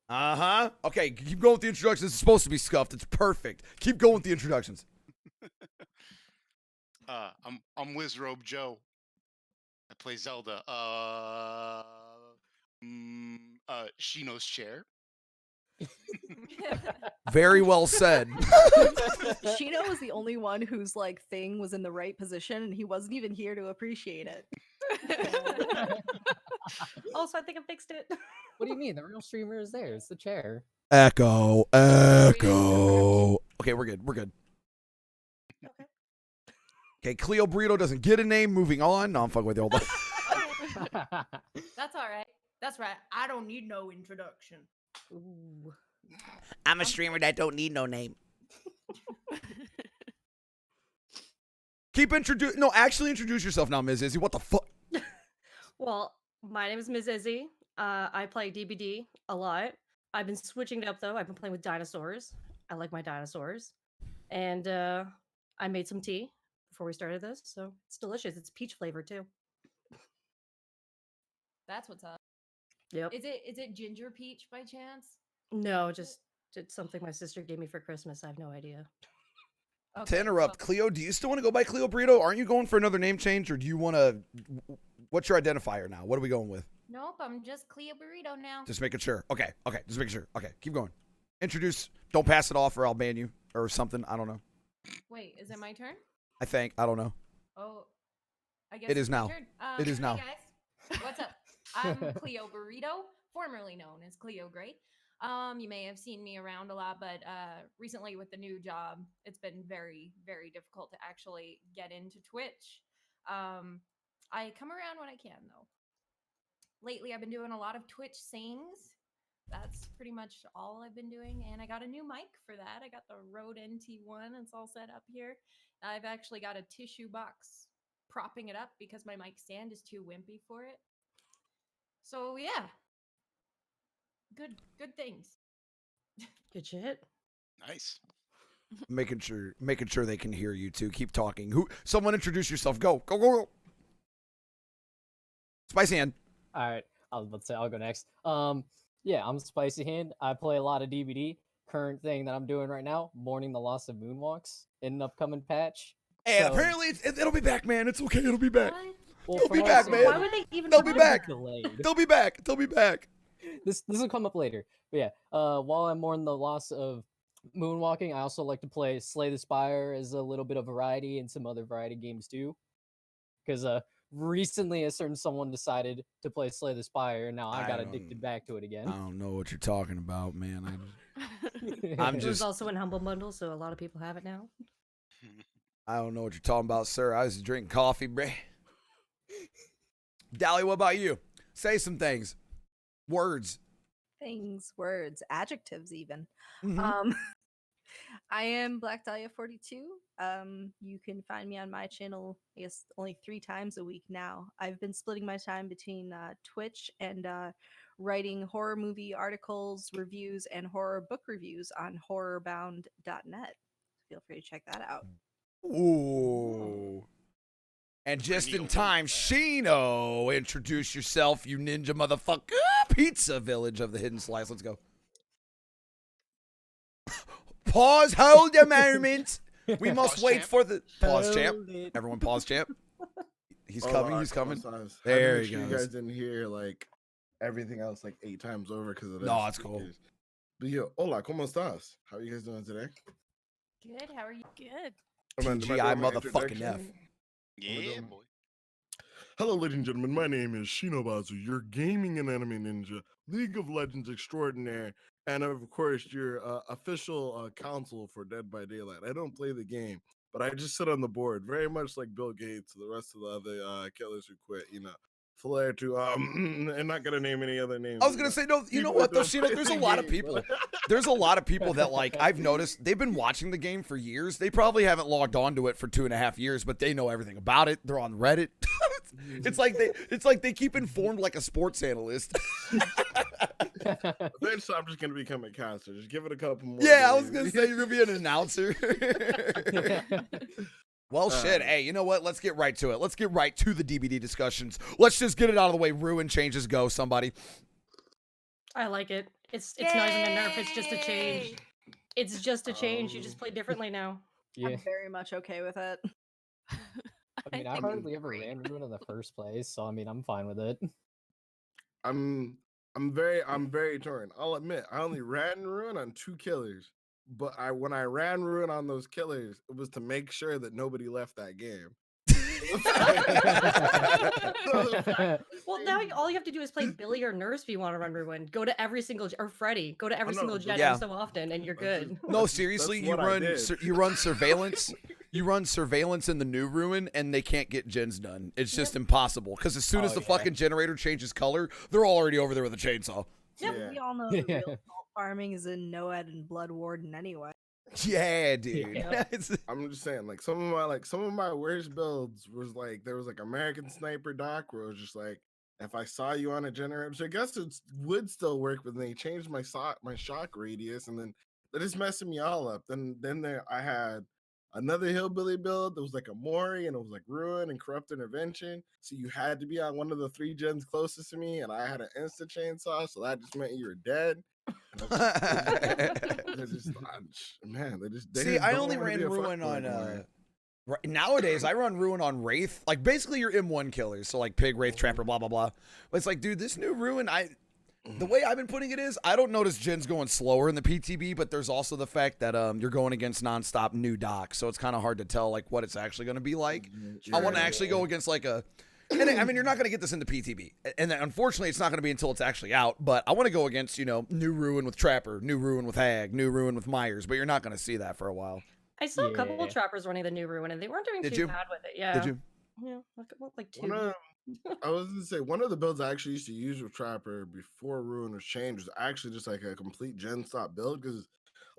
Uh-huh. Okay, keep going with the introductions. It's supposed to be scuffed. It's perfect. Keep going with the introductions. I'm Wizrobe Joe. I play Zelda. Shino's chair. Very well said. Shino was the only one whose like thing was in the right position, and he wasn't even here to appreciate it. Also, I think I fixed it. What do you mean? The real streamer is there. It's the chair. Echo. Okay, we're good. Okay. Okay, Cleo Burrito doesn't get a name. Moving on. No, I'm fucking with you all day. That's all right. That's right. I don't need no introduction. Ooh. I'm a streamer that don't need no name. Actually introduce yourself now, Ms. Izzy. What the fuck? Well, my name is Ms. Izzy. I play DBD a lot. I've been switching it up though. I've been playing with dinosaurs. I like my dinosaurs. And I made some tea before we started this, so it's delicious. It's peach flavored too. That's what's up. Yep. Is it ginger peach by chance? No, just it's something my sister gave me for Christmas. I have no idea. Okay, To interrupt, Cleo, do you still want to go by Cleo Burrito? Aren't you going for another name change, or do you want to... What's your identifier now? What are we going with? Nope, I'm just Cleo Burrito now. Just making sure. Okay, just making sure. Okay, keep going. Introduce. Don't pass it off or I'll ban you or something. I don't know. Wait, is it my turn? I think. I don't know. Oh, I guess It is it's my now. turn. It is hey now. guys, what's up? I'm Cleo Burrito, formerly known as Cleo Great. You may have seen me around a lot, but recently with the new job, it's been very, very difficult to actually get into Twitch. I come around when I can, though. Lately, I've been doing a lot of Twitch sings. That's pretty much all I've been doing, and I got a new mic for that. I got the Rode NT1. It's all set up here. I've actually got a tissue box propping it up because my mic stand is too wimpy for it. So yeah, good things. Good shit. Nice. Making sure they can hear you too. Keep talking. Someone introduce yourself. Go. Spicy Hand. All right, I was about to say I'll go next. Yeah, I'm Spicy Hand. I play a lot of DBD. Current thing that I'm doing right now, mourning the loss of Moonwalks in an upcoming patch. And So- apparently it'll be back, man. It's okay. It'll be back. What? Well, They'll from be what I back, saw- man. Why would they even? They'll be put it back. Delayed. They'll be back. This will come up later. But yeah, while I'm mourning the loss of Moonwalking, I also like to play Slay the Spire as a little bit of variety and some other variety games too. Because recently a certain someone decided to play Slay the Spire, and now I got addicted back to it I again. don't know what you're talking about, man. It I'm was just. also in Humble Bundle, so a lot of people have it now. I don't know what you're talking about, sir. I was drinking coffee, bruh. Dally, what about you? Say some things. Words. Things, words, adjectives, even. Mhm. I am Black Dahlia 42. You can find me on my channel, I guess, only 3 times a week now. I've been splitting my time between Twitch and writing horror movie articles, reviews, and horror book reviews on horrorbound.net. Feel free to check that out. Ooh. And just in time, Shino, introduce yourself, you ninja motherfucker. Pizza Village of the Hidden Slice. Let's go. Pause, hold a moment. We must Pause, wait champ. for the pause, champ. Hold it. Everyone, pause, champ. He's Oh, coming. alright, He's coming. I had to There make he sure You goes. guys didn't hear like everything else like 8 times over because of this. No, it's cool. But yo, hola, ¿cómo estás? How are you guys doing today? Good. How are you? Good. Am I TGI doing my motherfucking introduction? F. Yeah, doing- boy. Hello, ladies and gentlemen. My name is Shinobazu, your gaming and anime ninja, League of Legends extraordinaire, and of course, your official counsel for Dead by Daylight. I don't play the game, but I just sit on the board, very much like Bill Gates, the rest of the other killers who quit. Flair to and not gonna name any other names. I was gonna say no. You know what though, Shino? There's a lot of people. There's a lot of people that like I've noticed they've been watching the game for years. They probably haven't logged on to it for 2.5 years, but they know everything about it. They're on Reddit. It's like they keep informed like a sports analyst. Eventually, I'm just gonna become a caster. Just give it a couple more. Yeah, I was days. gonna say you're gonna be an announcer. Well, shit. Hey, you know what? Let's get right to it. Let's get right to the DBD discussions. Let's just get it out of the way. Ruin changes go. Somebody. I like it. It's not even a nerf. It's just a change. Yay! It's just a change. You just play differently now. Yeah. I'm very much okay with it. I mean, I think hardly it's ever great. ran Ruin in the first place, so I mean, I'm fine with it. I'm very torn. I'll admit, I only ran Ruin on 2 killers, but when I ran Ruin on those killers, it was to make sure that nobody left that game. Well, now all you have to do is play Billy or Nurse if you want to run Ruin. Go to every single or Freddy. Go to every no, single but- gen Yeah. so often, and you're That's good. No, seriously, That's you what I run did. you run surveillance. You run surveillance in the new ruin, and they can't get gens done. It's just impossible because as soon as Oh, the yeah. fucking generator changes color, they're already over there with a chainsaw. Yeah. We all know the real fault farming is in Noed and Blood Warden anyway. Yeah, dude. Yeah. It's- I'm just saying, like some of my worst builds was like there was like American Sniper Doc where it was just like if I saw you on a generator, which I guess it would still work, but they changed my shock radius, and then they're just messing me all up. Then there I had another hillbilly build that was like a Mori, and it was like Ruin and Corrupt Intervention. So you had to be on one of the 3 gens closest to me, and I had an instant chainsaw, so that just meant you were dead. And they're just man, they See, just I don't only wanna ran be a Ruin fuckboy on anymore. nowadays I run Ruin on Wraith. Like basically your M1 killers, so like Pig, Wraith, Trapper, blah blah blah. But it's like, dude, this new Ruin, the way I've been putting it is I don't notice gens going slower in the PTB, but there's also the fact that you're going against nonstop new docs, so it's kind of hard to tell like what it's actually going to be like. I want to actually go against like a. And I mean, you're not going to get this in the PTB, and then, unfortunately, it's not going to be until it's actually out. But I want to go against, new Ruin with Trapper, new Ruin with Hag, new Ruin with Myers. But you're not going to see that for a while. I saw a couple Yeah. of trappers running the new Ruin, and they weren't doing Did too you? bad with it. Yeah. Did you? Yeah, like 2. One of, I was gonna say one of the builds I actually used to use with Trapper before Ruin was changed was actually just like a complete gen stop build because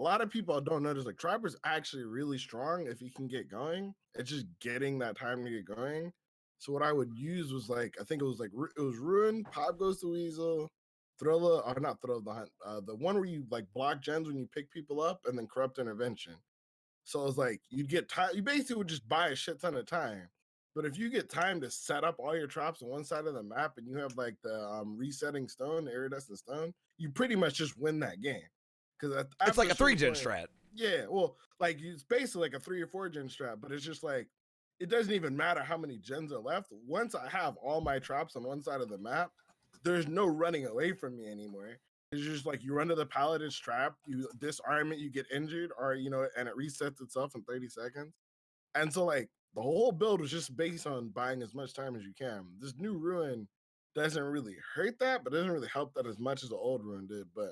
a lot of people don't notice like Trapper's actually really strong if he can get going. It's just getting that time to get going. So what I would use was like I think it was like it was Ruin, Pop Goes the Weasel, Thriller, or not Thriller the Hunt, the one where you like block gens when you pick people up, and then Corrupt Intervention. So it's like you'd get time. You basically would just buy a shit ton of time. But if you get time to set up all your traps on one side of the map and you have like the resetting stone, the iridescent stone, you pretty much just win that game. Because It's like a 3-gen strat. Yeah, well, like it's basically like a 3 or 4 gen strat, but it's just like it doesn't even matter how many gens are left. Once I have all my traps on one side of the map, there's no running away from me anymore. It's just like you run to the paladin's trap, you disarm it, you get injured, or and it resets itself in 30 seconds. And so like the whole build was just based on buying as much time as you can. This new Ruin doesn't really hurt that, but it doesn't really help that as much as the old Ruin did. But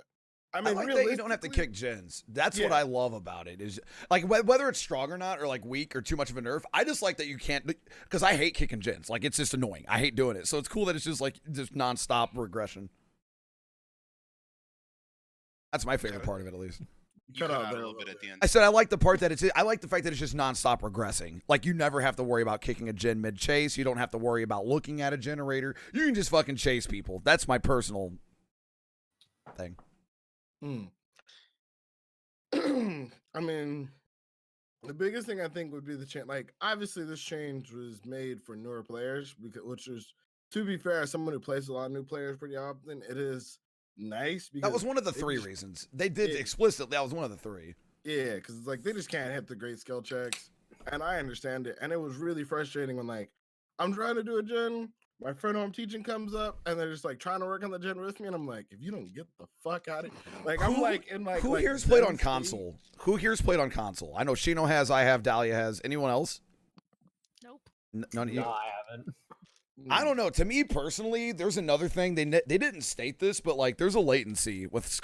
I I mean, like that you don't have to realistically- kick gens. That's what Yeah. I love about it. Is like whether it's strong or not, or like weak or too much of a nerf. I just like that you can't, because I hate kicking gens. Like it's just annoying. I hate doing it. So it's cool that it's just like just nonstop regression. That's my favorite part of it, at least. You Cut cut out out a there a little bit little at the end. I said I like the part that I like the fact that it's just nonstop regressing. Like you never have to worry about kicking a gen mid chase. You don't have to worry about looking at a generator. You can just fucking chase people. That's my personal thing. I mean, the biggest thing I think would be the change. Like, obviously, this change was made for newer players, which is, to be fair, as someone who plays a lot of new players pretty often, it is nice because That was one of the they 3 just- reasons. They did Yeah. explicitly. That was one of the 3. Yeah, because it's like they just can't hit the great skill checks, and I understand it. And it was really frustrating when like I'm trying to do a gen, my friend who I'm teaching comes up, and they're just like trying to work on the gen with me, and I'm like, if you don't get the fuck out of like, I'm like in like Who like here's played gen on state. console? Who here's played on console? I know Shino has. I have. Dahlia has. Anyone else? Nope. None of you. No, I haven't. I don't know. To me personally, there's another thing. They didn't state this, but like there's a latency with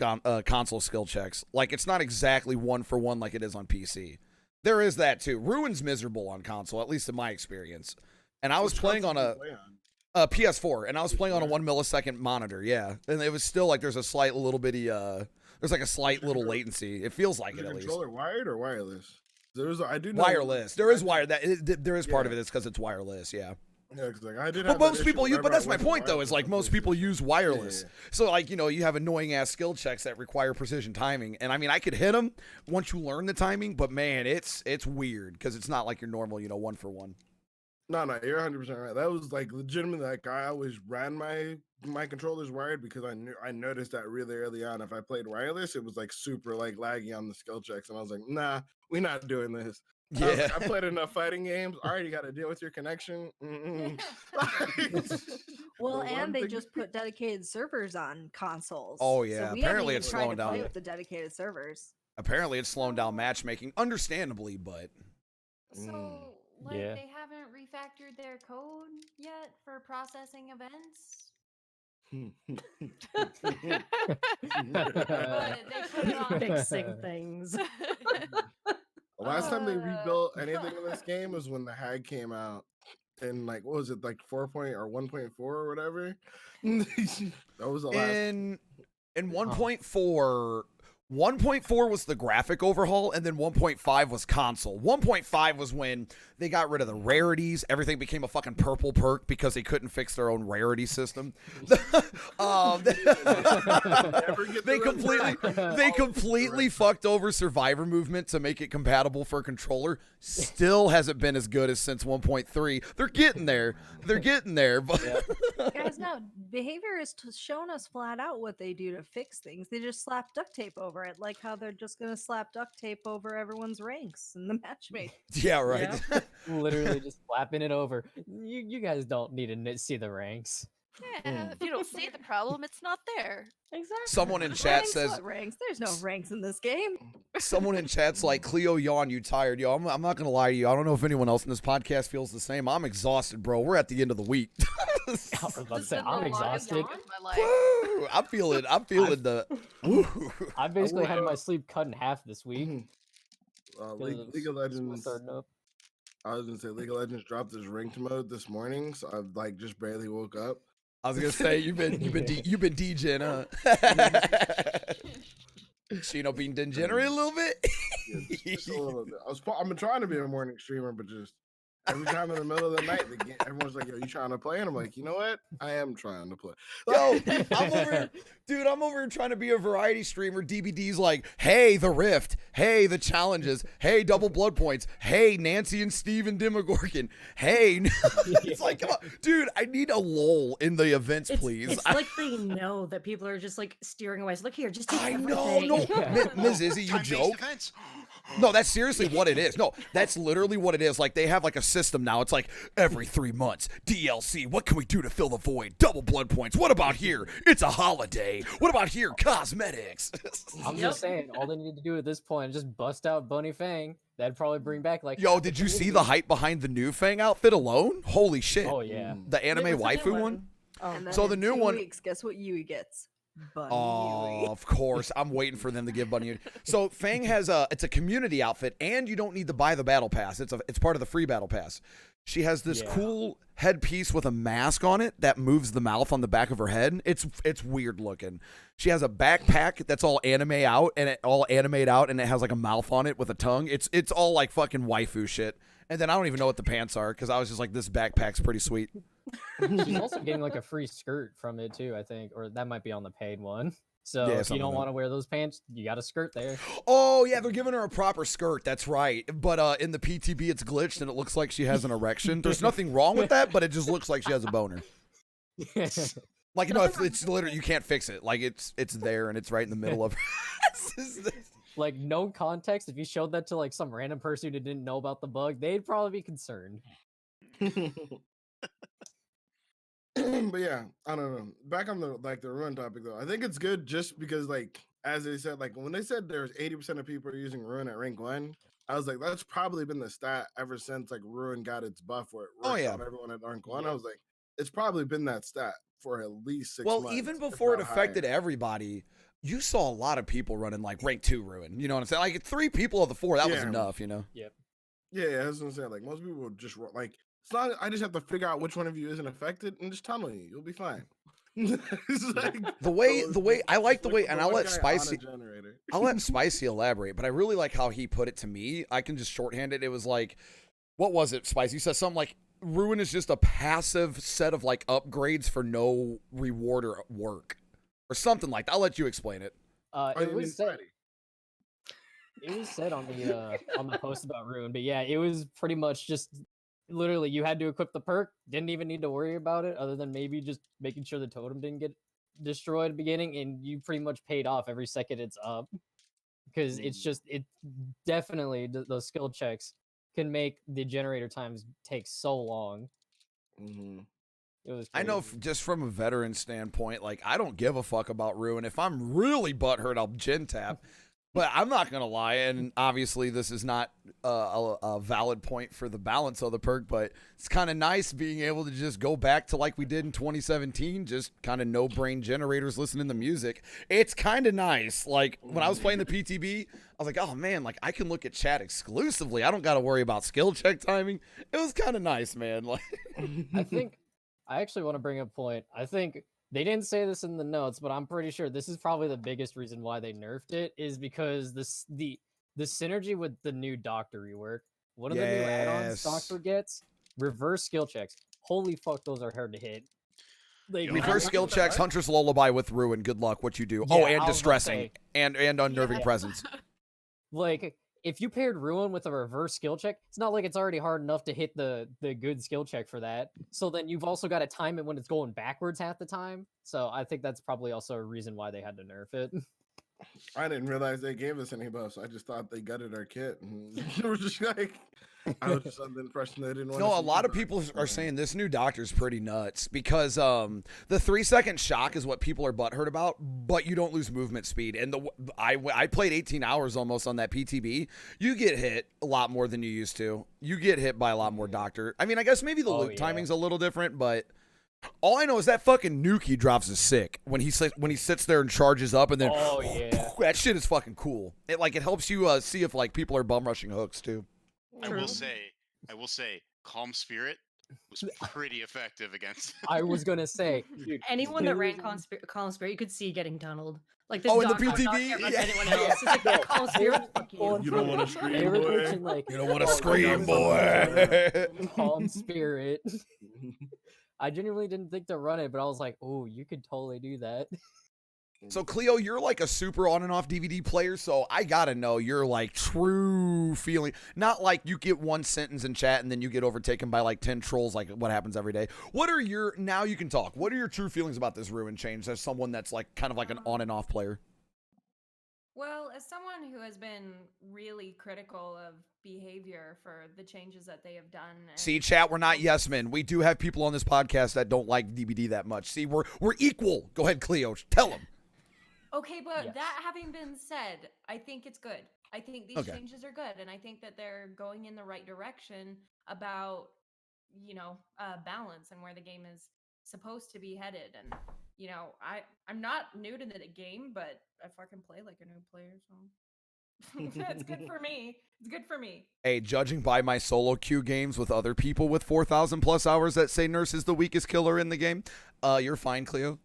console skill checks. Like it's not exactly 1-for-1 like it is on PC. There is that too. Ruin's miserable on console, at least in my experience. And I was Which playing on console do a you play on? PS4, and I was playing on a 1 millisecond monitor. Yeah, and it was still like there's a slight little bitty there's like a slight little latency. It feels like Is it the at least. controller wired or wireless? I do know Wireless. There is wire. There is part of Yeah. it. It's because it's wireless. Yeah. Yeah, 'cause, like I did. But have that most issue people use. whenever But I that's my went to point, though. wireless Is like on most people PlayStation. use wireless. Yeah. So like you have annoying ass skill checks that require precision timing. And I mean, I could hit them once you learn the timing. But man, it's weird because it's not like your normal 1-for-1. No, you're 100% right. That was like legitimately like I always ran my my controller's wired because I noticed that really early on. If I played wireless, it was like super like laggy on the skill checks, and I was like, nah, we're not doing this. Yeah. I played enough fighting games. I already got to deal with your connection. Well, The one and they thing- just put dedicated servers on consoles. Oh, So yeah, we apparently haven't it's even tried slowing to play down. with the dedicated servers. Apparently, it's slowing down matchmaking, understandably, but So, like, Yeah. they haven't refactored their code yet for processing events, but they put it on. Fixing things. The last time they Uh. rebuilt anything in this game was when the Hag came out. And like, what was it, like 4 point or 1.4 or whatever? That was the last. in 1.4, 1.4 was the graphic overhaul, and then 1.5 was console. 1.5 was when they got rid of the rarities. Everything became a fucking purple perk because they couldn't fix their own rarity system. They completely fucked over survivor movement to make it compatible for a controller. Still hasn't been as good as since 1.3. They're getting there. But Guys, no, behavior has shown us flat out what they do to fix things. They just slap duct tape over it, like how they're just going to slap duct tape over everyone's ranks in the matchmaking. yeah, right. Literally just slapping it over. You guys don't need to see the ranks. Yeah, if you don't see the problem, it's not there. Exactly. Someone in chat Ranks? says, What ranks? There's no ranks in this game. someone in chat's like, Cleo, yawn, you tired. Yo, I'm not going to lie to you. I don't know if anyone else in this podcast feels the same. I'm exhausted, bro. We're at the end of the week. I was about to Does say, the I'm Lord exhausted. yawn? My life. Woo! I'm feeling the. Woo. I basically had will- my sleep cut in half this week. League of Legends. Starting up. I was gonna say League of Legends dropped this ranked mode this morning, so I've like just barely woke up. I was gonna say you've been DJing, huh? Shino being degenerate a little bit. Yeah, just a little bit. I've been trying to be a morning streamer, but just every time in the middle of the night, everyone's like, "Yo, you trying to play?" And I'm like, you know what? I am trying to play. Yo, I'm over here trying to be a variety streamer. DBD's like, hey, the Rift. Hey, the challenges. Hey, double blood points. Hey, Nancy and Steve and Demogorgon. Hey, it's like, come on. Dude, I need a lull in the events, please. It's like they know that people are just like steering away. So look here, just take I everything. know, no, Ms. Izzy, you Time-based joke. events. No, that's seriously what it is. No, that's literally what it is. Like, they have like a system now. It's like every 3 months, DLC. What can we do to fill the void? Double blood points. What about here? It's a holiday. What about here? Cosmetics. I'm just saying, all they need to do at this point is just bust out Bunny Fang. That'd probably bring back like. Yo, half the did you see community. the hype behind the new Fang outfit alone? Holy shit. Oh yeah. The anime What's the new waifu one? Oh. And then So the in new 2 one- weeks, guess what Yui gets? Bunny Oh, Yui. of course. I'm waiting for them to give Bunny. So Fang has it's a community outfit, and you don't need to buy the battle pass. It's part of the free battle pass. She has this Yeah. cool headpiece with a mask on it that moves the mouth on the back of her head. It's weird looking. She has a backpack that's all anime out, and it all animate out, and it has like a mouth on it with a tongue. It's all like fucking waifu shit. And then I don't even know what the pants are because I was just like, this backpack's pretty sweet. She's also getting like a free skirt from it too, I think, or that might be on the paid one. So Yeah, if you something don't like want to wear those pants, you got a skirt there. Oh yeah, they're giving her a proper skirt. That's right. But in the PTB, it's glitched and it looks like she has an erection. There's nothing wrong with that, but it just looks like she has a boner. Like no, it's literally you can't fix it. Like it's there and it's right in the middle of her. Like no context. If you showed that to like some random person who didn't know about the bug, they'd probably be concerned. But yeah, I don't know. Back on the ruin topic though, I think it's good just because like as they said, like when they said there's 80% of people are using ruin at rank 1, I was like, that's probably been the stat ever since like ruin got its buff where it worked yeah. on everyone at rank 1. I was like, it's probably been that stat for at least 6 Well, months. even if before it not affected higher. everybody, you saw a lot of people running like rank 2 ruin. You know what I'm saying? Like 3 people of the 4, that was Yeah. enough. You know? Yeah, I was gonna say like most people would just like it's not. I just have to figure out which one of you isn't affected and just tunnel you. You'll be fine. It's like, The way I like the look way, for and the I'll one let guy on a Spicy. generator. I'll let Spicy elaborate, but I really like how he put it to me. I can just shorthand it. It was like, what was it, Spicy? You said something like, Ruin is just a passive set of like upgrades for no reward or work. Or something like that. I'll let you explain it. It was said. It was said on the post about Ruin, but yeah, it was pretty much just Literally, you had to equip the perk. Didn't even need to worry about it, other than maybe just making sure the totem didn't get destroyed at the beginning, and you pretty much paid off every second it's up. Because it's just it definitely those skill checks can make the generator times take so long. It was I crazy. know just from a veteran standpoint, like I don't give a fuck about Ruin. If I'm really butthurt, I'll gen tap. But I'm not gonna lie, and obviously this is not a valid point for the balance of the perk, but it's kind of nice being able to just go back to like we did in 2017, just kind of no brain generators listening to music. It's kind of nice. Like when I was playing the PTB, I was like, oh man, like I can look at chat exclusively. I don't got to worry about skill check timing. It was kind of nice, man. Like I actually want to bring up a point. I think they didn't say this in the notes, but I'm pretty sure this is probably the biggest reason why they nerfed it is because the synergy with the new doctor rework. One of the new add-ons doctor gets reverse skill checks. Holy fuck, those are hard to hit. Like, reverse skill checks, Hunter's Lullaby with Ruin. Good luck, what you do. Yeah, and distressing and unnerving presence. Like if you paired Ruin with a reverse skill check, it's not like it's already hard enough to hit the good skill check for that. So then you've also got to time it when it's going backwards half the time. So I think that's probably also a reason why they had to nerf it. I didn't realize they gave us any buffs. I just thought they gutted our kit. And it was just like, I was just under the impression they didn't want to. No, a lot of people are saying this new doctor's pretty nuts because the 3-second shock is what people are butthurt about, but you don't lose movement speed. And I played 18 hours almost on that PTB. You get hit a lot more than you used to. You get hit by a lot more doctor. I mean, I guess maybe the loot timing's a little different, but all I know is that fucking nuke he drops is sick when he sits there and charges up and then that shit is fucking cool. It helps you see if like people are bum rushing hooks too. I will say, Calm Spirit was pretty effective against. I was gonna say, dude, anyone that ran Calm Spirit, you could see getting tunneled. Like this in the doctor PTB, can't run anyone else. It's like that Calm Spirit. You don't want to scream, boy. Like, you don't want to scream, boy. Calm Spirit. I genuinely didn't think to run it, but I was like, oh, you could totally do that. So, Cleo, you're like a super on and off DVD player, so I gotta know your like true feeling. Not like you get one sentence in chat and then you get overtaken by like 10 trolls like what happens every day. What are your, now you can talk, what are your true feelings about this Ruin change as someone that's like kind of like an on and off player? Well, as someone who has been really critical of behavior for the changes that they have done. See, chat, we're not yes men. We do have people on this podcast that don't like DBD that much. See, we're equal. Go ahead, Cleo. Tell them. Okay, but that having been said, I think it's good. I think these changes are good, and I think that they're going in the right direction about, balance and where the game is supposed to be headed. And, I'm not new to the game, but I fucking play like a new player, so it's good for me. It's good for me. Hey, judging by my solo queue games with other people with 4,000 plus hours that say Nurse is the weakest killer in the game, you're fine, Cleo.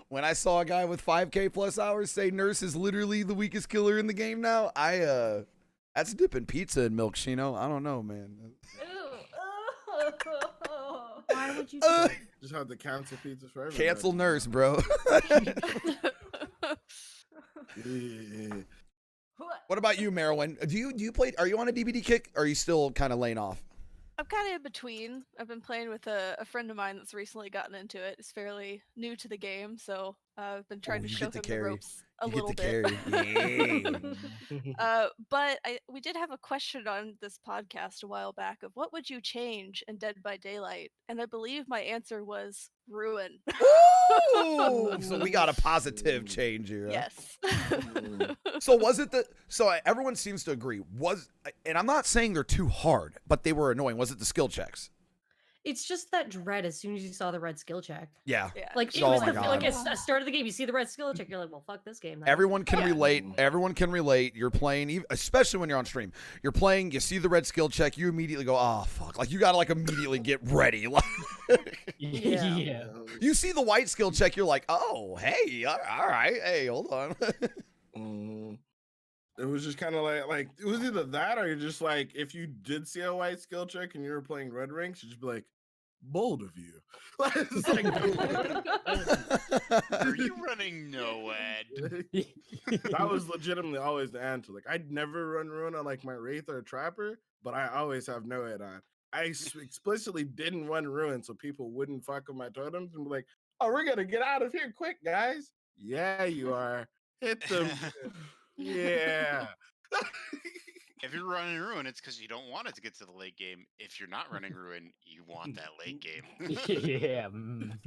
When I saw a guy with 5K plus hours say Nurse is literally the weakest killer in the game now, that's dipping pizza in milk, Shino. I don't know, man. Why would you just have to cancel pizza for everybody? Cancel Nurse, bro. What about you, Marilyn? Do you play? Are you on a DBD kick? Or are you still kind of laying off? I'm kind of in between. I've been playing with a friend of mine that's recently gotten into it. It's fairly new to the game, so I've been trying to show him the ropes a little bit. But we did have a question on this podcast a while back of what would you change in Dead by Daylight, and I believe my answer was Ruin. Ooh, so we got a positive change here. Huh? Yes. So was it so everyone seems to agree, and I'm not saying they're too hard, but they were annoying. Was it the skill checks? It's just that dread as soon as you saw the red skill check. Yeah. Like it was like at the start of the game, you see the red skill check, you're like, well, fuck this game. Then. Everyone can relate. Everyone can relate. You're playing, especially when you're on stream. You're playing, you see the red skill check, you immediately go, oh, fuck. Like, you gotta, like, immediately get ready. Yeah. You see the white skill check, you're like, oh, hey, all right. Hey, hold on. It was just kind of like, it was either that or you're just like, if you did see a white skill check and you were playing red ranks, you'd just be like, bold of you. It's like, Are you running no ad? that was legitimately always the answer. Like, I'd never run Ruin on like my Wraith or Trapper, but I always have no ad on. I explicitly didn't run Ruin so people wouldn't fuck with my totems and be like, oh, we're gonna get out of here quick, guys. Yeah, you are. Hit them. Yeah. If you're running Ruin, it's because you don't want it to get to the late game. If you're not running Ruin, you want that late game. Yeah.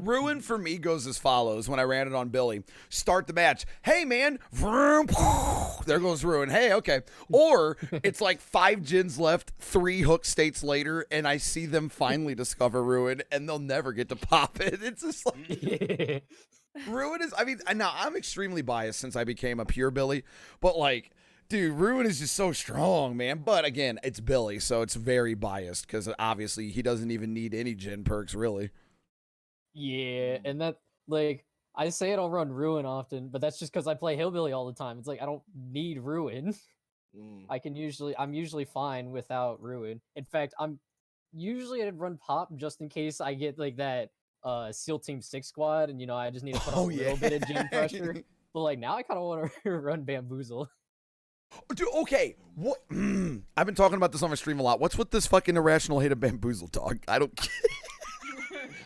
Ruin for me goes as follows when I ran it on Billy. Start the match. Hey, man. Vroom, there goes Ruin. Hey, okay. Or it's like 5 gens left, 3 hook states later, and I see them finally discover Ruin, and they'll never get to pop it. It's just like... Ruin is... I mean, now, I'm extremely biased since I became a pure Billy, but like... Dude, Ruin is just so strong, man. But again, it's Billy, so it's very biased because obviously he doesn't even need any gen perks, really. Yeah, and that, like, I say I don't run Ruin often, but that's just because I play Hillbilly all the time. It's like, I don't need Ruin. I'm usually fine without Ruin. In fact, I'd run Pop just in case I get, like, that SEAL Team 6 squad, and, I just need to put a little bit of gen pressure. But, like, now I kind of want to run Bamboozle. Dude, okay. What? I've been talking about this on my stream a lot. What's with this fucking irrational hate of Bamboozle, dog? I don't.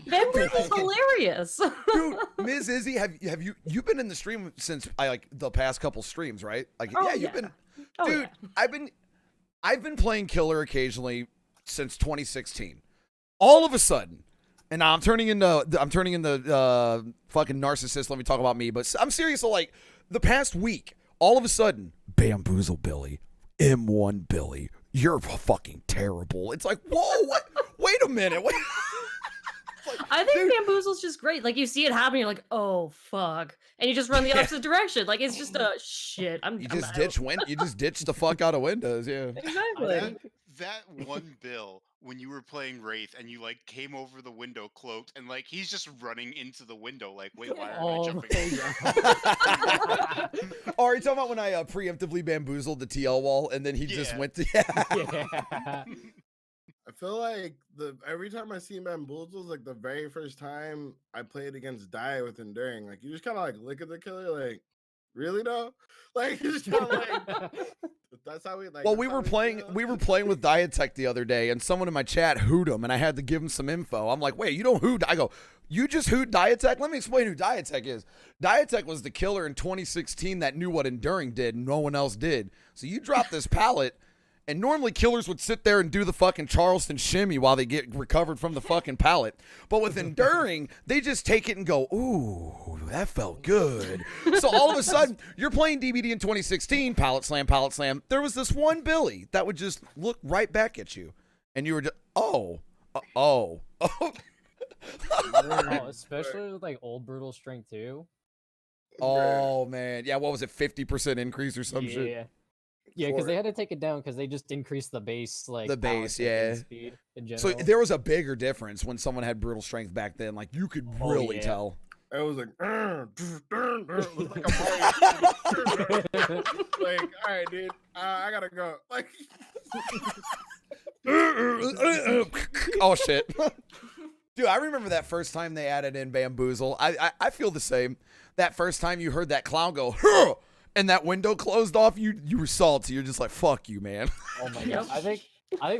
Bamboozle's hilarious. Dude, Ms. Izzy, have you've been in the stream since the past couple streams, right? Like, you've been. Dude, yeah. I've been playing Killer occasionally since 2016. All of a sudden, and now I'm turning into fucking narcissist. Let me talk about me, but I'm serious. So like the past week. All of a sudden, Bamboozle Billy, M1 Billy, you're fucking terrible. It's like, whoa, what? Wait a minute. Wait. Like, I think Bamboozle's just great. Like, you see it happen, you're like, oh, fuck. And you just run the opposite direction. Like, it's just a shit. You just ditch the fuck out of windows, yeah. Exactly. That one Bill, when you were playing Wraith and you like came over the window cloaked and like he's just running into the window like, wait, why aren't I jumping in? Oh, are you talking about when I preemptively bamboozled the TL wall and then he just went to... I feel like every time I see Bamboozles, like the very first time I played against Die with Enduring, like you just kind of like look at the killer like, really though? Like it's kind of like... That's how we like. Well, we were playing with Diatech the other day, and someone in my chat hooed him, and I had to give him some info. I'm like, wait, you don't hoot? I go, you just hoot Diatech? Let me explain who Diatech is. Diatech was the killer in 2016 that knew what Enduring did, and no one else did. So you drop this pallet, and normally killers would sit there and do the fucking Charleston shimmy while they get recovered from the fucking pallet. But with Enduring, they just take it and go, ooh, that felt good. So all of a sudden, you're playing DBD in 2016, pallet slam. There was this one Billy that would just look right back at you. And you were just, especially with like old Brutal Strength too. Oh, man. Yeah, what was it, 50% increase or some shit? Yeah, because they had to take it down because they just increased the base, like the base, yeah. Speed in general. So there was a bigger difference when someone had brutal strength back then. Like you could really tell. It was like, like, all right, dude, I gotta go. Like, oh shit, dude, I remember that first time they added in Bamboozle. I feel the same. That first time you heard that clown go, huh! And that window closed off, you were salty. You're just like, fuck you, man. Oh my god. I think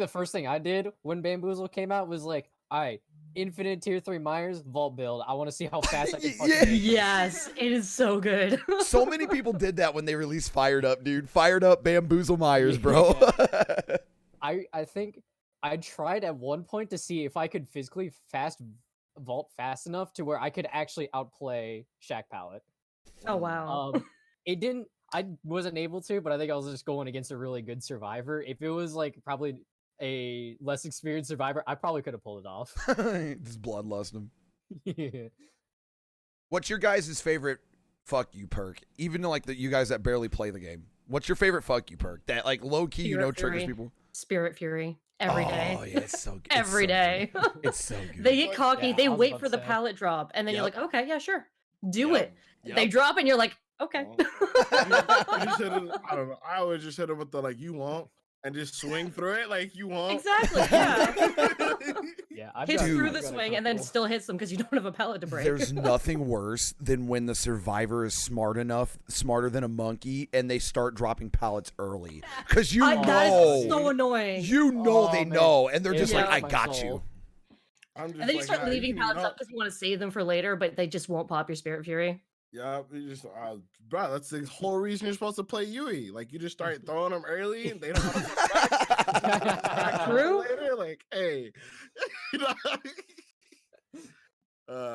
the first thing I did when Bamboozle came out was like, all right, infinite tier 3 Myers vault build. I want to see how fast I can fucking Yes, it is so good. So many people did that when they released Fired Up, dude. Fired Up Bamboozle Myers, bro. I think I tried at one point to see if I could physically vault fast enough to where I could actually outplay Shaq Pallet. Oh wow. It didn't. I wasn't able to, but I think I was just going against a really good survivor. If it was like probably a less experienced survivor, I probably could have pulled it off. Just bloodlust him. Yeah. What's your guys' favorite fuck you perk? Even like you guys that barely play the game. What's your favorite fuck you perk? That like low key, triggers people. Spirit Fury. Every day. Oh yeah, it's so good. Every day. It's so good. They get cocky. They wait for the pallet drop, and then you're like, okay, yeah, sure, do it. They drop, and you're like, okay. You just hit it, I don't know. I always just hit it with the like, you won't, and just swing through it like you want. Exactly. Yeah. Yeah, I've Hits got- through I've the got a swing and then couple. still hits them because you don't have a pallet to break. There's nothing worse than when the survivor is smarter than a monkey, and they start dropping pallets early. Because you That know. is so annoying. You know Oh, they man. know, and they're just It like, hurts I my got soul. you. I'm just And then you like, start nah, leaving you pallets know- up because you want to save them for later, but they just won't pop your Spirit Fury. Yeah, you just, bro, that's the whole reason you're supposed to play Yui. Like, you just start throwing them early, and they don't have to come back True. later. Like, hey, you know?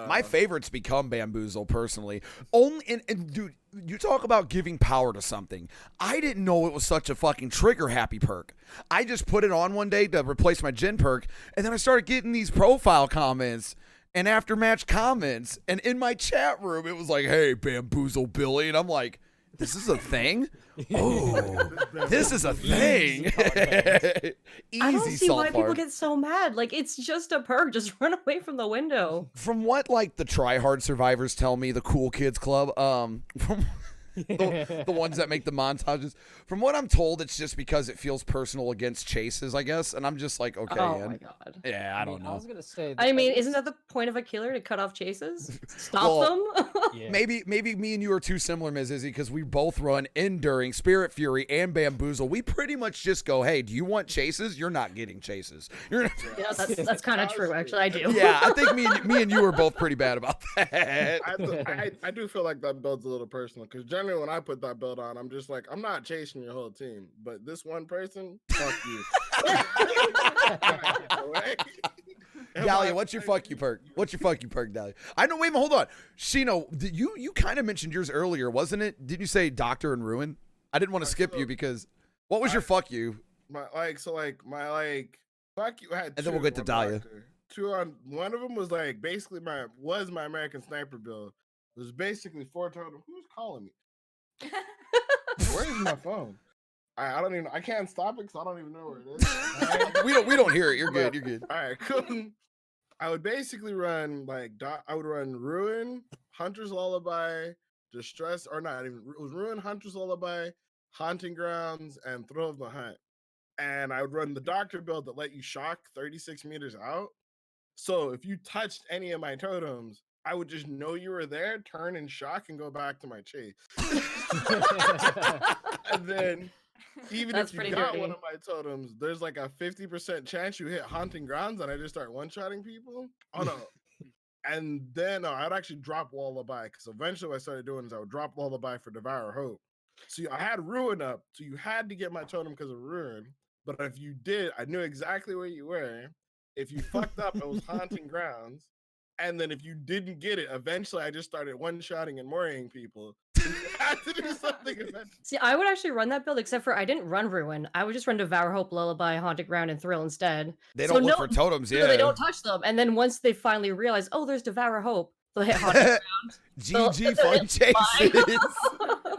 My favorites become Bamboozle, personally. Only and dude, you talk about giving power to something. I didn't know it was such a fucking trigger happy perk. I just put it on one day to replace my Jin perk, and then I started getting these profile comments and after match comments, and in my chat room it was like, "Hey, Bamboozle Billy," and I'm like, "This is a thing? Oh, this is a thing." Easy, I don't see why Salt people Fart. get so mad. Like, it's just a perk. Just run away from the window. From what like the tryhard survivors tell me, the cool kids club, from the ones that make the montages, from what I'm told, it's just because it feels personal against chases, I guess, and I'm just like, okay, Oh man. my god. Yeah, I don't I know. was gonna say. I mean, at isn't least- that the point of a killer, to cut off chases? Stop Well, them? Yeah. Maybe me and you are too similar, Ms. Izzy, because we both run Enduring, Spirit Fury, and Bamboozle. We pretty much just go, hey, do you want chases? You're not getting chases. You're Yeah, that's kind of true. Actually, I do. yeah, I think me and you are both pretty bad about that. I do feel like that build's a little personal because generally when I put that build on, I'm just like, I'm not chasing your whole team, but this one person, fuck you. Dahlia, what's your fuck you perk? What's your fuck you perk, Dahlia? I know. Wait a minute, hold on. Shino, you kind of mentioned yours earlier, wasn't it? Didn't you say Doctor and Ruin? I didn't want to skip you because what was your fuck you? My fuck you. I had And then we'll two get to on Dahlia. Doctor. Two on one of them was like basically my American Sniper build. It was basically 4 total. Who's calling me? Where's my phone? I don't even. I can't stop it because I don't even know where it is. We don't hear it. You're good. You're good. All right, cool. I would basically run I would run Ruin, Hunter's Lullaby, Distress, or not even. It was Ruin, Hunter's Lullaby, Haunting Grounds, and Thrill of the Hunt. And I would run the Doctor build that let you shock 36 meters out. So if you touched any of my totems, I would just know you were there, turn and shock, and go back to my chase. And then even That's if you pretty got dirty. one of my totems, there's like a 50% chance you hit Haunting Grounds and I just start one-shotting people. Oh no. And then I'd actually drop Lullaby because eventually what I started doing is I would drop Lullaby for Devour Hope. So I had Ruin up, so you had to get my totem because of Ruin. But if you did, I knew exactly where you were. If you fucked up, it was Haunting Grounds. And then if you didn't get it, eventually I just started one-shotting and worrying people. You had to do something eventually. See, I would actually run that build, except for I didn't run Ruin. I would just run Devour Hope, Lullaby, Haunted Ground, and Thrill instead. They So don't look no- for totems. No, Yeah. they don't touch them. And then once they finally realize, oh, there's Devour Hope, they'll hit Haunted Ground. GG they'll fun hit chases.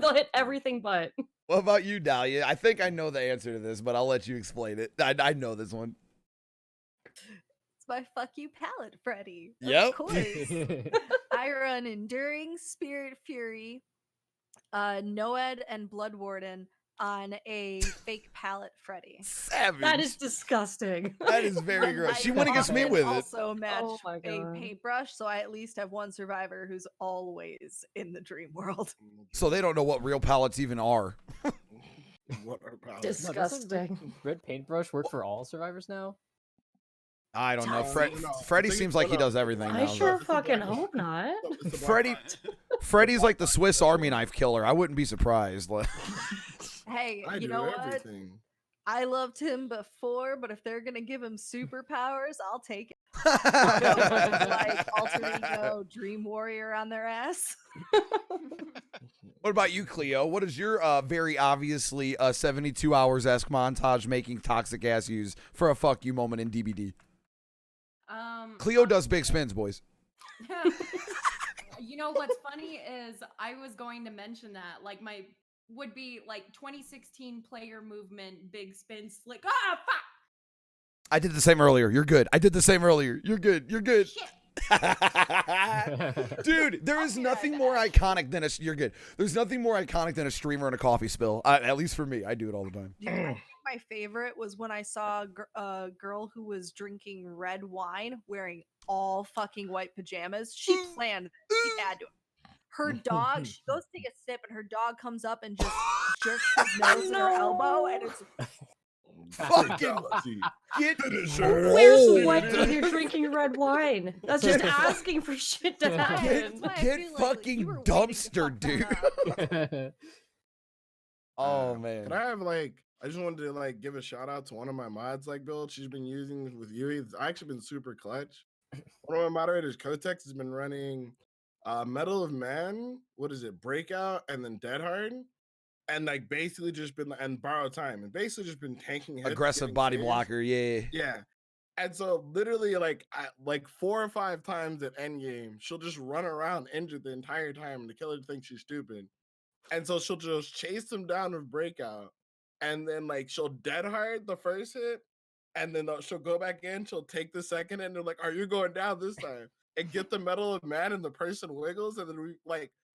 They'll hit everything but. What about you, Dahlia? I think I know the answer to this, but I'll let you explain it. I know this one. It's my fuck you palette, Freddy. Yep. Of course. I run Enduring, Spirit Fury, Noed, and Blood Warden on a fake palette, Freddy. Savage. That is disgusting. That is very gross. She I went against me often with it. also match Oh my a God. paintbrush, so I at least have one survivor who's always in the dream world. So they don't know what real palettes even are. What are palettes? Disgusting. Red paintbrush work for all survivors now? I don't know. No, Freddie I think seems it's like he one of- does everything I now. sure It's a fucking black- hope not. It's a black Freddie- box. Freddie's like the Swiss Army knife killer. I wouldn't be surprised. Like, Hey, I you do know what? everything. I loved him before, but if they're gonna give him superpowers, I'll take it. Like alter ego Dream Warrior on their ass. what about you, Cleo? What is your very obviously 72 hours esque montage making toxic ass use for a fuck you moment in DBD? Cleo does big spins, boys. You know what's funny is I was going to mention that, like, my would be like 2016 player movement, big spin, slick. Ah, fuck! I did the same earlier. You're good. I did the same earlier. You're good. You're good. Shit. Dude, there is nothing more iconic than You're good. There's nothing more iconic than a streamer and a coffee spill. At least for me, I do it all the time. Dude, my favorite was when I saw a girl who was drinking red wine wearing all fucking white pajamas. She planned this. She had to. Her dog, she goes to take a sip, and her dog comes up and just jerks his nose at her elbow, and it's Fucking get Where's rolled. white when you're drinking red wine? That's just asking for shit to happen. Get fucking dumpster, dude. Oh man. Can I have like? I just wanted to like give a shout out to one of my mods, like build she's been using with Yui. It's actually been super clutch. One of my moderators, Kotex, has been running Metal of Man, what is it, Breakout, and then Dead Hard. And like basically just been and Borrow Time and basically just been tanking hits, Aggressive body saves. blocker, yeah. Yeah. And so literally like 4 or 5 times at endgame, she'll just run around injured the entire time and the killer thinks she's stupid. And so she'll just chase them down with Breakout. And then like she'll Dead Hard the first hit. And then she'll go back in, she'll take the second hit, and they're like, are you going down this time? And get the Metal of Man and the person wiggles. And then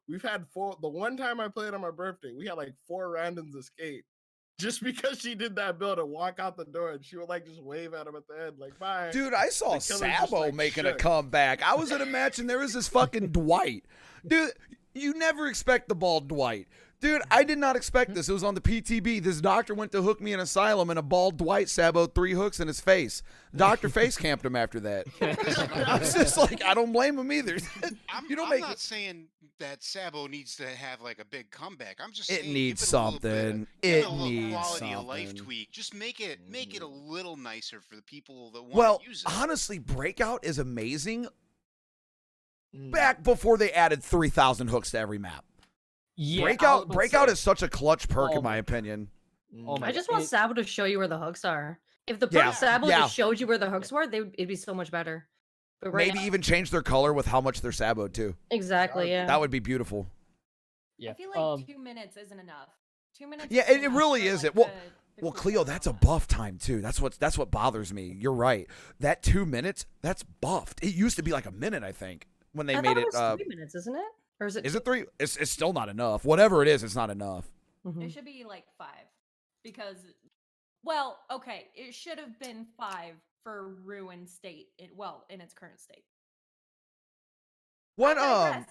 we've had 4. The one time I played on my birthday, we had like 4 randoms escape just because she did that build and walk out the door, and she would like just wave at him at the end, like bye. Dude, I saw Sabo like, making a shook. comeback. I was in a match and there was this fucking Dwight. Dude, you never expect the bald Dwight. Dude, I did not expect this. It was on the PTB. This doctor went to hook me in Asylum, and a bald Dwight saboed 3 hooks in his face. Doctor face camped him after that. I was just like, I don't blame him either. I'm not saying that Sabo needs to have like a big comeback. I'm just saying It needs give it a little something. give It a little needs quality of life something. tweak. Just make it a little nicer for the people that want Well, to use it. honestly, Breakout is amazing back before they added 3,000 hooks to every map. Yeah, Breakout is such a clutch perk in my opinion. Oh my I just God. want Sabo to show you where the hooks are. If the Yeah, Sabo yeah. just showed you where the hooks were, it'd be so much better. But right Maybe now, even change their color with how much they're saboed too. exactly, yeah. That would be beautiful. Yeah. I feel like 2 minutes isn't enough. 2 minutes. Yeah, isn't it enough really for, isn't. like, Well, the Well, cool Cleo, down that's a on it. buff time too. That's what bothers me. You're right. That 2 minutes, that's buffed. It used to be like a minute, I think, when they I made thought it. it was 3 minutes, isn't it? Or is it? Is it 3? It's still not enough. Whatever it is, it's not enough. Mhm. It should be like 5 because, well, okay, it should have been 5 for ruined state. In its current state. What I digress.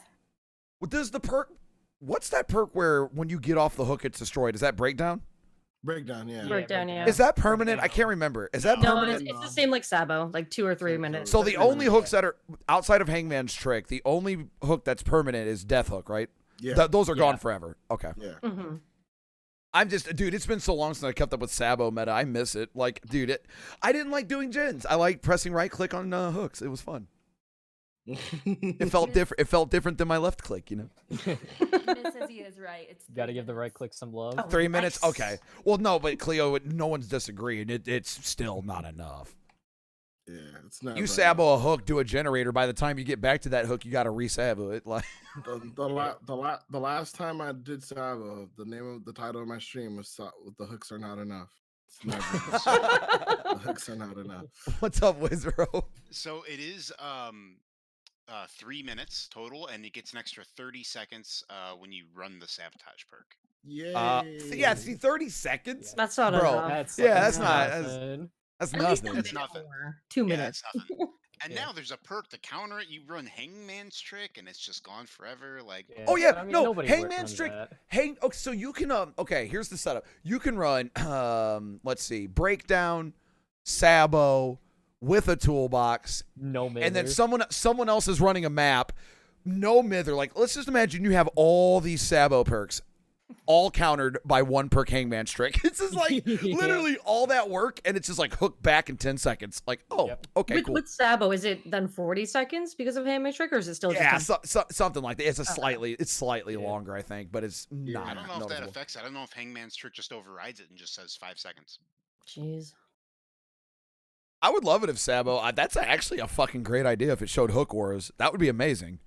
what does the perk? What's that perk where when you get off the hook it's destroyed? Is that breakdown? Breakdown, yeah. Breakdown, yeah. Is that permanent? I can't remember. Is that No, permanent? it's the same like Sabo, like 2 or 3 minutes. So the only hooks that are outside of Hangman's trick, the only hook that's permanent is Death Hook, right? Yeah. Those are gone forever. Okay. Yeah. Mm-hmm. I'm just, dude, it's been so long since I kept up with Sabo meta. I miss it. Like, dude, I didn't like doing gens. I like pressing right click on hooks. It was fun. It felt different. It felt different than my left click, you know. Miss says he is right. It's Got to 3 give the right minutes. click some love. Oh. 3 minutes? Nice. Okay. Well, no, but Cleo, no one's disagreeing. It's still not enough. Yeah, it's not. You right sabo a hook, do a generator. By the time you get back to that hook, you got to resabo it. Like, the last time I did Sabo, the title of my stream was "The Hooks Are Not Enough." It's never. The hooks are not enough. what's up, Wizro? So it is 3 minutes total, and it gets an extra 30 seconds when you run the sabotage perk. Yay! Yeah, see, 30 seconds. That's not Bro, enough. that's not. nothing. That's At least a nothing. That's minute nothing. more. 2 Yeah, minutes. it's nothing. And Yeah. now there's a perk to counter it. You run Hangman's trick, and it's just gone forever. Like, Oh yeah, but I mean, no, nobody Hangman's runs trick. that. Okay, so you can okay, here's the setup. You can run let's see, breakdown, Sabo with a toolbox, No mither. and then someone else is running a map. No mither. Like, let's just imagine you have all these Sabo perks, all countered by one perk Hangman's trick. It's just like literally all that work, and it's just like hook back in 10 seconds. Like, oh, Yep. okay, with, cool. with Sabo, is it then 40 seconds because of Handmaid's Trick, or is it still just Yeah, 10? something like that. It's Okay. slightly Yeah. longer, I think, but it's not. I don't know if that noticeable. affects it. I don't know if Hangman's trick just overrides it and just says 5 seconds. Jeez. I would love it if Sabo. That's actually a fucking great idea. If it showed hook wars, that would be amazing.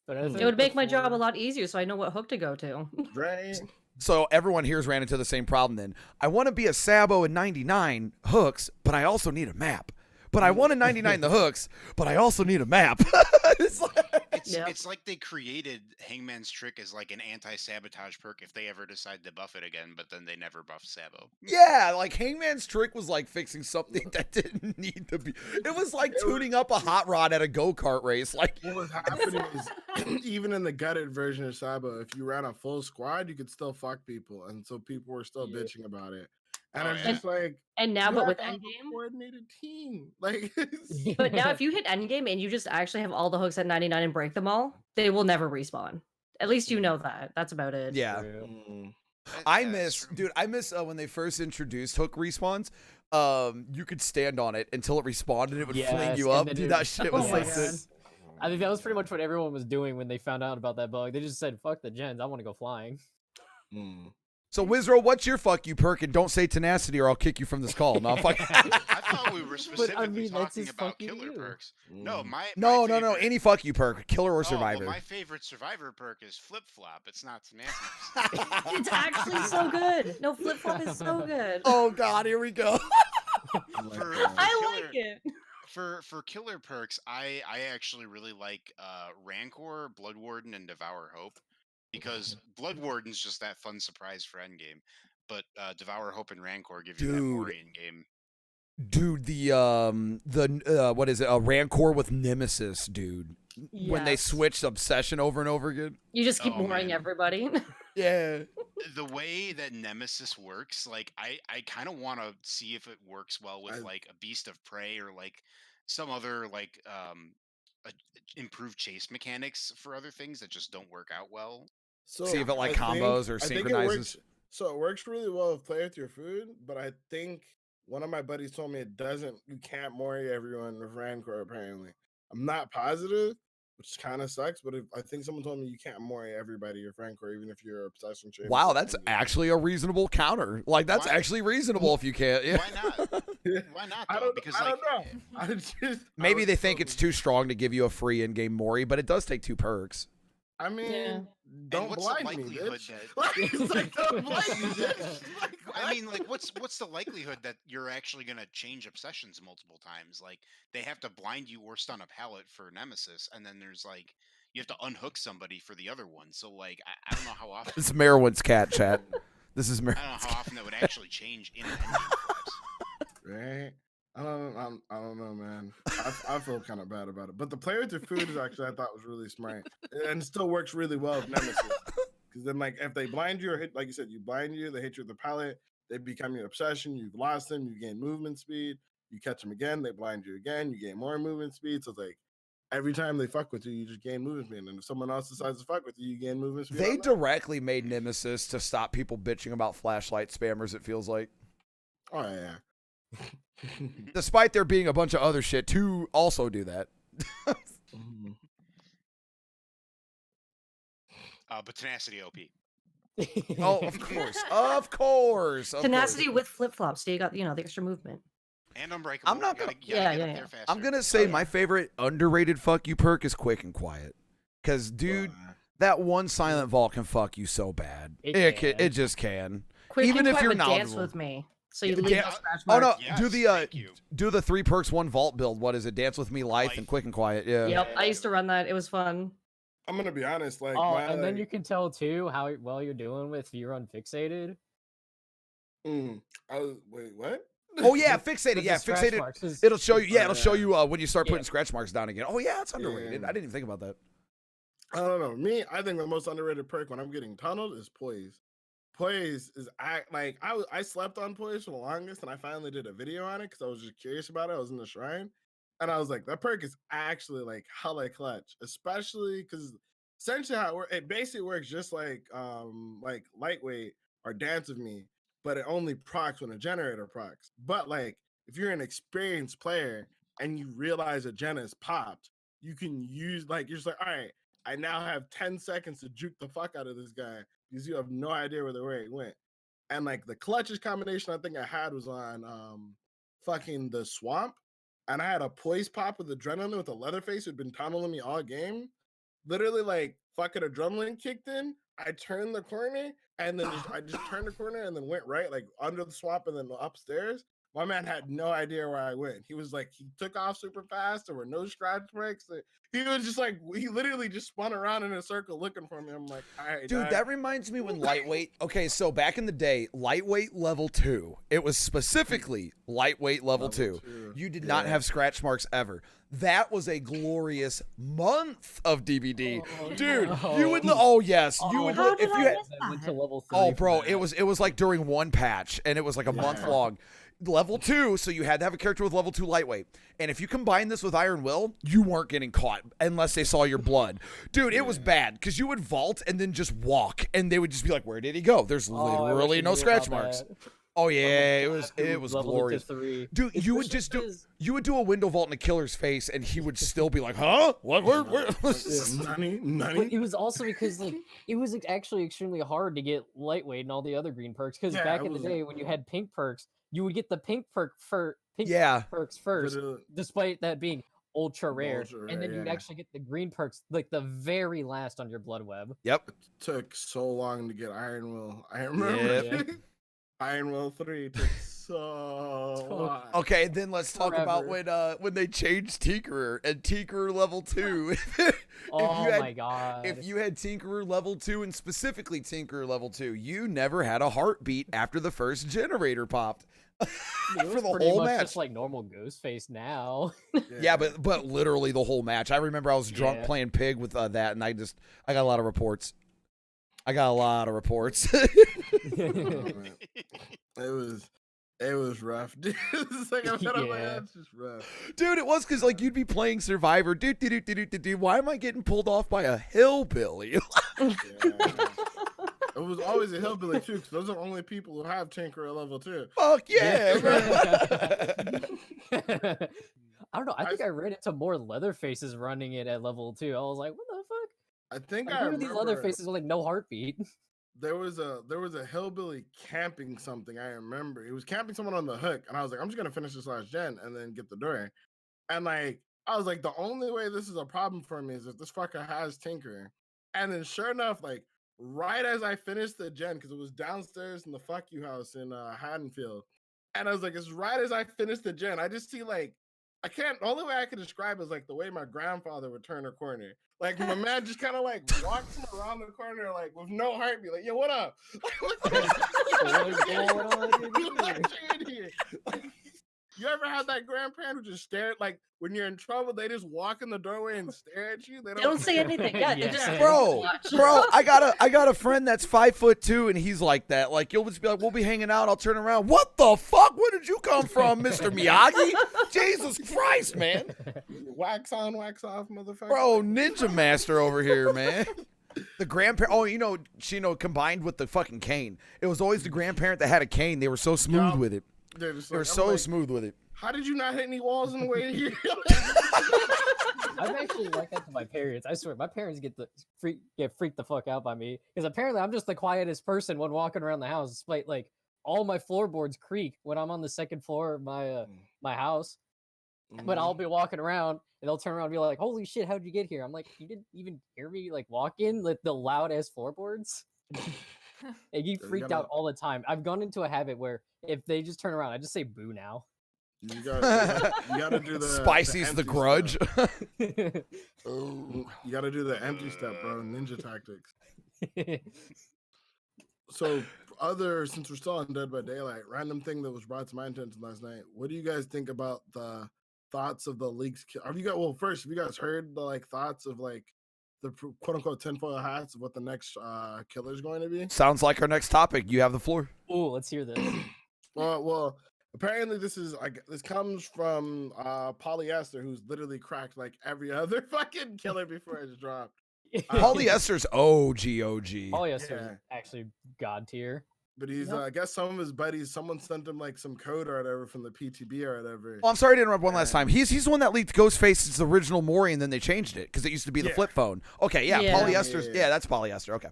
But as It I would make my job a before- lot easier, so I know what hook to go to. Right. So everyone here's ran into the same problem. Then I want to be a Sabo in 99 hooks, but I also need a map. but I want to 99 the hooks, but I also need a map. It's like, It's like they created Hangman's Trick as like an anti-sabotage perk if they ever decide to buff it again, but then they never buffed Sabo. yeah, like Hangman's Trick was like fixing something that didn't need to be. It was like tuning up a hot rod at a go-kart race. Like what was happening is even in the gutted version of Sabo, if you ran a full squad, you could still fuck people, and so people were still bitching about it. And it's just like, and now, but with have a endgame, coordinated team, like. but now if you hit endgame and you just actually have all the hooks at 99 and break them all, they will never respawn. At least you know that. That's about it. yeah. Mm. I miss when they first introduced hook respawns. You could stand on it until it respawned and it would fling you up. Dude, that shit was so sick. I mean, that was pretty much what everyone was doing when they found out about that bug. They just said, "Fuck the gens, I want to go flying." So, Wizro, what's your fuck you perk? And don't say tenacity or I'll kick you from this call. No, fuck. I thought we were specifically talking about killer perks. No, no. favorite- Any fuck you perk, killer or Oh, survivor. well, my favorite survivor perk is flip flop. It's not tenacity. It's actually so good. No, flip flop is so good. Oh God, here we go. I like it. For killer perks, I actually really like Rancor, Blood Warden, and Devour Hope. Because Blood Warden's just that fun surprise for endgame, but Devour Hope and Rancor give you that Mori in game. Dude, what is it? A Rancor with Nemesis, dude. When they switched Obsession over and over again. You just keep mooring everybody. Yeah. The way that Nemesis works, like I kind of want to see if it works well with like a Beast of Prey or like some other like improved chase mechanics for other things that just don't work out well. So see if it like combos or synchronizes. So it works really well with play with your food, but I think one of my buddies told me you can't Mori everyone with Rancor apparently. I'm not positive, which kind of sucks, but I think someone told me you can't Mori everybody with Rancor, even if you're obsession chain. Wow, that's actually a reasonable counter. Like that's actually reasonable if you can't. Yeah. Why not? Why not? Though? I don't know. Maybe they think it's too strong to give you a free in-game Mori, but it does take 2 perks. I mean, don't blind me, bitch. I mean, like, what's the likelihood that you're actually gonna change obsessions multiple times? Like, they have to blind you or stun a pallet for Nemesis, and then there's like you have to unhook somebody for the other one. So, like, I don't know how often. This is Merowyn's cat, chat. This is Merowyn's. I don't know how often that would actually change in an endgame. Right? I don't know, man. I feel kind of bad about it. But the play with your food is actually I thought was really smart, and it still works really well with Nemesis. Because then, like, if they blind you or hit, like you said, you blind you, they hit you with the pallet, they become your obsession. You've lost them, you gain movement speed. You catch them again, they blind you again, you gain more movement speed. So it's like every time they fuck with you, you just gain movement speed. And if someone else decides to fuck with you, you gain movement speed. They directly made Nemesis to stop people bitching about flashlight spammers. It feels like. Oh yeah. Despite there being a bunch of other shit to also do that. But tenacity OP. Oh, of course. Tenacity with flip flops, so you got the extra movement. And unbreakable. I'm not gonna. Yeah. I'm gonna say my favorite underrated fuck you perk is quick and quiet, because dude, that one silent vault can fuck you so bad. It just can. Quick even and if quiet you're would knowledgeable. dance with me. So you leave no scratch marks. Oh no, Yes, do the 3 perks 1 vault build. What is it? Dance with me, life, and quick and quiet. Yeah. Yep, I used to run that. It was fun. I'm gonna be honest, like, and then you can tell too how well you're doing if you're unfixated. Wait, what? Oh yeah, fixated. Yeah, fixated. Marks. It'll show you. Yeah, it'll show you when you start putting scratch marks down again. Oh yeah, it's underrated. Yeah. I didn't even think about that. I don't know. Me, I think the most underrated perk when I'm getting tunneled is poise. Poise is I slept on poise for the longest, and I finally did a video on it because I was just curious about it. I was in the shrine, and I was like, that perk is actually like hella clutch, especially because essentially how it basically works just like lightweight or dance with me, but it only procs when a generator procs. But like if you're an experienced player and you realize a gen is popped, you can use you're just like, all right, I now have 10 seconds to juke the fuck out of this guy because you have no idea where he went. And like the clutchest combination I think I had was on fucking the swamp. And I had a poise pop with adrenaline with a Leatherface who'd been tunneling me all game. Literally, like, fucking adrenaline kicked in. I turned the corner and then I just turned the corner and then went right, like under the swamp and then upstairs. My man had no idea where I went. He was like, he took off super fast. There were no scratch marks. He was just like, he literally just spun around in a circle looking for me. I'm like, all right, Dude, that reminds me when lightweight. Okay, so back in the day, lightweight level 2. It was specifically lightweight level 2. You did not have scratch marks ever. That was a glorious month of DBD, dude. no. You would. Oh yes, you would. How If did you I had. miss I went to that? level 3 Oh, for bro, that. it was like during one patch, and it was like a month long. Level 2, so you had to have a character with level 2 lightweight. And if you combine this with Iron Will, you weren't getting caught unless they saw your blood. Dude, it was bad because you would vault and then just walk, and they would just be like, "Where did he go?" There's Oh, I wish literally I no knew scratch about marks. that. Oh yeah, it Level was to glorious. 3. Dude, you would Especially just do 'cause- you would do a window vault in a killer's face, and he would still be like, "Huh? What? Where?" But it was also because like it was actually extremely hard to get lightweight and all the other green perks. Because Yeah, back it in the was- day when you had pink perks, you would get the pink perk for pink Yeah. perks first, despite that being ultra rare, Ultra and then rare, you'd yeah. actually get the green perks like the very last on your blood web. Yep. Took so long to get Iron Will. I remember. Yep. Iron Will 3 took so long. Okay, then let's talk about Forever. when they changed Tinkerer and Tinkerer level 2. Oh my god! If you had Tinkerer level 2 and specifically Tinkerer level 2, you never had a heartbeat after the first generator popped. It was For the pretty whole much match. just like normal Ghostface now. Yeah, but literally the whole match. I remember I was drunk Yeah. playing Pig with that, and I got a lot of reports. I got a lot of reports. It was rough, dude. It's like, I'm like, Yeah. that's just rough. Dude, it was because like you'd be playing Survivor. Why am I getting pulled off by a hillbilly? Yeah. It was always a hillbilly too, because those are the only people who have Tinkerer level 2. Fuck yeah, bro. I don't know. I think I ran into more Leatherfaces running it at level 2. I was like, what the fuck? I think Like, I who are these remember Leatherfaces with like no heartbeat? there was a hillbilly camping something. I remember he was camping someone on the hook, and I was like, I'm just gonna finish this last gen and then get the door. And like I was like, the only way this is a problem for me is if this fucker has Tinker. And then sure enough, like right as I finished the gen, because it was downstairs in the fuck you house in Haddonfield. And I was like, it's right as I finished the gen, I just see like the only way I can describe it is like the way my grandfather would turn a corner. Like my man just kind of like walks him around the corner, like with no heartbeat, like, yo, what up? What's going on in here? Like, you ever had that grandparent who just stared, like when you're in trouble, they just walk in the doorway and stare at you? They don't say anything. Yeah, they Yeah. just Bro, watch. I got a friend that's 5'2" and he's like that. Like you'll just be like, we'll be hanging out. I'll turn around. What the fuck? Where did you come from, Mr. Miyagi? Jesus Christ, man. Wax on, wax off, motherfucker. Bro, ninja master over here, man. The grandparent. Oh, Shino combined with the fucking cane. It was always the grandparent that had a cane. They were so smooth with it. They're They were so smooth with it. How did you not hit any walls on the way here? I'm actually like that to my parents. I swear, my parents get freaked the fuck out by me because apparently I'm just the quietest person when walking around the house, despite like all my floorboards creak when I'm on the second floor of my my house. But I'll be walking around and they'll turn around and be like, "Holy shit, how'd you get here?" I'm like, "You didn't even hear me like walk in like the loud ass floorboards." And you You freaked gotta- out all the time. I've gone into a habit where if they just turn around, I just say boo now. You gotta do the Spicy's the empty grudge. step. You gotta do the empty step, bro. Ninja tactics. So, since we're still on Dead by Daylight, random thing that was brought to my attention last night. What do you guys think about the thoughts of the leaks? Have you guys heard the like thoughts of like the quote unquote tinfoil hats of what the next killer is going to be? Sounds like our next topic. You have the floor. Ooh, let's hear this. Well, apparently this comes from Polyester, who's literally cracked like every other fucking killer before it's dropped. Polyester's OG. Polyester Yeah. is actually god tier. But he's, I guess some of his buddies, someone sent him like some code or whatever from the PTB or whatever. Oh, I'm sorry to interrupt one last time. He's the one that leaked Ghostface's original Mori, and then they changed it because it used to be the flip phone. Okay, yeah, Yeah. Polyester's. Yeah, that's Polyester. Okay.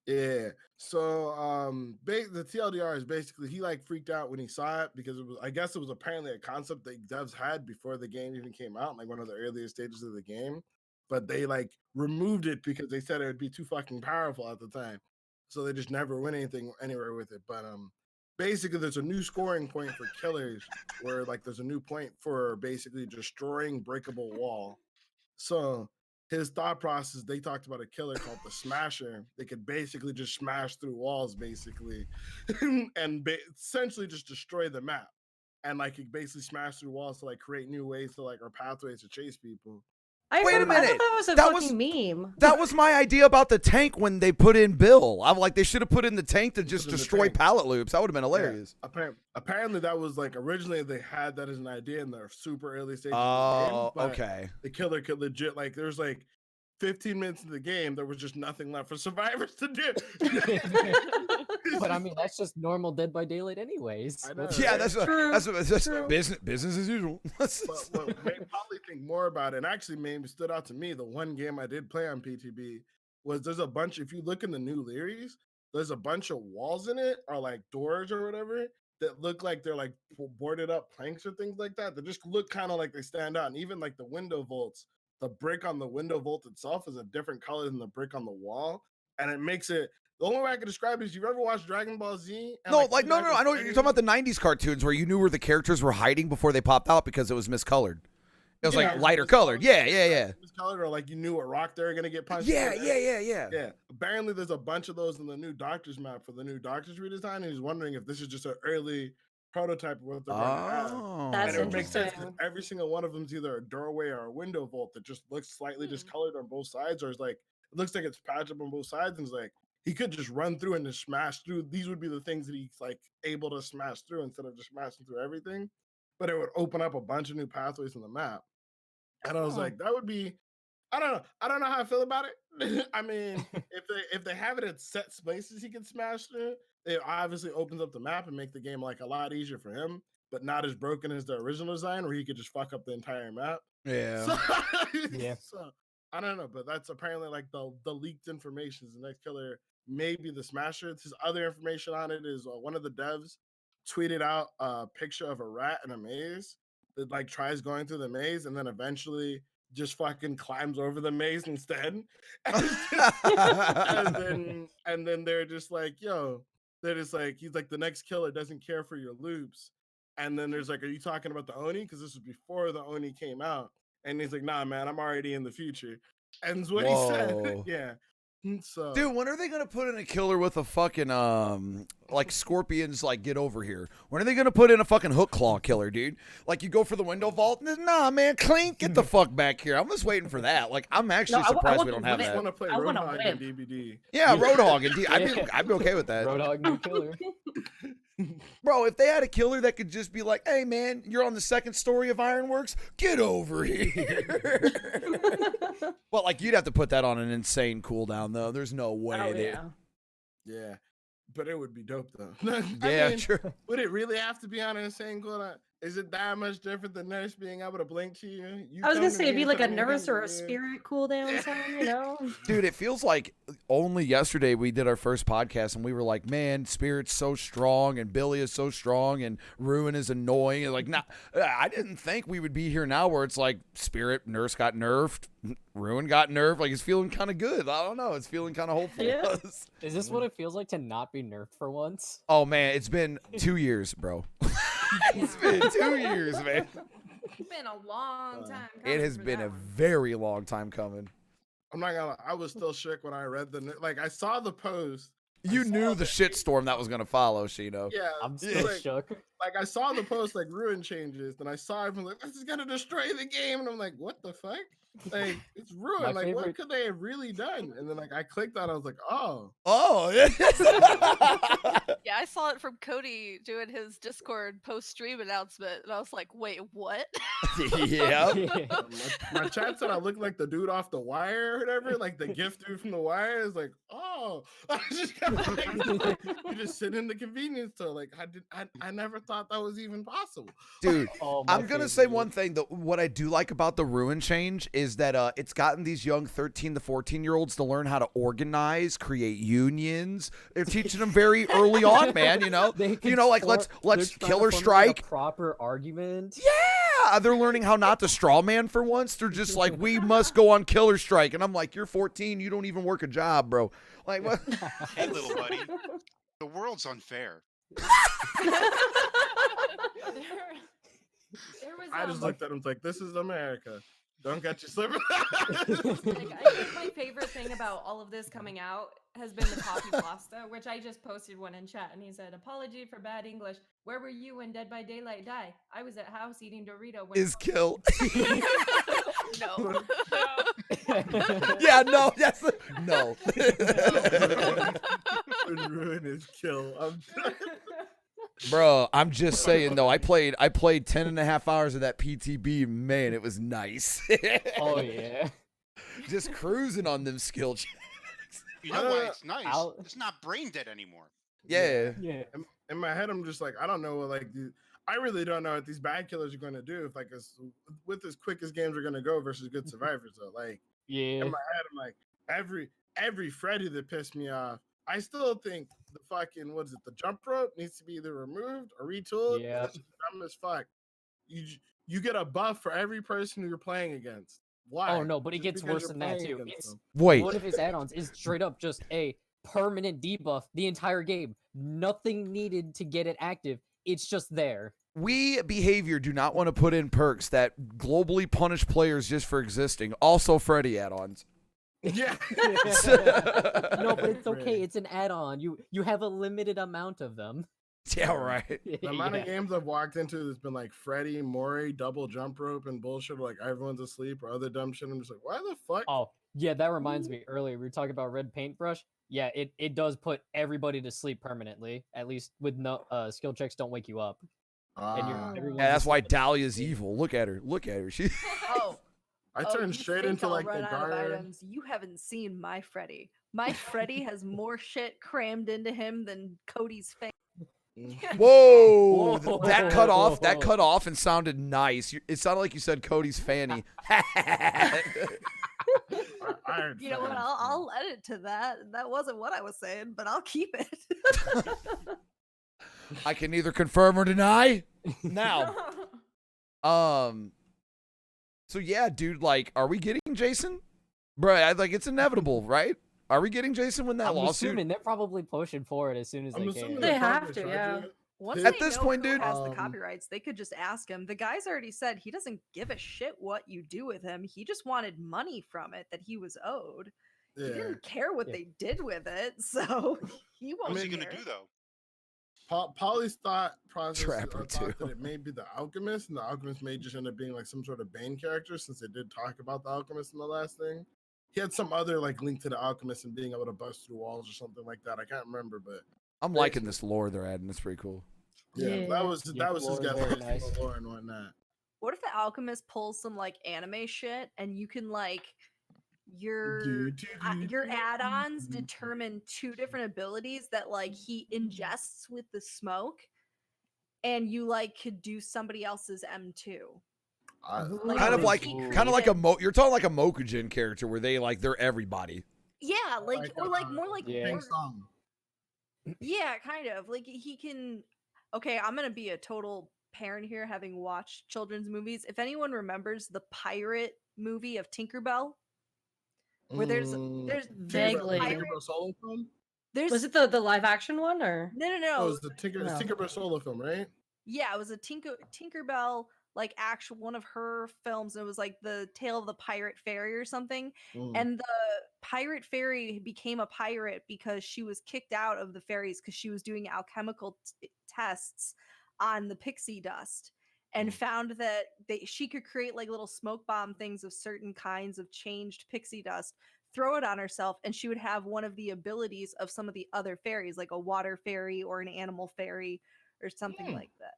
Yeah. So the TLDR is basically he like freaked out when he saw it because I guess it was apparently a concept that devs had before the game even came out, like one of the earliest stages of the game. But they like removed it because they said it would be too fucking powerful at the time. So they just never went anywhere with it. But basically there's a new scoring point for killers where like there's a new point for basically destroying breakable wall. So his thought process, they talked about a killer called the Smasher. They could basically just smash through walls, basically, and essentially just destroy the map. And like he basically smash through walls to like create new ways to like or pathways to chase people. Wait a I minute. thought that was a That fucking meme. That was my idea about the tank when they put in Bill. I'm like, they should have put in the tank to just destroy pallet loops. That would have been hilarious. Yeah. Apparently, that was like originally they had that as an idea in their super early stages. Oh, of the game, okay. The killer could legit like there's like 15 minutes in the game, there was just nothing left for survivors to do. But I mean, that's just normal Dead by Daylight, anyways. I know, Yeah, right? that's business as usual. But what made probably think more about it, and actually maybe stood out to me, the one game I did play on PTB was there's a bunch. If you look in the new Learys, there's a bunch of walls in it, or like doors or whatever, that look like they're like boarded up planks or things like that. That just look kind of like they stand out, and even like the window volts. The brick on the window vault itself is a different color than the brick on the wall, and it makes it. The only way I can describe it is, you've ever watched Dragon Ball Z? And No, I know you're talking about the '90s cartoons where you knew where the characters were hiding before they popped out because it was miscolored. It was like lighter colored. Yeah. Miscolored, or like you knew what rock they were gonna get punched. Yeah. Yeah. Apparently, there's a bunch of those in the new Doctor's map for the new Doctor's redesign, and he's wondering if this is just an early prototype of what they're going to have. That's And it makes sense interesting. 'cause every single one of them is either a doorway or a window vault that just looks slightly discolored on both sides, or it's like it looks like it's patched up on both sides, and it's like he could just run through and just smash through. These would be the things that he's like able to smash through instead of just smashing through everything. But it would open up a bunch of new pathways in the map. And I was like, that would be. I don't know how I feel about it. I mean, if they have it at set spaces he can smash through, it obviously opens up the map and make the game like a lot easier for him, but not as broken as the original design where he could just fuck up the entire map. Yeah. So, Yeah. So I don't know, but that's apparently like the leaked information is the next killer, maybe the Smasher. His other information on it is one of the devs tweeted out a picture of a rat in a maze that like tries going through the maze and then eventually just fucking climbs over the maze instead. And then they're just like, yo, they're just like, he's like, the next killer doesn't care for your loops. And then there's like, are you talking about the Oni? Because this was before the Oni came out. And he's like, nah, man, I'm already in the future. And that's what he said. Yeah. So, dude, when are they gonna put in a killer with a fucking like scorpions like get over here? When are they gonna put in a fucking hook claw killer, dude? Like you go for the window vault, and nah, man, Clink, get the fuck back here. I'm just waiting for that. Like I'm actually surprised we don't have I just that. want to play Roadhog and DBD. Yeah, Roadhog and I'd be okay with that. Roadhog new killer. Bro, if they had a killer that could just be like, hey man, you're on the second story of Ironworks, get over here. Well, like you'd have to put that on an insane cooldown though. There's no way. Yeah, but it would be dope though. Yeah, sure. Would it really have to be on an insane cooldown? Is it that much different than Nurse being able to blink to you? I was gonna say it'd be like a nurse or a spirit cooldown time, you know? Dude, it feels like only yesterday we did our first podcast and we were like, man, Spirit's so strong and Billy is so strong and Ruin is annoying. And like, nah, I didn't think we would be here now where it's like Spirit, Nurse got nerfed, Ruin got nerfed. Like it's feeling kind of good. I don't know. It's feeling kind of hopeful. Yeah. Is this what it feels like to not be nerfed for once? Oh man, it's been 2 years, bro. It's been 2 years, man. It's been a long time. It coming has for been that a one. very long time coming. I'm not gonna lie, I was still shook when I read like I saw the post. You knew the shitstorm that was gonna follow, Shino. Yeah, I'm still like, shook. like I saw the post like Ruin changes, and I saw it from like, this is gonna destroy the game, and I'm like, what the fuck? Like it's Ruin. My Like favorite- what could they have really done? And then like I clicked on, it, I was like, oh. Oh, yeah. Yeah, I saw it from Cody doing his Discord post-stream announcement, and I was like, wait, what? Yeah. My chat said I look like the dude off The Wire or whatever, like the gift dude from The Wire. Is like, oh, I just you just sit in the convenience store. Like I never thought that was even possible, Dude. Oh, my I'm gonna favorite say dude. one thing. What I do like about the Ruin change is that it's gotten these young 13 to 14-year-olds to learn how to organize, create unions. They're teaching them very early on, man. You know, They can like form- let's they're trying to killer formulate a strike. proper argument. Yeah, they're learning how not to straw man for once. They're just like, we must go on killer strike, and I'm like, you're 14, you don't even work a job, bro. Like, what? Hey, little buddy, the world's unfair. There was I just looked at him like, this is America. Don't get you slipping. like, I think my favorite thing about all of this coming out has been the coffee pasta, which I just posted one in chat, and he said, "Apology for bad English. Where were you when Dead by Daylight died? I was at house eating Dorito." When Is kill. No. Yeah, no, that's no. Ruin is kill. Bro, I'm just saying though, I played 10 and a half hours of that PTB, man, it was nice. Oh yeah. Just cruising on them skill checks. You know why it's nice? I'll- It's not brain dead anymore. Yeah. Yeah. In my head, I'm just like, I don't know, I really don't know what these bad killers are going to do if with as quick as games are going to go versus good survivors. So like, Yeah. in my head, I'm like, every Freddy that pissed me off, I still think the fucking, what is it, the jump rope needs to be either removed or retooled. Yeah. That's dumb as fuck. You get a buff for every person who you're playing against. Why? Oh no, but it Just gets because worse you're than that playing too. against It's them. Wait. one of his add-ons is straight up just a permanent debuff the entire game. Nothing needed to get it active. It's just there. We behavior do not want to put in perks that globally punish players just for existing. Also Freddy add-ons. Yeah. No, but it's okay. It's an add-on. You have a limited amount of them. Yeah, right. The amount of games I've walked into that's been like Freddy, Mori, double jump rope, and bullshit, like everyone's asleep or other dumb shit. I'm just like, why the fuck? Oh, yeah, that reminds me. Earlier, we were talking about red paintbrush. Yeah, it does put everybody to sleep permanently. At least with no skill checks don't wake you up. And everyone's Yeah, that's why asleep. Dahlia's evil. Look at her. Look at her. She Oh, I oh, turned you straight think into I'll like the run out of guard. items. You haven't seen my Freddy. My Freddy has more shit crammed into him than Cody's face. Whoa! Whoa. That cut off. That cut off and sounded nice. It sounded like you said Cody's fanny. You know what? I'll edit to that. That wasn't what I was saying, but I'll keep it. I can neither confirm or deny. Now, so yeah, dude. Like, are we getting Jason? Bro, like it's inevitable, right? Are we getting Jason when that I'm lawsuit? assuming they're probably pushing for it as soon as I'm they assuming can. They they're have probably to, charging yeah. it. Once At they this know point, who dude, has the um, copyrights, they could just ask him. The guy's already said he doesn't give a shit what you do with him. He just wanted money from it that he was owed. He Yeah. didn't care what Yeah. they did with it, so he won't. What's he gonna care. do though? Polly's thought process Trapper, thought too. that it may be the Alchemist, and the Alchemist may just end up being like some sort of Bane character, since they did talk about the Alchemist in the last thing. He had some other like link to the Alchemist and being able to bust through walls or something like that. I can't remember, but I'm liking this lore they're adding. It's pretty cool. yeah, Yeah. that was Yeah, his lore is guess very on nice. the lore and whatnot. What if the alchemist pulls some like anime shit and you can like your add-ons determine two different abilities that like he ingests with the smoke, and you like could do somebody else's M2. Kind Like, of like, he you're talking like a Mokujin character where they like they're everybody. Yeah, like or like more like Yeah. more- yeah, kind of like he can. Okay, I'm gonna be a total parent here, having watched children's movies. If anyone remembers the pirate movie of Tinkerbell, where there's Vaguely. Tinkerbell solo film. there's Was it the live action one or? no Oh, it was the No. Tinkerbell solo film, right? yeah, it was a Tinkerbell like actual one of her films. And it was like the Tale of the Pirate Fairy or something. Mm. And the pirate fairy became a pirate because she was kicked out of the fairies because she was doing alchemical tests on the pixie dust, and found that she could create like little smoke bomb things of certain kinds of changed pixie dust, throw it on herself, and she would have one of the abilities of some of the other fairies, like a water fairy or an animal fairy or something like that.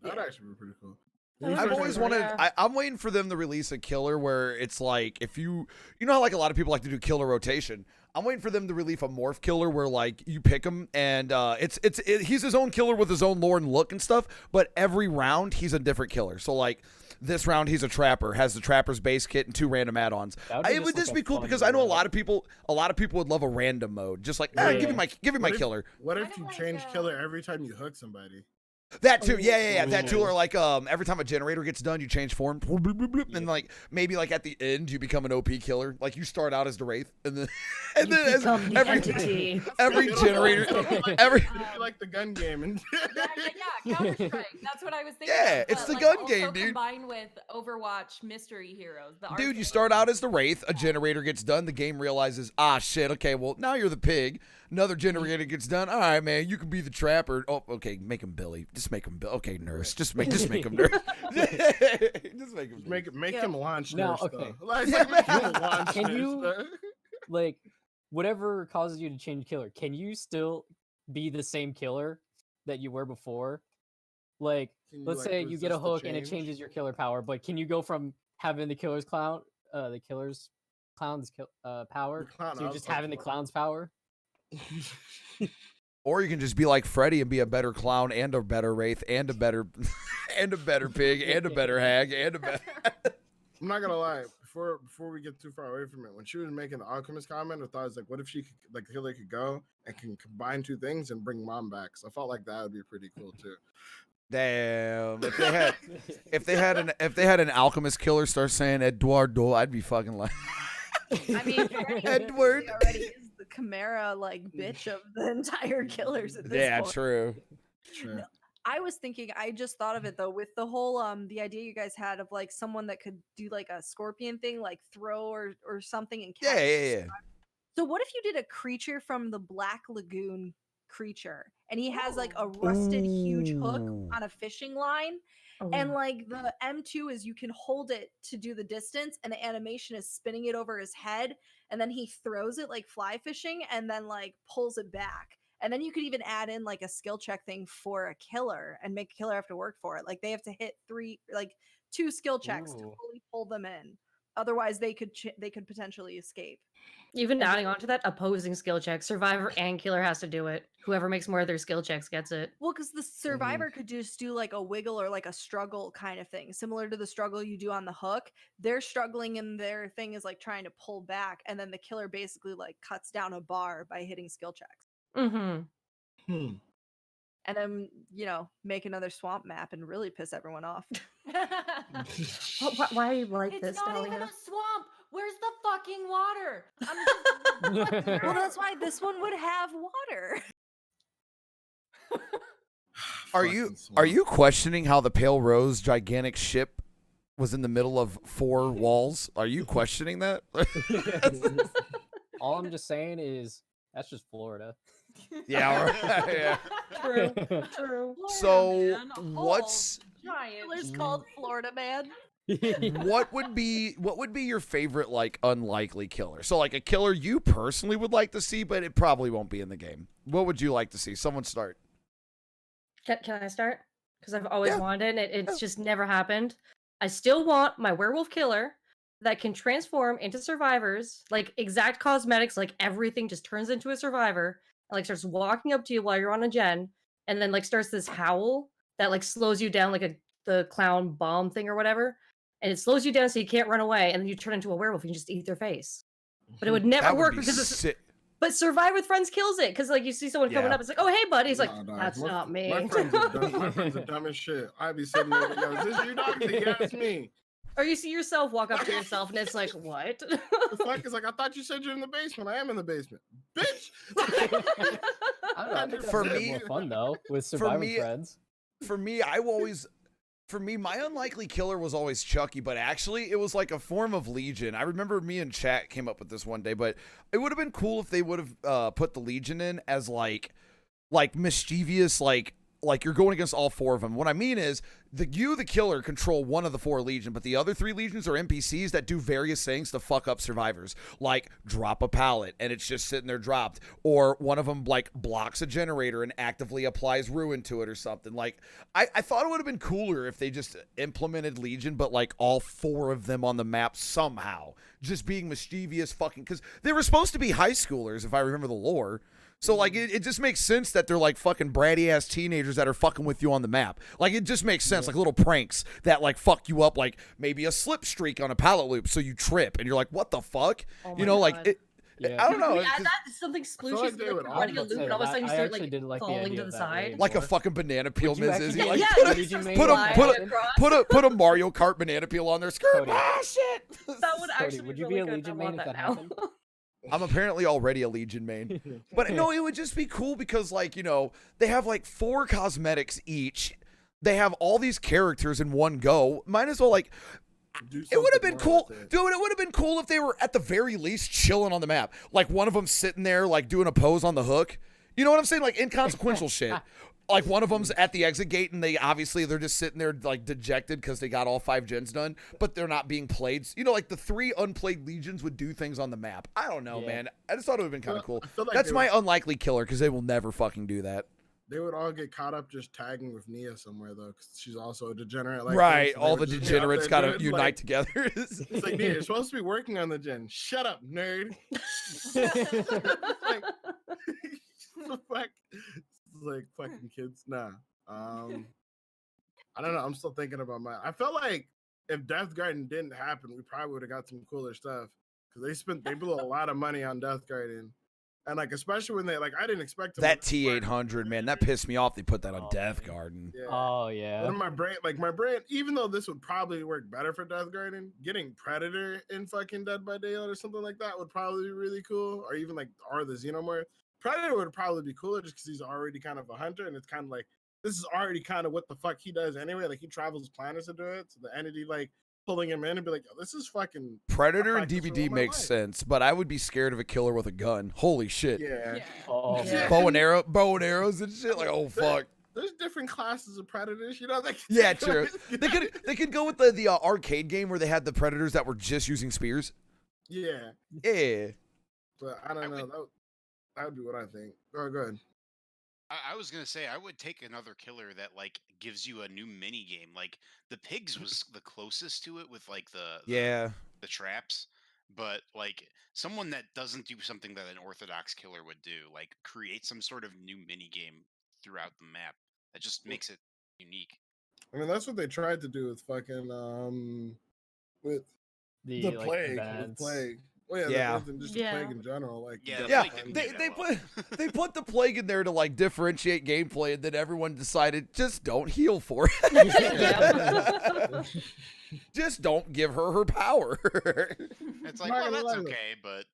That'd Yeah. actually be pretty cool. I've always wanted. Yeah. I'm waiting for them to release a killer where it's like if you know how like a lot of people like to do killer rotation. I'm waiting for them to release a morph killer where like you pick him and he's his own killer with his own lore and look and stuff. But every round he's a different killer. So like this round he's a trapper, has the trapper's base kit and 2 random add-ons. It would just be cool because I know a lot of people would love a random mode. Just like give me my What if- killer. What if Kinda you like, change killer every time you hook somebody? That too, yeah. That too, or like every time a generator gets done, you change form, and like maybe like at the end you become an OP killer. Like you start out as the Wraith, and then as every generator, every like the gun game, and yeah, Counter-Strike. That's what I was thinking. Yeah, it's the gun also game, dude. Combined with Overwatch mystery heroes. Dude, you start out as the Wraith, a generator gets done, the game realizes, shit, okay, well now you're the pig. Another generator gets done. All right, man, you can be the trapper. Oh, okay, make him Billy. Just make him Billy. Okay, nurse. Just make him nurse. Just make him. Make him launch now, nurse. okay. Can you like whatever causes you to change killer? Can you still be the same killer that you were before? Like, let's say you get a hook and it changes your killer power, but can you go from having the killer's clown's power to just having the clown's power? Or you can just be like Freddy and be a better clown and a better Wraith and a better and a better pig and a better hag and a better. I'm not gonna lie. Before we get too far away from it, when she was making the alchemist comment, I thought I was like, what if she could, like, the killer could go and can combine two things and bring mom back? So I felt like that would be pretty cool too. Damn! If they had an alchemist killer start saying Eduardo, I'd be fucking like. I mean, Edward already is the Chimera like bitch of the entire killers at this point. True. No, I was thinking, I just thought of it though, with the whole the idea you guys had of like someone that could do like a scorpion thing, like throw or something and catch. Yeah. So what if you did a creature from the Black Lagoon creature, and he has like a rusted huge hook on a fishing line, and like the M2 is you can hold it to do the distance, and the animation is spinning it over his head, and then he throws it like fly fishing and then like pulls it back. And then you could even add in like a skill check thing for a killer and make a killer have to work for it. Like they have to hit 2 skill checks to fully pull them in. Otherwise they could potentially escape. Even adding on to that, opposing skill check. Survivor and killer has to do it. Whoever makes more of their skill checks gets it. Well, because the survivor could just do like a wiggle or like a struggle kind of thing, similar to the struggle you do on the hook. They're struggling and their thing is like trying to pull back, and then the killer basically like cuts down a bar by hitting skill checks. Mm-hmm. And then, make another swamp map and really piss everyone off. Why are you like it's this, not Dahlia? even a swamp. Where's the fucking water? Well, that's why this one would have water. Are you questioning how the Pale Rose gigantic ship was in the middle of 4 walls? Are you questioning that? All I'm just saying is that's just Florida. Yeah, right. Yeah. True. So what's It's called Florida Man. what would be your favorite like unlikely killer? So like a killer you personally would like to see, but it probably won't be in the game. What would you like to see? Someone start. Can I start? Because I've always wanted it. It's just never happened. I still want my werewolf killer that can transform into survivors, like exact cosmetics, like everything just turns into a survivor, and like starts walking up to you while you're on a gen, and then like starts this howl that like slows you down like the clown bomb thing or whatever, and it slows you down so you can't run away, and then you turn into a werewolf and you just eat their face. But it would never work because but Survive with Friends kills it, because like you see someone coming up, it's like, oh hey buddy, he's like, that's not me. My friends are dumb as shit. I'd be sitting there, yo, is this you, dog? Yeah, it's me. Or you see yourself walk up to yourself and it's like, what? The fuck is like, I thought you said you're in the basement. I am in the basement, bitch. I don't know. For me, more fun though with Survive with Friends. For me, my unlikely killer was always Chucky, but actually it was like a form of Legion. I remember me and chat came up with this one day, but it would have been cool if they would have put the Legion in as like mischievous, like you're going against all 4 of them. What I mean is the killer control one of the 4 Legion, but the other 3 Legions are NPCs that do various things to fuck up survivors, like drop a pallet and it's just sitting there dropped, or one of them like blocks a generator and actively applies ruin to it or something. Like I thought it would have been cooler if they just implemented Legion, but like all 4 of them on the map somehow just being mischievous fucking, because they were supposed to be high schoolers if I remember the lore. So, like, it just makes sense that they're, like, fucking bratty-ass teenagers that are fucking with you on the map. Like, it just makes sense. Like, little pranks that, like, fuck you up. Like, maybe a slip streak on a pallet loop so you trip. And you're like, what the fuck? Oh you know, God. like, Yeah. I don't know. Can we it's add just that to something feel splooshy, like so they like would you're all running a look loop, say and all of a that. sudden you I start actually like did like the falling idea to of the that way side. like a more. fucking banana peel, Would you Miss actually Izzy. get Like Yeah, put you a, just Legion main put a when that put a happened? put a Mario Kart banana peel on their skirt. Cody. Ah, shit. That would Cody, actually would be you really be a good. I Legion want main if that that now. happened? I'm apparently already a Legion main. But no, it would just be cool because, like, you know, they have like 4 cosmetics each. They have all these characters in one go. Might as well, like, it would have been cool. Dude, it would have been cool if they were at the very least chilling on the map. Like one of them sitting there, like doing a pose on the hook. You know what I'm saying? Like inconsequential shit. Like one of them's at the exit gate and they're just sitting there like dejected because they got all 5 gens done, but they're not being played. You know, like the 3 unplayed legions would do things on the map. I don't know, man. I just thought it would have been kind of cool. Like That's my unlikely killer because they will never fucking do that. They would all get caught up just tagging with Nia somewhere though, because she's also a degeneraate. Like Right, so all the degenerates got to unite like, together. It's like Nia, you're supposed to be working on the gen. Shut up, nerd. Like fucking kids. Nah. I don't know. I'm still thinking about mine. I felt like if Death Garden didn't happen, we probably would have got some cooler stuff because they blew a lot of money on Death Garden, and like especially when I didn't expect them That T800, man, that pissed me off. They put that on Oh, Death man. Garden. Yeah. Oh yeah. But in my brain, even though this would probably work better for Death Garden, getting Predator in fucking Dead by Daylight or something like that would probably be really cool. Or even or the Xenomorph. Predator would probably be cooler just because he's already kind of a hunter, and it's kind of like this is already kind of what the fuck he does anyway. Like he travels planets to do it, so the entity like pulling him in and be like, oh, this is fucking Predator and DVD makes sense, but I would be scared of a killer with a gun. Holy shit. Yeah. Oh Yeah. Bow and arrows and shit. Like, oh fuck. There's different classes of predators, you know. Yeah, true. They could go with the arcade game where they had the predators that were just using spears. Yeah. Yeah. But I don't know. That would be what I think. Go ahead. I was gonna say I would take another killer that like gives you a new mini game. Like the pigs was the closest to it with like the traps, but like someone that doesn't do something that an orthodox killer would do, like create some sort of new mini game throughout the map that just makes it unique. I mean, that's what they tried to do with fucking with the like, plague. events. With plague. Well, Yeah. The plague in general. Like Yeah, they put the plague in there to like differentiate gameplay, and then everyone decided just don't heal for it. Just don't give her power. It's like, well, that's okay, but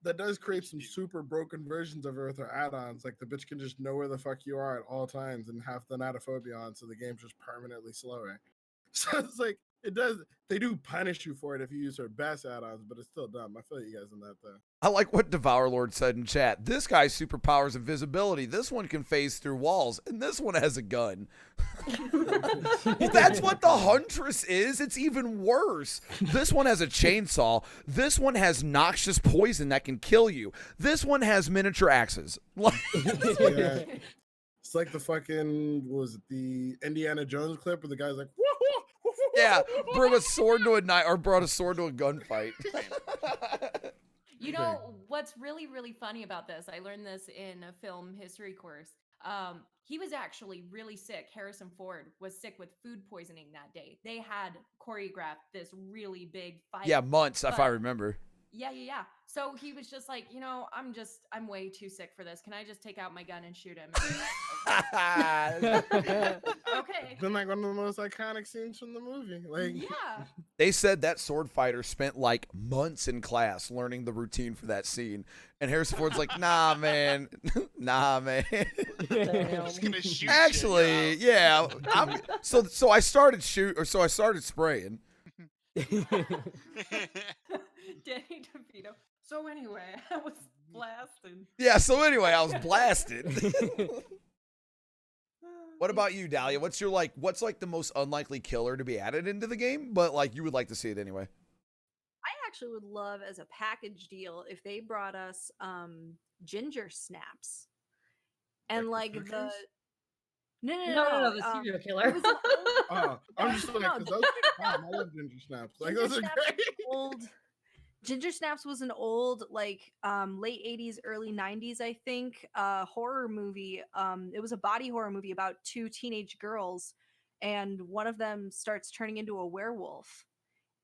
that does create some super broken versions of her with her add-ons. Like the bitch can just know where the fuck you are at all times and have the natophobia on, so the game's just permanently slower. So it's like it does. They do punish you for it if you use her best add-ons, but it's still dumb. I feel you guys on that though. I like what Devour Lord said in chat. This guy's superpowers invisibility. This one can phase through walls, and this one has a gun. Well, that's what the Huntress is. It's even worse. This one has a chainsaw. This one has noxious poison that can kill you. This one has miniature axes. Yeah. It's like the fucking the Indiana Jones clip where the guy's like, yeah, brought a sword to a gunfight. You know what's really, really funny about this? I learned this in a film history course. He was actually really sick. Harrison Ford was sick with food poisoning that day. They had choreographed this really big fight. Yeah, months, if I remember. Yeah. So he was just like, I'm way too sick for this. Can I just take out my gun and shoot him? Okay. It's been like one of the most iconic scenes from the movie. Like, yeah. They said that sword fighter spent like months in class learning the routine for that scene. And Harrison Ford's like, nah, man. Just gonna shoot actually, yeah. So I started spraying. Danny DeVito. So anyway, I was blasted. Yeah, so anyway, I was blasted. What about you, Dahlia? What's the most unlikely killer to be added into the game, but like you would like to see it anyway? I actually would love as a package deal if they brought us ginger snaps. And like the No, the serial killer. I'm just like, I love ginger snaps. Like those are great. Ginger Snaps was an old, like, late 80s, early 90s, I think, horror movie. It was a body horror movie about 2 teenage girls, and one of them starts turning into a werewolf.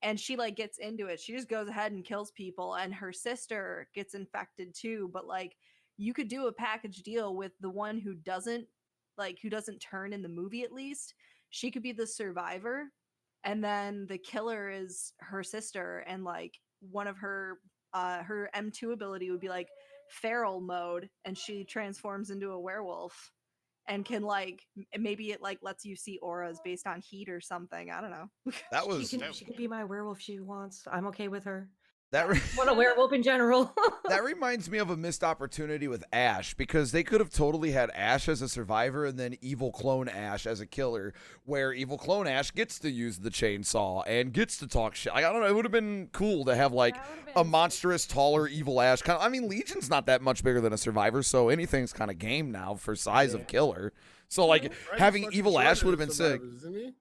and she like gets into it. She just goes ahead and kills people, and her sister gets infected too. But like, you could do a package deal with the one who doesn't turn in the movie. At least she could be the survivor, and then the killer is her sister, and like one of her M2 ability would be like feral mode, and she transforms into a werewolf and can like maybe it like lets you see auras based on heat or something. I don't know. That was She can be my werewolf if she wants. I'm okay with her. that. What a werewolf in general. That reminds me of a missed opportunity with Ash, because they could have totally had Ash as a survivor and then evil clone Ash as a killer, where evil clone Ash gets to use the chainsaw and gets to talk shit. Like, I don't know, it would have been cool to have like a monstrous, taller, evil Ash. I mean, Legion's not that much bigger than a survivor, so anything's kind of game now for size of killer. So like having evil Ash would have been sick. Isn't he?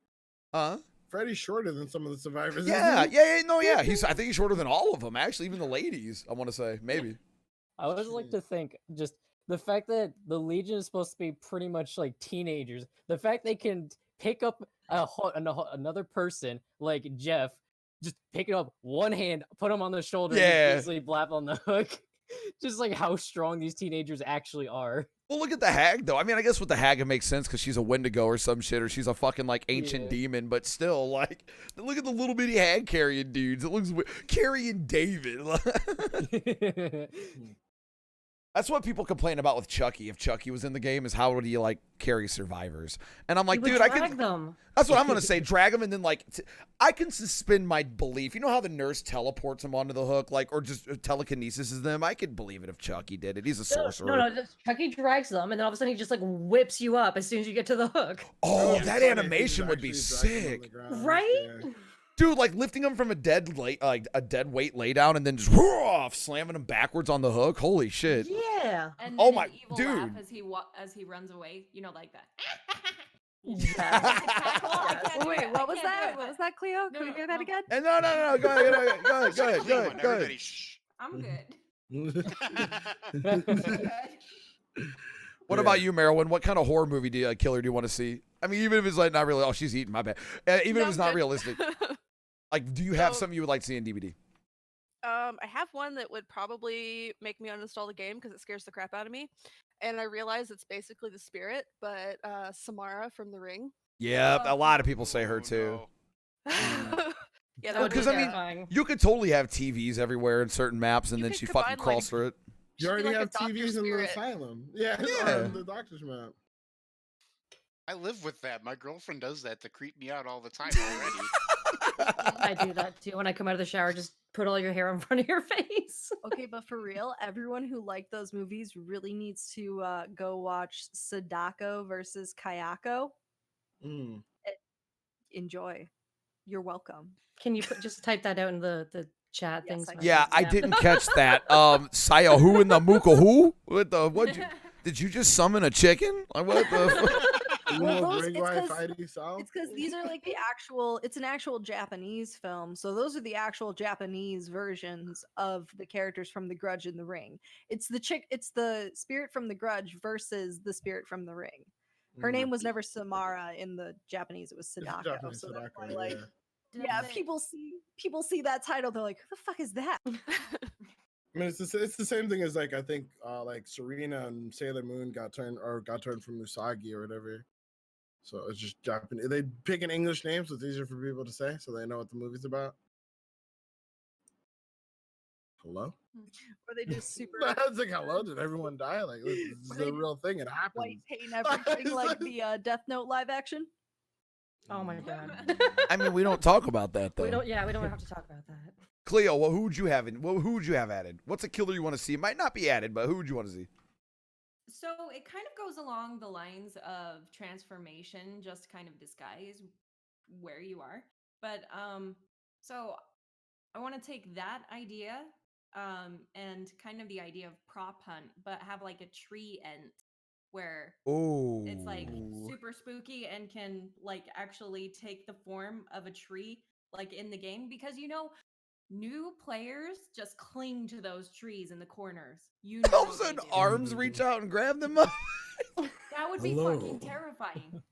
Huh? Freddy's shorter than some of the survivors. Yeah, isn't he? yeah. I think he's shorter than all of them, actually, even the ladies, I want to say, maybe. I always like to think just the fact that the Legion is supposed to be pretty much like teenagers. The fact they can pick up another person like Jeff, just pick it up one hand, put him on the shoulder, and easily blap on the hook. Just like how strong these teenagers actually are. Well, look at the hag, though. I mean, I guess with the hag, it makes sense because she's a Wendigo or some shit, or she's a fucking, like, ancient demon, but still, like, look at the little bitty hag carrying dudes. It looks carrying David. That's what people complain about with Chucky. If Chucky was in the game, is how would he like carry survivors? And I'm like, dude, I can. Them. That's what I'm gonna say. Drag them, and then like, I can suspend my belief. You know how the nurse teleports him onto the hook, like, or just telekinesis them. I could believe it if Chucky did it. He's a sorcerer. No, Chucky drags them, and then all of a sudden he just like whips you up as soon as you get to the hook. Oh, that animation would be sick, right? Yeah. Dude, like lifting him from a dead weight lay down and then just off, slamming him backwards on the hook. Holy shit! Yeah. And oh then my an evil dude! laugh as he runs away, you know, like that. Wait, what was that? What was that, Cleo? Can we hear that again? No. Go ahead. I'm good. What about you, Marilyn? What kind of horror movie killer do you want to see? I mean, even if it's like not really. Oh, she's eating. My bad. Even if it's not realistic. Like, do you have something you would like to see in DVD? I have one that would probably make me uninstall the game because it scares the crap out of me. And I realize it's basically the spirit, but Samara from The Ring. Yeah, a lot of people say her too. Yeah, that would be because I mean, you could totally have TVs everywhere in certain maps, and then she fucking crawls through it. You already like have a doctor TVs in the spirit. asylum. Yeah, Yeah. on the doctor's map. I live with that. My girlfriend does that to creep me out all the time already. I do that too. When I come out of the shower, just put all your hair in front of your face. Okay, but for real, everyone who liked those movies really needs to go watch Sadako versus Kayako. Enjoy. You're welcome. Can you just type that out in the chat things? Yeah, I didn't catch that. Saya who in the Muka who? What did you just summon a chicken? Like what the It's because these are like it's an actual Japanese film. So those are the actual Japanese versions of the characters from The Grudge and The Ring. It's the spirit from The Grudge versus the spirit from The Ring. Her name was never Samara in the Japanese, it was Sadako. So that's why, like, yeah, people see that title, they're like, who the fuck is that? I mean, it's the same thing as like I think like Serena and Sailor Moon got turned from Usagi or whatever. So it's just Japanese. They pick an English name so it's easier for people to say, so they know what the movie's about. Hello? Or they just super. It's like hello. Did everyone die? Like this is a real thing. It happens. White paint everything like the Death Note live action. Oh my god. I mean, we don't talk about that though. We don't have to talk about that. Cleo, well, who would you have added? What's a killer you want to see? It might not be added, but who would you want to see? So it kind of goes along the lines of transformation, just kind of disguise where you are. But so I want to take that idea and kind of the idea of prop hunt, but have like a tree ent where it's like super spooky and can like actually take the form of a tree like in the game, because new players just cling to those trees in the corners. All of a sudden, arms reach out and grab them up. That would be fucking terrifying.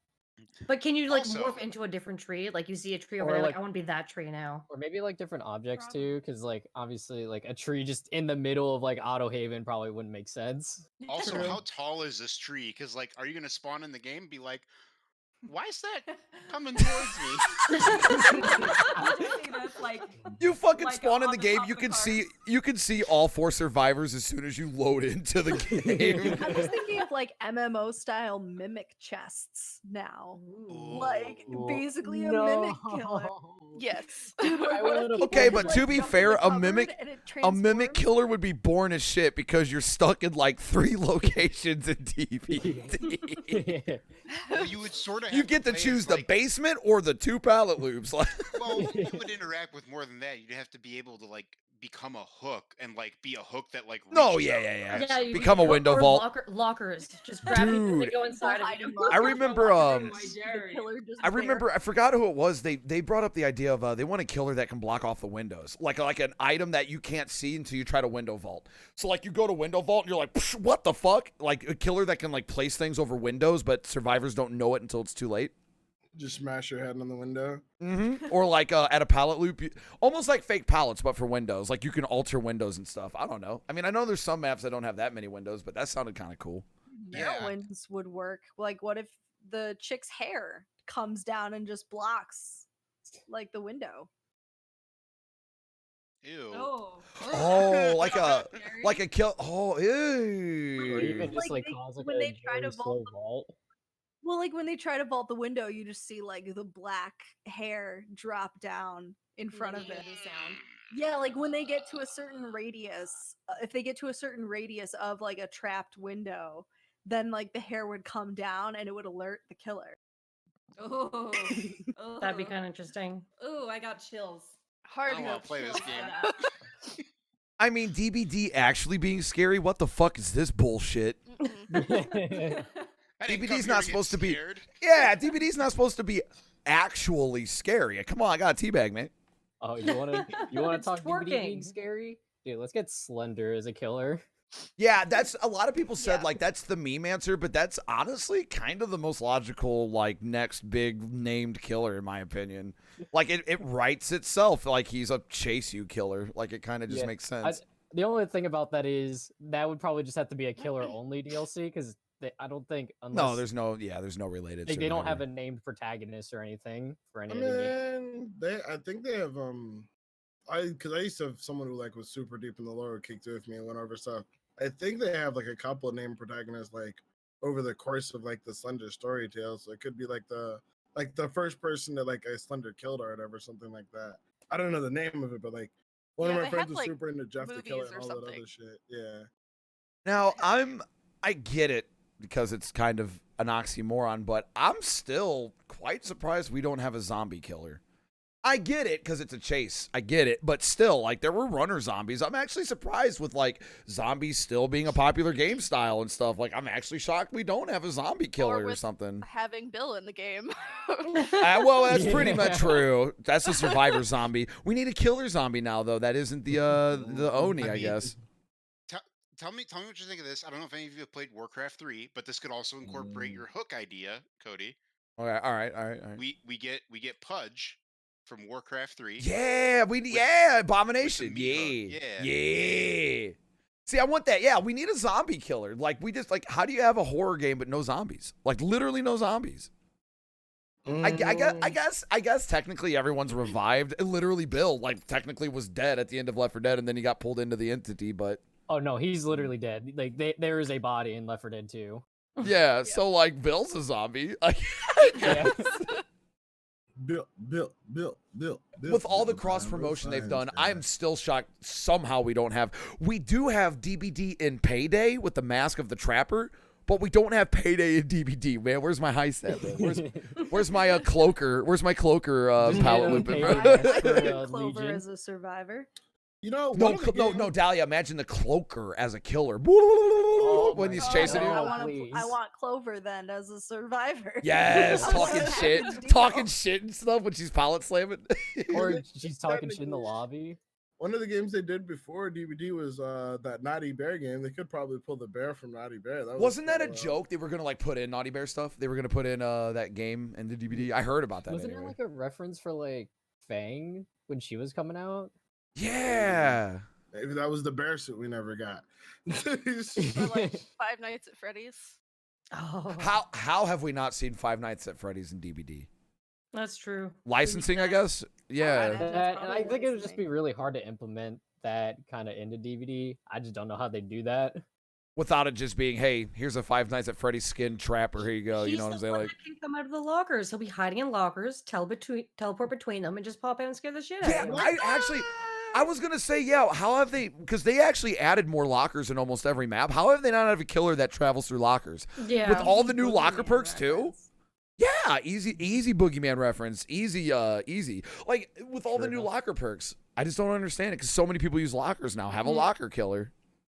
But can you like Also- morph into a different tree? Like you see a tree over Or, there, like like- I want to be that tree now. Or maybe like different objects too, because like obviously like a tree just in the middle of like Auto Haven probably wouldn't make sense. Also, True. how tall is this tree? Because like, are you gonna spawn in the game and be like, why is that coming towards me? You fucking like, spawn in on the the game. top You of can cars. see all 4 survivors as soon as you load into the game. I'm just thinking of like MMO style mimic chests now. Like Ooh. basically a mimic killer. Yes. Dude, like, I what if wanna- people Okay, could, but like, to be jump in fair, the a cupboard mimic- and it A mimic transforms? killer would be boring as shit because you're stuck in like 3 locations in DBD. Well, you would sort of. You get to choose the basement or the 2 pallet loops. Like, Well, you would interact with more than that. You'd have to be able to like become a hook and like be a hook that like. No, reaches yeah, out yeah, and yeah. grabs Yeah, something. you Become a or window vault. Lockers. Just grab it and Dude. go inside of Hide it. in I remember, The killer just I remember, bare- I forgot who it was. They brought up the idea of they want a killer that can block off the windows, like an item that you can't see until you try to window vault. So like you go to window vault and you're like, "Psh, what the fuck? Like a killer that can like place things over windows, but survivors don't know it until it's too late. Just smash your head on the window. Or like at a pallet loop, almost like fake pallets, but for windows. Like you can alter windows and stuff. I don't know. I mean, I know there's some maps that don't have that many windows, but that sounded kind of cool. Yeah. Heroines would work. Like, what if the chick's hair comes down and just blocks like the window? Ew. Oh. Oh, like a Scary. like a kill. Oh, Or ew. even just Like, like they- cause like when a they try to very vault slow the- vault. Well, like when they try to vault the window, you just see like the black hair drop down in front of Yeah, it. the sound. Yeah, like when they get to a certain radius, if they get to a certain radius of like a trapped window, then like the hair would come down and it would alert the killer. Oh. That'd be kind of interesting. Oh, I got chills. Hard I to wanna play this Chills game. for that. I mean, DBD actually being scary. What the fuck is this bullshit? Mm-mm. I didn't come DVD's here not to get supposed to be- scared. Yeah, DBD's not supposed to be actually scary. Come on, I got a teabag, man. Oh, you want to It's talk DVD being twerking. scary? Dude, let's get Slender as a killer. Yeah, that's a lot of people said Yeah. like that's the meme answer, but that's honestly kind of the most logical like next big named killer in my opinion. Like it writes itself like he's a chase you killer. Like it kind of just Yeah, makes sense. The only thing about that is that would probably just have to be a killer only DLC because I don't think unless No, there's no related. they don't have survivor. a named protagonist or anything for any I of the games. mean, I think they have because I used to have someone who like was super deep in the lore who kicked it with me and went over stuff. I think they have like a couple of named protagonists like over the course of like the Slender story tale. So it could be like the first person that like a Slender killed or whatever, something like that. I don't know the name of it, but like one Yeah, of they my friends had, was like, super into Jeff the Killer movies and or all that other something. shit. Yeah. Now I get it because it's kind of an oxymoron, but I'm still quite surprised we don't have a zombie killer. I get it because it's a chase. I get it, but still, like there were runner zombies. I'm actually surprised with like zombies still being a popular game style and stuff. Like I'm actually shocked we don't have a zombie killer or with something. Having Bill in the game. Well, that's pretty much Yeah. true. That's a survivor zombie. We need a killer zombie now, though. That isn't the Oni, I mean, guess. Tell me what you think of this. I don't know if any of you have played Warcraft 3, but this could also incorporate your hook idea, Cody. Okay, all right. We get Pudge from Warcraft 3. Yeah, Abomination. meat hook, Yeah. See, I want that. Yeah, we need a zombie killer. Like we just like, how do you have a horror game but no zombies? Like literally no zombies. I guess technically everyone's revived. Literally, Bill like technically was dead at the end of Left 4 Dead, and then he got pulled into the entity. But Oh no, he's literally dead. Like there is a body in Left 4 Dead 2. yeah, so like Bill's a zombie. Like, Yeah. Bill. with all the cross promotion they've done, I'm still shocked. Somehow we do have DBD in Payday with the Mask of the Trapper, but we don't have Payday in DBD. Man, where's my high stat? Man? Where's my cloaker? Where's my cloaker pallet loop? Payday. I For, played Clover Legion. as a survivor. You know, No, one of the no, games- Dahlia. Imagine the cloaker as a killer when my he's God. chasing I you. Oh, want, please. I want Clover then as a survivor. Yes, I want talking a shit, package deal. talking shit and stuff when she's pallet slamming. Or she's talking shit in the lobby. one of the games they did before DBD was that Naughty Bear game. They could probably pull the bear from Naughty Bear. Wasn't that a joke? They were gonna like put in Naughty Bear stuff. They were gonna put in that game and the DVD. I heard about that. Wasn't anyway. it like a reference for like Fang when she was coming out? Yeah. Maybe that was the bear suit we never got. Or like Five Nights at Freddy's. Oh, How have we not seen Five Nights at Freddy's in DVD? that's true. Licensing, I guess. Yeah. That's And I probably think it would just licensing. be really hard to implement that kind of into DVD. I just don't know how they do that. Without it just being, hey, here's a Five Nights at Freddy's skin trapper. Here you go. You He's know what I'm the saying? one Like, that can come out of the lockers. He'll be hiding in lockers, teleport between them, and just pop out and scare the shit out yeah, of you. I was gonna say, yeah. How have they? Because they actually added more lockers in almost every map. How have they not have a killer that travels through lockers? Yeah. With all the new Boogeyman locker perks too. reference. Yeah, easy boogeyman reference. Easy. Like with all the new locker perks, I just don't understand it because so many people use lockers now. Have a locker killer.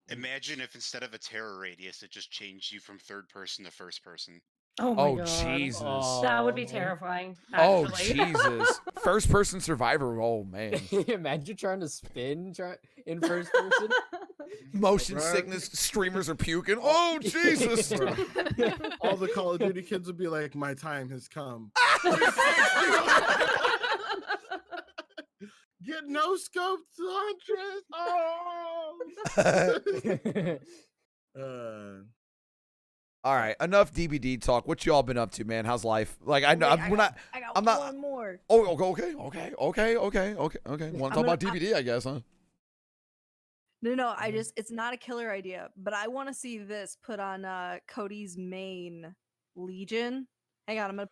Imagine if instead of a terror radius, it just changed you from third person to first person. Oh my Oh god. Jesus. That would be Oh. terrifying. Oh Actually. Jesus. First person survivor. Oh man. Imagine trying to spin in first person. Motion Right. sickness. Streamers are puking. Oh Jesus. Bro. All the Call of Duty kids would be like, "My time has come." Get no scoped, Huntress. Oh. All right, enough DBD talk. What y'all been up to, man? How's life? Like I know Wait, we're not. I got I'm not- one more. Oh, okay. Want to talk about DBD? I guess, huh? No, it's not a killer idea, but I want to see this put on Cody's main Legion. Hang on, I'm gonna.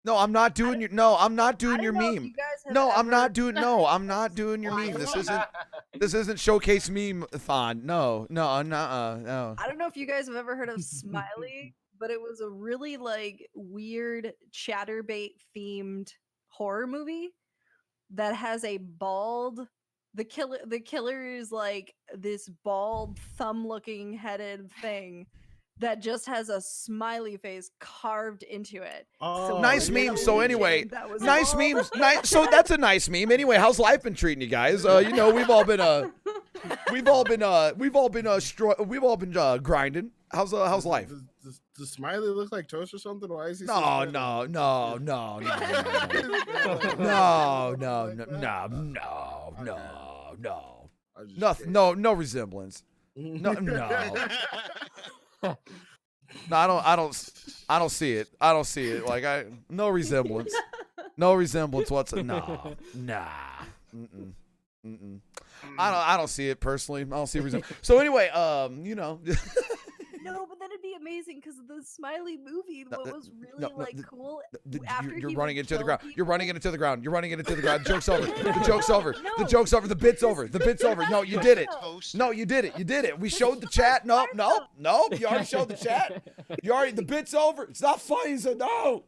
No, I'm not doing your. No, I'm not doing I your don't know if meme. you guys have No, I'm ever- not doing. No, I'm not doing your Why meme. This not? isn't showcase meme thon. No. I don't know if you guys have ever heard of Smiley, but it was a really like weird chatterbait themed horror movie that has a bald. The killer is like this bald thumb looking headed thing that just has a smiley face carved into it. Oh, Nice yeah. meme. So anyway, That was nice bald. memes. Nice. So that's a nice meme. Anyway, how's life been treating you guys? You know, we've all been grinding. How's life? Does Smiley look like toast or something? Why is he? so No. I just Nothing. kidding. No resemblance. No. No, I don't see it. Like no resemblance. No resemblance whatsoever. Nah. Mm-mm. I don't see it personally. I don't see a resemblance. So anyway, you know. No, but then it'd be amazing because the Smiley movie, what was really no, like cool. You're After he running would into the kill ground. You're people- running into the ground. The joke's over. The joke's over. The No. joke's over. The bit's over. The bit's over. No, you did it. Toaster. No, you did it. We showed the chat. Nope. You already showed the chat. The bit's over. It's not funny. He said no.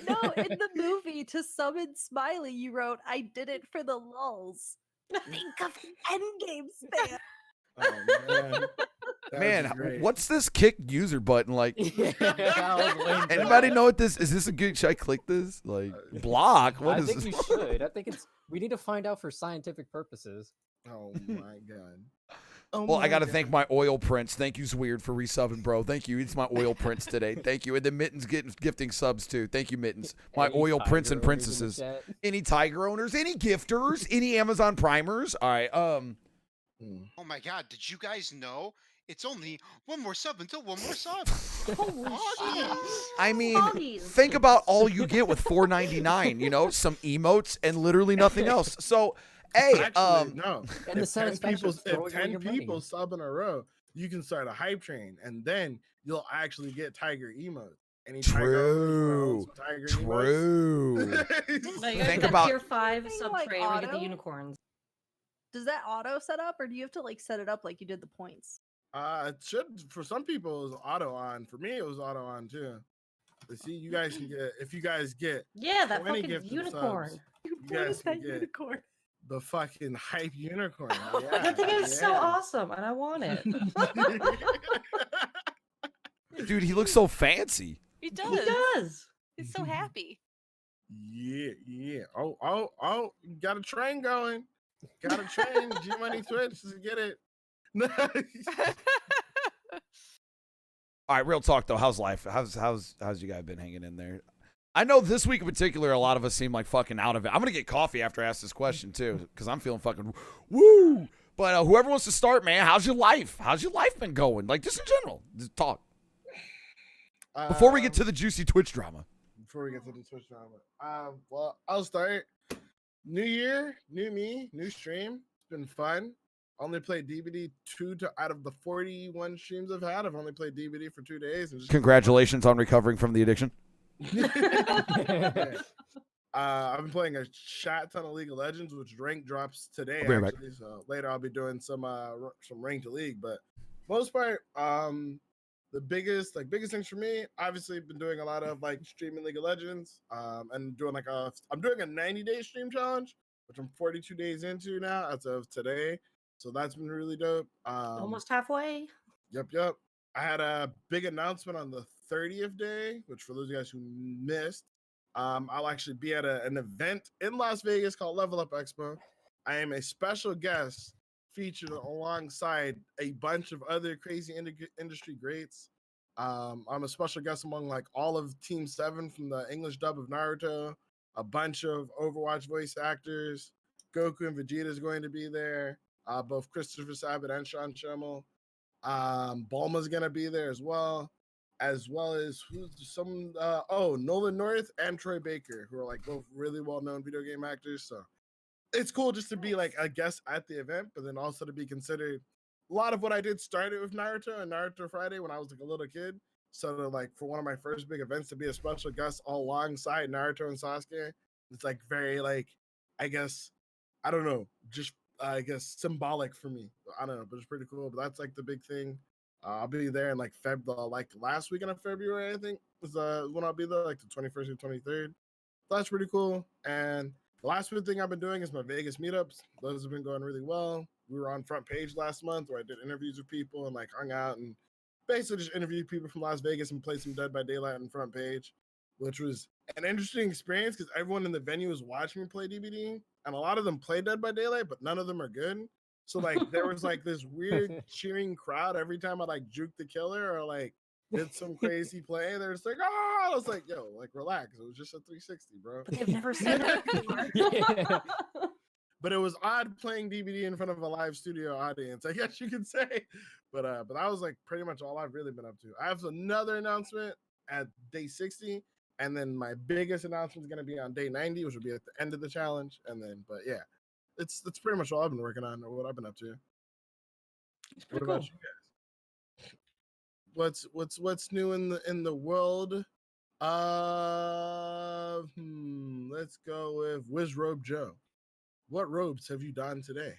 No, in the movie to summon Smiley, you wrote, "I did it for the lulls." Think of Endgame spam. Oh, man. That Man, was great. what's this kick user button like? Anybody know what this is? This a good? Should I click this? Like block? What I is think this? you should. I think we need to find out for scientific purposes. Oh my god. Oh Well, I my got to God. thank my oil prints. Thank you, Weird, for resubbing, bro. Thank you. It's my oil prints today. Thank you. And then Mittens gifting subs too. Thank you, Mittens. My Any oil prince tiger and owners in the princesses. chat? Any tiger owners? Any gifters? Any Amazon primers? All right. Hmm. Oh my god, did you guys know it's only one more sub until one more sub? Holy shit. I mean, Doggies. think about all you get with $4.99. You know, some emotes and literally nothing else. So, hey, Actually, no. And the If 10 satisfaction people, of throwing if away 10 your money. people sub in a row, you can start a hype train, and then you'll actually get tiger emotes. Any True. tiger True. No, you gotta Think get about- that tier 5 Thing sub like tray where you get the auto? unicorns. Does that auto set up, or do you have to like set it up like you did the points? It should, for some people, it was auto on. For me, it was auto on too. But see, you guys can get, if you guys get Yeah, that 20 fucking gifted unicorn. subs, you guys can get unicorn. the fucking hype unicorn. That thing is so yeah. awesome, and I want it. Dude, he looks so fancy. He He does. does. He's so happy. Yeah. Oh, got a train going. Got a train. G Money Twitch. Let's get it. All right, real talk though. How's life? How's you guys been hanging in there? I know this week in particular, a lot of us seem like fucking out of it. I'm gonna get coffee after I ask this question too, because I'm feeling fucking woo. But whoever wants to start, man, how's your life? How's your life been going? Like just in general, just talk. Before we get to the juicy Twitch drama. Before we get to the Twitch drama, well, I'll start. New year, new me, new stream. It's been fun. Only played DBD out of the 41 streams I've had. I've only played DBD for 2 days. And just congratulations on recovering from the addiction. I've been playing a shit ton of League of Legends, which rank drops today. Actually, so later I'll be doing some ranked league. But most part, the biggest things for me, obviously, been doing a lot of like streaming League of Legends, and doing I'm doing a 90-day stream challenge, which I'm 42 days into now as of today. So that's been really dope. Almost halfway. Yep. I had a big announcement on the 30th day, which for those of you guys who missed, I'll actually be at an event in Las Vegas called Level Up Expo. I am a special guest featured alongside a bunch of other crazy industry greats. I'm a special guest among like all of Team 7 from the English dub of Naruto, a bunch of Overwatch voice actors. Goku and Vegeta is going to be there. Both Christopher Sabat and Sean Schemmel. Bulma's gonna be there as well as Nolan North and Troy Baker, who are like both really well-known video game actors. So it's cool just to be like a guest at the event, but then also to be considered. A lot of what I did started with Naruto and Naruto Friday when I was like a little kid. So to, like for one of my first big events to be a special guest alongside Naruto and Sasuke, it's like very like I guess I don't know, just I guess symbolic for me. I don't know, but it's pretty cool. But that's like the big thing. I'll be there in like like last weekend of February, I think, is when I'll be there, like the 21st or 23rd. So that's pretty cool. And the last big thing I've been doing is my Vegas meetups. Those have been going really well. We were on Front Page last month where I did interviews with people and like hung out and basically just interviewed people from Las Vegas and played some Dead by Daylight on Front Page, which was an interesting experience because everyone in the venue was watching me play DBD, and a lot of them play Dead by Daylight, but none of them are good. So like there was like this weird cheering crowd every time I like juked the killer or like did some crazy play. They're just like, oh, I was like, yo, like relax. It was just a 360, bro. But they've never seen that before. But it was odd playing DBD in front of a live studio audience, I guess you could say. But that was like pretty much all I've really been up to. I have another announcement at day 60, and then my biggest announcement is going to be on day 90, which will be at the end of the challenge. And then, but yeah, that's pretty much all I've been working on or what I've been up to. What about you guys? What's new in the world? Let's go with Wizrobe Joe. What robes have you donned today?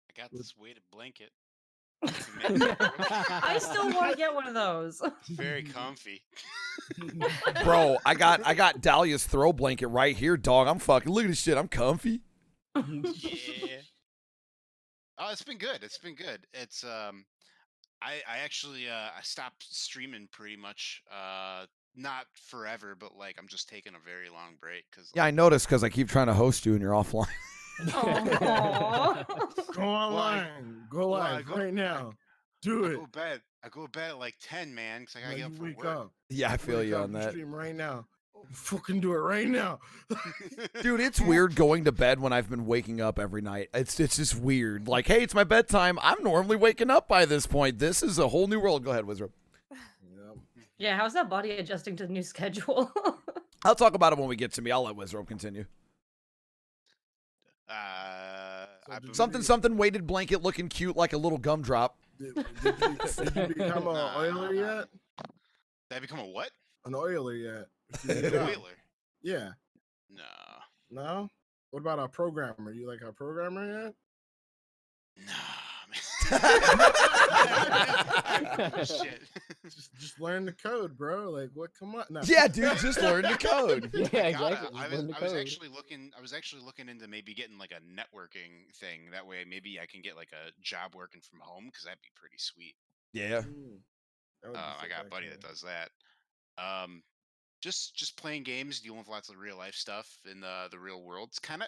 I got this weighted blanket. I still want to get one of those. It's very comfy. Bro, I got Dahlia's throw blanket right here, dog. I'm fucking look at this shit. I'm comfy. Yeah. Oh, it's been good. It's been good. It's I actually I stopped streaming pretty much. Not forever, but like I'm just taking a very long break because Yeah, I noticed because I keep trying to host you and you're offline. Go online. Go live right now. Do it. I go to bed at like 10, man, because I gotta get up for wake work. up. Yeah, I feel you on that. Stream right now. Fucking do it right now. Dude, it's weird going to bed when I've been waking up every night. It's just weird. Like, hey, it's my bedtime. I'm normally waking up by this point. This is a whole new world. Go ahead, Wizard. Yeah, how's that body adjusting to the new schedule? I'll talk about it when we get to me. I'll let Wizard continue. Something weighted blanket looking cute like a little gumdrop. Did you become an oiler yet? Did I become a what? An oiler yet? An oiler? Yeah. No. No? What about a programmer? You like a programmer yet? No, man. Shit. Just learn the code, bro. Like, what? Come on. No. Yeah, dude, just learn the code. Yeah, exactly. I was actually looking into maybe getting like a networking thing. That way, maybe I can get like a job working from home because that'd be pretty sweet. Yeah. That would be I got a sick, buddy actually. that does that. just playing games, dealing with lots of real life stuff in the real world. It's kind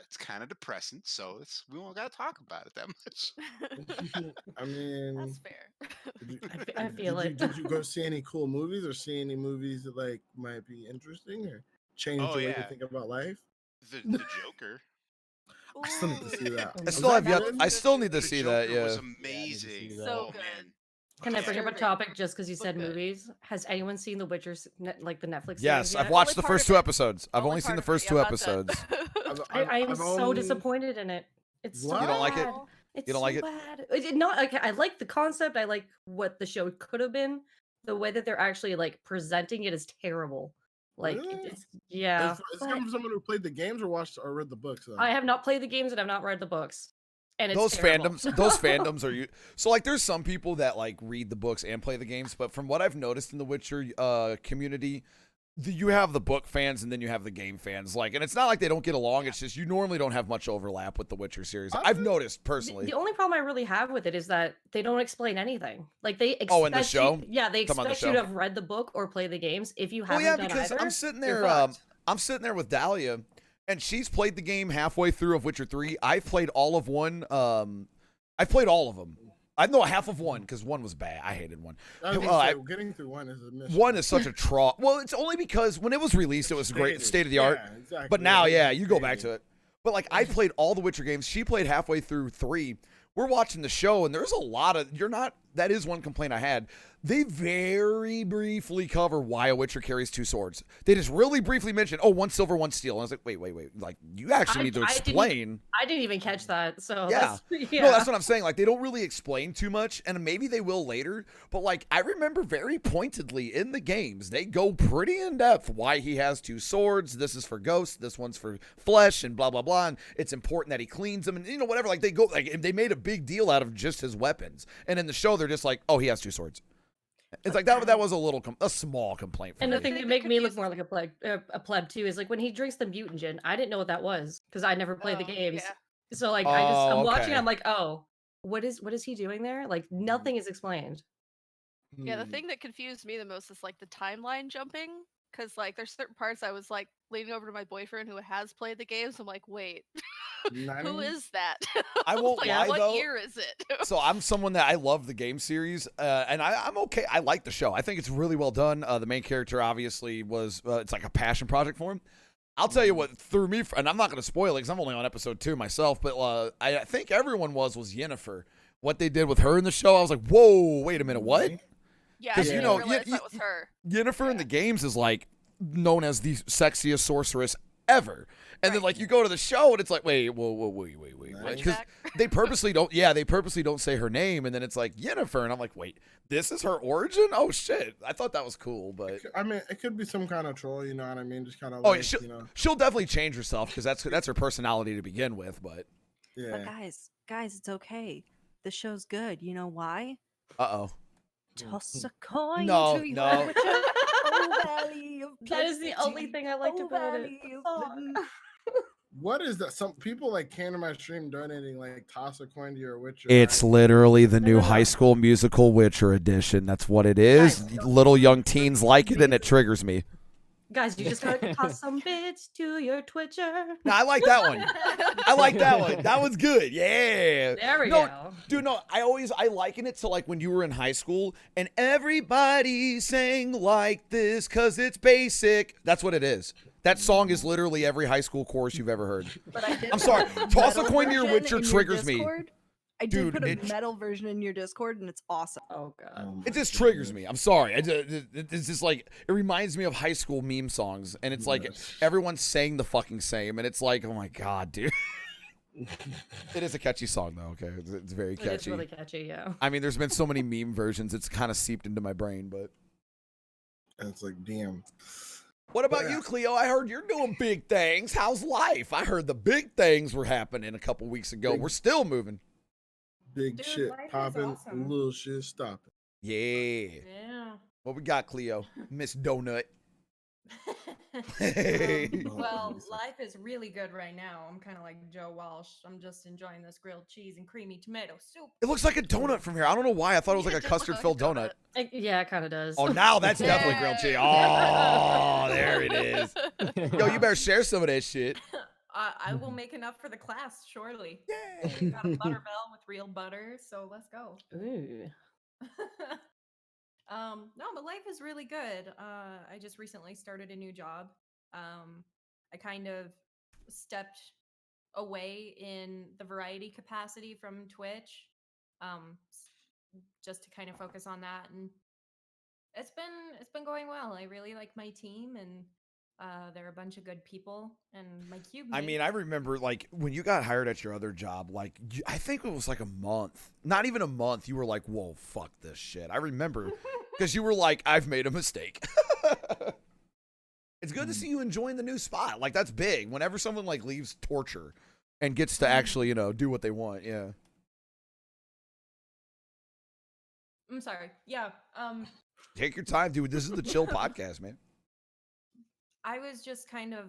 of depressing. So we don't gotta talk about it that much. I mean, That's fair. I feel it. Did you go see any cool movies or see any movies that like might be interesting or change Oh the way you yeah, think about life? the Joker. I still need to see that. I I Was still that have yet. good? I still need to The see Joker that. was Yeah. amazing. that. So Oh good. man. Can I bring up a Disturbing. topic just because you But said good. movies? Has anyone seen The Witcher, like the Netflix series Yes, I've yet? watched Only the part first of 2 it. episodes. I've only seen the first 2 episodes. I am I've so only- disappointed in it. It's so What? You don't like it? bad. It's You don't so like it? bad. Not okay. I like the concept. I like what the show could have been. The way that they're actually like presenting it is terrible. Like Really? it's yeah. Is this but coming from someone who played the games or watched or read the books? Though? I have not played the games and I've not read the books. And it's Those terrible. fandoms are you. So like, there's some people that like read the books and play the games, but from what I've noticed in the Witcher community, you have the book fans and then you have the game fans. Like, and it's not like they don't get along. It's just you normally don't have much overlap with the Witcher series. I've noticed personally. The only problem I really have with it is that they don't explain anything. Like they expect Oh, in the show? yeah, they Talking about the expect you to show? have read the book or play the games. If you Well, haven't yeah, done because either, I'm sitting you're there. fucked. I'm sitting there with Dahlia, and she's played the game halfway through of Witcher 3. I've played all of one. I've played all of them. I know half of one because one was bad. I hated one. I was gonna say, getting through one is a mission. One is such a trough. Well, it's only because when it was released, it was great, state of the art. Yeah, exactly. But now, Yeah, you go back to it. But like, I played all the Witcher games. She played halfway through 3. We're watching the show, and there's a lot of that is one complaint I had. They very briefly cover why a Witcher carries 2 swords. They just really briefly mention, one silver, 1 steel. And I was like, wait. Like, you actually need to explain. I didn't even catch that. So Yeah. yeah. No, that's what I'm saying. Like, they don't really explain too much, and maybe they will later. But like, I remember very pointedly in the games, they go pretty in depth why he has 2 swords. This is for ghosts. This one's for flesh, and blah blah blah. And it's important that he cleans them, and whatever. Like they made a big deal out of just his weapons. And in the show, they're just like, oh, he has 2 swords. It's like that was a small complaint for And me. the thing that make me look more like a pleb too is like when he drinks the mutant gin. I didn't know what that was because I never played the games. Yeah. So like I'm watching. I'm like, oh, what is he doing there? Like nothing is explained. Yeah, the thing that confused me the most is like the timeline jumping. Because like there's certain parts I was like leaning over to my boyfriend who has played the games. I'm like, wait, who is that? I won't like, lie what though. year is it? So I'm someone that I love the game series, and I'm okay. I like the show. I think it's really well done. The main character obviously was it's like a passion project for him. I'll tell you what threw me, and I'm not going to spoil it because I'm only on episode 2 myself, but I think everyone was Yennefer. What they did with her in the show, I was like, whoa, wait a minute, what? Yeah, I 'Cause, didn't realize that was her. Yennefer in the games is like known as the sexiest sorceress ever. And then like you go to the show and it's like, wait, because they purposely don't say her name, and then it's like Yennefer, and I'm like, wait, this is her origin? Oh shit, I thought that was cool, but I mean, it could be some kind of troll, you know what I mean? Just kind of. oh, like, she'll definitely change herself because that's her personality to begin with, but yeah. But guys, it's okay. The show's good. You know why? Toss a coin No, to your no. Witcher, oh valley of That is the only plenty, thing I liked oh about it. valley of Oh. plenty. What is that? Some people like came to my stream donating like toss a coin to your Witcher. it's right? literally the new No. High School Musical Witcher edition. That's what it is. Guys, Little young teens like it, and it triggers me. Guys, you just gotta toss some bits to your Twitcher. No, I like that one. I like that one. That was good. Yeah. There we No, go. Dude, no, I liken it to like when you were in high school and everybody sang like this because it's basic. That's what it is. That song is literally every high school chorus you've ever heard. But I did I'm put sorry. a Toss a metal coin to your version Witcher in your triggers me. Discord. I Dude, did put a it- metal version in your Discord, and it's awesome. Oh god. It just triggers me. I'm sorry. It's just like, it reminds me of high school meme songs. And it's like everyone's saying the fucking same. And it's like, oh my God, dude. It is a catchy song, though. Okay. It's very catchy. It's really catchy, yeah. I mean, there's been so many meme versions. It's kind of seeped into my brain, but. And it's like, damn. What about you, Cleo? I heard you're doing big things. How's life? I heard the big things were happening a couple weeks ago. We're still moving. Big Dude, shit life is popping, awesome. little shit stopping. Yeah. Yeah. What we got, Cleo? Miss Donut. Well, life is really good right now. I'm kind of like Joe Walsh. I'm just enjoying this grilled cheese and creamy tomato soup. It looks like a donut from here. I don't know why. I thought it was like Yeah, a it does look custard filled like a donut. donut. Yeah, it kind of does. Oh, now that's definitely grilled cheese. Oh, there it is. Yo, you better share some of that shit. I will make enough for the class, surely. Yay. Got a butter bell with real butter, so let's go. Ooh. No, but life is really good. I just recently started a new job. I kind of stepped away in the variety capacity from Twitch, just to kind of focus on that, and it's been going well. I really like my team, and they're a bunch of good people, and my cube. I mean, I remember like when you got hired at your other job, like I think it was like a month, not even a month. You were like, "Whoa, fuck this shit." I remember because you were like, "I've made a mistake." It's good to see you enjoying the new spot. Like that's big. Whenever someone like leaves torture and gets to actually, do what they want. Yeah. I'm sorry. Yeah. Take your time, dude. This is the chill podcast, man. I was just kind of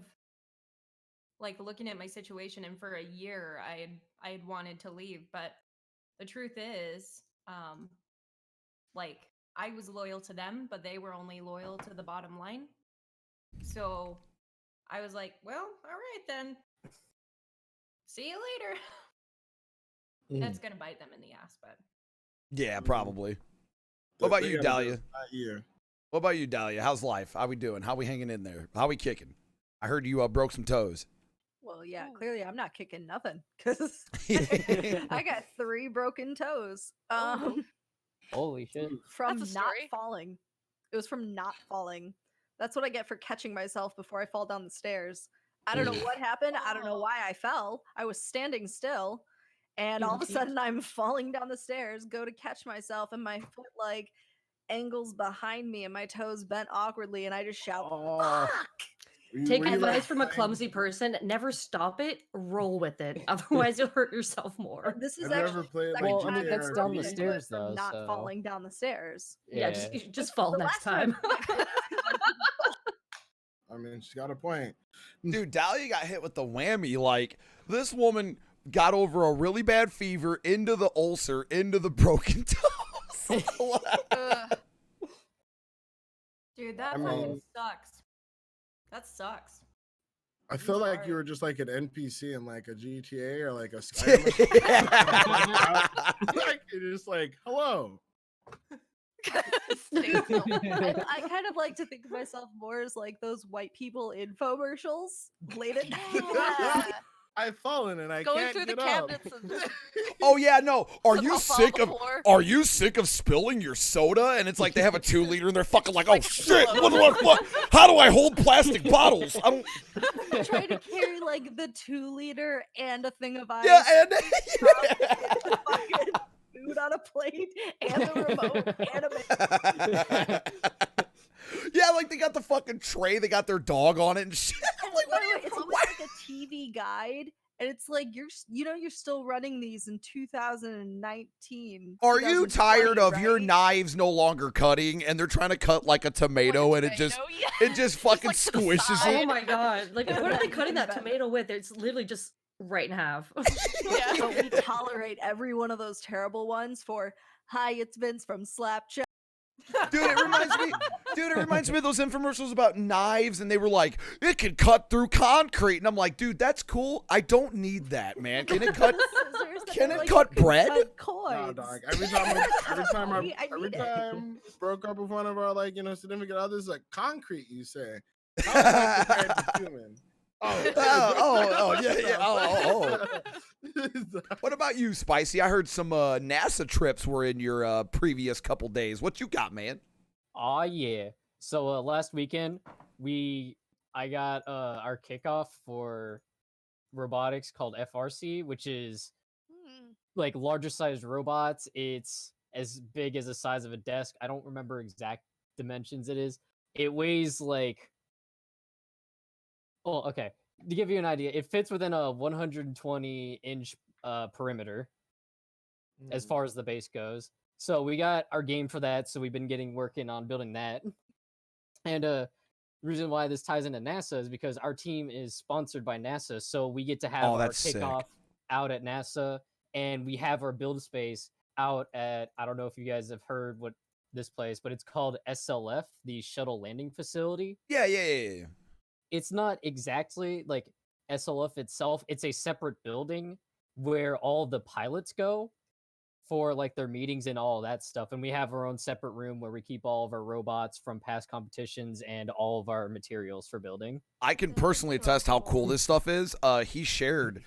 like looking at my situation, and for a year I had wanted to leave, but the truth is, like I was loyal to them, but they were only loyal to the bottom line. So I was like, well, all right then. See you later. That's gonna bite them in the ass, but Yeah, probably. What about you, Dahlia? Yeah. What about you, Dahlia? How's life? How we doing? How we hanging in there? How we kicking? I heard you broke some toes. Well, yeah, clearly I'm not kicking nothing because I got 3 broken toes. Holy shit. From That's a not story. falling. It was from not falling. That's what I get for catching myself before I fall down the stairs. I don't know what happened. I don't know why I fell. I was standing still, and all of a sudden I'm falling down the stairs, go to catch myself, and my foot like angles behind me and my toes bent awkwardly, and I just shout, "Fuck!" Take Were you, advice like, from a playing- clumsy person. Never stop it. Roll with it. Otherwise, you'll hurt yourself more. This is Have you ever actually played, the like, second Well, I mean, time that's I've down the broken stairs, foot from though, not so- falling down the stairs. Yeah, just fall The next last time. I mean, she's got a point. Dude, Dahlia got hit with the whammy. Like, this woman got over a really bad fever, into the ulcer, into the broken toes. dude, that I fucking mean- sucks. That sucks. I I'm feel like sorry. you were just like an NPC in like a GTA or like a Skyrim. Like, you're just like, hello. Stay still. I kind of like to think of myself more as like those white people infomercials late at night. Yeah. I've fallen and I Going can't through the get up. cabinets and just Oh yeah, no. Are you somehow fall sick on of the floor. Are you sick of spilling your soda? And it's like they have a 2-liter and they're fucking like, oh Like shit, explode. what do I fuck? How do I hold plastic bottles? I don't. I'm trying to carry like the 2-liter and a thing of ice. Yeah, and the fucking food on a plate and the remote and a yeah, like they got the fucking tray, they got their dog on it and shit. I'm like, what are you? it's almost what? like a TV guide, and it's like you're still running these in 2019. Are you 2020, tired of your right? knives no longer cutting and they're trying to cut like a tomato and it just fucking like, to the squishes side. Oh it? my god! Like, what are they cutting that Better. tomato with? It's literally just right in half. Yeah. But we tolerate every one of those terrible ones for hi, it's Vince from Slapchat. Dude, it reminds me of those infomercials about knives, and they were like, it can cut through concrete. And I'm like, dude, that's cool. I don't need that, man. Can it cut? Scissors that Can are it like cut you can bread? cut No, coins. dog. Every time I need it. broke up with one of our significant others, like concrete, you say. How is that compared to human? What about you, Spicy? I heard some NASA trips were in your previous couple days. What you got, man? Aw, yeah. So last weekend, I got our kickoff for robotics called FRC, which is like larger sized robots. It's as big as the size of a desk. I don't remember exact dimensions it is. It weighs like, oh, okay. To give you an idea, it fits within a 120-inch perimeter as far as the base goes. So we got our game for that. So we've been working on building that. And the reason why this ties into NASA is because our team is sponsored by NASA. So we get to have our that's sick. kickoff out at NASA, and we have our build space out at, I don't know if you guys have heard what this place, but it's called SLF, the Shuttle Landing Facility. Yeah. It's not exactly like SLF itself. It's a separate building where all the pilots go for like their meetings and all that stuff. And we have our own separate room where we keep all of our robots from past competitions and all of our materials for building. I can personally attest how cool this stuff is. He shared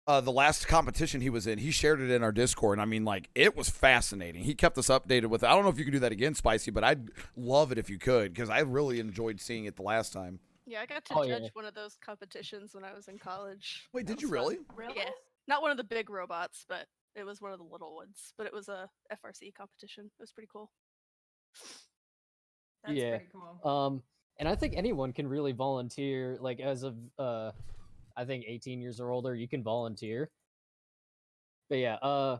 the last competition he was in. He shared it in our Discord. And I mean, like, it was fascinating. He kept us updated with it. I don't know if you can do that again, Spicy, but I'd love it if you could, because I really enjoyed seeing it the last time. Yeah, I got to judge one of those competitions when I was in college. Wait, That did you was really? fun. Yeah, not one of the big robots, but it was one of the little ones. But it was a FRC competition. It was pretty cool. That's Yeah. pretty cool. And I think anyone can really volunteer. Like as of I think 18 years or older, you can volunteer. But yeah,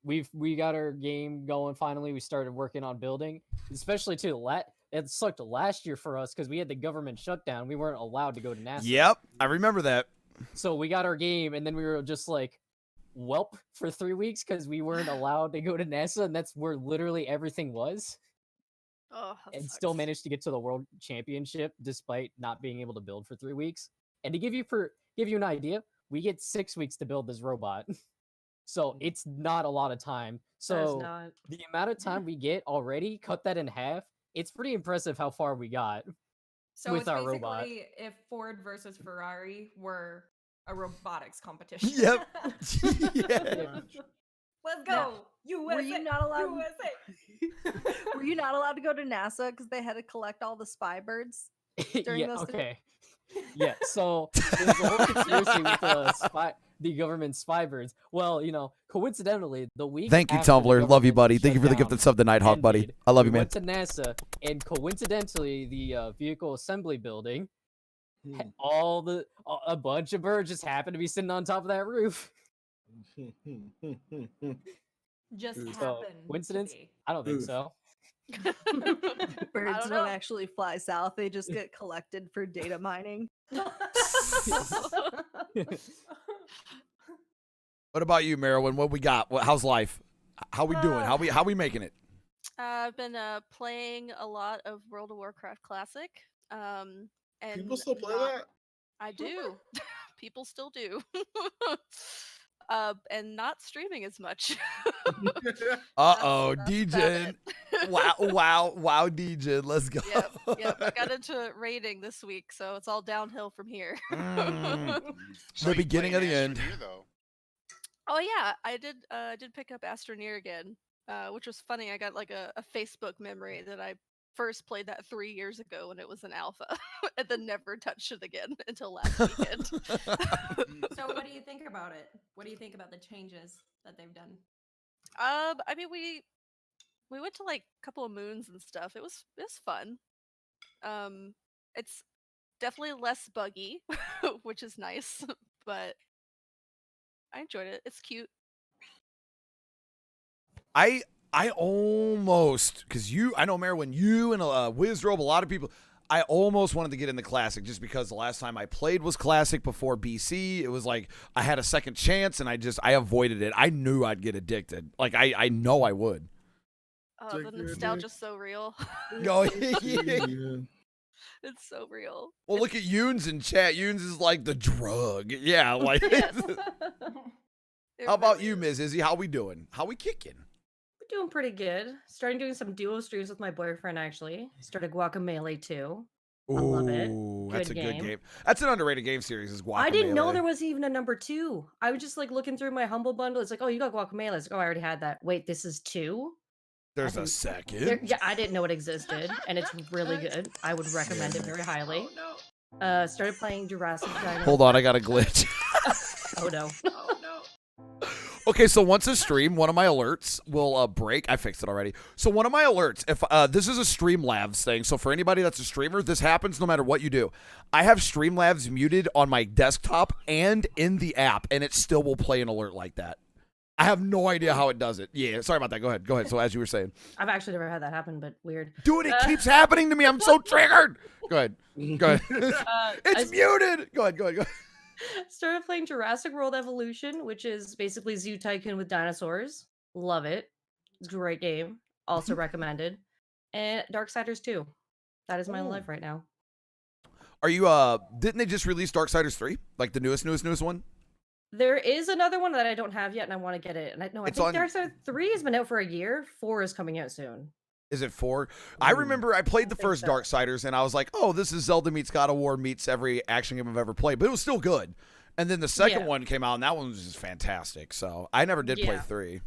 we got our game going finally. We started working on building, especially too. It sucked last year for us because we had the government shutdown. We weren't allowed to go to NASA. Yep, I remember that. So we got our game, and then we were just like, welp for 3 weeks because we weren't allowed to go to NASA, and that's where literally everything was. Oh, that And sucks. still managed to get to the World Championship despite not being able to build for 3 weeks. And to give you an idea, we get 6 weeks to build this robot. So it's not a lot of time. So the amount of time we get already, cut that in half. It's pretty impressive how far we got So with it's our basically robot. if Ford versus Ferrari were a robotics competition. Yep. Yeah. Let's go. USA. Were you not allowed? USA. Were you not allowed to go to NASA because they had to collect all the spy birds during those? Okay. Yeah, so there's a whole conspiracy with the government spy birds. Well, coincidentally, the week Thank you, after the Tumblr. Love you, government buddy. Thank you for the shutdown gifted sub to Nighthawk, buddy. ended, I love you, we man. went to NASA, and coincidentally, the vehicle assembly building, a bunch of birds just happened to be sitting on top of that roof. Just So, happened. coincidence? I don't think so. Birds don't actually fly south; they just get collected for data mining. What about you, Marilyn? What we got? How's life? How we doing? How we making it? I've been playing a lot of World of Warcraft Classic. And People still play that? I do. People still do. And not streaming as much. Uh-oh, That's DJ. Wow, DJ. Let's go. Yep. I got into raiding this week, so it's all downhill from here. The beginning of the end. Though. Oh yeah, I did pick up Astroneer again, which was funny. I got like a Facebook memory that I first played that 3 years ago when it was an alpha, and then never touched it again until last weekend. So what do you think about it? What do you think about the changes that they've done? I mean, we went to like a couple of moons and stuff. It was fun. It's definitely less buggy, which is nice, but I enjoyed it. It's cute. I almost, because I know, Marilyn, you and Wizdrobe, a lot of people, I almost wanted to get in the Classic just because the last time I played was Classic before BC. It was like I had a second chance, and I avoided it. I knew I'd get addicted. Like, I know I would. Oh, the nostalgia's so real. No, It's so real. Well, look at Yoons in chat. Yoons is like the drug. Yeah, like. How about you, Ms. Izzy? How we doing? How we kicking? We're doing pretty good. Starting doing some duo streams with my boyfriend, actually. Started Guacamelee too. I love it. That's a good game. That's an underrated game series, is Guacamelee. I didn't know there was even a number 2. I was just like looking through my Humble Bundle. It's like, oh, you got Guacamelee. It's like, oh, I already had that. Wait, this is 2? There's a second. Yeah, I didn't know it existed, and it's really good. I would recommend it very highly. Started playing Jurassic. Hold on, I got a glitch. Oh no. Okay, so once a stream, one of my alerts will break. I fixed it already. So one of my alerts, if this is a Streamlabs thing, so for anybody that's a streamer, this happens no matter what you do. I have Streamlabs muted on my desktop and in the app, and it still will play an alert like that. I have no idea how it does it. Yeah, sorry about that. Go ahead. So as you were saying. I've actually never had that happen, but weird. Dude, it keeps happening to me. I'm so triggered. Go ahead. It's muted. Go ahead. Started playing Jurassic World Evolution, which is basically Zoo Tycoon with dinosaurs. Love it. Great game. also recommended. And Darksiders 2. That is my Ooh. life right now. Are you didn't they just release Darksiders 3? Like the newest one? There is another one that I don't have yet, and I want to get it. And I It's think on- Darksiders 3 has been out for a year. 4 is coming out soon. Is it 4? I remember I played the think first so. Darksiders and I was like, oh, this is Zelda meets God of War meets every action game I've ever played. But it was still good. And then the second Yeah. one came out and that one was just fantastic. So I never did play Yeah. 3.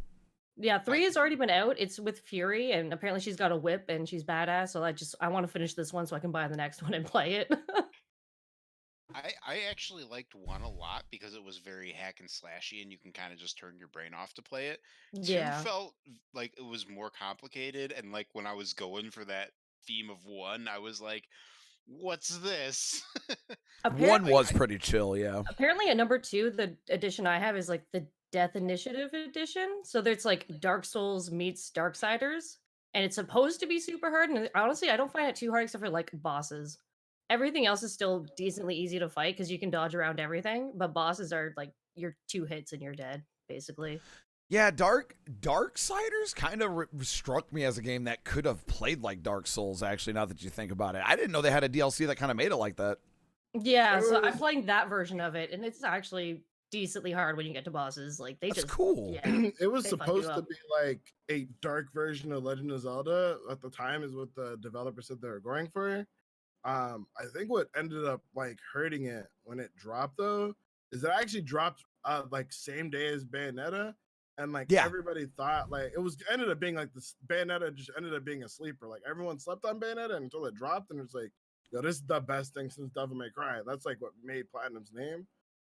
Yeah, 3 has already been out. It's with Fury, and apparently she's got a whip and she's badass. So I want to finish this one so I can buy the next one and play it. I actually liked 1 a lot because it was very hack and slashy, and you can kind of just turn your brain off to play it. 2 Yeah. felt like it was more complicated, and like when I was going for that theme of 1, I was like, "What's this?" 1 Apparently, was pretty chill, yeah. apparently at number 2, the edition I have is like the Death Initiative edition. So there's like Dark Souls meets Darksiders, and it's supposed to be super hard. And honestly, I don't find it too hard except for like bosses. Everything else is still decently easy to fight because you can dodge around everything. But bosses are like your 2 hits and you're dead, basically. Yeah, Darksiders kind of struck me as a game that could have played like Dark Souls, actually, now that you think about it. I didn't know they had a DLC that kind of made it like that. Yeah, so I'm playing that version of it, and it's actually decently hard when you get to bosses. Like they That's just cool. Yeah, It was they fuck supposed you to up. be like a dark version of Legend of Zelda at the time, is what the developer said they were going for. I think what ended up like hurting it when it dropped though is it actually dropped like same day as Bayonetta, and like Yeah. everybody thought like it was ended up being like this Bayonetta just ended up being a sleeper. Like everyone slept on Bayonetta until it dropped, and it's like, yo, this is the best thing since Devil May Cry. That's like what made Platinum's name.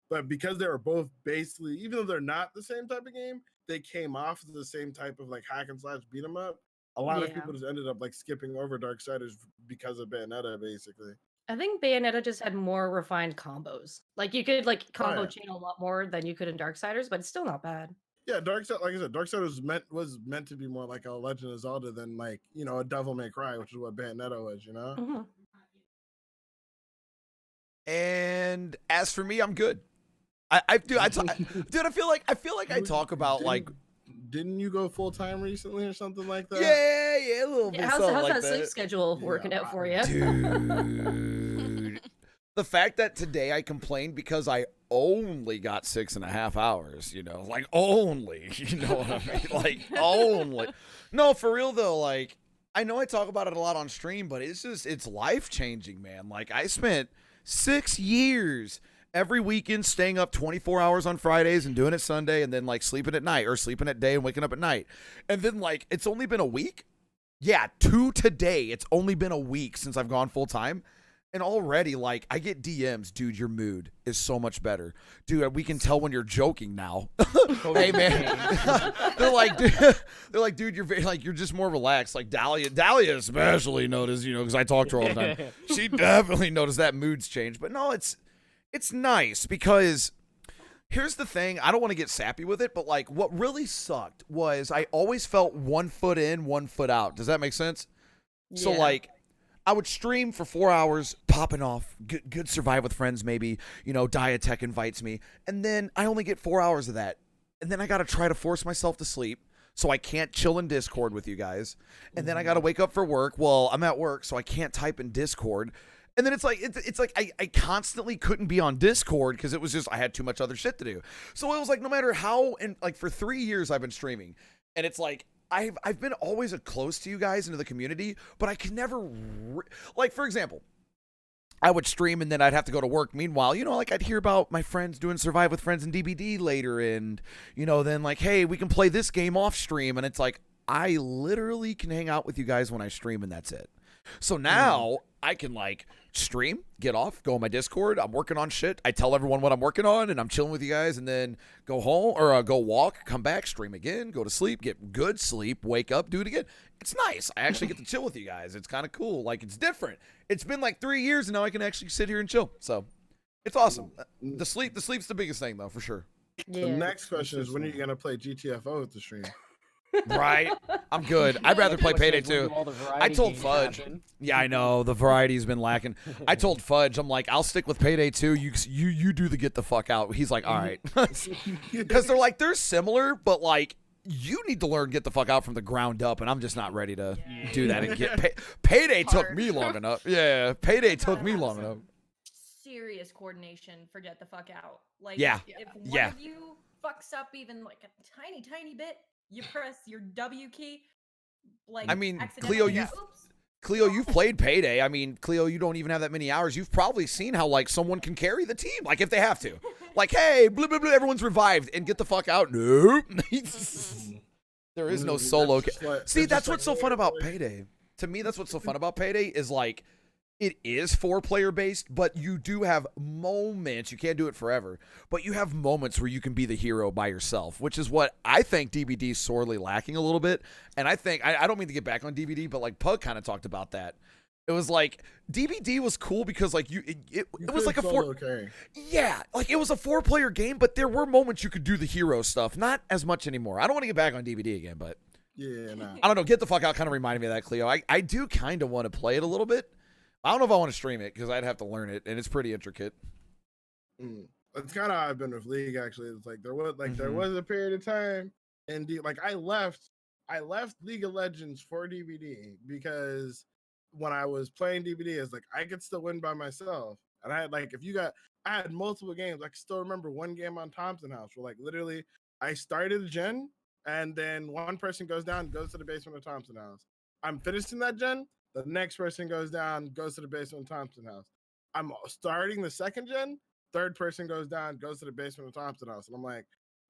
But because they were both basically, even though they're not the same type of game, they came off of the same type of like hack and slash beat 'em up. A lot of Yeah. people just ended up like skipping over Darksiders because of Bayonetta, basically. I think Bayonetta just had more refined combos. Like you could like combo yeah. chain a lot more than you could in Darksiders, but it's still not bad. Yeah, Darksiders, like I said, Darksiders was meant to be more like a Legend of Zelda than like, you know, a Devil May Cry, which is what Bayonetta was, you know? Mhm. And as for me, I'm good. Dude, I feel like I talk about like Didn't you go full time recently or something like that? yeah, a little bit. Yeah, how's something how's like that sleep that. schedule Yeah, working out for you? Dude. The fact that today I complained because I only got 6.5 hours, you know, like only, you know what I mean? Like only. No, for real though, like I know I talk about it a lot on stream, but it's life changing, man. Like I spent 6 years every weekend staying up 24 hours on Fridays and doing it Sunday, and then like sleeping at night or sleeping at day and waking up at night. And then like it's only been a week. Yeah, to today, it's only been a week since I've gone full time. And already, like, I get DMs, dude, your mood is so much better. Dude, we can tell when you're joking now. Hey, man. they're like, dude, you're just more relaxed. Like, Dahlia especially noticed, you know, because I talk to her all the time. She definitely noticed that mood's changed. But no, it's nice because here's the thing. I don't want to get sappy with it, but, like, what really sucked was I always felt 1 foot in, 1 foot out. Does that make sense? So, Yeah. like, I would stream for 4 hours, popping off, good survive with friends maybe, you know, Diatech invites me, and then I only get 4 hours of that. And then I got to try to force myself to sleep, so I can't chill in Discord with you guys. And then I got to wake up for work. Well, I'm at work, so I can't type in Discord. And then it's like I constantly couldn't be on Discord because it was just I had too much other shit to do. So it was like no matter how, and like for 3 years I've been streaming, and it's like I've been always close to you guys into the community, but I can never like, for example, I would stream and then I'd have to go to work. Meanwhile, you know, like I'd hear about my friends doing Survive with Friends and DBD later, and you know, then like, hey, we can play this game off stream, and it's like I literally can hang out with you guys when I stream, and that's it. So now I can like stream, get off, go on my Discord. I'm working on shit. I tell everyone what I'm working on, and I'm chilling with you guys, and then go home or go walk, come back, stream again, go to sleep, get good sleep, wake up, do it again. It's nice. I actually get to chill with you guys. It's kind of cool. Like it's different. It's been like 3 years, and now I can actually sit here and chill. So it's awesome. The sleep's the biggest thing though, for sure. The Yeah. next question is, when are you gonna play GTFO with the stream? Right? I'm good. I'd rather play Payday 2. I told Fudge. Happen. Yeah, I know. The variety's been lacking. I told Fudge, I'm like, I'll stick with Payday 2. You do the get the fuck out. He's like, all right. Because they're similar, but like you need to learn get the fuck out from the ground up, and I'm just not ready to Yeah. do that and get payday took Hard. me long enough. Yeah, payday You took gotta me have long some enough. Serious coordination for get the fuck out. Like, Yeah. if one Yeah. of you fucks up even like a tiny bit, you press your W key. Like, I mean, accidentally, Cleo, oops. Cleo, you've played Payday. I mean, Cleo, you don't even have that many hours. You've probably seen how, like, someone can carry the team, like, if they have to. Like, hey, blah, blah, blah, everyone's revived, and get the fuck out. Nope. There is no solo. See, that's what's so fun about Payday. To me, that's what's so fun about Payday is, like, it is 4-player based, but you do have moments. You can't do it forever, but you have moments where you can be the hero by yourself, which is what I think DBD is sorely lacking a little bit. And I think, I don't mean to get back on DBD, but like Pug kind of talked about that. It was like DBD was cool because like it was like a yeah, like it was a 4-player game, but there were moments you could do the hero stuff. Not as much anymore. I don't want to get back on DBD again, but Yeah, nah. I don't know. Get the fuck out kind of reminded me of that, Cleo. I do kind of want to play it a little bit. I don't know if I want to stream it because I'd have to learn it, and it's pretty intricate. That's kind of how I've been with League. Actually, it's like there Mhm. was a period of time, and like I left League of Legends for DBD because when I was playing DBD, it's like I could still win by myself, and I had like I had multiple games. I can still remember one game on Thompson House where like literally I started a gen, and then one person goes down, goes to the basement of Thompson House. I'm finishing that gen. The next person goes down, goes to the basement of Thompson House. I'm starting the second gen. Third person goes down, goes to the basement of Thompson House. And I'm like,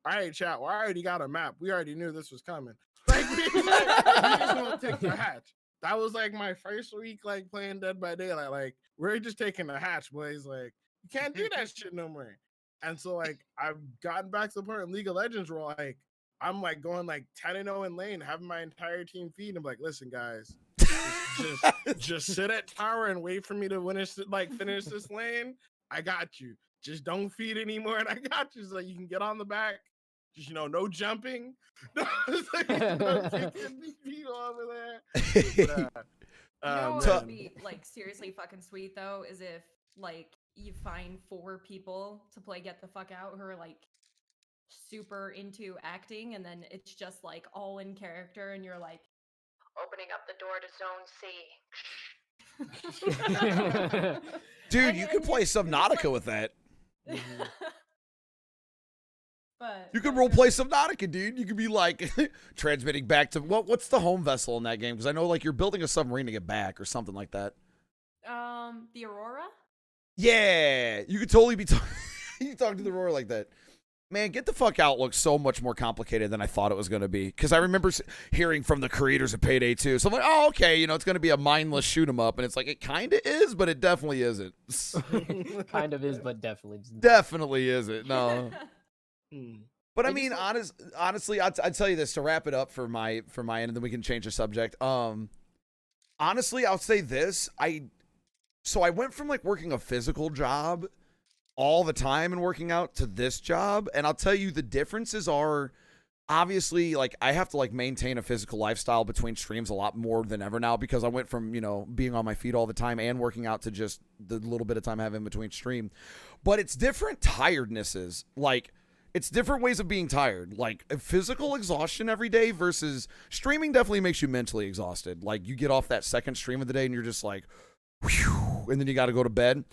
all right, chat, well, I already got a map. We already knew this was coming. Like, we just want to take the hatch. That was like my first week, like playing Dead by Daylight. Like, we're just taking the hatch, boys. Like, you can't do that shit no more. And so, like, I've gotten back to the point in League of Legends where, like, I'm like going like 10-0 in lane, having my entire team feed. I'm like, listen, guys, just sit at tower and wait for me to finish this lane. I got you. Just don't feed anymore, and I got you, so you can get on the back. Just no jumping. No, kicking these people over there. But, You know what So- would be like seriously fucking sweet though is if like you find 4 people to play Get the Fuck Out who are like super into acting, and then it's just like all in character, and you're like opening up the door to Zone C. Dude, you could play Subnautica with that. But You could role play Subnautica, dude. You could be like transmitting back to what's the home vessel in that game? Because I know like you're building a submarine to get back or something like that. the Aurora. Yeah, you could totally be you talk to the roar like that. Man, Get the Fuck Out looks so much more complicated than I thought it was going to be. Because I remember hearing from the creators of Payday 2. So I'm like, oh, okay, it's going to be a mindless shoot 'em up. And it's like, it kind of is, but it definitely isn't. Kind of is, but definitely isn't. Definitely isn't. No. Hmm. But I I mean, just honestly, I'd tell you this to wrap it up for my end, and then we can change the subject. Honestly, I'll say this. So I went from like working a physical job all the time and working out to this job, and I'll tell you the differences are obviously like I have to like maintain a physical lifestyle between streams a lot more than ever now because I went from being on my feet all the time and working out to just the little bit of time I have in between stream. But it's different tirednesses. Like it's different ways of being tired. Like physical exhaustion every day versus streaming definitely makes you mentally exhausted. Like you get off that second stream of the day and you're just like, whew, and then you got to go to bed.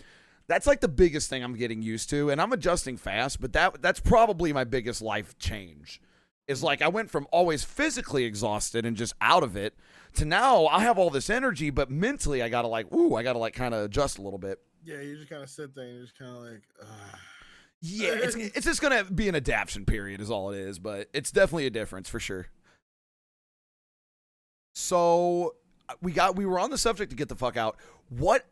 That's like the biggest thing I'm getting used to, and I'm adjusting fast, but that's probably my biggest life change. Is like I went from always physically exhausted and just out of it to now I have all this energy, but mentally I gotta kind of adjust a little bit. Yeah, you just kind of sit there and you're just kind of like, Yeah, it's just gonna be an adaptation period is all it is, but it's definitely a difference for sure. So we were on the subject to Get the Fuck Out. What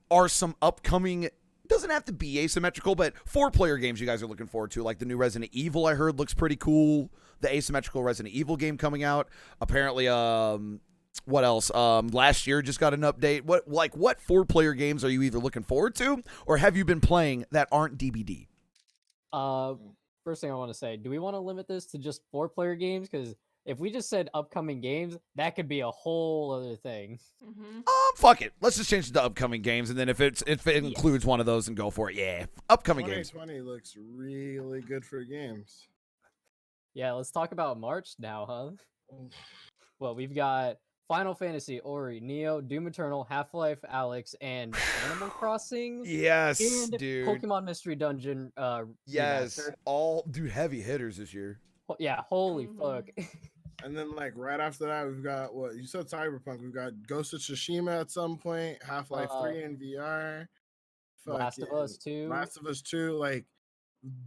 are some upcoming, doesn't have to be asymmetrical, but 4-player games you guys are looking forward to? Like the new Resident Evil I heard looks pretty cool. The asymmetrical Resident Evil game coming out. Apparently, what else? Last year just got an update. What 4-player games are you either looking forward to or have you been playing that aren't DBD? First thing I want to say, do we want to limit this to just 4-player games? Because if we just said upcoming games, that could be a whole other thing. Mm-hmm. Fuck it. Let's just change it to upcoming games, and then if it includes one of those, and go for it. Yeah, upcoming games. 2020 looks really good for games. Yeah, let's talk about March now, huh? Well, we've got Final Fantasy, Ori, Neo, Doom Eternal, Half-Life, Alex, and Animal Crossing, Yes, and dude. Pokemon Mystery Dungeon Yes, remaster. all dude heavy hitters this year. Yeah, holy Mhm. fuck. And then like right after that, we've got what you said, Cyberpunk. We've got Ghost of Tsushima at some point, Half-Life 3 in VR, Last of fucking Us 2. Last of Us 2. Like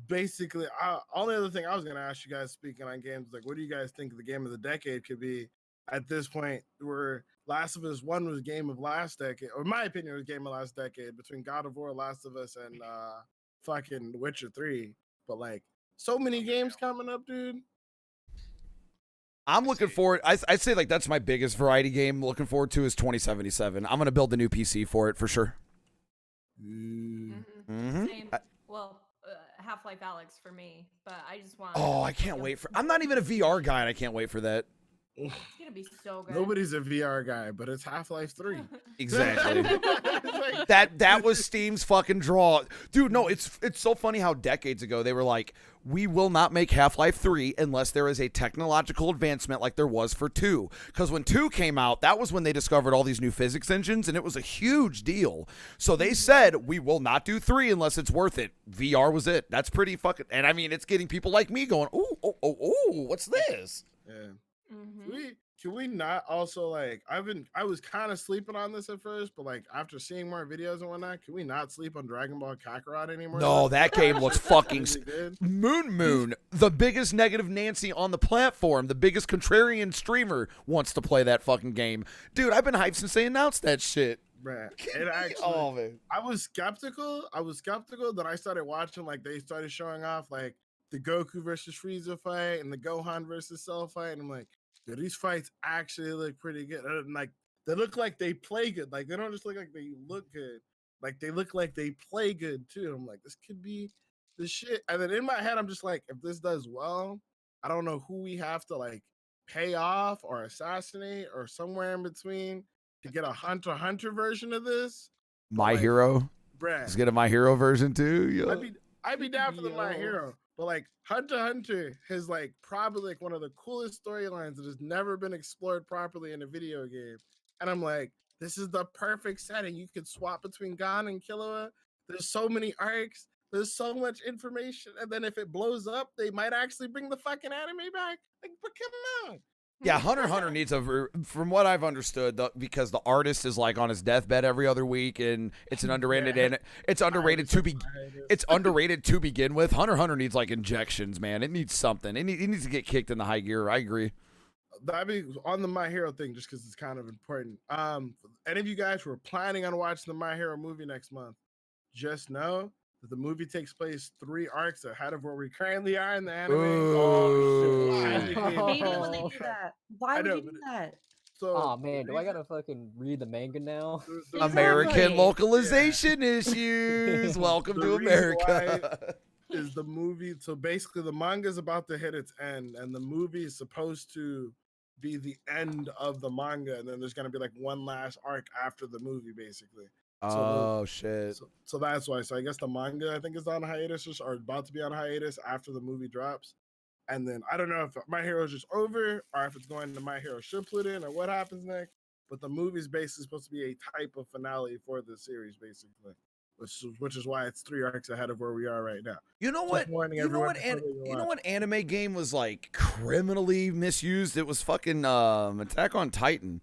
basically, only other thing I was gonna ask you guys, speaking on games, like what do you guys think the game of the decade could be at this point? Where Last of Us 1 was game of last decade, or in my opinion, it was game of last decade between God of War, Last of Us, and fucking Witcher 3. But like so many games coming up, dude. I'm looking forward. I'd say like that's my biggest variety game. Looking forward to is 2077. I'm gonna build the new PC for it for sure. Mm-hmm. Same. Well, Half-Life Alex for me, but I just want. Oh, I can't wait for. I'm not even a VR guy, and I can't wait for that. It's gonna be so good. Nobody's a VR guy, but it's Half-Life 3. Exactly. It's like- that was Steam's fucking draw, dude. No, it's so funny how decades ago they were like, we will not make Half-Life 3 unless there is a technological advancement like there was for 2. Because when 2 came out, that was when they discovered all these new physics engines, and it was a huge deal. So they said we will not do 3 unless it's worth it. VR was it. That's pretty fucking. And I mean, it's getting people like me going, ooh, oh, oh, oh, what's this? yeah. Mhm. Can we not also like I was kind of sleeping on this at first, but like after seeing more videos and whatnot, can we not sleep on Dragon Ball Kakarot anymore? No, that game looks fucking. Really good. Moon, the biggest negative Nancy on the platform, the biggest contrarian streamer wants to play that fucking game. Dude, I've been hyped since they announced that shit. Bruh, it actually, Oh, man. I was skeptical. Then I started watching, like they started showing off like the Goku versus Frieza fight and the Gohan versus Cell fight, and I'm like, dude, these fights actually look pretty good. And like they look like they play good. Like they don't just look like they look good. Like they look like they play good too. I'm like, this could be the shit. And then in my head, I'm just like, if this does well, I don't know who we have to like pay off or assassinate or somewhere in between to get a Hunter x Hunter version of this. My like, Hero. Bruh, Let's get a My Hero version too. Yo. I'd be down for the My Yo. Hero, but like Hunter x Hunter has like probably like one of the coolest storylines that has never been explored properly in a video game. And I'm like, this is the perfect setting. You could swap between Gon and Killua. There's so many arcs. There's so much information. And then if it blows up, they might actually bring the fucking anime back. Like, but come on. Yeah, Hunter x Hunter needs from what I've understood, because the artist is like on his deathbed every other week, and it's an underrated Yeah. and it's underrated it's underrated to begin with. Hunter x Hunter needs like injections, man. It needs something. It needs to get kicked in the high gear. I agree. I mean, on the My Hero thing, just because it's kind of important. Any of you guys who are planning on watching the My Hero movie next month, just know that the movie takes place 3 arcs ahead of where we currently are in the anime. Ooh. I hate it when they Oh. do that. Why I would know, you do that? So, Oh man, do I gotta fucking read the manga now? American Exactly. localization issues. Welcome The to reason America. is the movie. So basically, the manga is about to hit its end, and the movie is supposed to be the end of the manga, and then there's gonna be like one last arc after the movie, basically. Oh shit. So that's why. So I guess the manga I think is on hiatus or about to be on hiatus after the movie drops. And then I don't know if My Hero is just over or if it's going to My Hero Shippuden or what happens next. But the movie is basically supposed to be a type of finale for the series, basically, which is why it's 3 arcs ahead of where we are right now. You know Just what? warning You know everyone what? before they go You know watch. what anime game was like criminally misused? It was fucking Attack on Titan.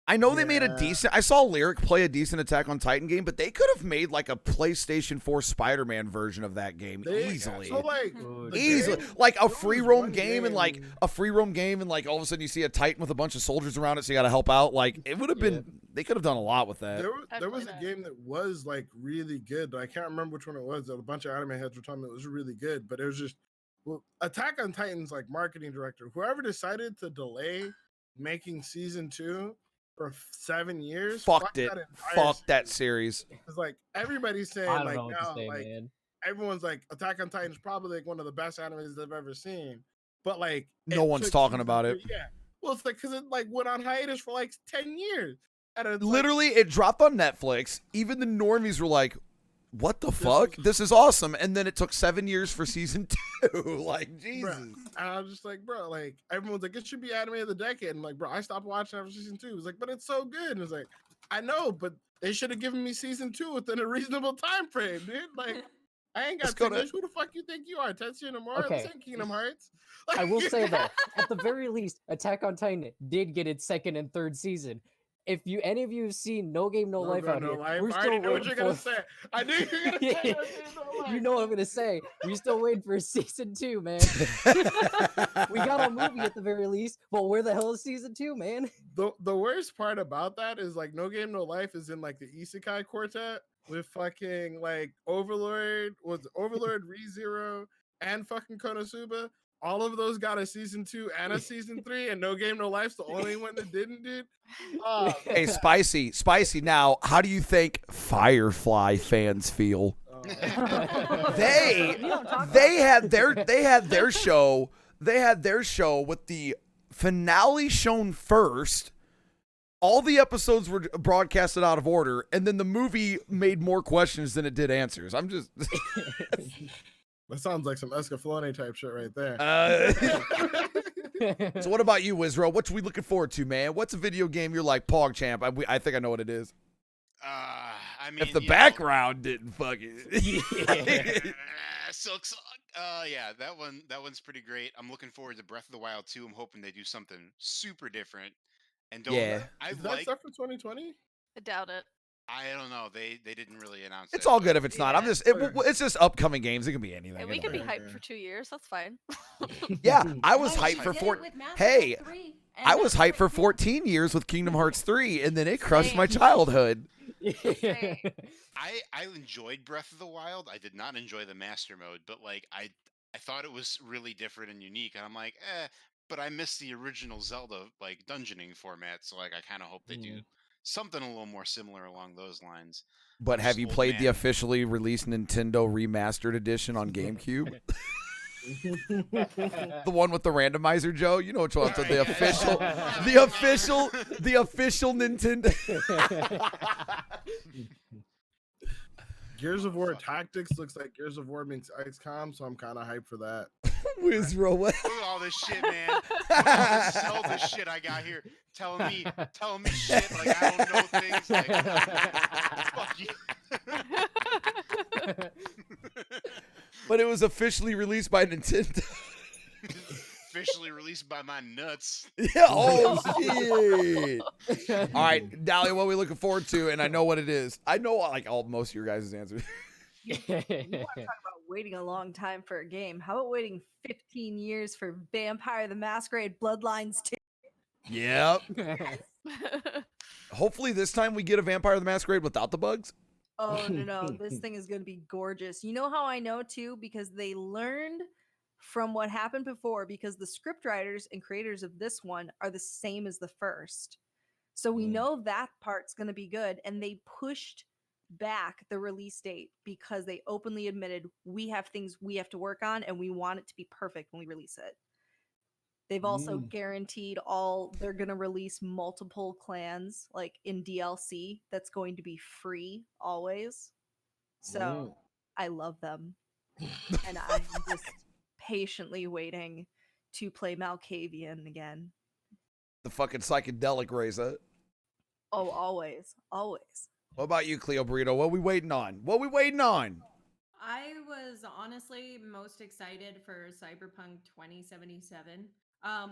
I know they made a Yeah. decent. I saw Lyric play a decent Attack on Titan game, but they could have made like a PlayStation 4 Spider-Man version of that game easily. So like Dude. the Easily, game- like a there was free roam one game, and like game- a free roam game, and like all of a sudden you see a Titan with a bunch of soldiers around it, so you got to help out. Like it would have been. Yeah. They could have done a lot with that. There was a that. game that was like really good, but I can't remember which one it was. A bunch of anime heads were telling me it was really good, but it was just Attack on Titan's like marketing director, whoever decided to delay making season 2 for 7 years, Fucked it. that entire Fuck that series. series. It's like everybody's saying I don't like know what to now, say, like man. everyone's like Attack on Titan is probably like one of the best animes they've ever seen, but like No it one's took talking season about it. 3 Yeah, well, it's like because it like went on hiatus for like 10 years, and it's like, Literally, it dropped on Netflix. Even the normies were like, what the fuck? This is awesome. And then it took 7 years for season 2. Like, Jesus. Bruh. And I was just like, bro, like everyone's like, it should be anime of the decade. And like, bro, I stopped watching after season 2. It was like, but it's so good. And it's like, I know, but they should have given me season 2 within a reasonable time frame, dude. Like, I ain't got 10 years. Who the fuck you think you are? Tetsuya Nomura? Okay. This ain't Kingdom Hearts. I will say though, at the very least, Attack on Titan did get its 2nd and 3rd season. If any of you have seen No Game No Life out here, we're I still already know what waiting you're for. gonna say. I knew you were gonna say No Game No Life. You know what I'm gonna say. We're still waiting for season 2, man. We got a movie at the very least, but where the hell is season 2, man? The worst part about that is like No Game No Life is in like the Isekai quartet with fucking like Overlord, ReZero, and fucking Konosuba. All of those got a season 2 and a season 3, and No Game No Life's the only one that didn't, dude. Hey, Spicy. Now, how do you think Firefly fans feel? They had their show with the finale shown first. All the episodes were broadcasted out of order, and then the movie made more questions than it did answers. I'm just. That sounds like some Escaflowne type shit right there. So what about you, Wizro? What we looking forward to, man? What's a video game you're like, PogChamp? I think I know what it is. I mean, If the background didn't fucking Silk Song. Yeah, that one's pretty great. I'm looking forward to Breath of the Wild 2. I'm hoping they do something super different. And don't Yeah. Is that stuff for 2020? I doubt it. I don't know. They didn't really announce It's it. all good if it's not. I'm Yeah. just it's just upcoming games. It can be anything. And we It can don't be matter. hyped for 2 years. That's fine. Yeah, I was Oh, hyped she for did it 4. with Mass Hey, Effect 3, and I was Mass hyped for Effect 14 years with Kingdom Hearts 3, and then it crushed my Same. childhood. I enjoyed Breath of the Wild. I did not enjoy the master mode, but like I thought it was really different and unique. And I'm like, but I miss the original Zelda like dungeoning format. So like I kind of hope they do something a little more similar along those lines. But I'm have just you old played the man. officially released Nintendo remastered edition on GameCube? The one with the randomizer, Joe? You know which one? So the official Nintendo. Gears of War Tactics looks like Gears of War meets XCOM, so I'm kind of hyped for that. Wizro, what? Look at all this shit, man. Look at all this Zelda shit I got here. Telling me shit like I don't know things. Like, fuck you. But it was officially released by Nintendo. Officially released by my nuts. Yeah. Oh shit. All right, Dahlia, what are we looking forward to? And I know what it is. I know like most of your guys' answers. You want to talk about waiting a long time for a game? How about waiting 15 years for Vampire the Masquerade Bloodlines 2? Yep. Hopefully this time we get a Vampire the Masquerade without the bugs. Oh, no. This thing is going to be gorgeous. You know how I know, too? Because they learned from what happened before, because the scriptwriters and creators of this one are the same as the first. So we know that part's going to be good. And they pushed back the release date because they openly admitted we have things we have to work on and we want it to be perfect when we release it. They've also guaranteed they're going to release multiple clans like in DLC that's going to be free always. So I love them. And I'm just patiently waiting to play Malkavian again. The fucking psychedelic Reza. Oh, always. Always. What about you, Cleo Burrito? What are we waiting on? I was honestly most excited for Cyberpunk 2077.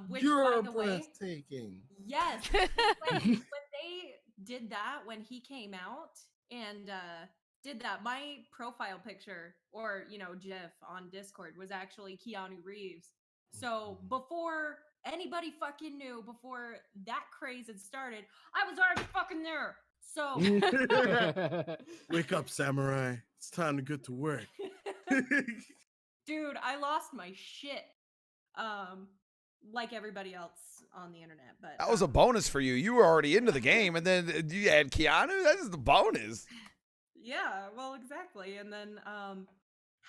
Which, You're by the way, breathtaking. yes, when they did that, when he came out and did that, my profile picture or GIF on Discord was actually Keanu Reeves. So before anybody fucking knew, before that craze had started, I was already fucking there. So Wake up, samurai. It's time to get to work. dude, I lost my shit. Like everybody else on the internet, but That was a bonus for you. You were already into the game, and then you had Keanu. That's just the bonus. yeah, well, exactly. And then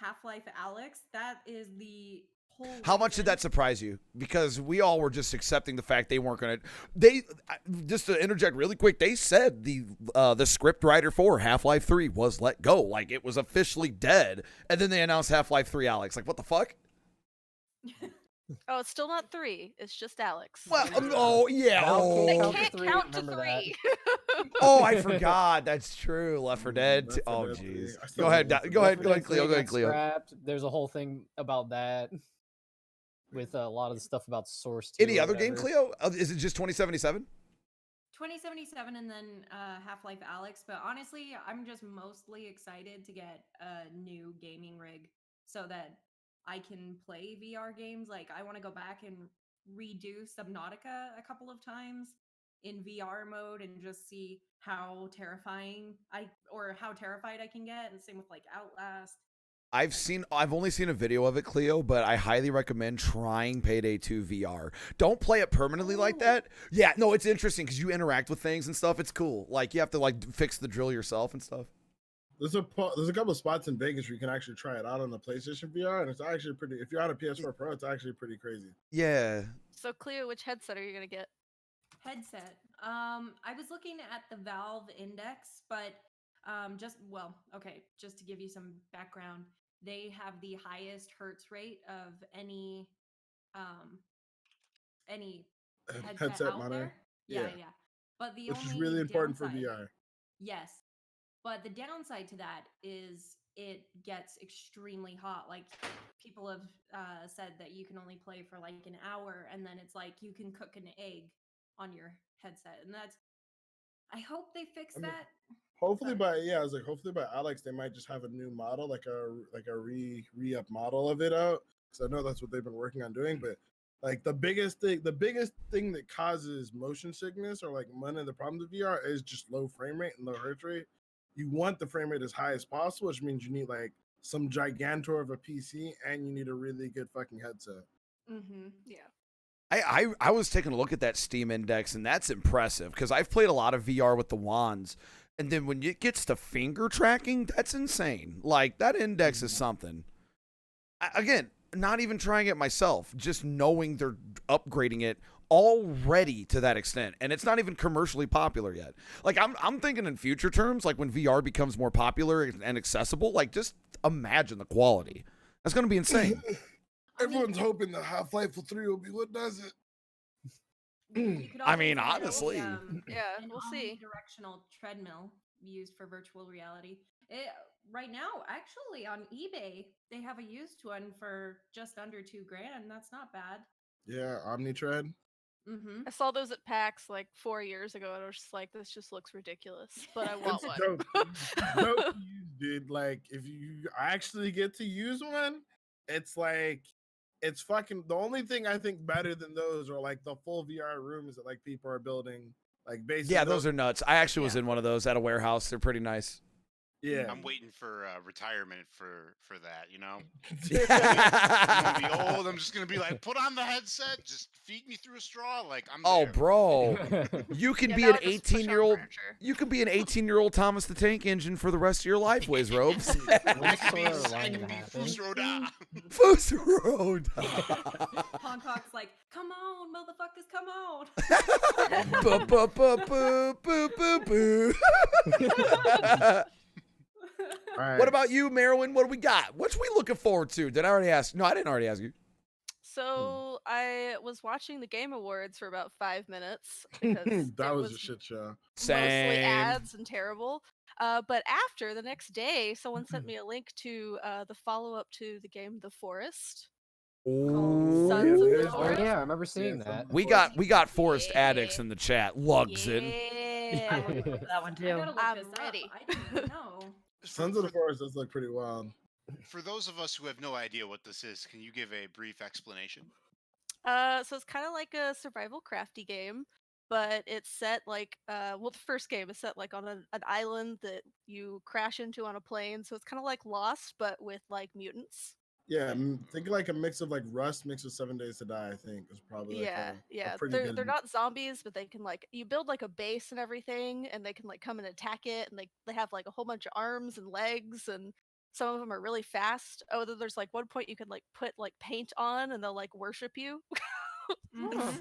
Half-Life Alyx, that is the whole How much did reason. that surprise you? Because we all were just accepting the fact they weren't going to. They just to interject really quick. They said the script writer for Half-Life 3 was let go, like it was officially dead, and then they announced Half-Life 3 Alex. Like what the fuck? Oh, it's still not 3. It's just Alex. Well, oh yeah. Valve They can't Oh, count to can't 3, count to remember that. 3. oh, I forgot. That's true. Left 4 Dead. Left 4 Oh Dead 3. jeez. I still Go ahead. love Left 4 Go Dead. ahead. Go ahead, Cleo. Go ahead, Got Cleo. scrapped. There's a whole thing about that with a lot of the stuff about Source 2. Any or other game, whatever. Cleo? Is it just 2077? 2077 and then Half-Life Alex, but honestly, I'm just mostly excited to get a new gaming rig so that I can play VR games. Like I want to go back and redo Subnautica a couple of times in VR mode and just see how terrifying how terrified I can get, and same with like Outlast. I've only seen a video of it, Cleo, but I highly recommend trying Payday 2 VR. Don't play it permanently like that. Yeah, no, it's interesting because you interact with things and stuff. It's cool. Like you have to like fix the drill yourself and stuff. There's a couple of spots in Vegas where you can actually try it out on the PlayStation VR, and it's actually pretty. If you're on a PS4 Pro, it's actually pretty crazy. Yeah. So, Cleo, which headset are you going to get? Headset. I was looking at the Valve Index, but just to give you some background, they have the highest hertz rate of any headset out monitor. there. Yeah. But the Which only is really important for downside- VR. Yes. But the downside to that is it gets extremely hot. Like people have said that you can only play for like an hour, and then it's like you can cook an egg on your headset, and that's. I hope they fix that. Hopefully hopefully by Alex they might just have a new model, like a re-up model of it out. Because I know that's what they've been working on doing. But like the biggest thing that causes motion sickness or like one of the problems with VR is just low frame rate and low hertz rate. You want the frame rate as high as possible, which means you need like some gigantor of a PC and you need a really good fucking headset. Mm-hmm. Yeah. I was taking a look at that Steam Index, and that's impressive because I've played a lot of VR with the wands. And then when it gets to finger tracking, that's insane. Like, that index is something. Again, not even trying it myself, just knowing they're upgrading it already to that extent. And it's not even commercially popular yet. Like, I'm thinking in future terms, like when VR becomes more popular and accessible, like, just imagine the quality. That's going to be insane. Everyone's hoping that Half-Life 3 will be what does it. You could I also mean, do, honestly. Yeah, an we'll see. omnidirectional treadmill used for virtual reality. Right now, actually, on eBay, they have a used one for just under $2,000. That's not bad. Yeah, Omnitread. Mm-hmm. I saw those at PAX like 4 years ago, and I was just like, this just looks ridiculous, but I want It's one. dope to use, dude. Like, if you actually get to use one, it's like, it's fucking. The only thing I think better than those are like the full VR rooms that like people are building. Like, basically, Yeah, those are nuts. I actually was Yeah. in one of those at a warehouse. They're pretty nice. Yeah, I'm waiting for retirement for that. You know, I'm Yeah. gonna be old. I'm just gonna be like, put on the headset, just feed me through a straw. Like I'm. Oh, there. bro. You can Yeah, be now an I just push on 18-year-old. furniture. You can be an 18-year-old Thomas the Tank Engine for the rest of your life, Wiz Robes. I What's can be, sort of I line can to be happen? Fusroda. Foos Road. Hancock's like, come on, motherfuckers, come on. Boo, boo, boo, boo, boo, boo, boo. All right. What about you, Marilyn? What do we got? What we looking forward to? Did I already ask? No, I didn't already ask you. So I was watching the Game Awards for about 5 minutes because that it was a shit show. mostly Same. ads and terrible. But after the next day, someone sent me a link to the follow-up to the game The Forest. Ooh. Sons of the there's Oh Forest. yeah, I remember seeing Yeah, that. We got Forest Addicts in the chat. Lugsin. Yeah. That one I too. gotta look I'm this ready. up. I didn't even know. Sons of the Forest does look pretty wild. For those of us who have no idea what this is, can you give a brief explanation? So it's kind of like a survival crafty game, but it's set like the first game is set like on an island that you crash into on a plane, so it's kind of like Lost but with like mutants. Yeah, think like a mix of like Rust mixed with 7 Days to Die. I think is probably like a pretty they're good. they're not zombies, but they can like you build like a base and everything, and they can like come and attack it, and they have like a whole bunch of arms and legs, and Some of them are really fast. Oh, then there's like one point you can like put like paint on, and they'll like worship you.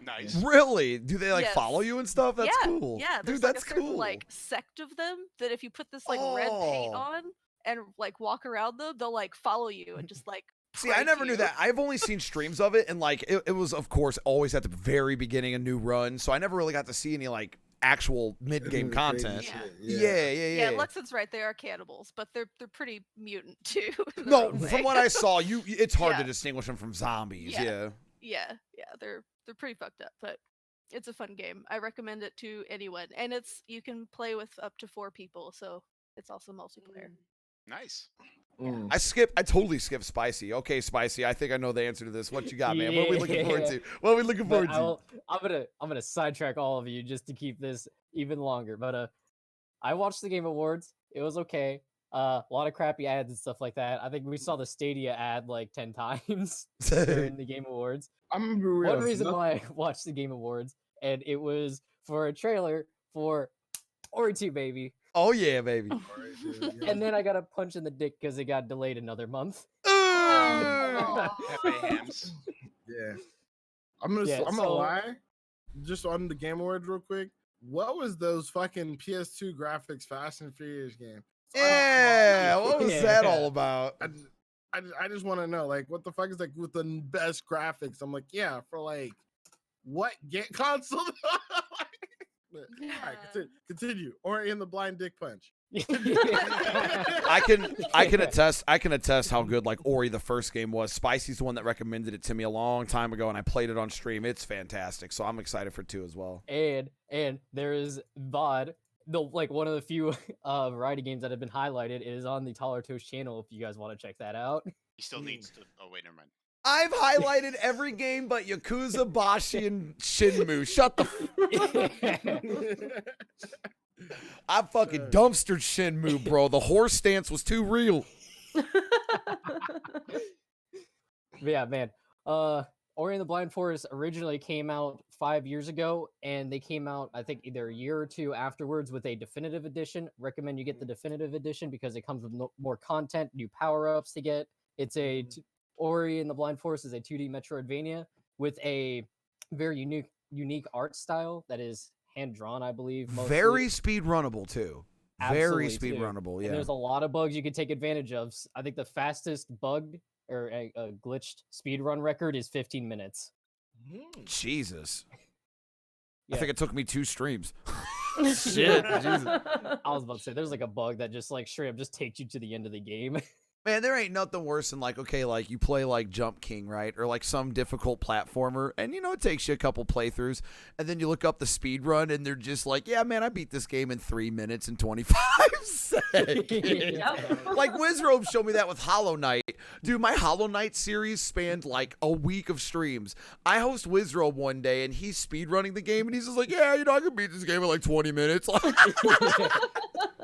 Nice. Really? Do they like follow Yes. you and stuff? That's yeah, cool. yeah. There's Dude, like that's a certain cool. like sect of them that if you put this like red paint Oh. on and like walk around them, they'll like follow you and just like. See, I pray never to knew you. that. I've only seen streams of it, and like it was, of course, always at the very beginning a new run. So I never really got to see any like actual mid-game content. Yeah. Yeah, Luxon's right. They are cannibals, but they're pretty mutant too. in their No, own from way. what I saw, it's hard to Yeah. distinguish them from zombies. Yeah. Yeah. yeah, they're pretty fucked up, but it's a fun game. I recommend it to anyone, and you can play with up to 4 people, so it's also multiplayer. Nice. I totally skipped Spicy. Okay, Spicy, I think I know the answer to this. What you got, man? What are we looking forward to? What are we looking But forward to? I'm gonna sidetrack all of you just to keep this even longer. But I watched the Game Awards. It was okay. A lot of crappy ads and stuff like that. I think we saw the Stadia ad like 10 times during the Game Awards. I'm gonna be real. One reason why I watched the Game Awards, and it was for a trailer for Ori 2, baby. Oh yeah, baby. And then I got a punch in the dick because it got delayed another month. Happy hams. Yeah. I'm gonna lie. Just on the Game Awards real quick. What was those fucking PS2 graphics Fast and Furious game? Yeah, what was that all about? I just want to know, like, what the fuck is like with the best graphics? I'm like, yeah, for like what console? All right, continue. Or in the blind dick punch. I can attest how good like Ori the first game was. Spicy's the one that recommended it to me a long time ago, and I played it on stream. It's fantastic, so I'm excited for 2 as well. And there is VOD. Like one of the few variety games that have been highlighted is on the Taller Toast channel. If you guys want to check that out, He still needs to. Oh wait, never mind. I've highlighted every game but Yakuza, Bashi, and Shinmu. Shut the. I fucking dumpstered Shinmu, bro. The horse stance was too real. But yeah, man. Ori and the Blind Forest originally came out 5 years ago, and they came out, I think, either a year or 2 afterwards with a definitive edition. Recommend you get the definitive edition because it comes with more content, new power-ups to get. It's Ori and the Blind Forest is a 2D Metroidvania with a very unique art style that is hand-drawn, I believe. Mostly. Very speed runnable too. Very Absolutely, speed too. runnable. Yeah. And there's a lot of bugs you can take advantage of. I think the fastest bugged or a glitched speedrun record is 15 minutes. Jesus. Yeah. I think it took me 2 streams. Shit. Jesus. I was about to say there's like a bug that just like straight up just takes you to the end of the game. Man, there ain't nothing worse than like, okay, like you play like Jump King, right? Or like some difficult platformer, and you know, it takes you a couple playthroughs, and then you look up the speed run and they're just like, yeah, man, I beat this game in 3 minutes and 25 seconds. Like Wizrobe showed me that with Hollow Knight. Dude, my Hollow Knight series spanned like a week of streams. I host Wizrobe one day and he's speed running the game and he's just like, yeah, you know, I can beat this game in like 20 minutes. I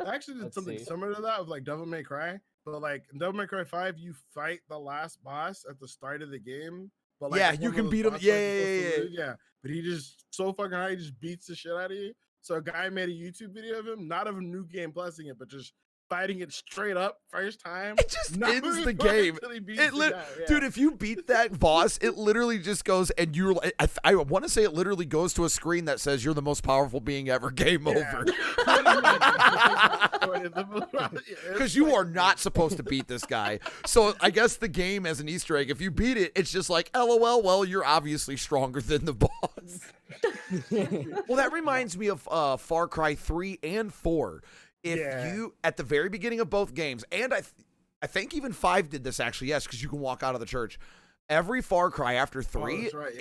actually did Let's something see. similar to that with like Devil May Cry. But like in Devil May Cry 5, you fight the last boss at the start of the game. But like Yeah, it's you one of can those beat him. boss Yeah, fights you're yeah, supposed to lose. Yeah. But he just so fucking high, he just beats the shit out of you. So a guy made a YouTube video of him, not of a new game plusing it, but just fighting it straight up first time. It just not ends the moving game. until he beats It the guy, yeah. Dude, if you beat that boss, it literally just goes and you're like, I want to say it literally goes to a screen that says you're the most powerful being ever. Game over. Because you are not supposed to beat this guy. So I guess the game as an Easter egg, if you beat it, it's just like, LOL, well, you're obviously stronger than the boss. Well, that reminds me of Far Cry 3 and 4. If you, at the very beginning of both games, and I think even 5 did this actually, yes, because you can walk out of the church. Every Far Cry after 3, that's right,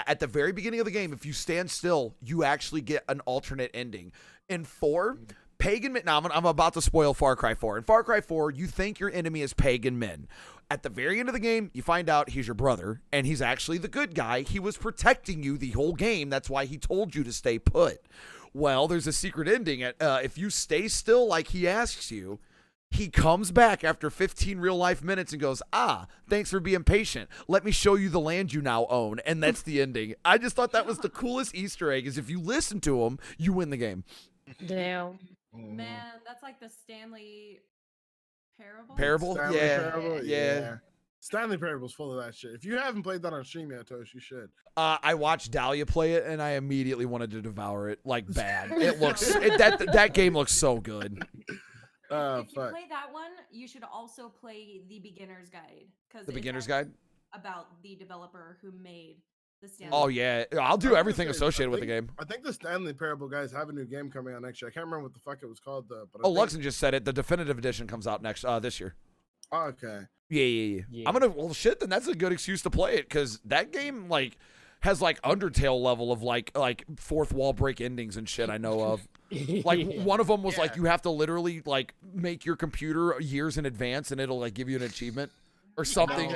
at the very beginning of the game, if you stand still, you actually get an alternate ending. In 4, pagan men, now I'm about to spoil Far Cry 4. In Far Cry 4, you think your enemy is pagan men. At the very end of the game, you find out he's your brother, and he's actually the good guy. He was protecting you the whole game. That's why he told you to stay put. Well, there's a secret ending. If you stay still like he asks you, he comes back after 15 real-life minutes and goes, thanks for being patient. Let me show you the land you now own. And that's the ending. I just thought that was the coolest Easter egg, is if you listen to him, you win the game. Damn. Man, that's like the Stanley Parable? Stanley Yeah. Parable? Yeah. Stanley Parable's full of that shit. If you haven't played that on stream yet, Tosh, you should. I watched Dahlia play it, and I immediately wanted to devour it like bad. It looks that game looks so good. If you Fuck. play that one, you should also play the beginner's guide because The beginner's guide. about the developer who made the Stanley. Oh yeah, I'll do everything associated with the game. I think the Stanley Parable guys have a new game coming out next year. I can't remember what the fuck it was called though. But Oh, Luxon just said it. The definitive edition comes out this year. Okay. Yeah. I'm gonna. Well, shit. Then that's a good excuse to play it because that game like has like Undertale level of like fourth wall break endings and shit. I know of. Like one of them was like you have to literally like make your computer years in advance and it'll like give you an achievement or something.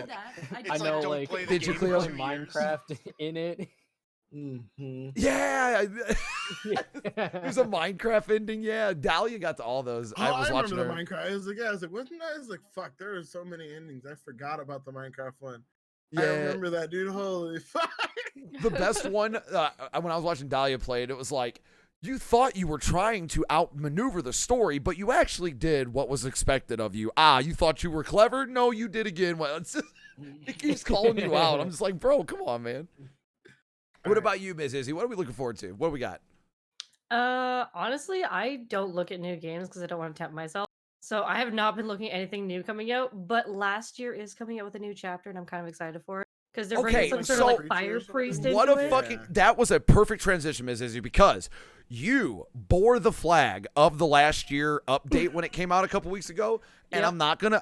I know, like, did you clear Minecraft in it? Yeah, there's a Minecraft ending. Yeah, Dahlia got to all those. Oh, I was watching remember her. the Minecraft. I was like, wasn't that? I was like, fuck, there are so many endings. I forgot about the Minecraft one. Yeah. I remember that, dude. Holy fuck. The best one when I was watching Dahlia play it was like you thought you were trying to outmaneuver the story, but you actually did what was expected of you. You thought you were clever? No, you did again. Well, it keeps calling you out. I'm just like, bro, come on, man. What about you, Ms. Izzy? What are we looking forward to? What do we got? Honestly, I don't look at new games because I don't want to tempt myself. So I have not been looking at anything new coming out, but last year is coming out with a new chapter, and I'm kind of excited for it because they're bringing some sort of like fire priest into what a it. fucking that was a perfect transition, Ms. Izzy, because you bore the flag of the last year update when it came out a couple weeks ago, and I'm not gonna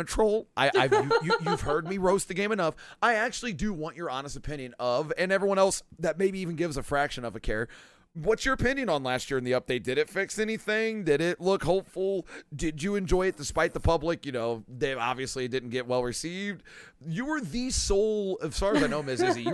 troll. You've heard me roast the game enough. I actually do want your honest opinion of, and everyone else that maybe even gives a fraction of a care. What's your opinion on last year in the update? Did it fix anything? Did it look hopeful? Did you enjoy it despite the public? You know, they obviously didn't get well received. You were the sole, as far as I know, Ms. Izzy,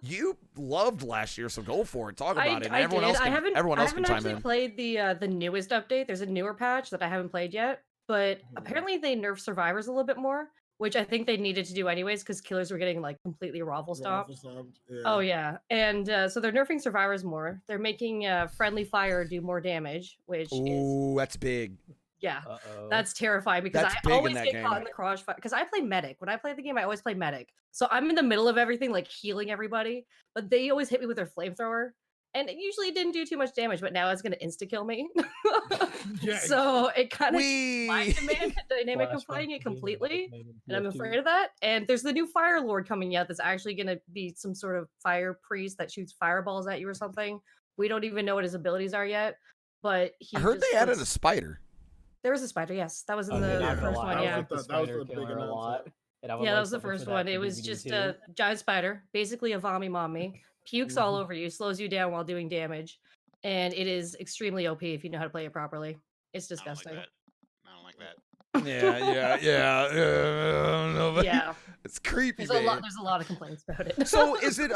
you loved last year, so go for it. Talk about it. And everyone else can chime in. I haven't played the newest update. There's a newer patch that I haven't played yet, but apparently they nerfed survivors a little bit more, which I think they needed to do anyways because killers were getting like completely raffle stomped. Yeah. Oh yeah, and so they're nerfing survivors more. They're making friendly fire do more damage, which is that's big. Yeah, that's terrifying because That's I big in always that get game. caught in the crossfire because I play medic. When I play the game, I always play medic. So I'm in the middle of everything, like healing everybody, but they always hit me with their flamethrower. And it usually didn't do too much damage, but now it's going to insta-kill me. So it kind of my dynamic of playing it completely, and I'm afraid of that. And there's the new Fire Lord coming out that's actually going to be some sort of fire priest that shoots fireballs at you or something. We don't even know what his abilities are yet, but I heard they added a spider. There was a spider, yes. That was in the first one, yeah. That was the big announcement. Yeah, that was the first one. It was just a giant spider, basically a vommy mommy, pukes all over you, slows you down while doing damage, and it is extremely OP if you know how to play it properly. It's disgusting. I don't like that. Yeah. I don't know, but Yeah. It's creepy. There's a lot of complaints about it. So is it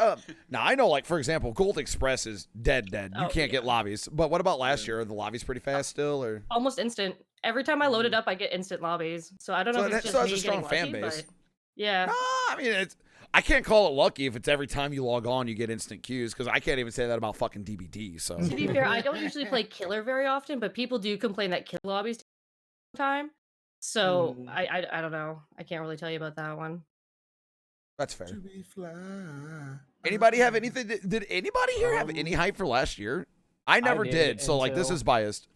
now I know, like, for example, Gold Express is dead. You can't get lobbies. But what about last year? Are the lobbies pretty fast still, or almost instant? Every time I load it up, I get instant lobbies. So I don't know if it's just me a strong getting fan lucky, base. but yeah. No, I mean I can't call it lucky if it's every time you log on you get instant queues, because I can't even say that about fucking DBD. So to be fair, I don't usually play killer very often, but people do complain that kill lobbies take time. So I don't know. I can't really tell you about that one. That's fair. Anybody have anything? Did anybody here have any hype for last year? I never did. So like this is biased.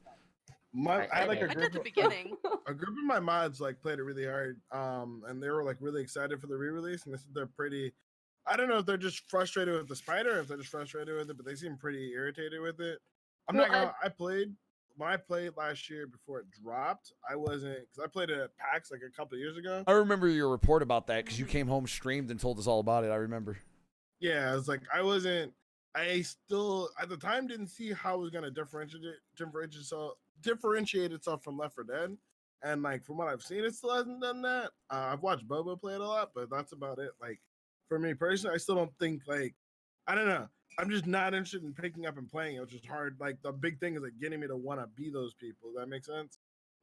I had like I did the beginning. A group of my mods like played it really hard, and they were like really excited for the re-release, and they said they're pretty. I don't know if they're just frustrated with the spider, or if they're just frustrated with it, but they seem pretty irritated with it. I'm not gonna. When I played last year before it dropped, I wasn't, because I played it at PAX like a couple of years ago. I remember your report about that because you came home streamed and told us all about it. I remember. Yeah, I was like, I still at the time didn't see how it was gonna differentiate itself from Left 4 Dead, and like from what I've seen, it still hasn't done that. I've watched Bobo play it a lot, but that's about it. Like for me personally, I still don't think I don't know. I'm just not interested in picking up and playing it, which is hard. Like the big thing is like getting me to want to be those people. Does that make sense?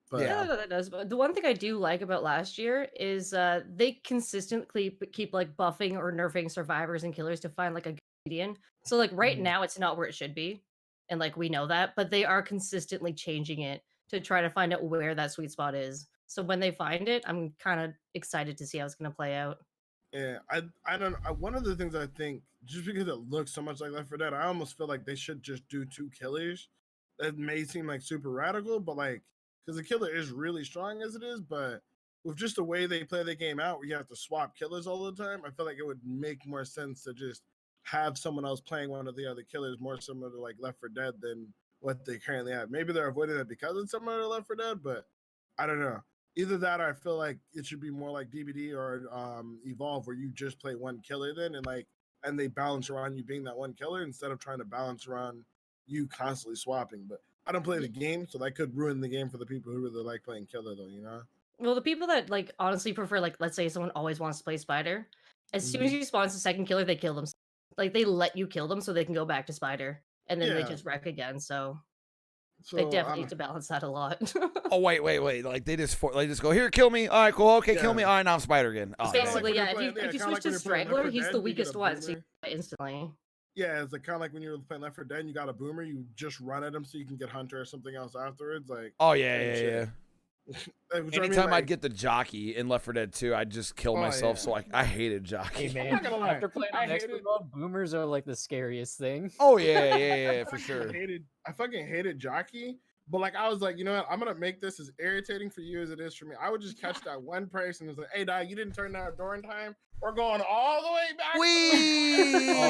But, yeah, that does. But the one thing I do like about last year is they consistently keep like buffing or nerfing survivors and killers to find like a good median. So like right now, it's not where it should be, and like we know that, but they are consistently changing it to try to find out where that sweet spot is. So when they find it, I'm kind of excited to see how it's going to play out. Yeah, I don't. One of the things I think, just because it looks so much like Left 4 Dead, I almost feel like they should just do 2 killers. That may seem like super radical, but like, because the killer is really strong as it is, but with just the way they play the game out, where you have to swap killers all the time, I feel like it would make more sense to just have someone else playing one of the other killers, more similar to like Left 4 Dead than what they currently have. Maybe they're avoiding that because it's similar to Left 4 Dead, but I don't know. Either that, or I feel like it should be more like DBD or Evolve, where you just play one killer then, and they balance around you being that one killer instead of trying to balance around you constantly swapping. But I don't play the game, so that could ruin the game for the people who really like playing killer, though. You know? Well, the people that like honestly prefer, like, let's say someone always wants to play spider, as soon as Mhm. you spawn the second killer, they kill them. Like they let you kill them so they can go back to spider, and then they Yeah. just wreck again. So So they definitely need to balance that a lot. Oh wait. Like they just go here, kill me. All right, cool. Okay, kill Yeah. me. All right, now I'm spider again. Oh, It's kinda man. like Basically, when you're yeah. playing- If you kinda switch like to when you're playing Left strangler, 4 he's Dead, the you get a weakest one, so you boomer. die instantly. Yeah, it's like kind of like when you're playing Left 4 Dead, and you got a boomer, you just run at him so you can get hunter or something else afterwards. Like, Oh yeah, same yeah, shit. yeah. Which I mean, Anytime I'd like- get the jockey in Left 4 Dead 2, I'd just kill Oh, myself. yeah. So I hated Hey jockey. man, not gonna lie, after playing I on expert hated- mode, boomers are like the scariest thing. Oh yeah, for sure. I fucking hated jockey, but like I was like, you know what? I'm gonna make this as irritating for you as it is for me. I would just catch that one person who's like, "Hey, dog, you didn't turn that door in time. We're going all the way back." Oh,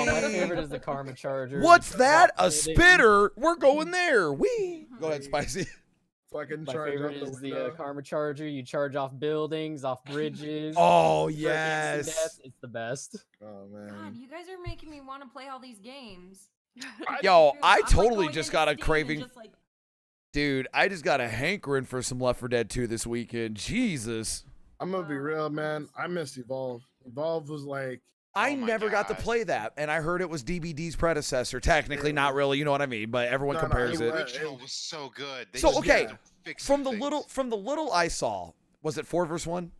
my Wee! favorite is the Karma Charger. What's The that? A building. spitter? We're going there. Wee! Go ahead, Wee. Spicy. Fucking My charge favorite out the is the window. Karma Charger. You charge off buildings, off bridges. Oh for instant death. yes. It's the best. Oh God, man. you guys are making me want to play all these games. Yo, Dude, I I'm, like, totally going just into got a Steam and craving. just, like, Dude, I just got a hankering for some Left 4 Dead 2 this weekend. Jesus. I'm gonna be Wow, real, I'm man. just- I miss Evolve. Evolve was like, I Oh my never got to God. play that, and I heard it was DBD's predecessor. Technically, It not was- really, you know what I mean? But everyone No, no, compares it it. was- Original was so good. They So, just okay, had to fix From some the little I saw, was it 4 versus 1?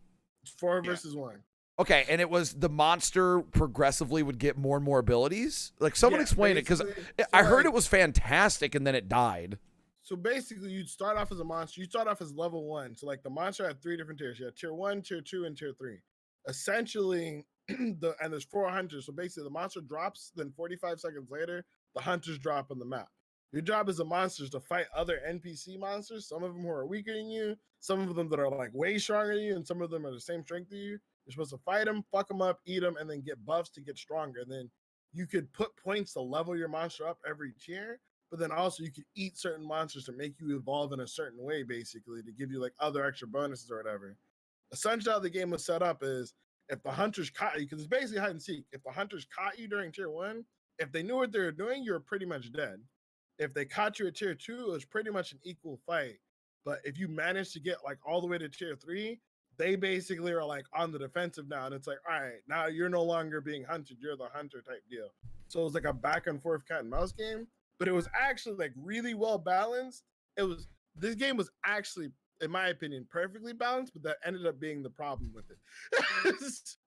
4 Yeah. versus 1. Okay, and it was the monster progressively would get more and more abilities. Like someone Yeah, explain it, because basically, I so, heard like- it was fantastic, and then it died. So basically, you'd start off as a monster. You start off as level 1. So like the monster had 3 different tiers. You had tier 1, tier 2, and tier 3. Essentially, and there's 4 hunters. So basically, the monster drops. Then 45 seconds later, the hunters drop on the map. Your job as a monster is to fight other NPC monsters. Some of them who are weaker than you. Some of them that are like way stronger than you, and some of them are the same strength as you. You're supposed to fight them, fuck them up, eat them, and then get buffs to get stronger. And then you could put points to level your monster up every tier. But then also you could eat certain monsters to make you evolve in a certain way, basically, to give you like other extra bonuses or whatever. Essentially, how the game was set up is if the hunters caught you, because it's basically hide and seek. If the hunters caught you during tier 1, if they knew what they were doing, you're pretty much dead. If they caught you at tier 2, it was pretty much an equal fight. But if you manage to get like all the way to tier 3, they basically are like on the defensive now. And it's like, all right, now you're no longer being hunted. You're the hunter type deal. So it was like a back and forth cat and mouse game, but it was actually like really well balanced. This game was actually, in my opinion, perfectly balanced, but that ended up being the problem with it.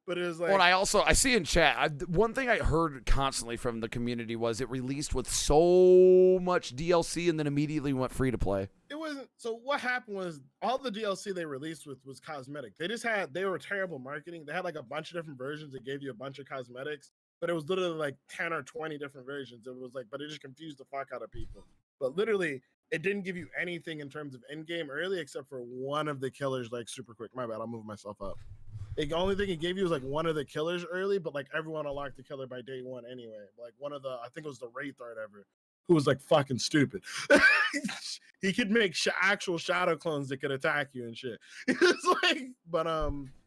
But it was like, Well, and I see in chat, one thing I heard constantly from the community was it released with so much DLC and then immediately went free to play. it wasn't. So what happened was all the DLC they released with was cosmetic. They were terrible marketing. They had like a bunch of different versions that gave you a bunch of cosmetics, but it was literally like 10 or 20 different versions. It was like, but it just confused the fuck out of people. But literally, it didn't give you anything in terms of end game early except for one of the killers, like super quick. My bad, I'll move myself up. The only thing it gave you was like one of the killers early, but like everyone unlocked the killer by day 1 anyway. Like one of the, I think it was the Wraith or whatever, who was like fucking stupid. He could make actual shadow clones that could attack you and shit. It's like, but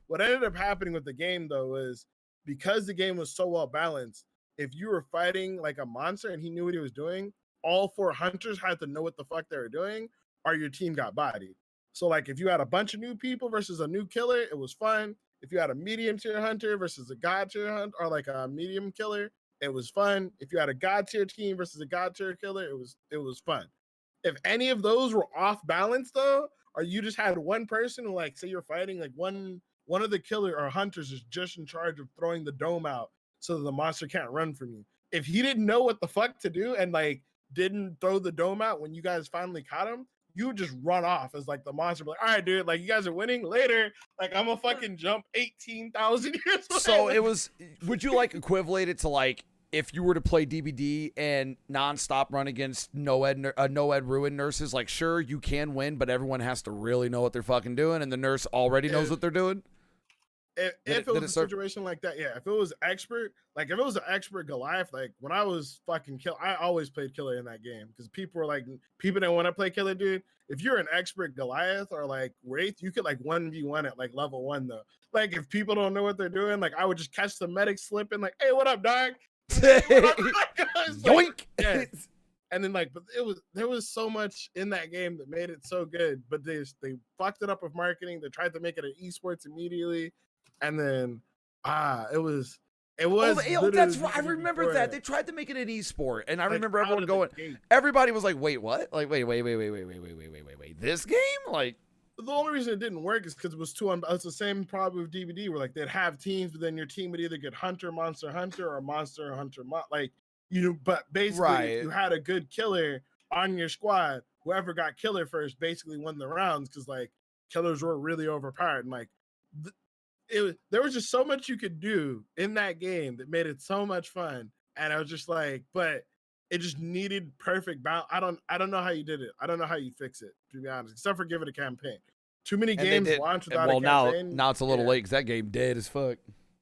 what ended up happening with the game though is because the game was so well balanced, if you were fighting like a monster and he knew what he was doing, all 4 hunters had to know what the fuck they were doing, or your team got bodied. So like if you had a bunch of new people versus a new killer, it was fun. If you had a medium tier hunter versus a god tier hunter, or like a medium killer, it was fun. If you had a god tier team versus a god tier killer, it was fun. If any of those were off balance though, or you just had one person who, like, say you're fighting like one of the killer or hunters is just in charge of throwing the dome out so that the monster can't run from you. If he didn't know what the fuck to do and like didn't throw the dome out when you guys finally caught him, you would just run off as like the monster. Like, all right, dude, like you guys are winning later. Like I'm gonna fucking jump 18,000 years away. So Like, it was. Would you like equivalent it to like if you were to play DBD and nonstop run against no ed ruin nurses? Like, sure you can win, but everyone has to really know what they're fucking doing, and the nurse already knows what they're doing. If it was a situation like that, yeah. If it was expert, like if it was an expert Goliath, like when I was fucking kill, I always played killer in that game because people were like, people didn't want to play killer, dude. If you're an expert Goliath or like Wraith, you could like 1v1 at like level 1 though. Like if people don't know what they're doing, like I would just catch the medic slipping, like, hey, what up, dog? Hey, what up? Yoink! Yeah. And then like, but there was so much in that game that made it so good, but they fucked it up with marketing. They tried to make it an esports immediately, and then it was. That's right. I remember that. They tried to make it an esport, and I remember everyone going. Everybody was like, "Wait, what? Like, wait. This game? Like." The only reason it didn't work is because it was too. It's the same problem with DVD, where like they'd have teams, but then your team would either get Hunter, Monster Hunter, or Monster Hunter. Like but basically, if you had a good killer on your squad, whoever got killer first basically won the rounds because like killers were really overpowered, and like. There was just so much you could do in that game that made it so much fun, and I was just like, but it just needed perfect balance. I don't know how you did it. I don't know how you fix it, to be honest, except for give it a campaign. Too many games launched without a campaign. Now it's a little late because that game dead as fuck.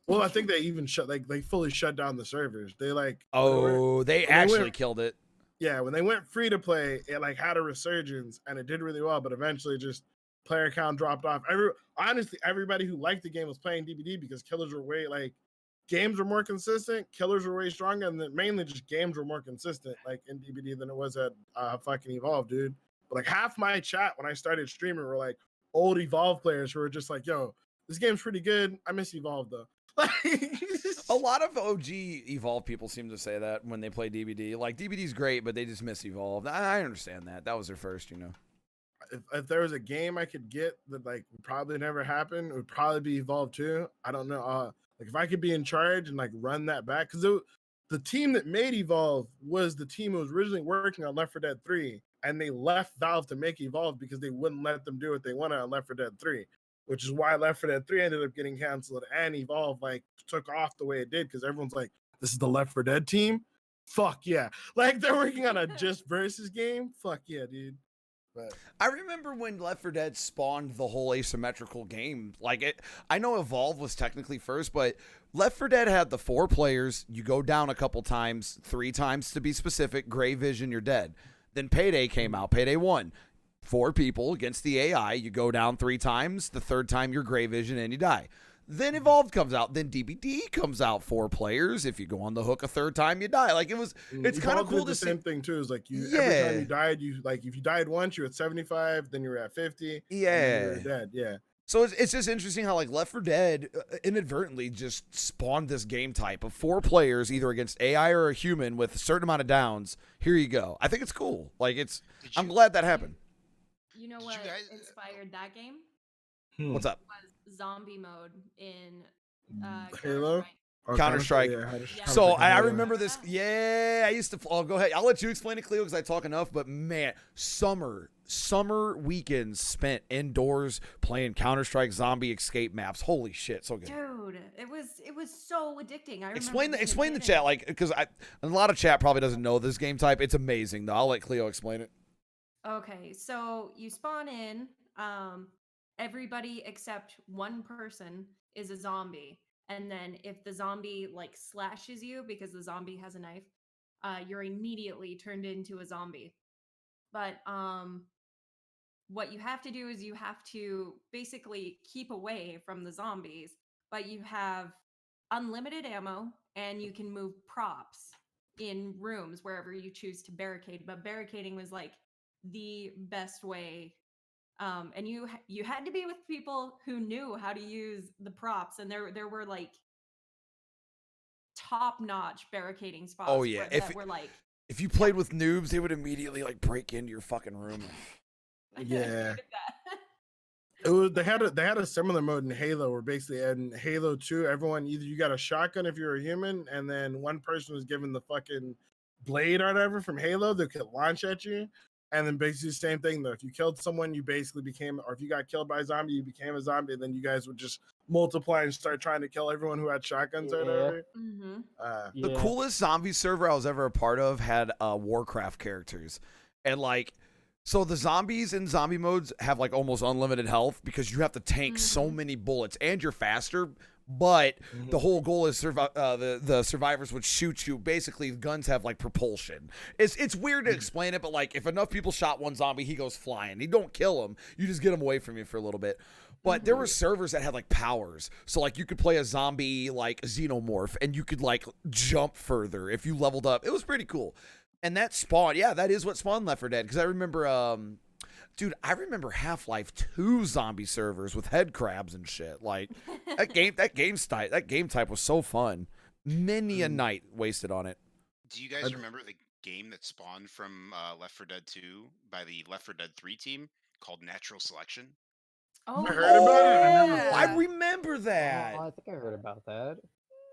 Well, I think they even they fully shut down the servers. They like they actually killed it. Yeah, when they went free to play, it like had a resurgence and it did really well, but eventually just player count dropped off. Honestly, everybody who liked the game was playing DBD because killers were games were more consistent, killers were way stronger, and then mainly just games were more consistent like in DBD than it was at fucking Evolve, dude. But like half my chat when I started streaming were like old Evolve players who were just like, yo, this game's pretty good. I miss Evolve though. A lot of OG Evolve people seem to say that when they play DBD. Like DBD's great, but they just miss Evolve. I understand that. That was their first, If there was a game I could get that like would probably never happen, it would probably be Evolve 2. I don't know. Like if I could be in charge and like run that back, because the team that made Evolve was the team who was originally working on Left 4 Dead 3, and they left Valve to make Evolve because they wouldn't let them do what they wanted on Left 4 Dead 3, which is why Left 4 Dead 3 ended up getting canceled and Evolve like took off the way it did because everyone's like, this is the Left 4 Dead team? Fuck yeah. Like they're working on a just versus game? Fuck yeah, dude. But I remember when Left 4 Dead spawned the whole asymmetrical game. I know Evolve was technically first, but Left 4 Dead had the 4 players. You go down a couple times, 3 times to be specific. Gray vision, you're dead. Then Payday came out. Payday 1. 4 people against the AI. You go down 3 times. The 3rd time, you're gray vision and you die. Then Evolved comes out. Then DBD comes out. 4 players. If you go on the hook a 3rd time, you die. Like it's kind of cool to see. The same thing too. Is like every time you died, if you died once, you're at 75. Then you're at 50. Yeah, you're dead. Yeah. So it's just interesting how like Left 4 Dead inadvertently just spawned this game type of 4 players either against AI or a human with a certain amount of downs. Here you go. I think it's cool. Like I'm glad that happened. You know what inspired that game? What's up? Was zombie mode in Halo? Counter-Strike. Yeah. So I remember this. Yeah, I used to. Oh, go ahead. I'll let you explain it, Cleo, because I talk enough. But man, summer weekends spent indoors playing Counter-Strike zombie escape maps. Holy shit, so good. Dude, it was so addicting. I explain the chat, like, because a lot of chat probably doesn't know this game type. It's amazing though. I'll let Cleo explain it. Okay, so you spawn in. Everybody except one person is a zombie. And then if the zombie like slashes you because the zombie has a knife, you're immediately turned into a zombie. But what you have to do is you have to basically keep away from the zombies, but you have unlimited ammo and you can move props in rooms wherever you choose to barricade. But barricading was like the best way. And you had to be with people who knew how to use the props, and there were like top-notch barricading spots. Oh yeah, if you played with noobs, they would immediately like break into your fucking room. Yeah, they had a similar mode in Halo where basically in Halo 2, everyone either you got a shotgun if you're a human, and then one person was given the fucking blade or whatever from Halo that could launch at you. And then basically the same thing though. If you killed someone, you basically became, or if you got killed by a zombie, you became a zombie. And then you guys would just multiply and start trying to kill everyone who had shotguns or whatever. Mm-hmm. The coolest zombie server I was ever a part of had Warcraft characters, and like, so the zombies in zombie modes have like almost unlimited health because you have to tank so many bullets, and you're faster. But the whole goal is the survivors would shoot you. Basically, guns have like propulsion. It's weird to explain it, but like if enough people shot one zombie, he goes flying. You don't kill him. You just get him away from you for a little bit. But there were servers that had like powers. So like you could play a zombie like xenomorph and you could like jump further if you leveled up. It was pretty cool. And that spawned, yeah, that is what spawned Left 4 Dead. Because I remember, dude, I remember Half-Life 2 zombie servers with head crabs and shit. Like that game type was so fun. Many a night wasted on it. Do you guys remember the game that spawned from Left 4 Dead 2 by the Left 4 Dead 3 team called Natural Selection? Oh, I heard about it. Yeah. I remember that. Oh, I think I heard about that.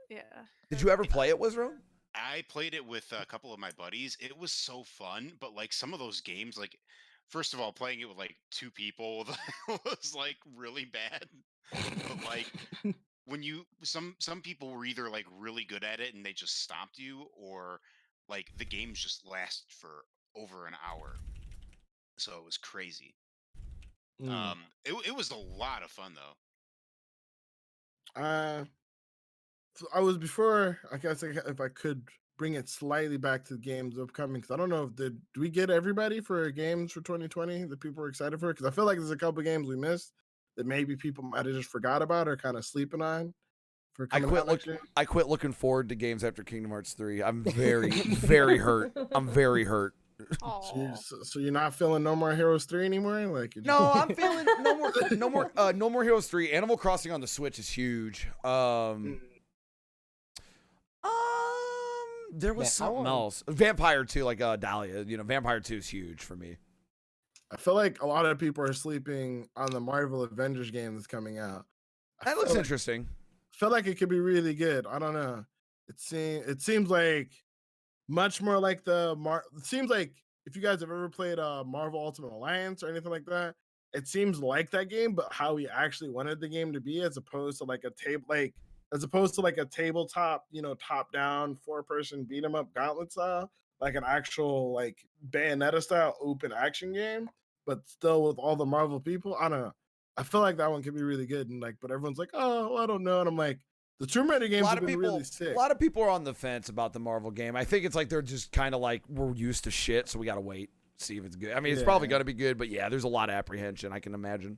Yeah. Did you ever play it, Wizro? I played it with a couple of my buddies. It was so fun, but like some of those games, like first of all, playing it with like two people was like really bad. But like when you some people were either like really good at it and they just stopped you, or like the games just last for over an hour. So it was crazy. It was a lot of fun though. So I was before. I guess if I could bring it slightly back to the games upcoming, because I don't know if do we get everybody for games for 2020 that people are excited for? Because I feel like there's a couple games we missed that maybe people might have just forgot about or kind of sleeping on. For I quit looking forward to games after Kingdom Hearts 3. I'm very, very hurt. I'm very hurt. So you're not feeling No More Heroes 3 anymore? Like No, I'm feeling no more Heroes 3. Animal Crossing on the Switch is huge. There was something else. Vampire 2, like Dahlia. You know, Vampire 2 is huge for me. I feel like a lot of people are sleeping on the Marvel Avengers game that's coming out. That looks interesting. I feel like it could be really good. I don't know. It seems like much more like it seems like if you guys have ever played Marvel Ultimate Alliance or anything like that, it seems like that game, but how we actually wanted the game to be, as opposed to like a tabletop, top down 4-person beat 'em up gauntlet style, like an actual like Bayonetta style open action game, but still with all the Marvel people. I don't know. I feel like that one could be really good, and but everyone's like, oh, I don't know, and I'm like, the Tomb Raider games have been really sick. A lot of people are on the fence about the Marvel game. I think it's like they're just kind of like, we're used to shit, so we gotta wait, see if it's good. I mean, it's probably gonna be good, but yeah, there's a lot of apprehension, I can imagine.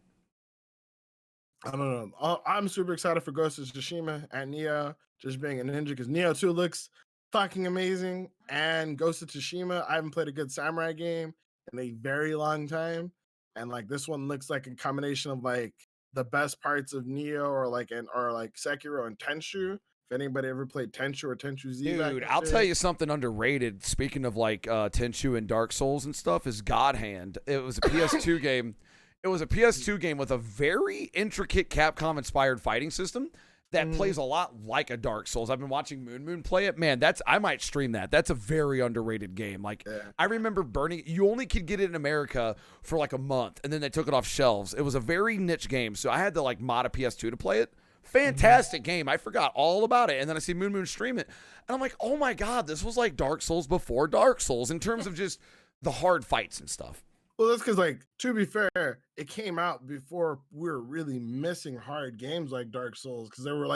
I don't know. I'm super excited for Ghost of Tsushima and Neo just being a ninja, because Neo 2 looks fucking amazing, and Ghost of Tsushima, I haven't played a good samurai game in a very long time, and like this one looks like a combination of like the best parts of Neo or like Sekiro and Tenchu. If anybody ever played Tenchu or Tenchu Z, dude, I'll tell you something underrated. Speaking of like Tenchu and Dark Souls and stuff, is God Hand. It was a PS2 game. It was a PS2 game with a very intricate Capcom-inspired fighting system that plays a lot like a Dark Souls. I've been watching Moon play it. Man, I might stream that. That's a very underrated game. Like, I remember burning it. You only could get it in America for like a month, and then they took it off shelves. It was a very niche game, so I had to like mod a PS2 to play it. Fantastic game. I forgot all about it, and then I see Moon stream it, and I'm like, oh my God, this was like Dark Souls before Dark Souls in terms of just the hard fights and stuff. Well, that's because, like, to be fair, it came out before we were really missing hard games like Dark Souls, because there were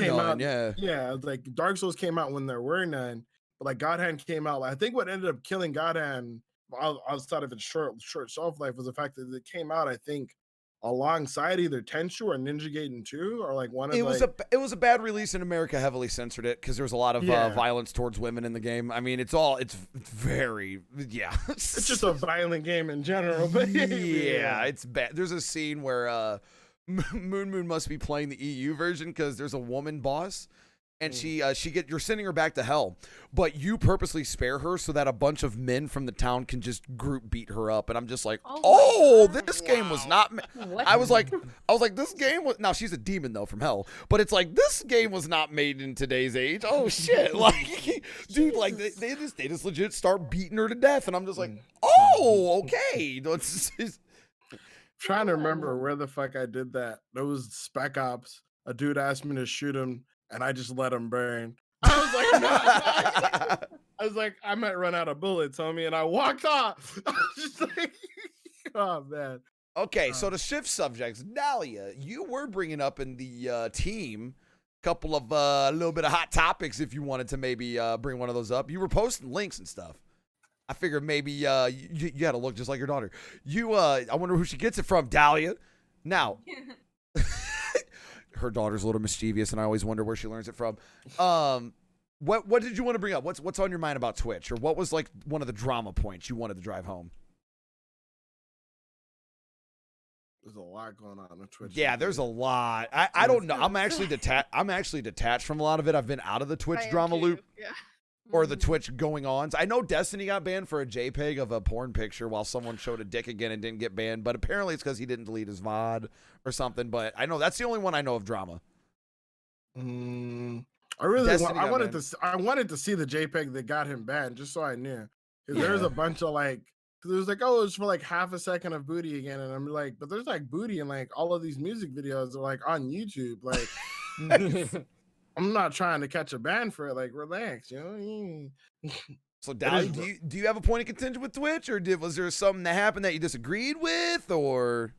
none. Yeah, like Dark Souls came out when there were none, but like God Hand came out. I think what ended up killing God Hand, outside of its short shelf life, was the fact that it came out, I think, alongside either Tenchu or Ninja Gaiden 2, or like one of it was a bad release in America, heavily censored it because there was a lot of violence towards women in the game. I mean, it's very it's just a violent game in general, but it's bad. There's a scene where Moon must be playing the EU version because there's a woman boss, and you're sending her back to hell, but you purposely spare her so that a bunch of men from the town can just group beat her up. And I'm just like, Oh my God. this game was not. What? I was like, this game was. Now she's a demon though from hell, but it's like this game was not made in today's age. Oh shit, like, dude, like they just legit start beating her to death, and I'm just like, oh, okay. Trying to remember where the fuck I did that. There was Spec Ops. A dude asked me to shoot him, and I just let him burn. I was like, no. I was like, I might run out of bullets, homie, and I walked off. I was just like, oh man. Okay, so to shift subjects, Dahlia, you were bringing up in the team a couple of a little bit of hot topics. If you wanted to maybe bring one of those up, you were posting links and stuff. I figured maybe you had to look just like your daughter. I wonder who she gets it from, Dahlia. Now, her daughter's a little mischievous, and I always wonder where she learns it from. What did you want to bring up? What's on your mind about Twitch, or what was like one of the drama points you wanted to drive home? There's a lot going on Twitch. Yeah, there's a lot. I don't know. I'm actually detached from a lot of it. I've been out of the Twitch drama loop. Yeah. Or the Twitch going ons. I know Destiny got banned for a JPEG of a porn picture while someone showed a dick again and didn't get banned, but apparently it's because he didn't delete his VOD or something. But I know that's the only one I know of drama. I really I wanted to see the JPEG that got him banned just so I knew. Because there's a bunch of like, because it was like, oh, it's for like half a second of booty again, and I'm like, but there's like booty in like all of these music videos are like on YouTube, like. I'm not trying to catch a ban for it. Like, relax, you know. So, Dahlia, do you have a point of contention with Twitch, or was there something that happened that you disagreed with, or?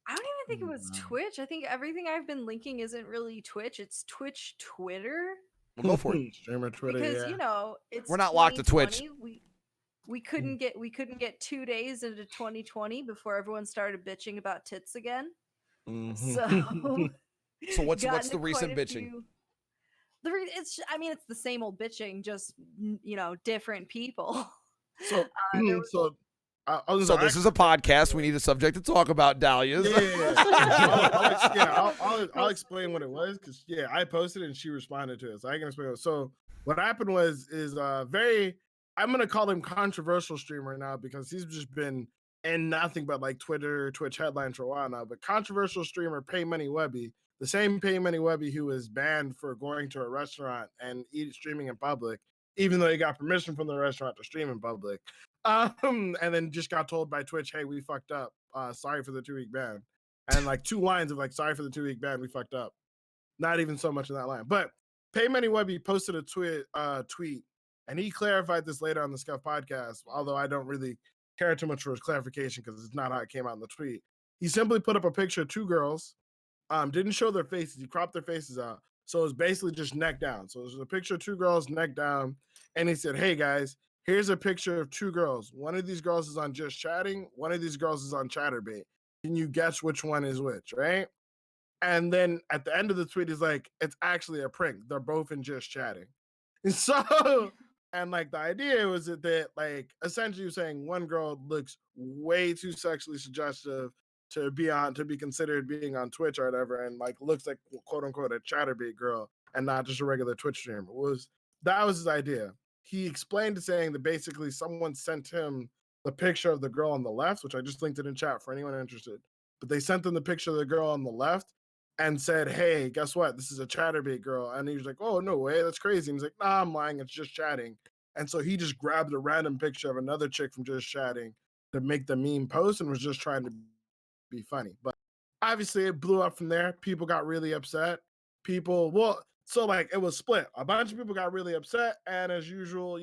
I don't even think it was Twitch. I think everything I've been linking isn't really Twitch. It's Twitch Twitter. Well, go for it. Streamer Twitter, because you know it's we're not locked to Twitch. We couldn't get 2 days into 2020 before everyone started bitching about tits again. So what's the recent bitching? It's the same old bitching, just different people. So so this is a podcast. We need a subject to talk about, Dahlia. I'll explain what it was, because I posted it and she responded to it, so I can explain it. So what happened is I'm gonna call him controversial streamer now, because he's just been in nothing but like Twitch headlines for a while now. But controversial streamer Pay Money Webby, the same Pay Money Webby who was banned for going to a restaurant and streaming in public, even though he got permission from the restaurant to stream in public. And then just got told by Twitch, hey, we fucked up. Sorry for the 2-week ban. And like 2 lines of like, sorry for the 2-week ban, we fucked up. Not even so much in that line. But Pay Money Webby posted a tweet, and he clarified this later on the Scuff podcast, although I don't really care too much for his clarification because it's not how it came out in the tweet. He simply put up a picture of 2 girls. Didn't show their faces. He cropped their faces out. So it's basically just neck down. So there's a picture of 2 girls neck down. And he said, hey guys, here's a picture of 2 girls. One of these girls is on Just Chatting. One of these girls is on Chatterbait. Can you guess which one is which, right? And then at the end of the tweet, he's like, it's actually a prank. They're both in Just Chatting. And so, and like the idea was that like essentially you're saying one girl looks way too sexually suggestive to be considered being on Twitch or whatever, and like looks like quote unquote a Chatterbait girl and not just a regular Twitch streamer. That was his idea. He explained to saying that basically someone sent him the picture of the girl on the left, which I just linked it in chat for anyone interested. But they sent him the picture of the girl on the left and said, hey, guess what? This is a Chatterbait girl. And he was like, oh, no way, that's crazy. And he's like, nah, I'm lying, it's Just Chatting. And so he just grabbed a random picture of another chick from Just Chatting to make the meme post and was just trying to be funny. But obviously it blew up from there. People got really upset. So like it was split. A bunch of people got really upset, and as usual,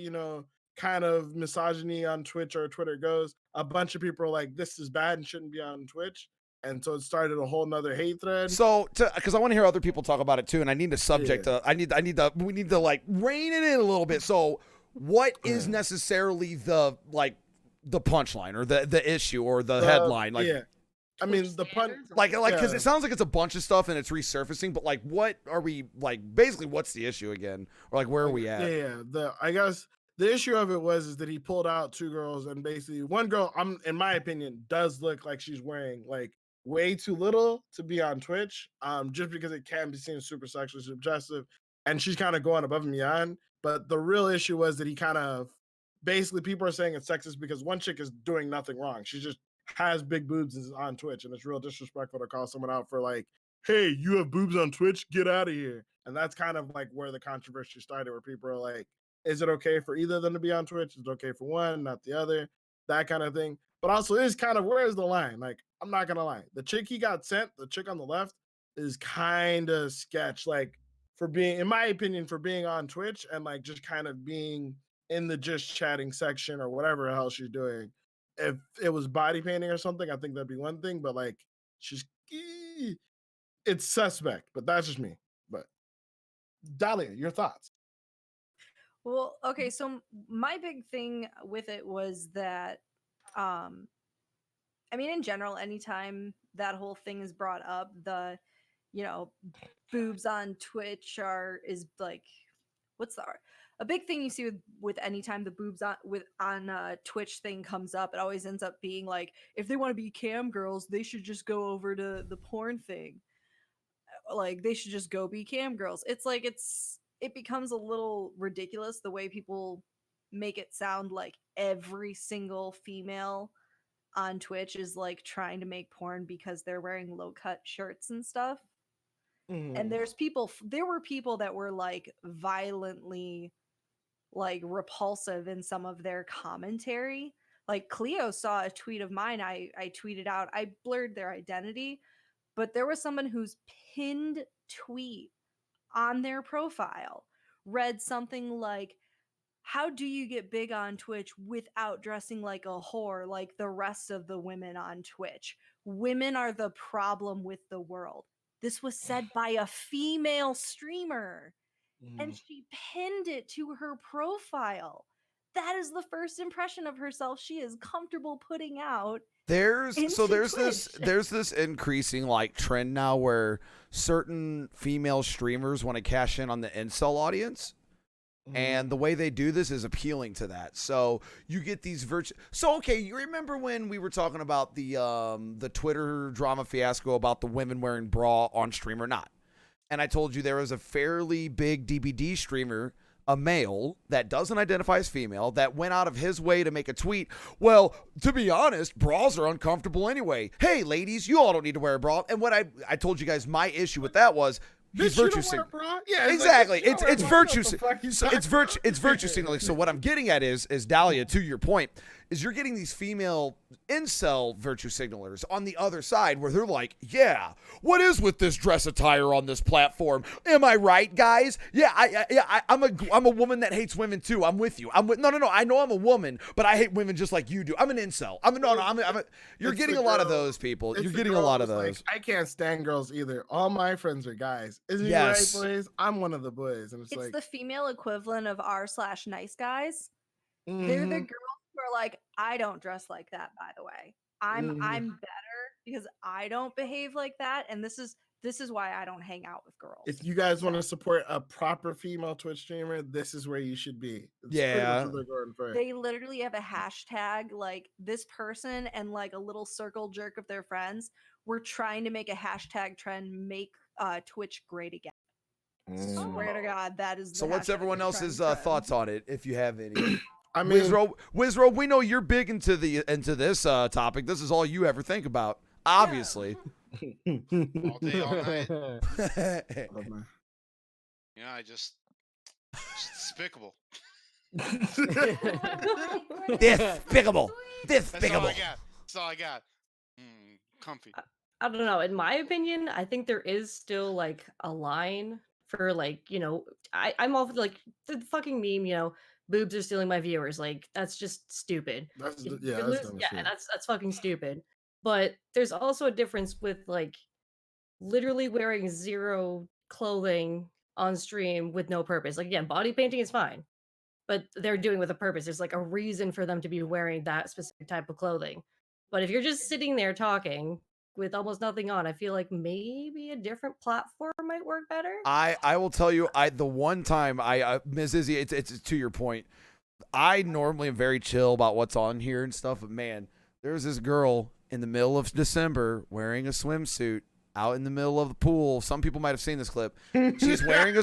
kind of misogyny on Twitch or Twitter goes, a bunch of people are like, this is bad and shouldn't be on Twitch. And so it started a whole nother hate thread. So, because I want to hear other people talk about it too, and I need a subject. We need to like rein it in a little bit. So, what is necessarily the punchline or the issue or the headline? Like, I mean, the pun, because it sounds like it's a bunch of stuff and it's resurfacing, but like, what are we like? Basically, what's the issue again, or like, where are we at? I guess the issue of it is that he pulled out 2 girls, and basically one girl, in my opinion, does look like she's wearing like way too little to be on Twitch, just because it can be seen super sexually suggestive. and she's kind of going above and beyond. But the real issue was that he kind of basically people are saying it's sexist because one chick is doing nothing wrong. She just has big boobs and is on Twitch, and it's real disrespectful to call someone out for like, hey, you have boobs on Twitch, get out of here. And that's kind of like where the controversy started, where people are like, is it okay for either of them to be on Twitch? Is it okay for one, not the other? That kind of thing. But also is kind of where's the line? Like, I'm not gonna lie. The chick he got sent, the chick on the left, is kind of sketch. Like for being, in my opinion, for being on Twitch and like just kind of being in the just chatting section or whatever the hell she's doing. If it was body painting or something, I think that'd be one thing. But like she's it's suspect, but that's just me. But Dahlia, your thoughts? Well, okay, so my big thing with it was that I mean in general anytime that whole thing is brought up, the boobs on Twitch is like what's the a big thing you see with anytime the boobs on Twitch thing comes up, it always ends up being like if they want to be cam girls, they should just go over to the porn thing. Like they should just go be cam girls. It's like it becomes a little ridiculous the way people make it sound like every single female on Twitch is like trying to make porn because they're wearing low cut shirts and stuff. And there were people that were like violently like repulsive in some of their commentary. Like Cleo saw a tweet of mine. I tweeted out, I blurred their identity, but there was someone whose pinned tweet on their profile read something like, how do you get big on Twitch without dressing like a whore like the rest of the women on Twitch? Women are the problem with the world. This was said by a female streamer, and she pinned it to her profile. That is the first impression of herself she is comfortable putting out. There's Twitch. this increasing like trend now where certain female streamers want to cash in on the incel audience. And the way they do this is appealing to that. So you get these So okay, you remember when we were talking about the Twitter drama fiasco about the women wearing bra on stream or not? And I told you there was a fairly big DBD streamer, a male that doesn't identify as female, that went out of his way to make a tweet. Well, to be honest, bras are uncomfortable anyway. Hey, ladies, you all don't need to wear a bra. And what I told you guys, my issue with that was he's virtue signaling. Yeah, exactly. It's virtue. It's virtue signaling. So what I'm getting at is Dahlia, to your point, is you're getting these female incel virtue signalers on the other side where they're like, yeah, what is with this dress attire on this platform? Am I right, guys? Yeah, I'm a woman that hates women too. I'm with you. No. I know I'm a woman, but I hate women just like you do. I'm an incel. You're getting a lot of those people. You're getting a lot of those. Like, I can't stand girls either. All my friends are guys. Isn't he right, boys? I'm one of the boys, and it's like the female equivalent of r/nice guys. They're the girls who are like, I don't dress like that, by the way. I'm better because I don't behave like that, and this is why I don't hang out with girls. If you guys want to support a proper female Twitch streamer, this is where you should be. They literally have a hashtag like this person and like a little circle jerk of their friends. We're trying to make a hashtag trend, make Twitch great again. Swear to God, that is. So what's everyone else's thoughts on it, if you have any? I mean, Wizro, we know you're big into this topic. This is all you ever think about, obviously. All day, all night. Just despicable. Despicable. That's all I got. Comfy. I don't know. In my opinion, I think there is still like a line for like, I'm all for like the fucking meme, boobs are stealing my viewers. Like that's just stupid. That's fucking stupid. But there's also a difference with like literally wearing zero clothing on stream with no purpose. Like again, body painting is fine, but they're doing it with a purpose. There's like a reason for them to be wearing that specific type of clothing. But if you're just sitting there talking with almost nothing on, I feel like maybe a different platform might work better. I will tell you, the one time Ms. Izzy, it's to your point. I normally am very chill about what's on here and stuff, but man, there's this girl in the middle of December wearing a swimsuit out in the middle of the pool. Some people might have seen this clip. She's wearing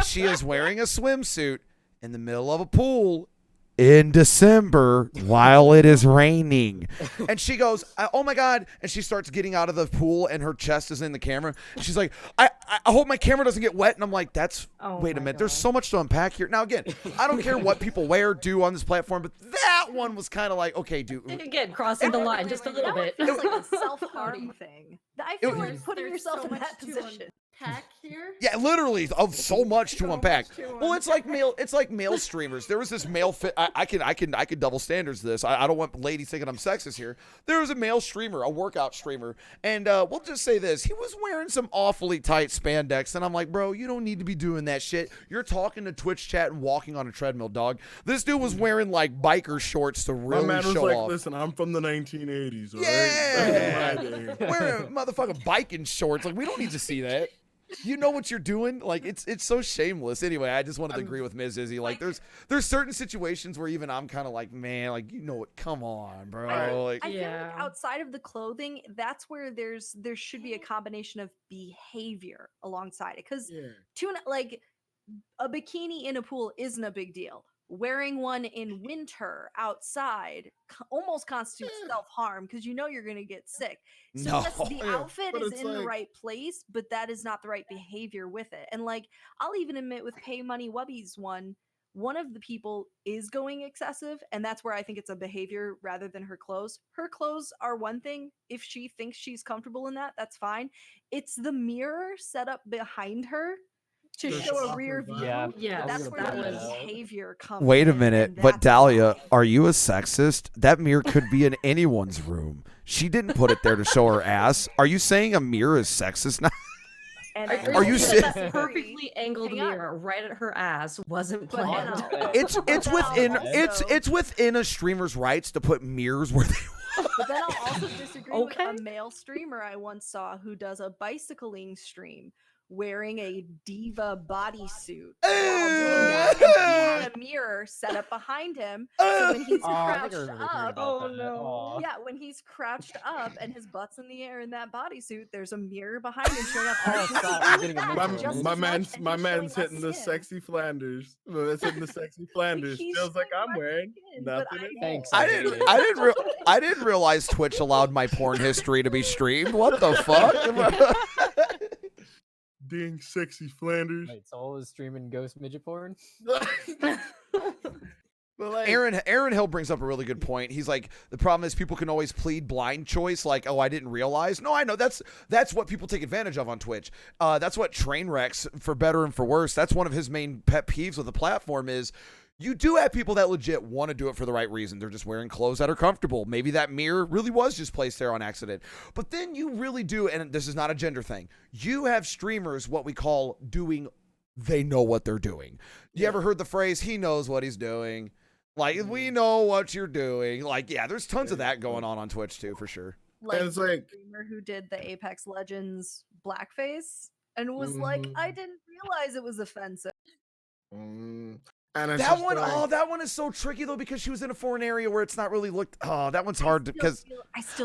she is wearing a swimsuit in the middle of a pool in December while it is raining. And she goes, oh my God. And she starts getting out of the pool and her chest is in the camera. And she's like, I hope my camera doesn't get wet. And I'm like, wait a minute. There's so much to unpack here. Now, again, I don't care what people do on this platform, but that one was kind of like, okay, dude. Again, crossing the line just a little bit. It's like a self-harm thing. I feel like putting There's yourself so in much that to position. Pack here. Yeah, literally, of so much to unpack. Well, it's like male streamers. There was this male fit. I could double standards this. I don't want ladies thinking I'm sexist here. There was a male streamer, a workout streamer, and we'll just say this: he was wearing some awfully tight spandex, and I'm like, bro, you don't need to be doing that shit. You're talking to Twitch chat and walking on a treadmill, dog. This dude was wearing like biker shorts to really My man was show like, off. listen, I'm from the 1980s. All Yeah, right? wearing motherfucking biking shorts. Like, we don't need to see that. You know what you're doing? Like, it's so shameless. Anyway, I just wanted to agree with Ms. Izzy. Like, there's certain situations where even I'm kind of like, man, like, you know what? Come on, bro. Like, I feel like outside of the clothing, that's where there should be a combination of behavior alongside it. Because like a bikini in a pool isn't a big deal. Wearing one in winter outside almost constitutes self-harm because you know you're going to get sick. So yes, the outfit is in the right place, but that is not the right behavior with it. And like, I'll even admit with Pay Money Wubby's one of the people is going excessive, and that's where I think it's a behavior rather than her clothes. Her clothes are one thing. If she thinks she's comfortable in that, that's fine. It's the mirror set up behind her to show a rear view. Yeah, That's where the behavior comes. Wait a minute, but Dahlia, are you a sexist? That mirror could be in anyone's room. She didn't put it there to show her ass. Are you saying a mirror is sexist now? Are you saying that perfectly angled mirror right at her ass wasn't planned? It's within a streamer's rights to put mirrors where they want. But then I'll also disagree with a male streamer I once saw who does a bicycling stream wearing a diva bodysuit. And he had a mirror set up behind him, so when he's crouched up, when he's crouched up and his butt's in the air in that bodysuit, there's a mirror behind him showing up. My man's hitting the sexy Flanders. That's hitting the sexy Flanders. Feels like I'm wearing nothing. Thanks. I didn't realize Twitch allowed my porn history to be streamed. What the fuck? Ding, sexy Flanders. Wait, so I was streaming ghost midget porn? Like, Aaron Hill brings up a really good point. He's like, the problem is people can always plead blind choice, like, oh, I didn't realize. No, I know that's what people take advantage of on Twitch. That's what train wrecks, for better and for worse. That's one of his main pet peeves with the platform is you do have people that legit want to do it for the right reason. They're just wearing clothes that are comfortable. Maybe that mirror really was just placed there on accident. But then you really do, and this is not a gender thing, you have streamers, what we call they know what they're doing. You ever heard the phrase, he knows what he's doing? Like, we know what you're doing. Like, yeah, there's tons of that going on Twitch too, for sure. Like, the streamer who did the Apex Legends blackface and was like, I didn't realize it was offensive. And that one is so tricky though because she was in a foreign area where it's not really looked. Oh, that one's hard because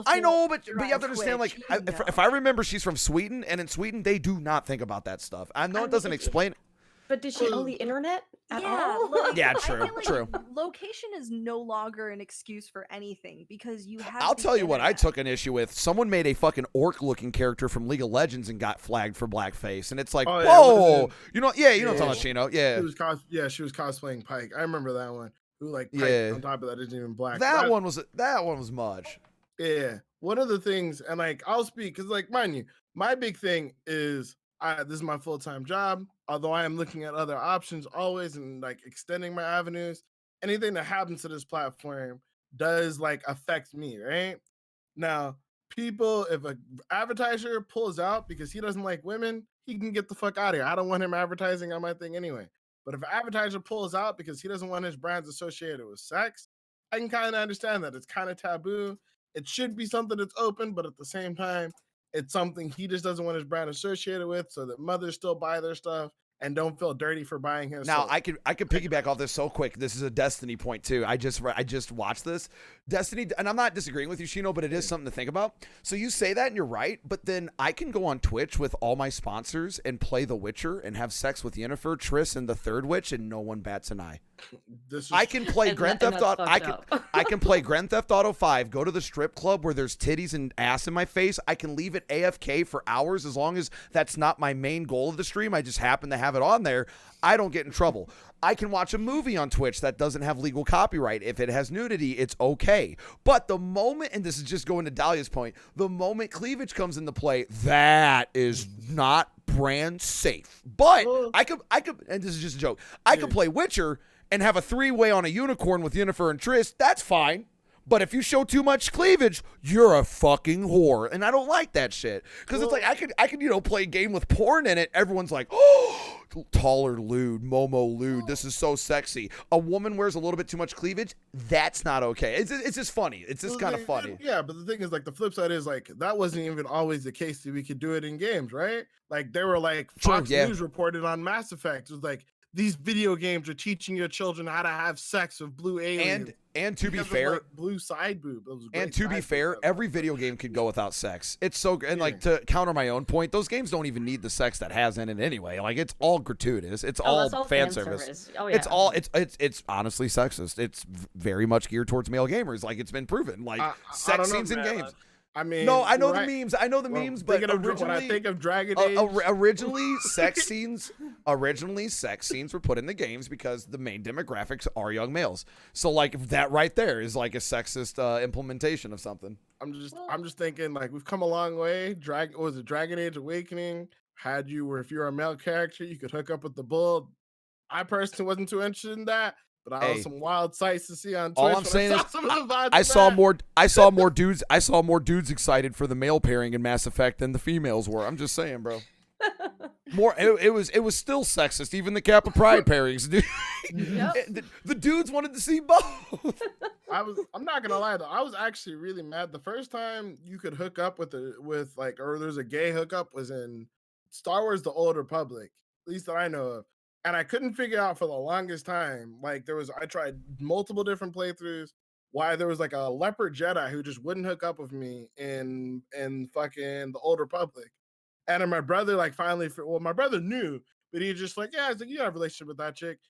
I know, but you have to understand. Like, if I remember, she's from Sweden, and in Sweden they do not think about that stuff. I know it doesn't explain. But did she own the internet at all? Like, yeah, true. Location is no longer an excuse for anything because you have. I'll tell you what I took an issue with. Someone made a fucking orc-looking character from League of Legends and got flagged for blackface, and it's like, whoa, you know what I'm talking about, Chino. Yeah, she was cosplaying Pike. I remember that one. Who like Pike on top of that isn't even black. That one was much. Yeah, one of the things, and like I'll speak because like mind you, my big thing is this is my full-time job. Although I am looking at other options always and like extending my avenues, anything that happens to this platform does like affect me, right? Now, if an advertiser pulls out because he doesn't like women, he can get the fuck out of here. I don't want him advertising on my thing anyway. But if an advertiser pulls out because he doesn't want his brands associated with sex, I can kind of understand that. It's kind of taboo. It should be something that's open, but at the same time, it's something he just doesn't want his brand associated with so that mothers still buy their stuff and don't feel dirty for buying his Now soul. I could piggyback off this so quick. This is a Destiny point too. I just watched this Destiny, and I'm not disagreeing with you, Shino, but it is something to think about. So you say that and you're right, but then I can go on Twitch with all my sponsors and play The Witcher and have sex with Yennefer, Triss, and the Third Witch, and no one bats an eye. I can play And Grand tha- and Theft Auto. that's fucked up. I can play Grand Theft Auto 5. Go to the strip club where there's titties and ass in my face. I can leave it AFK for hours as long as that's not my main goal of the stream. I just happen to have it on there. I don't get in trouble. I can watch a movie on Twitch that doesn't have legal copyright. If it has nudity, it's okay. But the moment, and this is just going to Dahlia's point, the moment cleavage comes into play, that is not brand safe. But I could, and this is just a joke, I could play Witcher and have a 3-way on a unicorn with Yennefer and Triss. That's fine. But if you show too much cleavage, you're a fucking whore. And I don't like that shit. Because it's like, I could, play a game with porn in it. Everyone's like, oh, taller lewd, Momo lewd. This is so sexy. A woman wears a little bit too much cleavage. That's not okay. It's just funny. It's just kind of funny. Yeah, but the thing is, like, the flip side is, like, that wasn't even always the case that we could do it in games, right? Like, there were, like, Fox News reported on Mass Effect. It was like, these video games are teaching your children how to have sex with blue aliens. And to be fair, like, blue side boob. And to be fair, every video game could go without sex. It's so good. And like, to counter my own point, those games don't even need the sex that has in it anyway. Like, it's all gratuitous. It's all fan service. Oh, yeah. It's honestly sexist. It's very much geared towards male gamers. Like, it's been proven. Like, sex scenes in games. I mean, no, I know the memes. I know the memes, but originally, when I think of Dragon Age, originally sex scenes were put in the games because the main demographics are young males. So like that right there is like a sexist implementation of something. I'm just thinking, like, we've come a long way. Dragon Age Awakening had you where if you're a male character, you could hook up with the bull. I personally wasn't too interested in that. But I saw some wild sights to see on Twitch. All I'm saying is, I saw more dudes excited for the male pairing in Mass Effect than the females were. I'm just saying, bro. It was still sexist. Even the Kappa Pride pairings, dude. Yep. The dudes wanted to see both. I'm not gonna lie though. I was actually really mad. The first time you could hook up or there's a gay hookup was in Star Wars: The Old Republic, at least that I know of. And I couldn't figure out for the longest time. Like I tried multiple different playthroughs why there was like a leopard Jedi who just wouldn't hook up with me in fucking the Old Republic. And then my brother my brother knew, but he just like, yeah, it's like, you have a relationship with that chick.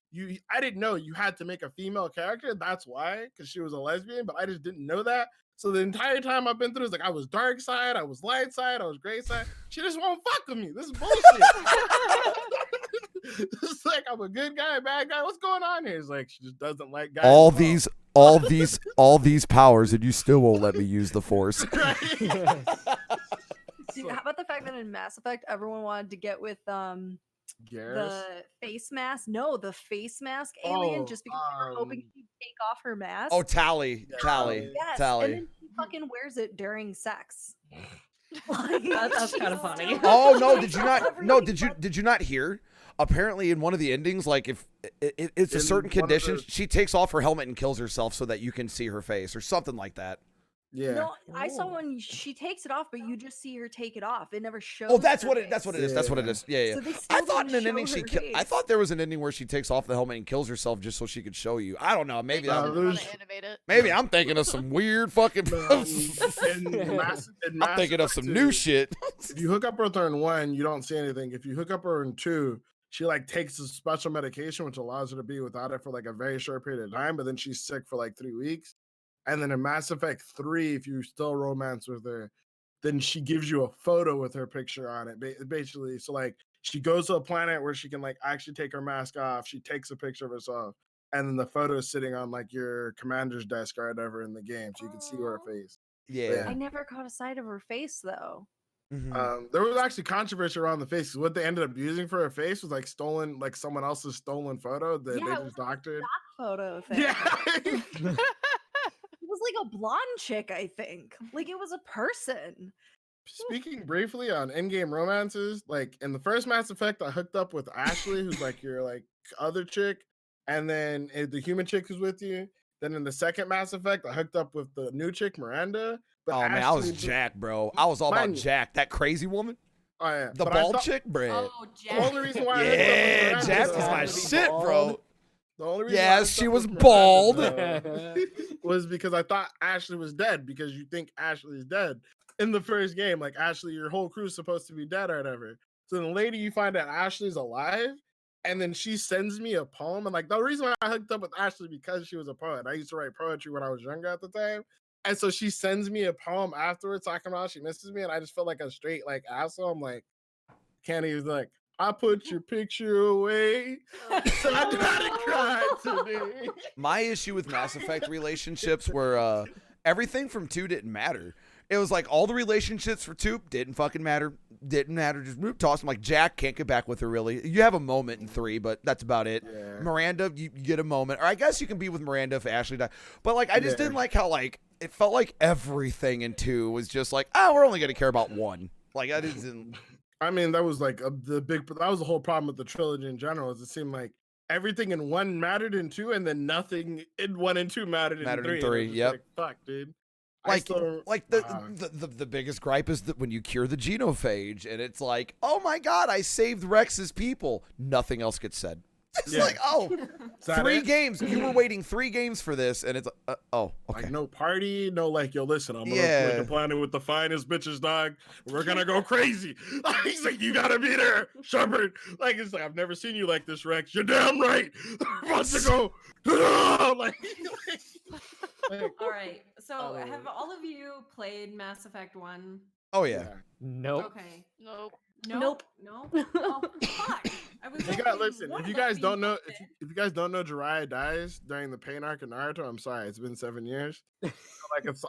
I didn't know you had to make a female character. That's why, because she was a lesbian, but I just didn't know that. So the entire time I've been through, it's like I was dark side, I was light side, I was gray side. She just won't fuck with me. This is bullshit. It's like I'm a good guy, bad guy. What's going on here? It's like she just doesn't like guys. All these powers, and you still won't let me use the Force. Dude, how about the fact that in Mass Effect everyone wanted to get with the face mask? No, the face mask alien, just because they were hoping she'd take off her mask. Oh, Tally. Yes, Tally. and then she fucking wears it during sex. That's kind of funny. Oh no! Did you not? No, did you not hear? Apparently, in one of the endings, like if it's a certain condition, she takes off her helmet and kills herself so that you can see her face or something like that. Yeah. No, I saw when she takes it off, but you just see her take it off. It never shows. Oh, that's what it. it is. That's what it is. Yeah. So I thought in an ending I thought there was an ending where she takes off the helmet and kills herself just so she could show you. I don't know. Maybe maybe I'm thinking of some weird fucking. I'm thinking of some new shit. If you hook up with her in 1, you don't see anything. If you hook up her in 2, she like takes a special medication which allows her to be without it for like a very short period of time, but then she's sick for like 3 weeks. And then in Mass Effect 3, if you still romance with her, then she gives you a photo with her picture on it, basically. So like she goes to a planet where she can like actually take her mask off. She takes a picture of herself, and then the photo is sitting on like your commander's desk or whatever in the game, so you can see her face. Yeah. I never caught a sight of her face though. Mm-hmm. There was actually controversy around the face. What they ended up using for her face was like someone else's stolen photo that they just doctored. Photo thing. Yeah. It was like a blonde chick, I think. Like it was a person. Speaking briefly on in-game romances, like in the first Mass Effect, I hooked up with Ashley, who's like your like other chick, and then the human chick who's with you. Then in the second Mass Effect, I hooked up with the new chick, Miranda. But man, I was Jack, bro. I was all about Jack, that crazy woman. Oh yeah, The but I bald thought- chick, Brett. Oh, The Jack. only reason why I hooked up with Yeah, Miranda Jack though, was my Bald. shit, bro. The only reason why I Yes, hooked she up was with bald. Miranda, though, was because I thought Ashley was dead, because you think Ashley is dead in the first game. Like, Ashley, your whole crew's supposed to be dead or whatever. So the lady, you find out Ashley's alive, and then she sends me a poem. And like, the reason why I hooked up with Ashley because she was a poet. I used to write poetry when I was younger at the time. And so she sends me a poem afterwards talking about how she misses me, and I just felt like a straight like asshole. I'm like, can't even like, I put your picture away. So I gotta cry today. My issue with Mass Effect relationships were everything from 2 didn't matter. It was like all the relationships for 2 didn't fucking matter. Didn't matter. Just toss them. Like Jack can't get back with her really. You have a moment in 3, but that's about it. Yeah. Miranda, you get a moment. Or I guess you can be with Miranda if Ashley died. But like I just Yeah. didn't like how like it felt like everything in 2 was just like, oh, we're only gonna care about 1. Like I didn't. I mean, that was like that was the whole problem with the trilogy in general. Is it seemed like everything in 1 mattered in 2, and then nothing in 1 and 2 mattered in 3. Mattered in And I was 3, just yep. Like, fuck, dude. Like the Ah. the biggest gripe is that when you cure the genophage and it's like, oh my god, I saved Rex's people. Nothing else gets said. It's Yeah. like, oh, Is that 3 it? games. You were waiting 3 games for this, and it's oh, okay. Like no party, no like, yo, listen, I'm gonna Yeah. like, the planet with the finest bitches, dog. We're gonna go crazy. He's like, you gotta be there, Shepard. Like, it's like, I've never seen you like this, Rex. You're damn right. We're about to go. like, All right. So Oh. have all of you played Mass Effect 1? Oh yeah. Nope. Okay. Nope. Nope. No. Oh, fuck. I was You got hoping listen. one If of you them guys be don't know, both if you guys don't know, Jiraiya dies during the pain arc in Naruto. I'm sorry, it's been 7 years. I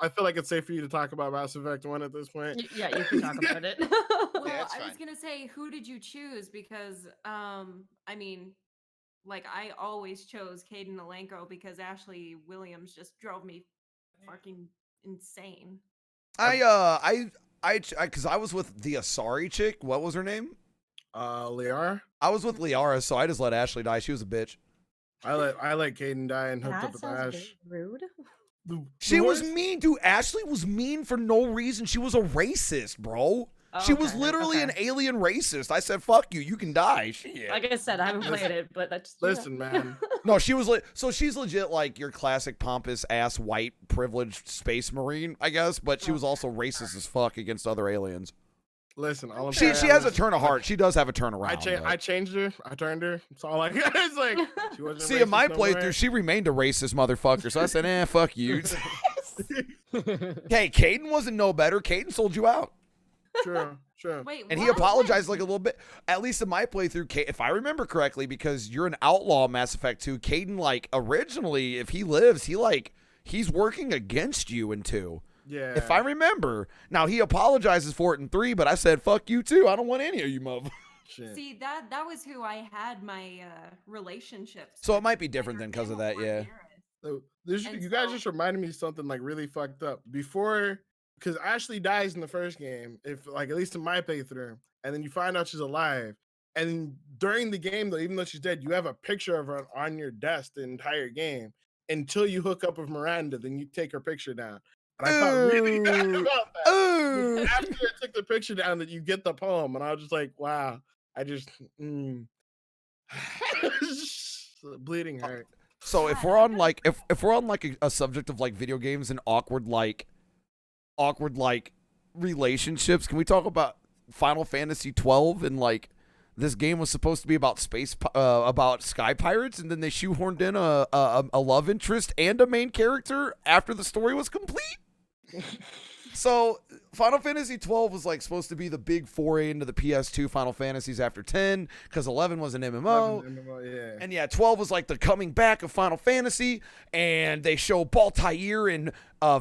feel like it's safe for you to talk about Mass Effect 1 at this point. Yeah, you can talk about it. Well, that's I was fine. gonna say, who did you choose? Because, I mean, like I always chose Caden Alenko because Ashley Williams just drove me fucking insane. I because I was with the Asari chick. What was her name? Liara. I was with Liara, so I just let Ashley die. She was a bitch. I let Caden die and hooked That up with sounds Ash. very rude. She was worst- mean, dude. Ashley was mean for no reason. She was a racist, bro. She was Okay, literally an okay. alien racist. I said, "Fuck you. You can die." Shit. Like I said, I haven't played it, but that's Listen, man. No, she was so she's legit like your classic pompous ass white privileged space marine, I guess. But she was also racist as fuck against other aliens. Listen, all I'm She saying has a is, turn of heart. She does have a turn around. I changed her. I turned her. It's all like it's like she wasn't. See, in my racist no more. playthrough, she remained a racist motherfucker. So I said, fuck you. Hey, Caden wasn't no better. Caden sold you out. True. Wait, And he what? apologized like a little bit, at least in my playthrough, if I remember correctly, because you're an outlaw in Mass Effect 2. Caden, like, originally, if he lives, he's working against you in 2. Yeah. If I remember. Now, he apologizes for it in 3, but I said, fuck you too. I don't want any of you, mother. Shit. See, that was who I had my relationships. So it with. might be different then because of that, Family yeah. Eris. So And you guys so- just reminded me of something like really fucked up. Before, because Ashley dies in the first game, if like at least in my playthrough, and then you find out she's alive. And during the game, though, even though she's dead, you have a picture of her on your desk the entire game until you hook up with Miranda. Then you take her picture down. And I felt really bad Ooh. about that. Ooh. After I took the picture down, that you get the poem, and I was just like, wow. I just bleeding heart. So if we're on like if we're on like a subject of like video games and awkward like relationships, can we talk about Final Fantasy 12 and like this game was supposed to be about about sky pirates, and then they shoehorned in a love interest and a main character after the story was complete? So Final Fantasy 12 was like supposed to be the big foray into the PS2 Final Fantasies after 10 because 11 was an MMO. Yeah. And yeah, 12 was like the coming back of Final Fantasy, and they show Baltair and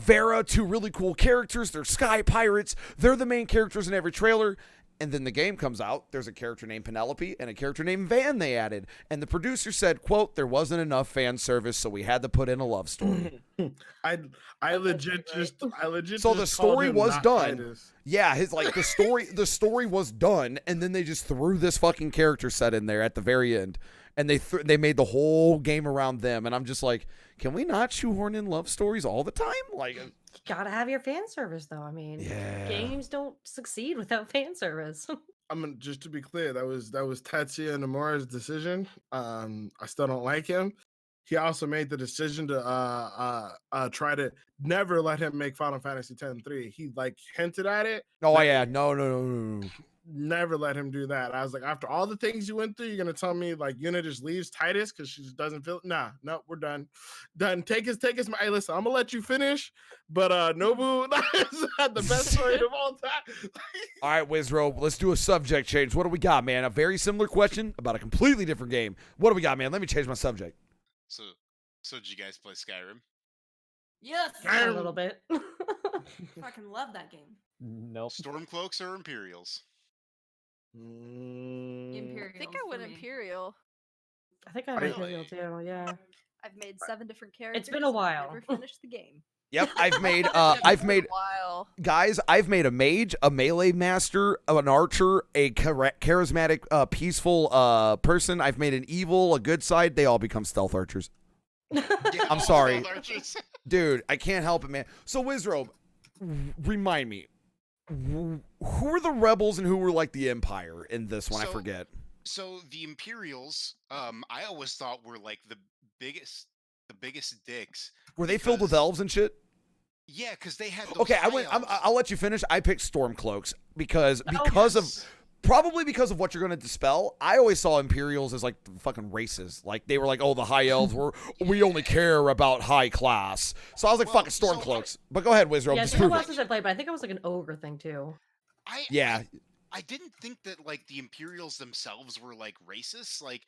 Vera, 2 really cool characters. They're sky pirates. They're the main characters in every trailer. And then the game comes out. There's a character named Penelope and a character named Van they added. And the producer said, quote, there wasn't enough fan service, so we had to put in a love story. I legit just So the just called story him was not done. Titus. Yeah, the story was done, and then they just threw this fucking character set in there at the very end, and they made the whole game around them. And I'm just like, can we not shoehorn in love stories all the time? Like, Gotta have your fan service, though. I mean, yeah. games don't succeed without fan service. just to be clear, that was Tetsuya Nomura's decision. I still don't like him. He also made the decision to try to never let him make Final Fantasy X-3. He like hinted at it. Oh that yeah, no. never let him do that. I was like, after all the things you went through, you're gonna tell me like Yuna just leaves Titus because she just doesn't feel. Nah, no, we're done. Take his. Hey, listen, I'm gonna let you finish, but Nobu is not the best story of all time. All right, Wizrobe, let's do a subject change. What do we got, man? A very similar question about a completely different game. What do we got, man? Let me change my subject. So did you guys play Skyrim? Yes. A little bit. Fucking love that game. Nope. Stormcloaks or Imperials? Imperial. I think I went Imperial. I think I Really? Imperial too. Yeah. I've made 7 different characters. It's been a while. Never finished the game. Yep, I've made Wow. guys, I've made a mage, a melee master, an archer, a charismatic, peaceful person. I've made an evil, a good side. They all become stealth archers. Yeah, I'm all sorry. stealth archers. Dude, I can't help it, man. So, Wizrobe, remind me, who were the rebels and who were like the Empire in this one? I So- forget. So the Imperials, I always thought were like the biggest dicks. Were they filled with because- elves and shit? Yeah, because they had those Okay, high elves. I'll let you finish. I picked Stormcloaks because Oh, of yes. probably because of what you're going to dispel. I always saw Imperials as like fucking races. Like they were like, oh, the high elves we only care about high class. So I was like, Well, fucking so Stormcloaks. But go ahead, Wizrobe, Yeah, disprove two it. classes I played, but I think it was like an ogre thing too. Yeah. I didn't think that like the Imperials themselves were like racist. Like,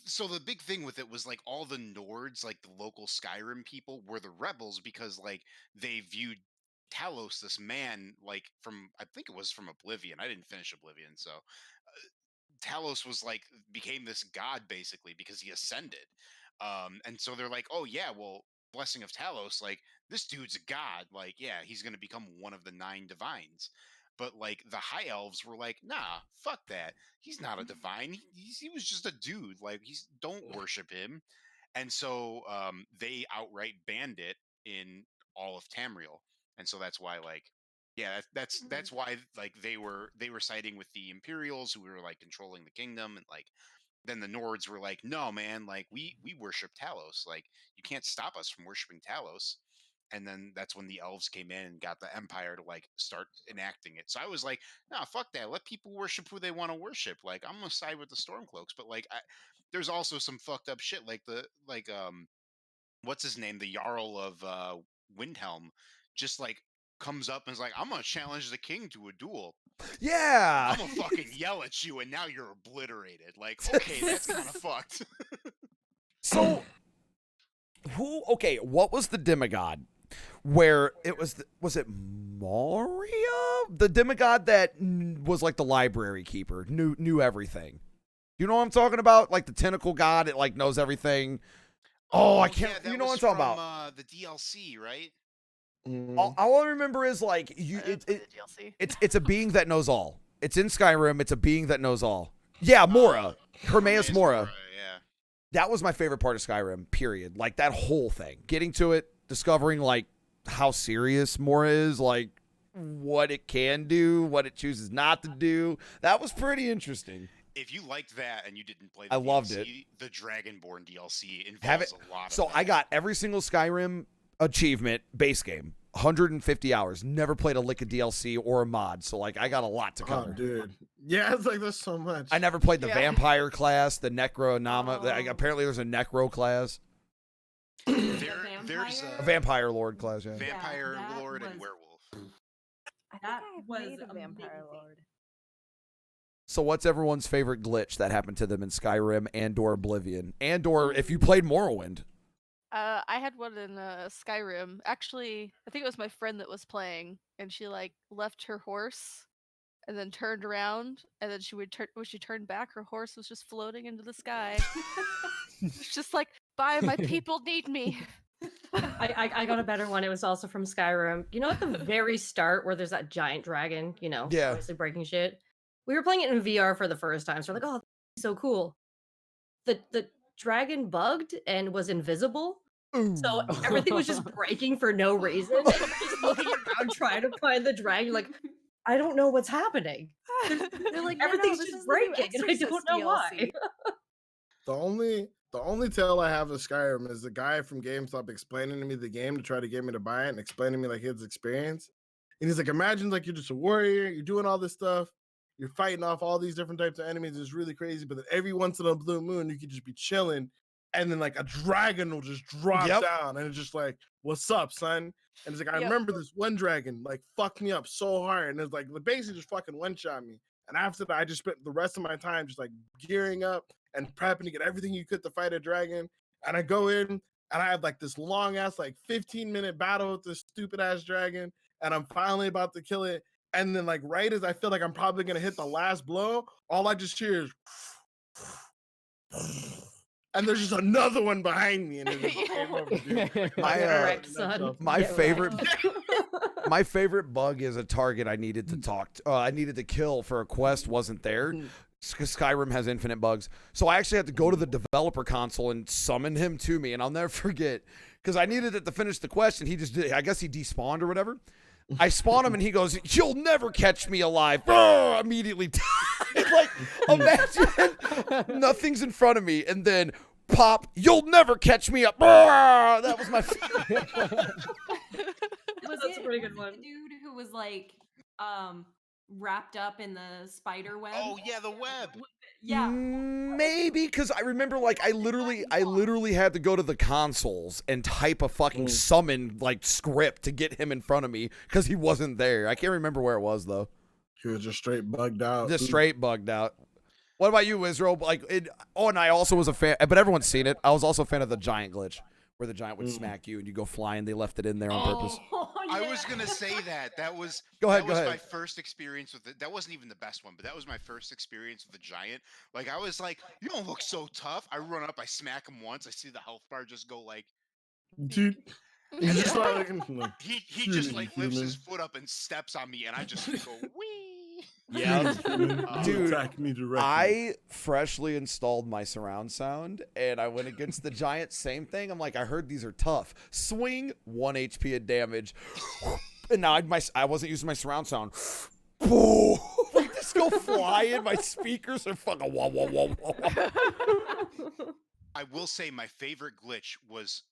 so the big thing with it was like all the Nords, like the local Skyrim people, were the rebels because like they viewed Talos, this man, like from I think it was from Oblivion. I didn't finish Oblivion, so Talos was like became this god basically because he ascended. And so they're like, oh yeah, well, blessing of Talos, like this dude's a god, like yeah, he's gonna become one of the 9 divines. But like the high elves were like, nah, fuck that. He's not a divine. He was just a dude. Like don't worship him. And so they outright banned it in all of Tamriel. And so that's why like yeah, that's why like they were siding with the Imperials who were like controlling the kingdom, and like then the Nords were like, no man, like we worship Talos. Like you can't stop us from worshiping Talos. And then that's when the elves came in and got the Empire to like start enacting it. So I was like, nah, fuck that. Let people worship who they want to worship. Like I'm gonna side with the Stormcloaks, but like there's also some fucked up shit like what's his name, the Jarl of Windhelm, just like comes up and is like, I'm gonna challenge the king to a duel. Yeah. I'm gonna fucking yell at you, and now you're obliterated. Like, okay, that's kind of fucked. So, what was the demigod where it was it Moria? The demigod that was like the library keeper, knew everything. You know what I'm talking about? Like the tentacle god, it like knows everything. Oh, I can't. Yeah, you know what I'm talking about? The DLC, right? All I remember is like DLC. it's a being that knows all. It's in Skyrim. It's a being that knows all. Yeah, Mora, Hermaeus Mora. Yeah. That was my favorite part of Skyrim. Period. Like that whole thing, getting to it, discovering like how serious Mora is, like what it can do, what it chooses not to do. That was pretty interesting. If you liked that and you didn't play the I DLC, loved it. The Dragonborn DLC Have involves it. a lot of So that. I got every single Skyrim achievement base game, 150 hours. Never played a lick of DLC or a mod, so like I got a lot to Oh, cover. dude. Yeah, it's like there's so much. I never played the Yeah. vampire class, the Necronama. Oh. Apparently, there's a Necro class, There's a vampire lord class. Yeah. Vampire that Lord and was- Werewolf. I think That I've was made a vampire amazing. lord. So, what's everyone's favorite glitch that happened to them in Skyrim and/or Oblivion, and/or if you played Morrowind? I had one in Skyrim. Actually, I think it was my friend that was playing, and she like left her horse, and then turned around, and then she would turn when she turned back, her horse was just floating into the sky. It's just like, bye, my people need me. I got a better one. It was also from Skyrim. You know, at the very start where there's that giant dragon, you know, Yeah. obviously breaking shit. We were playing it in VR for the first time, so we're like, oh, that's so cool. The dragon bugged and was invisible, so everything was just breaking for no reason. And we're just looking around trying to find the dragon, like, I don't know what's happening. They're like, No, everything's this just is the new breaking, and I don't Exorcist know why. DLC. The only tell I have of Skyrim is the guy from GameStop explaining to me the game to try to get me to buy it and explaining to me like his experience. And he's like, imagine like you're just a warrior, you're doing all this stuff, you're fighting off all these different types of enemies. It's really crazy. But then every once in a blue moon, you could just be chilling, and then like a dragon will just drop Yep. down, and it's just like, "What's up, son?" And it's like, I Yep. remember this one dragon like fucked me up so hard, and it's like basically just fucking one shot me. And after that, I just spent the rest of my time just like gearing up and prepping to get everything you could to fight a dragon. And I go in and I have like this long ass, like 15-minute battle with this stupid ass dragon. And I'm finally about to kill it. And then, like, right as I feel like I'm probably gonna hit the last blow, all I just hear is and there's just another one behind me, and it's just game over, dude. Like, My, Get uh, wrecked, son. my Get favorite- wrecked. My favorite bug is a target I needed to I needed to kill for a quest wasn't there. Because Skyrim has infinite bugs. So I actually had to go to the developer console and summon him to me. And I'll never forget, because I needed it to finish the quest, and he just did, I guess he despawned or whatever. I spawn him, and he goes, "You'll never catch me alive." Immediately died. Like, imagine nothing's in front of me, and then pop, "You'll never catch me up." That was my Was That's a it pretty good one. the dude who was like wrapped up in the spider web? Oh yeah, the web. Yeah. Maybe, because I remember, like, I literally had to go to the consoles and type a fucking summon, like, script to get him in front of me because he wasn't there. I can't remember where it was, though. He was just straight bugged out. Just straight bugged out. What about you, Israel? Like, and I also was a fan, but everyone's seen it. I was also a fan of the giant glitch, where the giant would smack you and you go flying. They left it in there on purpose. Oh, I yeah. was gonna say that. That was Go ahead, that go was ahead. my first experience with it. That wasn't even the best one, but that was my first experience with the giant. Like I was like, "You don't look so tough." I run up, I smack him once. I see the health bar just go like. Dude, you just start looking like, He just "Truly like lifts his human. foot up and steps on me, and I just go wee. Yeah. You Dude, attack me directly." I freshly installed my surround sound, and I went against the giant. Same thing. I'm like, I heard these are tough. Swing, 1 HP of damage. And now I wasn't using my surround sound. Like, just go flying. My speakers are fucking wah, wah, wah, wah, wah. I will say my favorite glitch was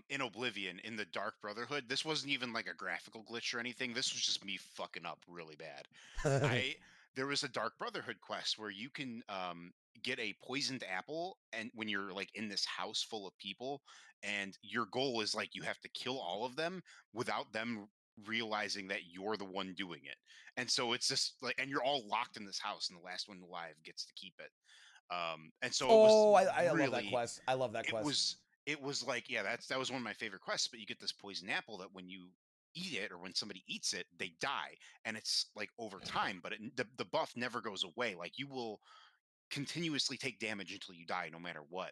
in Oblivion in the Dark Brotherhood. This wasn't even like a graphical glitch or anything. This was just me fucking up really bad. There was a Dark Brotherhood quest where you can get a poisoned apple, and when you're like in this house full of people, and your goal is like you have to kill all of them without them realizing that you're the one doing it. And so it's just like, and you're all locked in this house, and the last one alive gets to keep it. And so it was I love that really, quest. I love that it quest. was like, yeah, that was one of my favorite quests. But you get this poison apple that when you eat it, or when somebody eats it, they die, and it's like over time. But the buff never goes away. Like you will continuously take damage until you die, no matter what.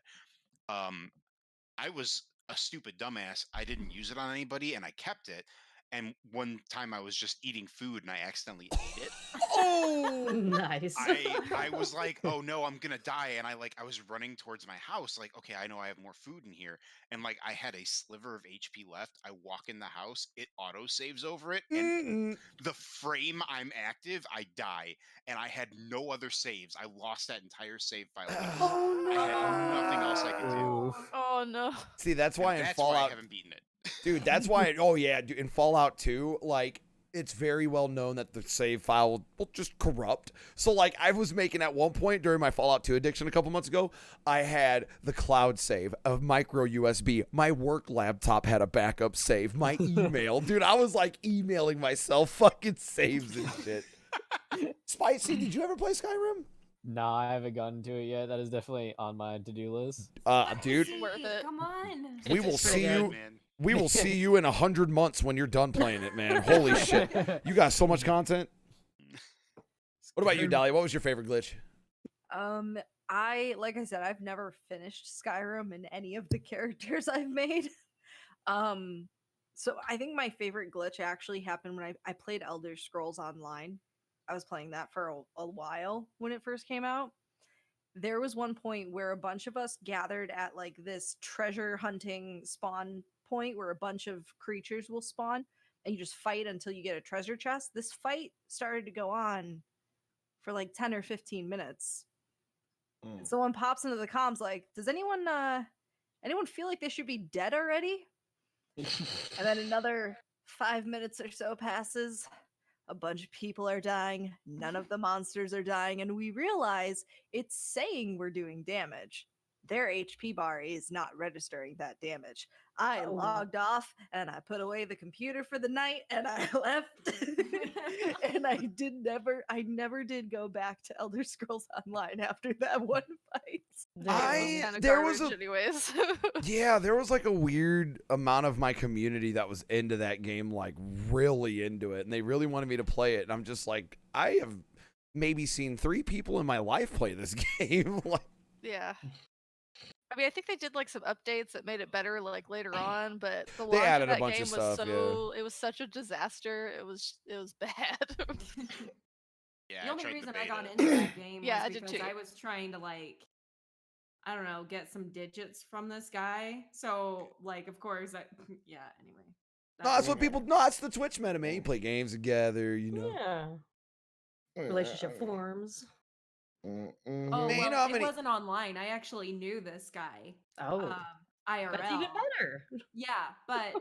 I was a stupid dumbass. I didn't use it on anybody, and I kept it. And one time I was just eating food and I accidentally ate it. Oh, Nice. I was like, oh no, I'm gonna die. And I was running towards my house, like, okay, I know I have more food in here. And like I had a sliver of HP left. I walk in the house, it auto saves over it, and the frame I'm active, I die. And I had no other saves. I lost that entire save file. Oh, I had nothing else I could do. Oof. Oh no. See, that's And why in that's why I Fallout, haven't beaten it. dude. That's why. Oh yeah, dude, in Fallout 2, like, it's very well known that the save file will just corrupt. So like, I was making at one point during my Fallout 2 addiction a couple months ago, I had the cloud save of micro USB. My work laptop had a backup save. My email, dude, I was like emailing myself fucking saves and shit. Spicy, did you ever play Skyrim? Nah, I haven't gotten to it yet. That is definitely on my to-do list. Dude, Worth it. Come on. we will It's so see good, you. man. We will see you in 100 months when you're done playing it, man. Holy shit. You got so much content. What about you, Dahlia? What was your favorite glitch? Like I said, I've never finished Skyrim in any of the characters I've made. So I think my favorite glitch actually happened when I played Elder Scrolls Online. I was playing that for a while when it first came out. There was one point where a bunch of us gathered at like this treasure hunting spawn point where a bunch of creatures will spawn and you just fight until you get a treasure chest. This fight started to go on for like 10 or 15 minutes. Mm. And someone pops into the comms like, does anyone feel like they should be dead already? And then another 5 minutes or so passes. A bunch of people are dying. None of the monsters are dying. And we realize it's saying we're doing damage. Their HP bar is not registering that damage. I logged off and I put away the computer for the night and I left. And I never did go back to Elder Scrolls Online after that one fight. Kinda there was garbage anyways. Yeah, there was like a weird amount of my community that was into that game, like really into it, and they really wanted me to play it. And I'm just like, I have maybe seen 3 people in my life play this game. Like, Yeah. I mean, I think they did like some updates that made it better like later on, but the They launch added of a that bunch game of was stuff, it was such a disaster. It was bad. Yeah, The I only tried the reason I got beta. into that game Yeah, I was did because too. I was trying to like, I don't know, get some digits from this guy. So like, of course, yeah. Anyway, no, that's was what it. people. No, that's the Twitch meta, man. You play games together, you know. Yeah. Relationship forms. Oh Man, well, you know how it many- wasn't online. I actually knew this guy. Oh. IRL. That's even better. Yeah, but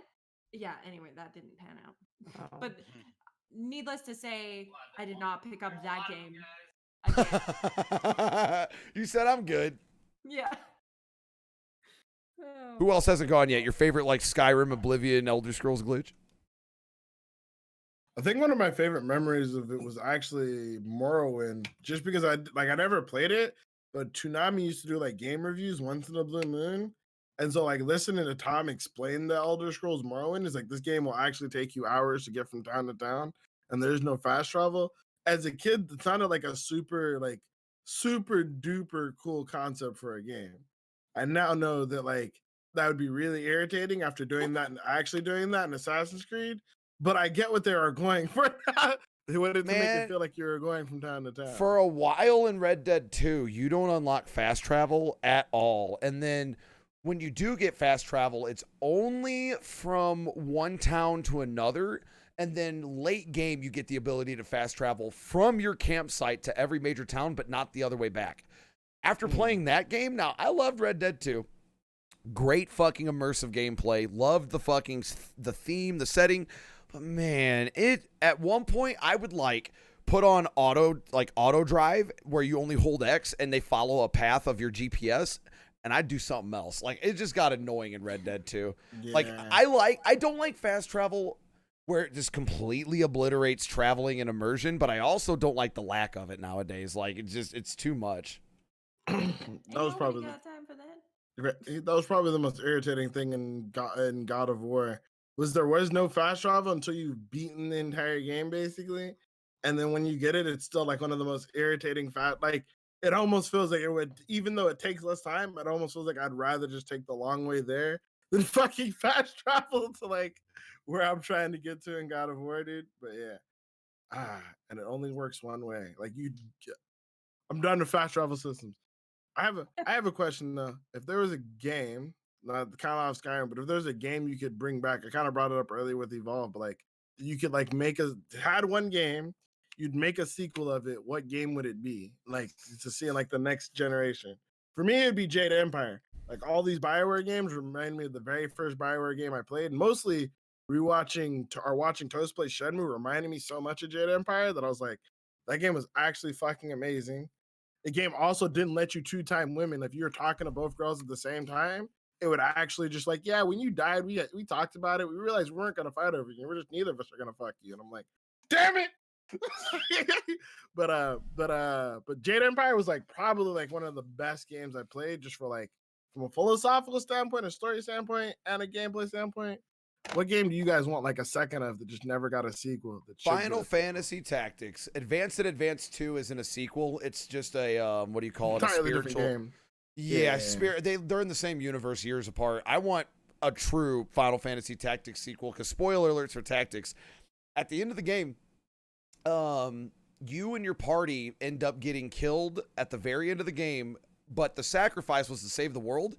yeah. Anyway, that didn't pan out. Oh. But needless to say, I did not pick up that game again. You said I'm good. Yeah. Who else hasn't gone yet? Your favorite, like Skyrim, Oblivion, Elder Scrolls glitch? I think one of my favorite memories of it was actually Morrowind, just because I never played it, but Toonami used to do like game reviews once in a blue moon, and so like listening to Tom explain the Elder Scrolls Morrowind is like this game will actually take you hours to get from town to town, and there's no fast travel. As a kid, it sounded like a super duper cool concept for a game. I now know that like that would be really irritating after doing that and actually doing that in Assassin's Creed. But I get what they are going for. They wanted to make Man, it feel like you were going from town to town. For a while in Red Dead 2, you don't unlock fast travel at all. And then when you do get fast travel, it's only from one town to another. And then late game, you get the ability to fast travel from your campsite to every major town, but not the other way back. After playing that game, now I loved Red Dead 2. Great fucking immersive gameplay. Loved the theme, the setting. But man, at one point I would like put on auto drive where you only hold X and they follow a path of your GPS, and I'd do something else. Like it just got annoying in Red Dead 2. Yeah. Like I don't like fast travel where it just completely obliterates traveling and immersion, but I also don't like the lack of it nowadays. Like it's too much. that was probably got time for that. that was probably the most irritating thing in God of War. There was no fast travel until you've beaten the entire game, basically. And then when you get it, it's still like one of the most irritating like it almost feels like it would, even though it takes less time, it almost feels like I'd rather just take the long way there than fucking fast travel to like where I'm trying to get to in God of War, dude. But yeah. And it only works one way. Like I'm done with fast travel systems. I have a question though. If there was a game, not kind of off Skyrim, but if there's a game you could bring back, I kind of brought it up earlier with Evolve, but like you could like had one game, you'd make a sequel of it. What game would it be? Like to see in like the next generation. For me, it'd be Jade Empire. Like all these BioWare games remind me of the very first BioWare game I played. Mostly watching Toast play Shenmue reminded me so much of Jade Empire that I was like, that game was actually fucking amazing. The game also didn't let you 2-time women. If you were talking to both girls at the same time, it would actually just like, yeah, when you died, we talked about it. We realized we weren't gonna fight over you. We're just neither of us are gonna fuck you. And I'm like, damn it. but Jade Empire was like probably like one of the best games I played, just for like from a philosophical standpoint, a story standpoint, and a gameplay standpoint. What game do you guys want like a second of that just never got a sequel? Final Fantasy Tactics. Advanced and Advanced 2 isn't a sequel. It's just a what do you call it? Entirely a different spiritual game. Yeah, they're in the same universe years apart. I want a true Final Fantasy Tactics sequel because spoiler alerts for Tactics. At the end of the game, you and your party end up getting killed at the very end of the game, but the sacrifice was to save the world.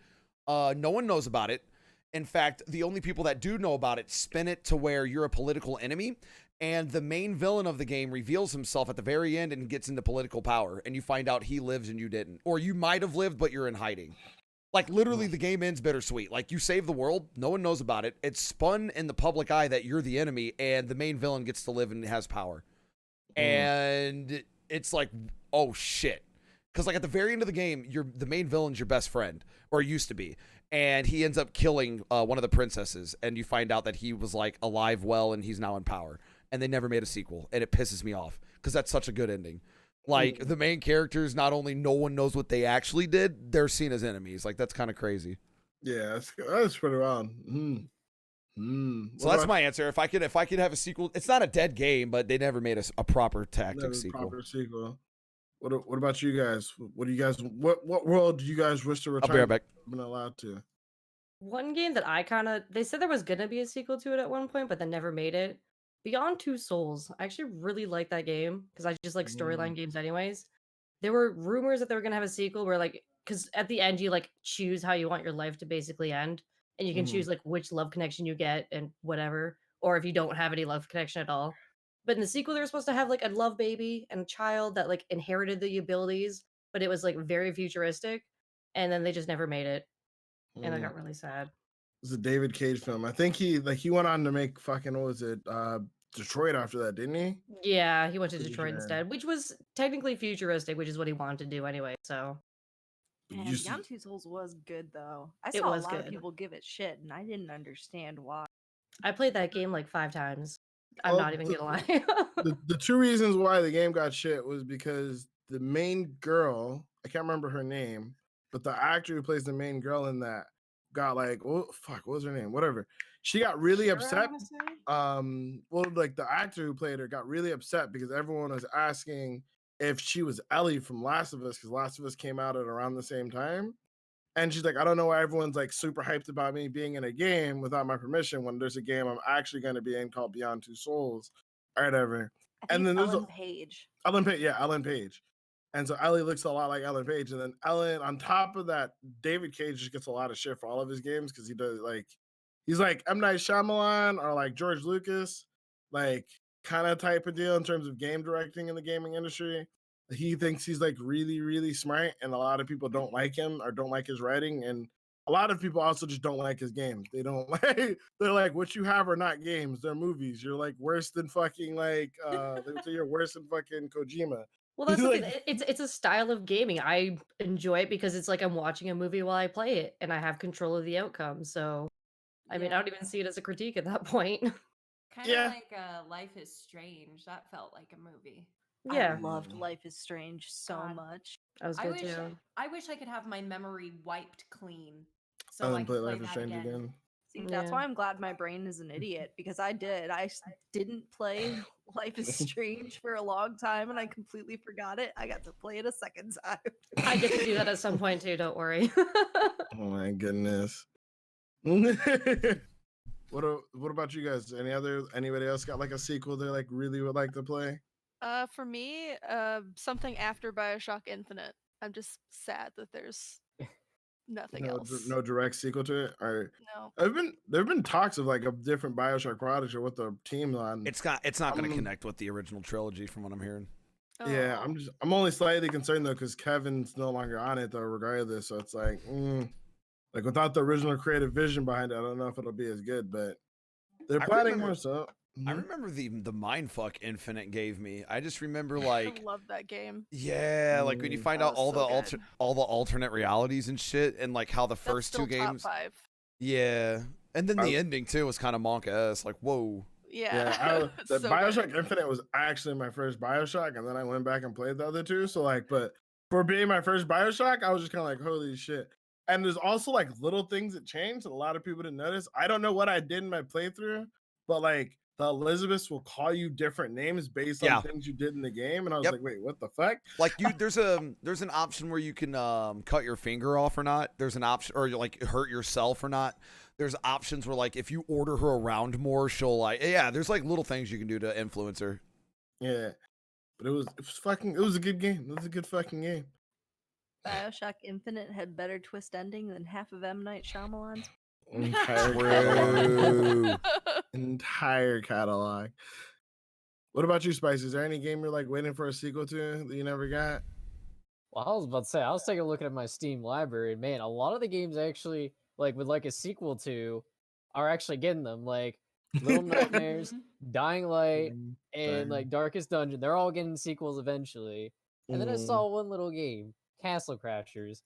No one knows about it. In fact, the only people that do know about it spin it to where you're a political enemy, And the main villain of the game reveals himself at the very end and gets into political power. And you find out he lives and you didn't. Or you might have lived, but you're in hiding. Like, literally, the game ends bittersweet. Like, you save the world. No one knows about it. It's spun in the public eye that you're the enemy, and the main villain gets to live and has power. And it's like, oh, shit. Because, like, at the very end of the game, the main villain's your best friend, or used to be. And he ends up killing one of the princesses, and you find out that he was, like, alive well, and he's now in power. And they never made a sequel, and it pisses me off, because that's such a good ending. Like, the main characters, not only no one knows what they actually did, they're seen as enemies. Like, that's kind of crazy. Yeah, that's pretty wild. So that's my answer. If I could have a sequel, it's not a dead game, but they never made a proper tactic sequel. What about you guys? What do you guys? What world do you guys wish to return? I'll be right back. Been allowed to. One game that they said there was gonna be a sequel to it at one point, but they never made it. Beyond Two Souls. I actually really like that game because I just like storyline games anyways. There were rumors that they were gonna have a sequel where because at the end you like choose how you want your life to basically end, and you can choose like which love connection you get and whatever, or if you don't have any love connection at all. But in the sequel, they were supposed to have like a love baby and a child that like inherited the abilities, but it was like very futuristic, and then they just never made it, and I got really sad. It was a David Cage film. I think he went on to make fucking what was it? Detroit after that, didn't he? Yeah, he went to Detroit instead, which was technically futuristic, which is what he wanted to do anyway. So, and Beyond Two Souls was good though. I saw a lot of people give it shit, and I didn't understand why. I played that game like 5 times. I'm not even gonna lie. the 2 reasons why the game got shit was because the main girl, I can't remember her name, but the actor who plays the main girl in that got like, oh fuck, what was her name? Whatever. She got really upset. Well, like the actor who played her got really upset because everyone was asking if she was Ellie from Last of Us, because Last of Us came out at around the same time. And she's like, I don't know why everyone's like super hyped about me being in a game without my permission when there's a game I'm actually going to be in called Beyond Two Souls or whatever. And then there's Ellen Page. Ellen Page. And so Ellie looks a lot like Ellen Page. And then Ellen, on top of that, David Cage just gets a lot of shit for all of his games because he does like, he's like M. Night Shyamalan or like George Lucas, like kind of type of deal in terms of game directing in the gaming industry. He thinks he's like really, really smart, and a lot of people don't like him or don't like his writing. And a lot of people also just don't like his games. They don't like, they're like, what you have are not games, they're movies. You're like worse than fucking like, they would say you're worse than fucking Kojima. Well, that's the thing. It's a style of gaming. I enjoy it because it's like I'm watching a movie while I play it, and I have control of the outcome. So, I mean, I don't even see it as a critique at that point. Kind of like Life is Strange. That felt like a movie. Yeah, I loved Life is Strange so much. That was good too. I wish I could have my memory wiped clean, so I can play Life is Strange again. See, that's why I'm glad my brain is an idiot, because I didn't play Life is Strange for a long time, and I completely forgot it. I got to play it a second time. I get to do that at some point too. Don't worry. Oh my goodness. What about you guys? Anybody else got like a sequel they like really would like to play? For me, something after BioShock Infinite. I'm just sad that there's nothing else. No direct sequel to it. Or no. There've been talks of like a different BioShock project or what the team's on. It's not going to connect with the original trilogy, from what I'm hearing. Yeah, I'm only slightly concerned though because Kevin's no longer on it though, regardless. So it's like, like without the original creative vision behind it, I don't know if it'll be as good. But they're planning more so. I remember the mindfuck Infinite gave me. I just remember like I love that game. Yeah, like when you find out all the alternate realities and shit, and like how the first 2 games. Top 5. Yeah, and then the ending too was kind of monk-ass. Like whoa. Yeah. The BioShock Infinite was actually my first BioShock, and then I went back and played the other 2. So like, but for being my first BioShock, I was just kind of like, holy shit. And there's also like little things that changed that a lot of people didn't notice. I don't know what I did in my playthrough, but like the Elizabeths will call you different names based on things you did in the game, and I was like, wait, what the fuck? Like there's an option where you can cut your finger off or not. There's an option, or like hurt yourself or not. There's options where like if you order her around more, she'll like there's like little things you can do to influence her. Yeah, but it was a good game. It was a good fucking game. BioShock Infinite had better twist ending than half of M. Night Shyamalan's. Entire catalog. What about you, Spice? Is there any game you're like waiting for a sequel to that you never got? Well, I was about to say, I was taking a look at my Steam library, and man, a lot of the games actually, like, with like a sequel to, are actually getting them. Like, Little Nightmares, Dying Light, and like Darkest Dungeon. They're all getting sequels eventually. And then I saw one little game, Castle Crashers.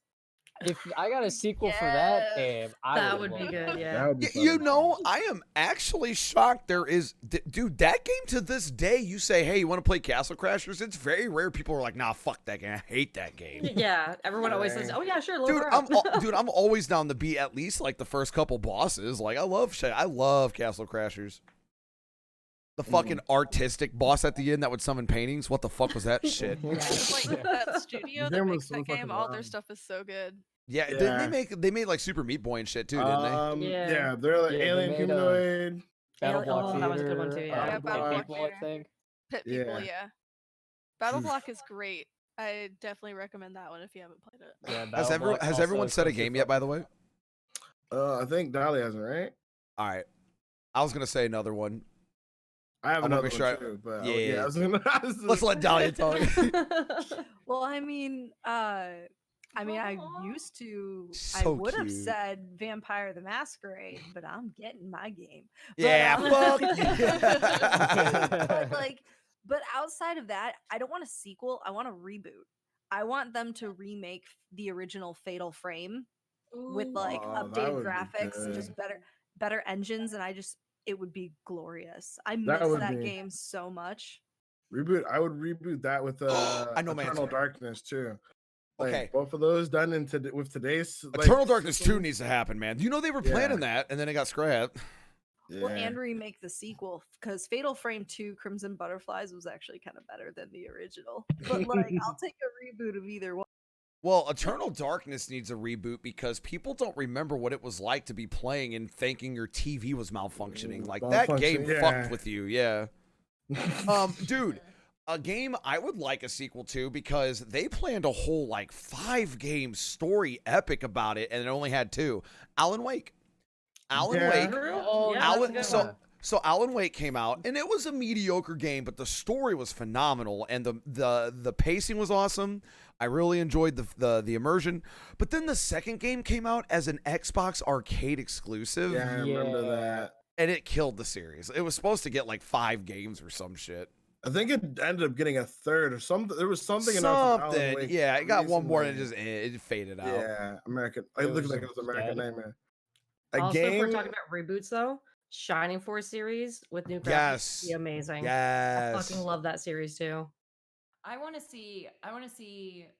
If I got a sequel for that Yes. game, I That would would be love good, it. yeah. That would be You fun. know, I am actually shocked there is, dude, that game to this day, you say, hey, you want to play Castle Crashers? It's very rare people are like, nah, fuck that game. I hate that game. Yeah, everyone always says, "Oh yeah, sure, load Dude, her up." I'm always down to beat at least like the first couple bosses. Like I love Castle Crashers. The fucking artistic boss at the end that would summon paintings. What the fuck was that shit? It's like that studio that Game was makes so that game. fucking All their loud. stuff is so good. Yeah, Yeah. didn't they made like Super Meat Boy and shit too, didn't they? Yeah. They're like Yeah, they Alien made, Humanoid. Battle Oh, Block that was a good one Theater, too, yeah. Yeah, Pit Battle Block People, I Theater. think. Pit people, Yeah. yeah. Battle Block is great. I definitely recommend that one if you haven't played it. Yeah, Has Battle Block also everyone said a comes with game yet? By the way. I think Dolly hasn't, right? All right, I was gonna say another one. I have I'm gonna another make sure one too, but yeah. I was gonna, Let's let Dahlia talk. Well, I mean, I used to. I So would have cute. said Vampire the Masquerade, but I'm getting my game. Yeah, But, fuck yeah. but outside of that, I don't want a sequel. I want a reboot. I want them to remake the original Fatal Frame with like Oh, that updated would be graphics and just good. better engines, and it would be glorious. I That miss would that be- game so much. Reboot. I would reboot that with I know my Eternal answer. Darkness too. Like, Okay. both of those done with today's like, Eternal Darkness 2 system. needs to happen, man. You know they were Yeah. planning that, and then it got scrapped. Well, Yeah. and remake the sequel because Fatal Frame 2 Crimson Butterflies was actually kind of better than the original. But like, I'll take a reboot of either one. Well, Eternal Darkness needs a reboot because people don't remember what it was like to be playing and thinking your TV was malfunctioning. Like that game Malfunction, fucked yeah. with you, yeah. Dude, a game I would like a sequel to because they planned a whole like 5-game story epic about it, and it only had 2. Alan Wake. Alan Yeah. Wake. Oh, Yeah, Alan, that's a good one. so Alan Wake came out, and it was a mediocre game, but the story was phenomenal, and the pacing was awesome. I really enjoyed the immersion. But then the second game came out as an Xbox arcade exclusive, Yeah, I remember Yeah. that. and it killed the series. It was supposed to get like 5 games or some shit. I think it ended up getting a third or something. There was something enough. with Alan Wake Yeah, it got one more, and recently. it faded out. Yeah, American. It It looked was like it was American dead. Nightmare. A Also, if we're game. talking about reboots though, Shining Force series with new graphics Yes. would be amazing. I Yes. fucking love that series too. I want to see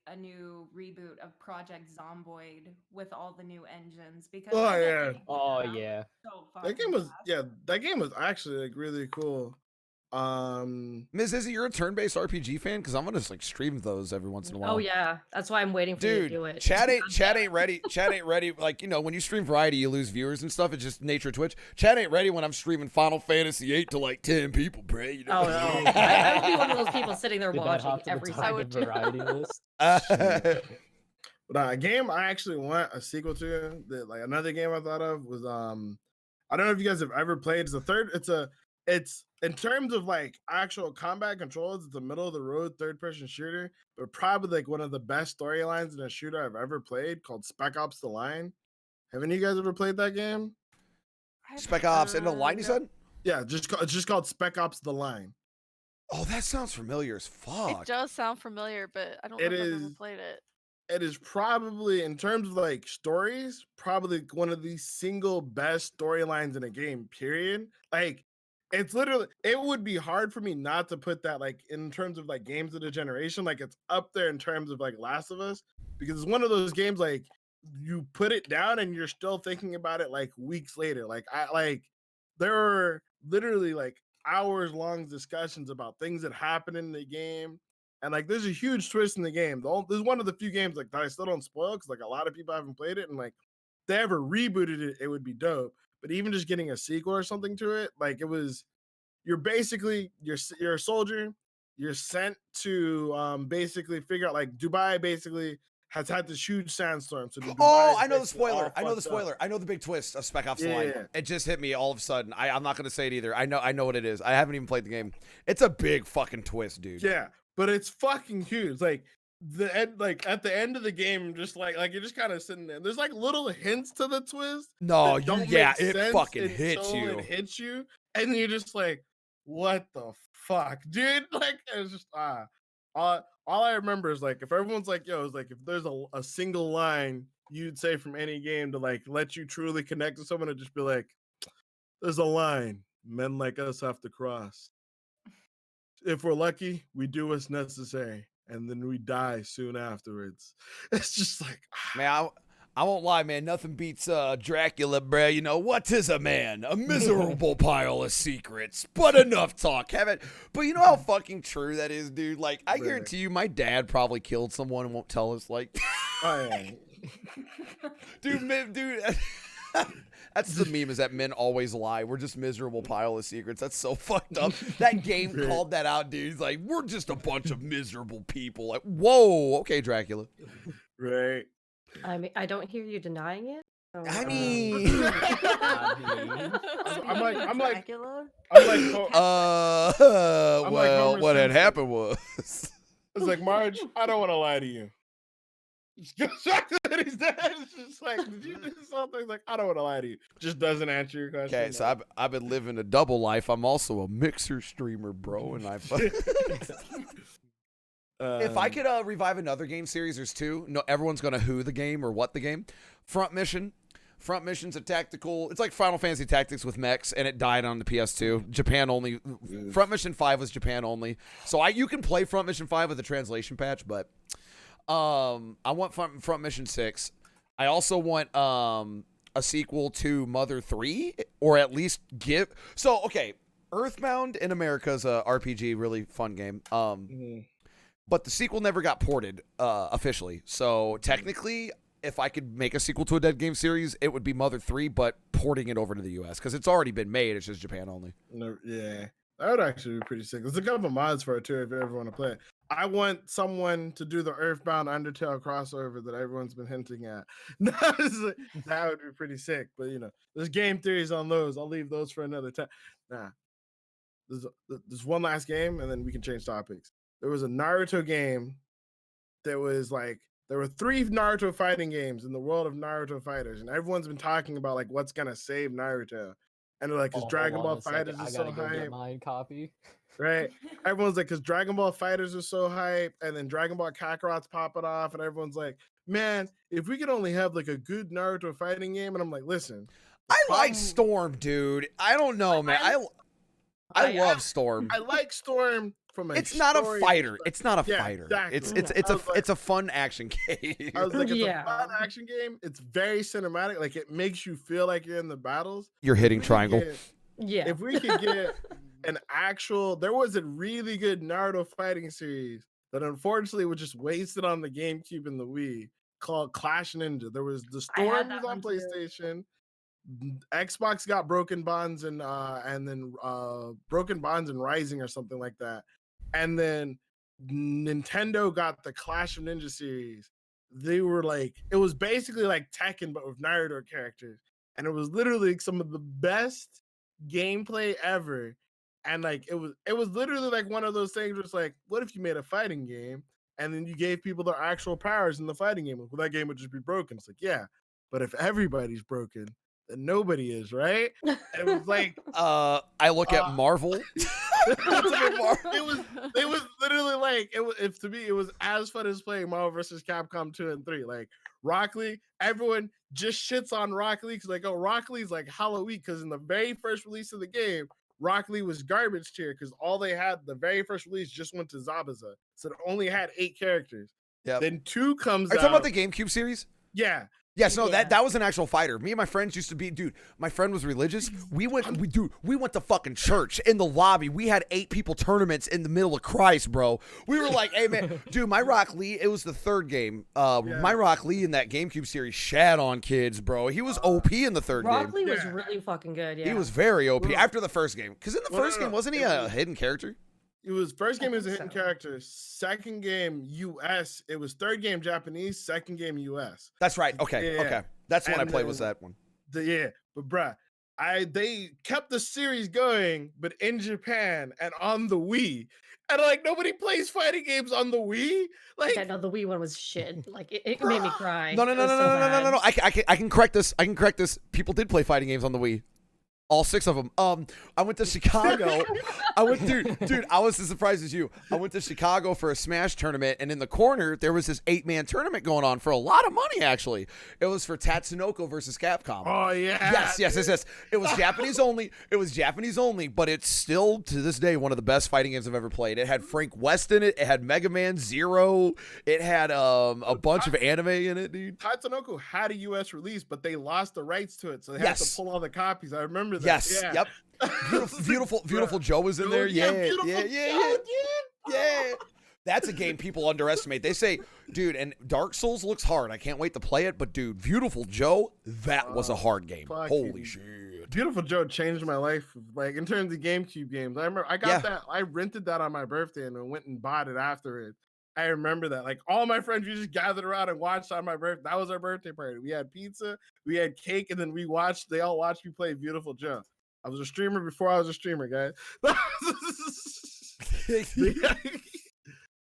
a new reboot of Project Zomboid with all the new engines because Oh, that yeah. game came Oh, out yeah. so That game fucking was fast. That game was actually like really cool. Ms. Izzy, you're a turn-based RPG fan? Because I'm gonna just like stream those every once in a while. Oh yeah, that's why I'm waiting for you to Dude, do it. chat ain't ready. Chat ain't ready. Like, you know, when you stream variety, you lose viewers and stuff. It's just nature of Twitch. Chat ain't ready when I'm streaming Final Fantasy VIII to like 10 people, bro. You know? Oh no, I would be one of those people sitting there Did that watching hop to the every top second. of the variety list? But a game I actually want a sequel to, that like another game I thought of was I don't know if you guys have ever played. It's in terms of like actual combat controls, it's a middle of the road third person shooter, but probably like one of the best storylines in a shooter I've ever played, called Spec Ops: The Line. Haven't you guys ever played that game? Spec Ops and the line, you No. said? Yeah, it's just called Spec Ops: The Line. Oh, that sounds familiar as fuck. It does sound familiar, but I don't know It if I've ever is- played it. It is probably, in terms of like stories, probably one of the single best storylines in a game, period. Like, it's literally, it would be hard for me not to put that like in terms of like games of the generation. Like, it's up there in terms of like Last of Us, because it's one of those games like you put it down and you're still thinking about it like weeks later. There are literally like hours long discussions about things that happen in the game. And like, there's a huge twist in the game. This is one of the few games like that I still don't spoil, because like a lot of people haven't played it, and like if they ever rebooted it, it would be dope. But even just getting a sequel or something to it, like you're a soldier. You're sent to basically figure out, like, Dubai basically has had this huge sandstorm. So the Oh, Dubai I know the is basically all spoiler. I know the fucked up. spoiler. I know the big twist of Spec Ops: The Line. Yeah. It just hit me all of a sudden. I'm not going to say it either. I know it just hit me all of a sudden. I'm not going to say it either. I know what it is. I haven't even played the game. It's a big fucking twist, dude. Yeah, but it's fucking huge. Like the end, like at the end of the game, just like you're just kind of sitting there. There's like little hints to the twist. No, that don't yeah, make it sense fucking hits until you. It hits you, and you're just like, "What the fuck, dude?" Like it's just All I remember is like if everyone's like, "Yo," it's like if there's a single line you'd say from any game to like let you truly connect to someone, it'd just be like, "There's a line men like us have to cross. If we're lucky, we do what's necessary, and then we die soon afterwards." It's just like, Man, I won't lie, man. Nothing beats Dracula, bruh. You know, what is a man? A miserable pile of secrets, but enough talk. But you know how fucking true that is, dude? Like, I guarantee you, my dad probably killed someone and won't tell us. Like, oh, yeah. dude. That's the meme, is that men always lie. We're just miserable pile of secrets. That's so fucked up. That game called that out, dude. He's like, we're just a bunch of miserable people. Like, whoa, okay, Dracula. Right. I mean, I don't hear you denying it. So, I mean, I'm like, Dracula? well, Homer what had Simpson. happened was, It's like, Marge, I don't want to lie to you. Just goes back to that he's dead. It's just like, did you do something? Like, I don't want to lie to you. Just doesn't answer your question. okay, so I've been living a double life. I'm also a mixer streamer, bro, and if I could revive another game series, there's two. No, everyone's gonna who the game or what the game. Front Mission. Front Mission's a tactical. It's like Final Fantasy Tactics with mechs, and it died on the PS2. Japan only. Front Mission 5 was Japan only. So you can play Front Mission 5 with a translation patch, but I want Front Mission 6. I also want a sequel to Mother 3, or at least give. So okay, Earthbound in America is a RPG, really fun game. But the sequel never got ported officially. So technically, if I could make a sequel to a Dead Game series, it would be Mother 3, but porting it over to the US because it's already been made. It's just Japan only. No, yeah, that would actually be pretty sick. There's a couple mods for it too if you ever want to play it. I want someone to do the Earthbound Undertale crossover that everyone's been hinting at. That would be pretty sick. But you know, there's game theories on those. I'll leave those for another time. Nah, there's one last game, and then we can change topics. There was a Naruto game that was like, there were 3 Naruto fighting games in the world of Naruto fighters, and everyone's been talking about like what's gonna save Naruto. And they're like, because Dragon Ball Fighters is so hype. Get mine copy. Right? Everyone's like, because Dragon Ball Fighters are so hype, and then Dragon Ball Kakarot's popping off, and everyone's like, man, if we could only have like a good Naruto fighting game. And I'm like, listen, I like Storm, dude. I don't know, man. I love Storm. I like Storm from a It's not a story fighter. perspective. It's not a Yeah, fighter. exactly. It's a fun action game. I was like, it's Yeah. a fun action game. It's very cinematic. Like, it makes you feel like you're in the battles. You're hitting triangle. yeah. If we could get there was a really good Naruto fighting series that unfortunately was just wasted on the GameCube and the Wii called Clash Ninja. There was the I had Storm that was on one too. PlayStation. Xbox got Broken Bonds and then Broken Bonds and Rising or something like that. And then Nintendo got the Clash of Ninja series. They were like, it was basically like Tekken but with Naruto characters. And it was literally some of the best gameplay ever. And like it was literally like one of those things where it's like, what if you made a fighting game and then you gave people their actual powers in the fighting game? Well, that game would just be broken. It's like, yeah, but if everybody's broken, then nobody is, right? And it was like, I look at Marvel. it was literally like to me it was as fun as playing Marvel vs. Capcom 2 and 3. Like Rock Lee, everyone just shits on Rock Lee because like, oh, Rock Lee's like Halloween, because in the very first release of the game, Rock Lee was garbage tier because all they had the very first release just went to Zabuza, so it only had 8 characters. Yeah. Then 2 comes Are you out. talking about the GameCube series? Yeah. Yes, no, Yeah. that was an actual fighter. Me and my friends used to be, dude, my friend was religious. We went to fucking church in the lobby. We had 8 people tournaments in the middle of Christ, bro. We were like, hey, man, dude, my Rock Lee, it was the 3rd game. My Rock Lee in that GameCube series shat on kids, bro. He was OP in the 3rd game. Rock Lee was really fucking good. Yeah. He was very OP after the first game. Because in the first no, game, wasn't he a hidden character? It was first I game, it was a think hidden so. character. Second game, US. It was third game Japanese. Second game US. That's right. Okay. Yeah. Okay. That's when I And played. Was then that one? But bruh, they kept the series going, but in Japan and on the Wii, and like nobody plays fighting games on the Wii. Like, Yeah, no, the Wii one was shit. Like it made me cry. No. It was so bad. I can correct this. I can correct this. People did play fighting games on the Wii. All 6 of them. I went to Chicago. Dude, I was as surprised as you. I went to Chicago for a Smash tournament, and in the corner there was this 8-man tournament going on for a lot of money. Actually, it was for Tatsunoko versus Capcom. oh yeah, Yes. It was Japanese only. It was Japanese only, but it's still to this day one of the best fighting games I've ever played. It had Frank West in it. It had Mega Man Zero. It had a bunch of anime in it, dude. Tatsunoko had a US release, but they lost the rights to it, so they had Yes. to pull all the copies. I remember that. Yes. Yeah. Yep. Beautiful Joe was in there. Yeah, Yeah. Beautiful Yeah. That's a game people underestimate. They say, dude, and Dark Souls looks hard. I can't wait to play it. But dude, Beautiful Joe, that was a hard game. fuck Holy you. shit. Beautiful Joe changed my life, like in terms of GameCube games. I remember I got that. I rented that on my birthday and then went and bought it afterwards. I remember that. Like all my friends, we just gathered around and watched on my birthday. That was our birthday party. We had pizza, we had cake, and then we watched. They all watched me play Beautiful Joe. I was a streamer before I was a streamer, guys.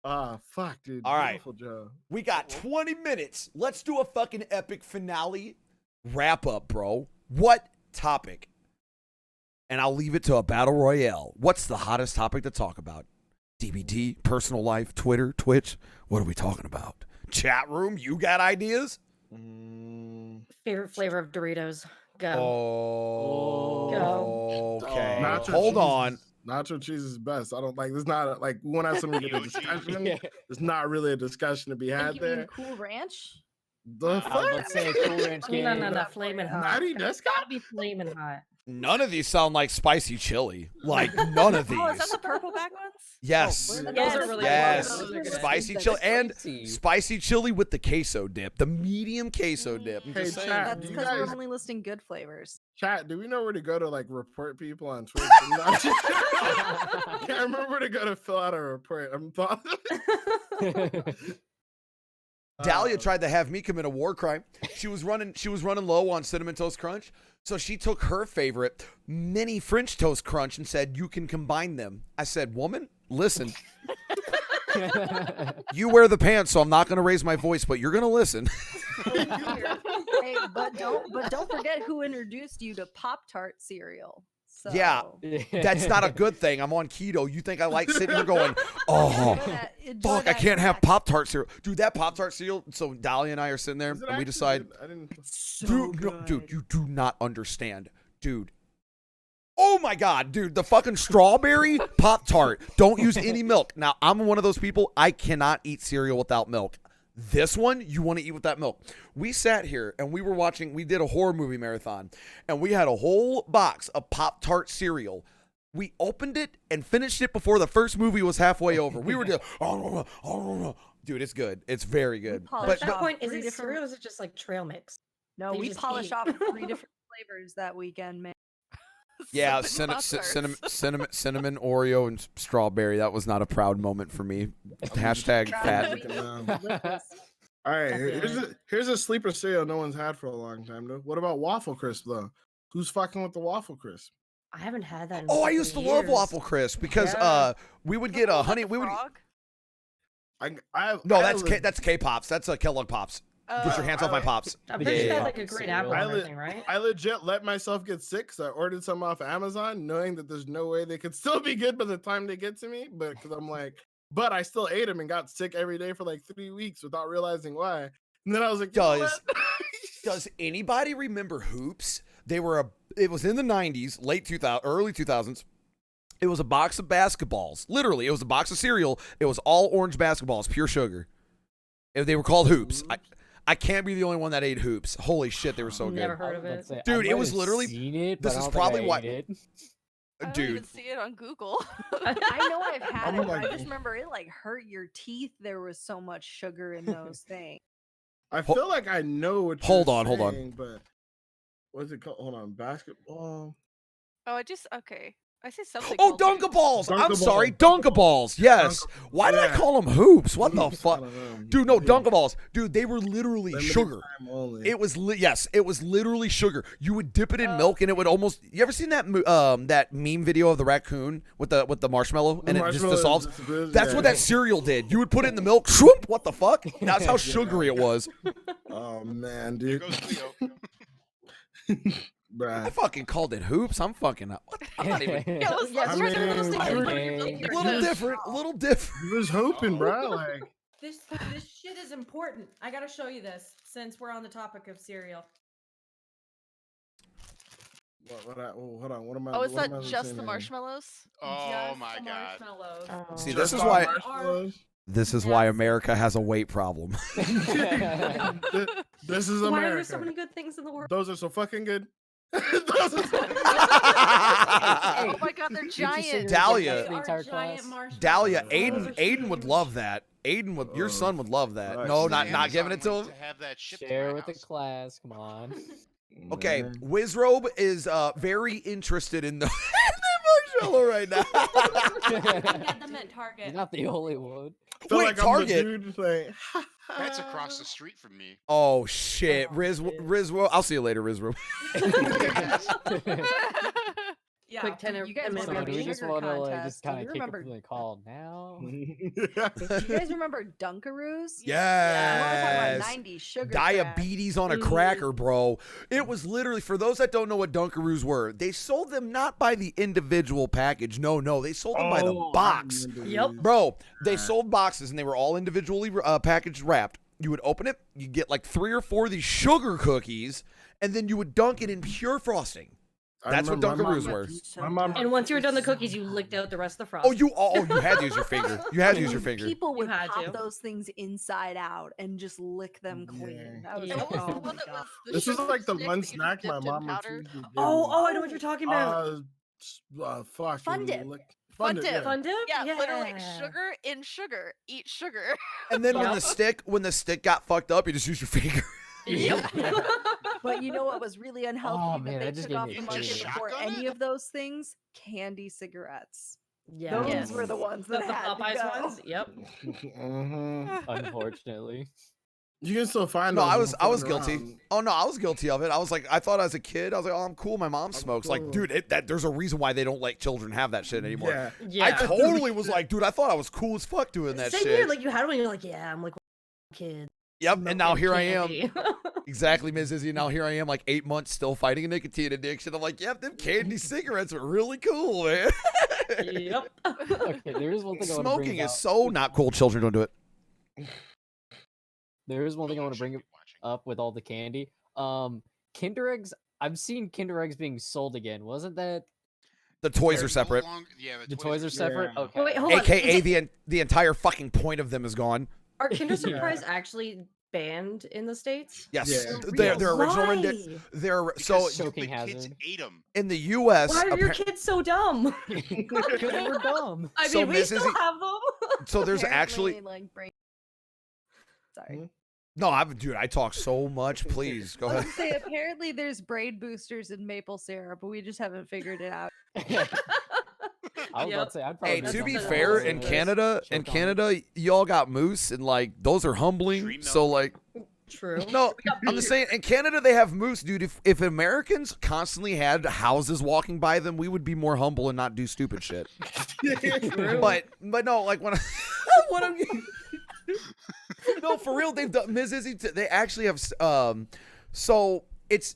Fuck, dude. All right. Beautiful Joe. We got 20 minutes. Let's do a fucking epic finale wrap up, bro. What topic? And I'll leave it to a battle royale. What's the hottest topic to talk about? DBD, personal life, Twitter, Twitch. What are we talking about? Chat room, you got ideas? Favorite flavor of Doritos. Go. Oh, okay. Nacho Hold cheese on. is- Nacho cheese is best. I don't like. There's not like we want to have something to get a discussion. There's not really a discussion to be Think had you mean there. Cool Ranch? The I was fuck? about to say Cool Ranch game. No, flaming hot. Natty, that's Gotta be flaming hot. None of these sound like spicy chili. Like, none of these. Oh, is that the purple back ones? Yes. Oh, Those are really Yes. good. Those are good. Spicy That's chili and spicy. spicy chili with the queso dip. The medium queso dip. I'm Hey, just saying. chat. That's do you because we're guys- only listing good flavors. Chat, do we know where to go to like report people on Twitch? I can't remember where to go to fill out a report. I'm thought. Dahlia tried to have me commit a war crime. She was running low on Cinnamon Toast Crunch. So she took her favorite mini French Toast Crunch and said, "You can combine them." I said, "Woman, listen. You wear the pants, so I'm not going to raise my voice, but you're going to listen." Hey, but don't forget who introduced you to Pop-Tart cereal. So Yeah. That's not a good thing. I'm on keto. You think I like sitting here going, "Oh, enjoy fuck, I that can't have snack. Pop-Tart cereal." Dude, that Pop-Tart cereal. So Dahlia and I are sitting there Is it and we actually decide, good? I didn't. dude, you do not understand. Dude. Oh my God, dude, the fucking strawberry Pop-Tart. Don't use any milk. Now, I'm one of those people, I cannot eat cereal without milk. This one, you want to eat with that milk. We sat here and we did a horror movie marathon, and we had a whole box of Pop-Tart cereal. We opened it and finished it before the first movie was halfway over. We were just, dude, it's good. It's very good. polish At that off point, is 3 it different- cereal or is it just like trail mix? No, They we just polish eat. off 3 different flavors that weekend, man. Yeah, Cinnamon cinnamon, Oreo, and strawberry. That was not a proud moment for me. Hashtag fat. All right, Definitely. here's a sleeper cereal no one's had for a long time though. What about waffle crisp though? Who's fucking with the waffle crisp? I haven't had that. In Oh, I a used to couple love years. Waffle Crisp because Yeah. we would get a honey. We would Frog? no, that's K-Pops. That's Kellogg Pops. Get your hands off my pops. I'm pretty sure Yeah. they have like a green apple and I li- everything, right? I legit let myself get sick, so I ordered some off Amazon, knowing that there's no way they could still be good by the time they get to me. But because I'm like, but I still ate them and got sick every day for like 3 weeks without realizing why. And then I was like, you know Does- what? Does anybody remember Hoops? It was in the 90s, late 2000, early 2000s. It was a box of basketballs. Literally, it was a box of cereal. It was all orange basketballs, pure sugar. They were called Hoops. I can't be the only one that ate Hoops. Holy shit, they were so Never good. heard of I was about it. to say, I Dude, it might was have literally- seen it, this but I is don't think probably I why- ate it. I don't Dude. even see it on Google. I know I've had I'm it. like- I just remember it like hurt your teeth. There was so much sugar in those things. I feel like I know what. Hold you're on, hold on. saying, But what's it called? Hold on, basketball. Oh, I just I say something. Oh, called Dunkaballs! I'm Dunkaballs. sorry, Dunkaballs. Yes. Why did I yeah. call them hoops? What the Hoops, I fuck? don't know. Dude, no, Yeah. Dunkaballs. Dude, they were literally Limited sugar. time only. It was yes, it was literally sugar. You would dip it in milk, and it would almost. You ever seen that meme video of the raccoon with the marshmallow, and it just marshmallow dissolves? disappears, That's yeah. what that cereal did. You would put it in the milk. Swoop! What the fuck? That's how sugary it was. Oh man, Here dude. goes Cleo. I Bruh. fucking called it hoops. I'm fucking up. I'm not even. Yeah, let's Yeah, try some of those mean, things. I you put mean, in your A milk. little different. A little different. He was hoping, bro. Like, This shit is important. I gotta show you this since we're on the topic of cereal. hold on. What am I? Oh, it's what not am I just saying the here? marmarshmallows. Oh Just my the god. marshmallows. See, Just this is all why. marshmallows? This is why America has a weight problem. This is Why are America. there so many good things in the world? Those are so fucking good. Those are so Oh my god, they're You just sit here giant. and Dahlia. get They the are entire giant class. marshmallows. Dahlia, Those Aiden, are Aiden would huge. love that. Aiden would. Your son would love that. Christ. No, The not giving it to him. To have that shipped to Share my with the house. class. Come on. Okay, Man. Wizrobe is very interested in the marshmallow right now. You get them at Target. You're not the only one. Feel Wait, like I'm the Target. dude, like, That's across the street from me. Oh shit, Oh, Riz, shit. Rizro. I'll see you later, Rizro. Yeah, Quick 10 You guys minute remember So do we the just sugar want to like contest? just Do kind you of kick remember? it from the call now? Do you guys remember Dunkaroos? Yes. I'm talking about 90s sugar crack. Diabetes on a cracker, bro. It was literally, for those that don't know what Dunkaroos were, they sold them not by the individual package. No, they sold them by the Oh, I box. remember Yep. these. Bro, they sold boxes and they were all individually packaged wrapped. You would open it, you get like 3 or 4 of these sugar cookies, and then you would dunk it in pure frosting. I That's what remember my Dunkaroos mom- were. My mom, And once you were done the cookies, you licked out the rest of the frost. Oh, you had to use your finger. You had to use your finger. People would had pop to. those things inside out and just lick them clean. Yeah. That was Yeah. like, What was oh the one my that God. was the this is sugar like the stick one that you snack just my dipped in mom powder? refused to give Oh, me. I know what you're talking about. Fuck. Fun dip. Fun dip. yeah. Fun dip? Yeah, literally sugar in sugar. Eat sugar. And then when Yep. the stick got fucked up, you just use your finger. Yep. But you know what was really unhealthy Oh, that man, they that just took gave off me the a market craving. before Shotgun any it? of those things? Candy cigarettes. Yeah. Those were the ones The that had to Popeyes go. ones? Yep. Mhm. Unfortunately. You can still find No, those. I was floating guilty. around. Oh no, I was guilty of it. I was like, I thought as a kid, I was like, oh, I'm cool. My mom I'm smokes. Like, cool. dude, there's a reason why they don't let children have that shit anymore. Yeah. Yeah. I totally was like, dude, I thought I was cool as fuck doing that Same shit. here, like you had one, and you're like, yeah, I'm like kid. Yep, and now here I am. Candy. Exactly, Ms. Izzy. Now here I am, like 8 months still fighting a nicotine addiction. I'm like, yep, them candy cigarettes are really cool, man. Yep. Okay, there is one thing I want to bring Smoking up. is so not cool. Children don't do it. There is one thing I want to bring up with all the candy. Kinder eggs. I've seen Kinder eggs being sold again. Wasn't that The toys They're are no separate. yeah, the toys are separate? Yeah. Okay. Wait, hold on. AKA Is it- the entire fucking point of them is gone. Are Kinder Yeah. Surprise actually banned in the States? Yes, Yeah. their original Why? they're so Choking the kids hazard. ate them. in the U.S. Why are your appar- kids so dumb? Because we're dumb. I So mean, we Miss still Izzy- have them. so there's actually Apparently, like brain. Sorry. no. I talk so much. Please go I was ahead. gonna say apparently there's brain boosters in maple syrup, but we just haven't figured it out. I was about to say, I'd probably Hey, do to be something fair, else in than Canada, choke on it. y'all got moose, and like those are humbling. Tree So milk. like, True. no, I'm just saying. In Canada, they have moose, dude. If Americans constantly had houses walking by them, we would be more humble and not do stupid shit. True. But no, like when what I'm no, for real, they've done Ms. Izzy. They actually have so it's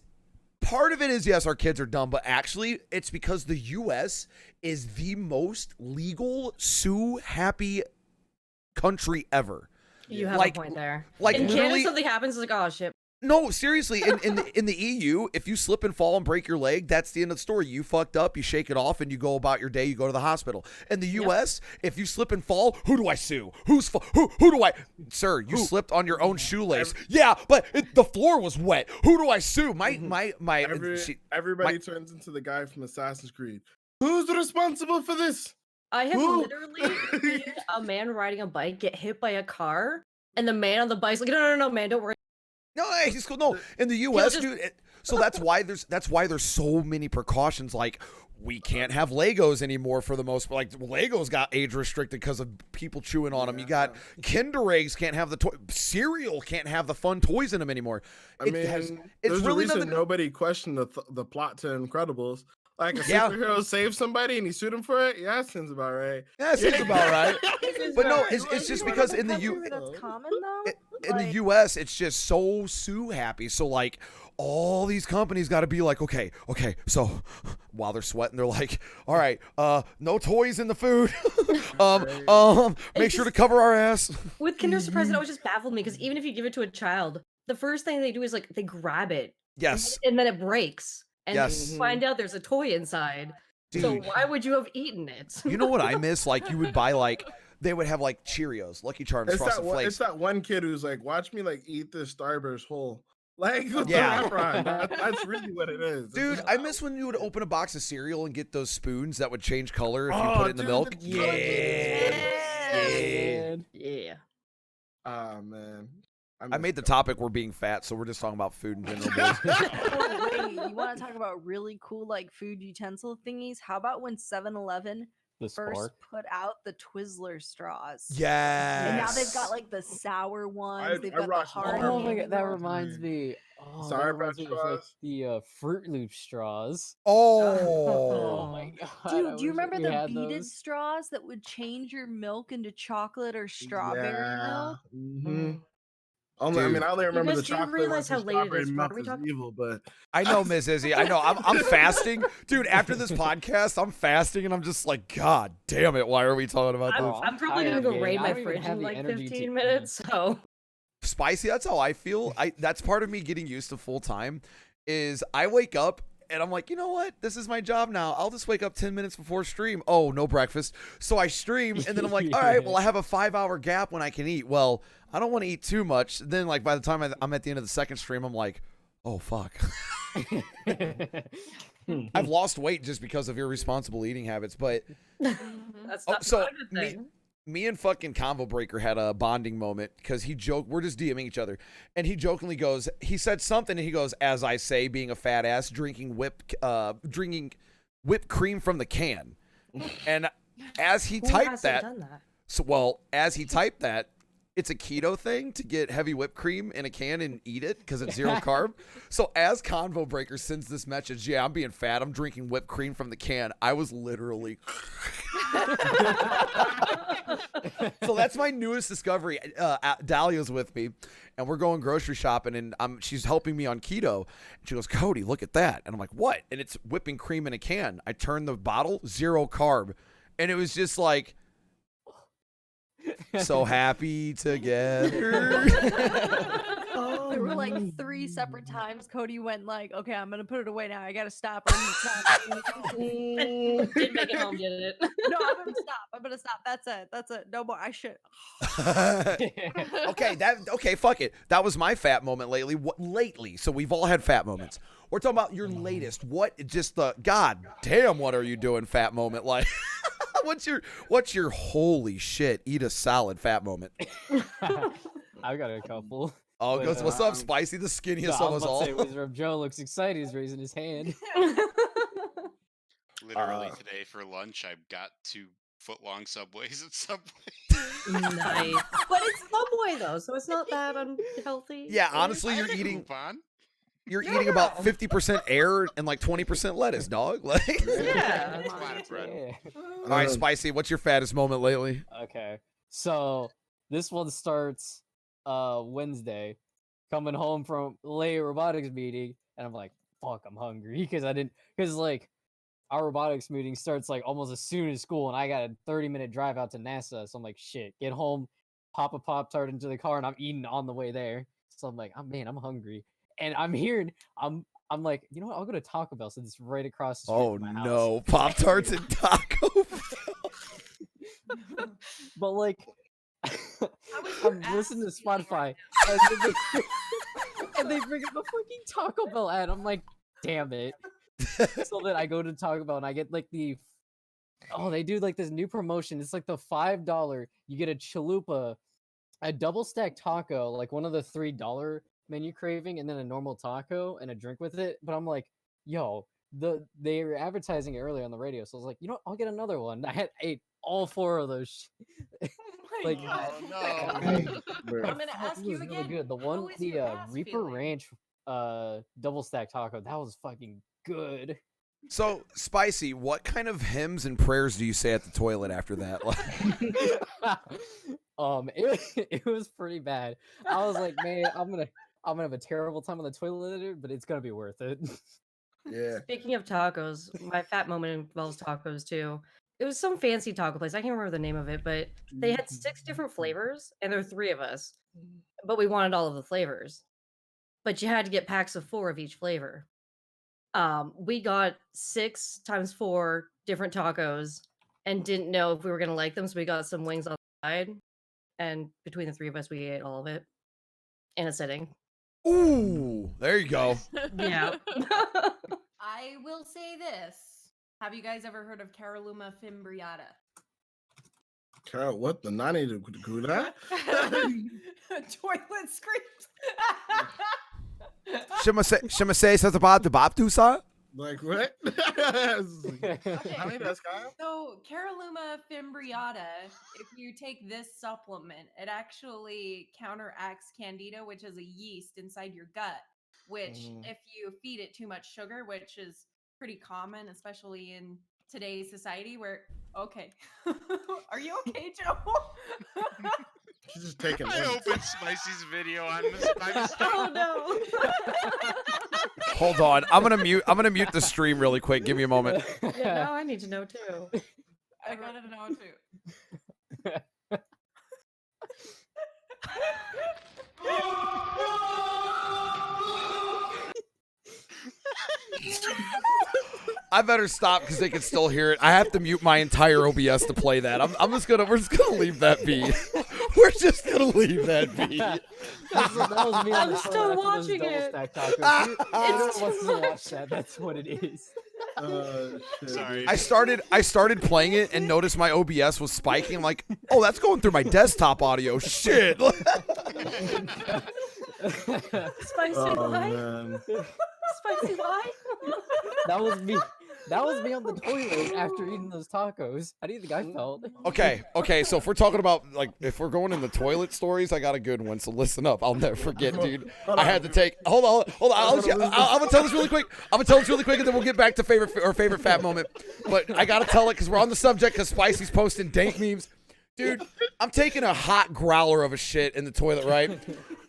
part of it is yes, our kids are dumb, but actually it's because the U.S. is the most legal sue happy country ever. You have Like- a point there. like in literally- Canada, something happens, it's like, oh shit. No, seriously, in the EU, if you slip and fall and break your leg, that's the end of the story. You fucked up, you shake it off, and you go about your day. You go to the hospital. In the U.S., if you slip and fall, who do I sue? Who do I? Sir, you slipped on your own shoelace. Yeah, but the floor was wet. Who do I sue? Everybody turns into the guy from Assassin's Creed. Who's responsible for this? I have Who? literally seen a man riding a bike get hit by a car, and the man on the bike's like, no, man, don't worry. No, hey, he's cool. No, in the U.S., dude. So that's why there's so many precautions. Like, we can't have Legos anymore for the most part. Like, Legos got age restricted because of people chewing on them. You got Kinder Eggs can't have the toy. Cereal can't have the fun toys in them anymore. It's really a reason nobody questioned the plot to Incredibles. Like a superhero saved somebody and he sued him for it. Yeah, that seems about right. Yeah, that seems about right. But no, it's just because in the that's common though. In the U.S., it's just so sue happy. So like, all these companies got to be like, okay. So while they're sweating, they're like, all right, no toys in the food. Make sure to cover our ass. With Kinder Surprise, it always just baffled me because even if you give it to a child, the first thing they do is like they grab it. Yes. And then it breaks. And yes. you find out there's a toy inside. Dude. So why would you have eaten it? You know what I miss? Like, you would buy like, they would have like Cheerios, Lucky Charms, Frosted Flakes. It's that one kid who's like, watch me like eat this Starburst whole. Like, yeah, that's really what it is. Dude, I miss when you would open a box of cereal and get those spoons that would change color if you put it in the milk. Yeah. Oh, man. I made the topic we're being fat, so we're just talking about food in general, boys. Oh, wait, you want to talk about really cool like food utensil thingies? How about when 7-Eleven first put out the Twizzler straws? Yes. And now they've got like the sour ones. They've got the hard. Oh my god, that reminds me. Oh, Sorry about like the Fruit Loop straws. Oh my god. Dude, do you remember the beaded straws that would change your milk into chocolate or strawberry milk? Mm-hmm. I only remember the chocolate. Realize how late it is. Milk is evil, but I know, Miss Izzy. I know. I'm fasting, dude. After this podcast, I'm fasting, and I'm just like, God damn it! Why are we talking about this? I'm probably gonna go raid my fridge in like 15 minutes. So spicy. That's how I feel. That's part of me getting used to full time. Is I wake up. And I'm like, you know what? This is my job now. I'll just wake up 10 minutes before stream. Oh, no breakfast. So I stream, and then I'm like, all right, well, I have a 5-hour gap when I can eat. Well, I don't want to eat too much. Then, like, by the time I'm at the end of the second stream, I'm like, oh, fuck. I've lost weight just because of irresponsible eating habits. But that's not a good thing. Me and fucking Convo Breaker had a bonding moment because he joked, we're just DMing each other, and he jokingly goes, he said something, and he goes, as I say, being a fat ass, drinking whipped cream from the can. And as he typed that, as he typed that, it's a keto thing to get heavy whipped cream in a can and eat it because it's 0 carb. So as Convo Breaker sends this message, yeah, I'm being fat, I'm drinking whipped cream from the can, I was literally so that's my newest discovery. Dahlia's with me, and we're going grocery shopping, and she's helping me on keto. And she goes, Cody, look at that. And I'm like, what? And it's whipping cream in a can. I turn the bottle, 0 carb. And it was just like, so happy together. There were like 3 separate times Cody went like, okay, I'm gonna put it away now. I gotta stop. Didn't make it home, did it? No, I'm gonna stop. That's it. No more. I should. Okay, fuck it. That was my fat moment lately. Lately? So we've all had fat moments. We're talking about your latest. What? Just the god damn. What are you doing? Fat moment like. What's your holy shit? Eat a salad fat moment. I've got a couple. Oh, goes, what's up, Spicy? The skinniest of us all. Wizard Joe looks excited. He's raising his hand. Literally today for lunch, I got 2 foot-long Subways at Subway. Nice, but it's Subway though, so it's not that unhealthy. Yeah, honestly, you're eating about 50% air and like 20% lettuce, dog. Like, yeah. All right, Spicy, what's your fattest moment lately? Okay, so this one starts Wednesday, coming home from late robotics meeting, and I'm like, fuck, I'm hungry because like our robotics meeting starts like almost as soon as school, and I got a 30-minute drive out to NASA, so I'm like, shit, get home, pop a Pop-Tart into the car, and I'm eating on the way there. So I'm like, I'm hungry, and I'm like, you know what, I'll go to Taco Bell since it's right across the street from my house. No, Pop-Tarts and Taco Bell. But like, I'm listening to Spotify, and they bring up a fucking Taco Bell ad. I'm like, damn it. So then I go to Taco Bell and I get like they do like this new promotion. It's like the $5, you get a chalupa, a double stack taco, like one of the $3 menu craving and then a normal taco and a drink with it. But I'm like, yo, they were advertising it earlier on the radio, so I was like, you know what? I'll get another one. I ate all 4 of those. My Like, God. Oh, no. I'm Bruh. gonna fuck, ask it you was really again. good. The how one, is your ass Reaper feeling? Ranch double stack taco, that was fucking good. So, Spicy, what kind of hymns and prayers do you say at the toilet after that? It was pretty bad. I was like, man, I'm gonna have a terrible time on the toilet later, but it's gonna be worth it. Yeah. Speaking of tacos, my fat moment involves tacos too. It was some fancy taco place. I can't remember the name of it, but they had 6 different flavors, and there were 3 of us. But we wanted all of the flavors. But you had to get packs of 4 of each flavor. We got 6 times 4 different tacos and didn't know if we were gonna like them, so we got some wings on the side. And between the 3 of us, we ate all of it in a sitting. Ooh, there you go. Yeah. I will say this. Have you guys ever heard of Caroluma fimbriata? Carol, what the nani to that? Toilet screams. Shima say says about the Baptusa? Like what? Okay. Nani, that's Kyle? So, Caroluma fimbriata, if you take this supplement, it actually counteracts candida, which is a yeast inside your gut, which if you feed it too much sugar, which is pretty common, especially in today's society where, okay. Are you okay, Joe? She's just taking I one. opened Spicy's video on this by mistake. Oh no. Hold on. I'm gonna mute the stream really quick. Give me a moment. Yeah, now I need to know too. I gotta know too. I better stop because they can still hear it. I have to mute my entire OBS to play that. We're just gonna leave that be. We're just gonna leave that be. That was me on I'm the still toilet after those watching double it. stack tacos. It's Who wants too to much. watch that? That's what it is. Shit, Sorry. dude. I started playing it and noticed my OBS was spiking. I'm like, oh, that's going through my desktop audio. Shit. Spicy Oh why? man. Spicy why? That was me. That was me on the toilet after eating those tacos. How do you think I felt? Okay. So if we're talking about if we're going in the toilet stories, I got a good one. So listen up. I'll never forget, dude. I had to take. Hold on. I'm gonna tell this really quick. and then we'll get back to favorite fat moment. But I gotta tell it because we're on the subject. Because Spicy's posting dank memes. Dude, I'm taking a hot growler of a shit in the toilet, right?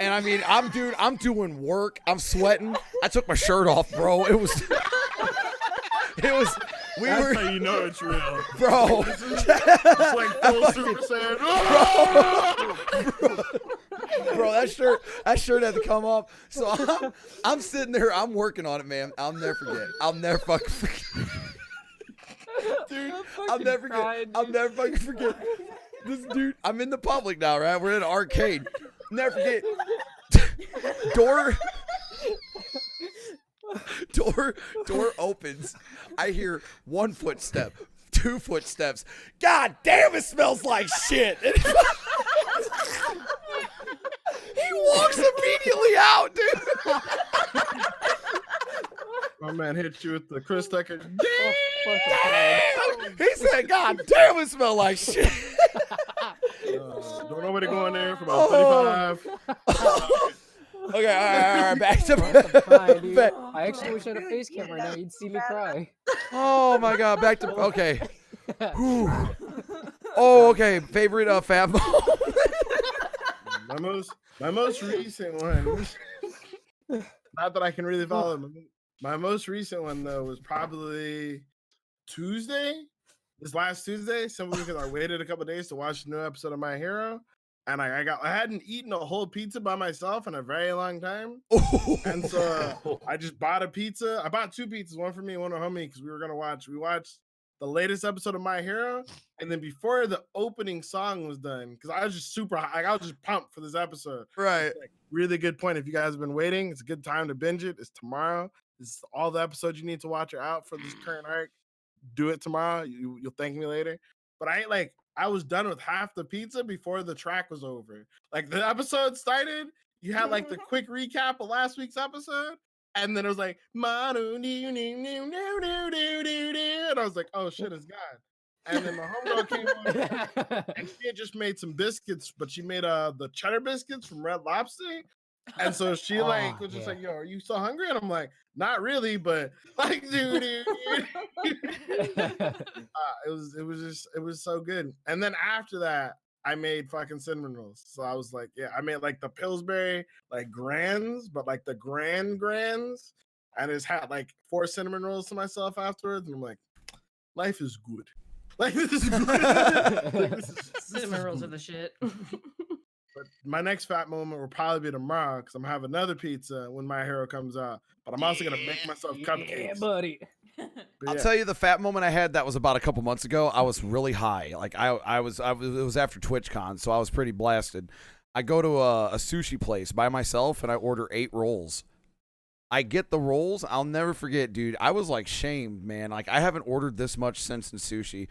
And I mean, I'm doing work. I'm sweating. I took my shirt off, bro. That's how you know it's real. Bro. It's like full Super Saiyan. Bro, that shirt had to come off. So I'm sitting there, I'm working on it, man. I'll never fucking forget. Dude, I'll never fucking forget. This dude, I'm in the public now, right? We're in an arcade. Never forget. Door opens. I hear 1 footstep, 2 footsteps. God damn, it smells like shit. And he walks immediately out, dude. My man hit you with the Chris Tucker. Damn! He said, God damn, it smells like shit. Don't know where to go in there for about 35. Okay, all right, back to Cry, dude. back. I actually wish I had a face cam right now. You'd see me cry. Oh my God, back to okay. Whew. Oh, okay. Favorite fat moment. My most recent one. Not that I can really follow. My most recent one though was probably Tuesday. This last Tuesday, simply because I waited a couple days to watch the new episode of My Hero, and I hadn't eaten a whole pizza by myself in a very long time, and so I just bought a pizza. I bought 2 pizzas, one for me, one for homie, because we watched the latest episode of My Hero, and then before the opening song was done, because I was just super high, I was just pumped for this episode. Right. Like, really good point. If you guys have been waiting, it's a good time to binge it. It's tomorrow. This is all the episodes you need to watch are out for this current arc. Do it tomorrow. You'll thank me later. But I was done with half the pizza before the track was over. Like the episode started, you had like the quick recap of last week's episode, and then it was like Manu, and I was like, oh shit, it's God. And then my homegirl came on, and she had just made some biscuits, but she made the cheddar biscuits from Red Lobster. And so she like was just like, yo, are you so hungry? And I'm like, not really, but like, dude. It was so good. And then after that, I made fucking cinnamon rolls. So I was like, yeah, I made like the Pillsbury like grands, but like the grands. And I just had like 4 cinnamon rolls to myself afterwards. And I'm like, life is good. Like this is good. Like, Cinnamon rolls are the shit. But my next fat moment will probably be tomorrow because I'm gonna have another pizza when My Hero comes out. But I'm also gonna make myself cupcakes. Yeah, buddy. But I'll yeah. tell you the fat moment I had that was about a couple months ago. I was really high. Like I was it was after TwitchCon, so I was pretty blasted. I go to a sushi place by myself and I order 8 rolls. I get the rolls. I'll never forget, dude. I was like shamed, man. Like I haven't ordered this much since in sushi.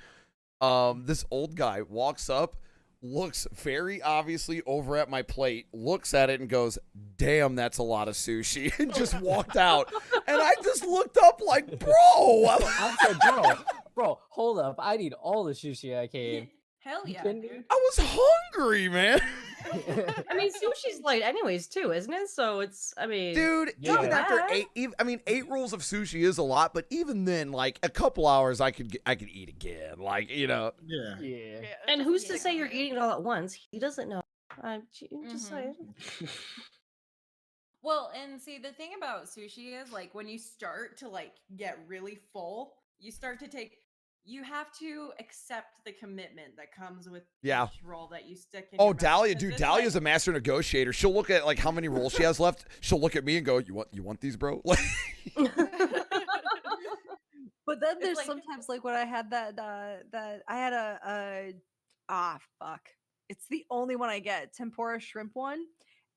This old guy walks up, looks very obviously over at my plate, looks at it and goes, damn, that's a lot of sushi, and just walked out. And I just looked up like, bro. I said, bro, hold up. I need all the sushi I can. Hell yeah, kidding me? dude. I was hungry, man. I mean, sushi's light anyways, too, isn't it? So it's, I mean... Dude, Yeah. even after Yeah. 8 rolls of sushi is a lot, but even then, like a couple hours, I could eat again. Like, you know. Yeah. Yeah. And who's to Yeah. say you're eating it all at once? He doesn't know. Just Mhm. saying. Well, and see, the thing about sushi is like when you start to like get really full, you have to accept the commitment that comes with Yeah. each roll that you stick in. Oh, your mouth, Dahlia, 'cause dude, it's Dahlia's like- a master negotiator. She'll look at like how many rolls she has left. She'll look at me and go, "You want these, bro?" Like, But then It's there's like- sometimes like when I had that I had fuck. It's the only one I get, tempura shrimp one.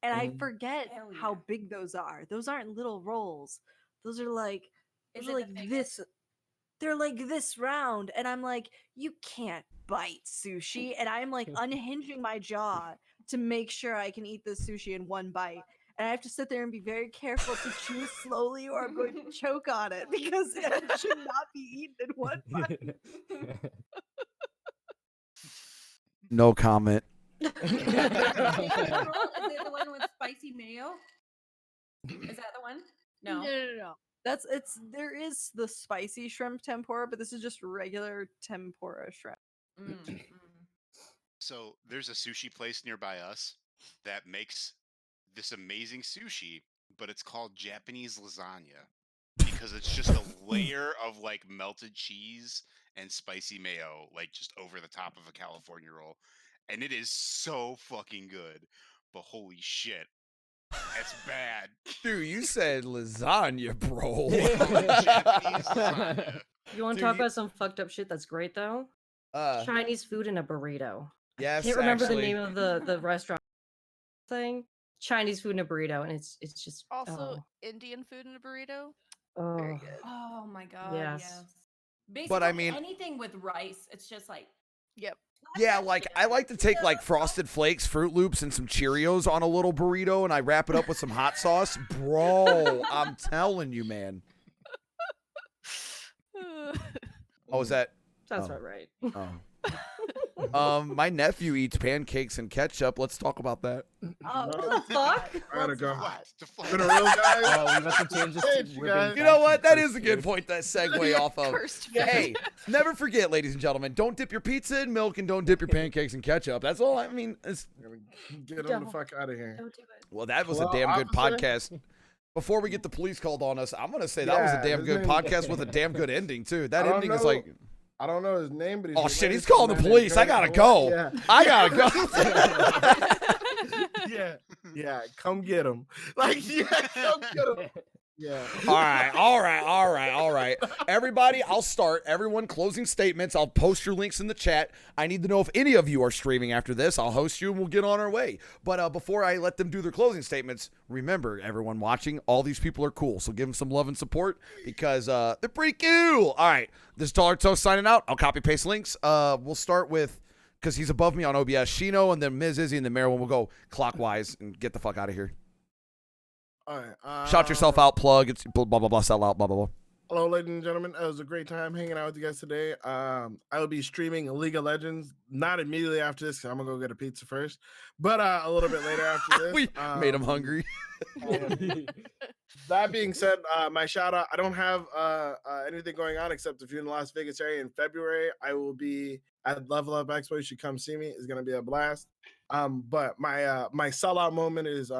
And I forget Hell how yeah. big those are. Those aren't little rolls. Those are like Is those are it the like biggest? this. They're like this round. And I'm like, you can't bite sushi. And I'm like unhinging my jaw to make sure I can eat this sushi in one bite. And I have to sit there and be very careful to chew slowly or I'm going to choke on it because it should not be eaten in one bite. no comment. Is it the one with spicy mayo? Is that the one? No. No. There is the spicy shrimp tempura, but this is just regular tempura shrimp. Mm. So there's a sushi place nearby us that makes this amazing sushi, but it's called Japanese lasagna because it's just a layer of like melted cheese and spicy mayo, like just over the top of a California roll. And it is so fucking good. But holy shit, it's bad. Dude, you said lasagna, bro. Japanese lasagna. You want Dude, to talk you- about some fucked up shit that's great, though? Uh, Chinese food in a burrito. yes, Can't remember actually. the name of the restaurant thing. Chinese food in a burrito, and it's just Also, Indian food in a burrito. oh, Very oh. good. Oh my god. Yes. Yes. Basically, But I mean- anything with rice, it's just like Yep. Yeah, like I like to take like Frosted Flakes, Fruit Loops, and some Cheerios on a little burrito, and I wrap it up with some hot sauce, bro. I'm telling you, man. Oh, is that? That's Oh. not right. Oh. My nephew eats pancakes and ketchup. Let's talk about that. Oh, What the fuck? I gotta go. What the fuck? Been a real guy. Oh, we have to change this Hey, to you ribbon guys. You know what? That fashion is a good first. point. That segue off of. Cursed Hey, never forget, ladies and gentlemen, don't dip your pizza in milk and don't dip your pancakes in ketchup. That's all I mean. Get him the fuck out of here. Don't do it. Well, that was a Hello, damn good officer? podcast. Before we get the police called on us, I'm gonna say that was a Yeah, damn his good name- podcast with a damn good ending too. That I don't ending is know. like, I don't know his name, but he's oh shit, related he's to calling the a man police. I named gotta Joe. go. I gotta go. Yeah, come get him. Like, yeah, come get him. Yeah. All right. Everybody, I'll start. Everyone, closing statements. I'll post your links in the chat. I need to know if any of you are streaming after this. I'll host you and we'll get on our way. But before I let them do their closing statements, remember, everyone watching, all these people are cool. So give them some love and support because they're pretty cool. All right. This is Dollar Toast signing out. I'll copy paste links. We'll start with, because he's above me on OBS, Shino, and then Ms. Izzy, and then Marilyn will go clockwise and get the fuck out of here. All right. Shout yourself out, plug. It's blah, blah, blah, blah, sell out, blah, blah, blah. Hello, ladies and gentlemen. It was a great time hanging out with you guys today. I will be streaming League of Legends, not immediately after this, because I'm going to go get a pizza first, but a little bit later after this. We made him hungry. That being said, my shout out, I don't have anything going on except if you're in the Las Vegas area in February, I will be at Level Up Expo. You should come see me. It's going to be a blast. But my sellout moment is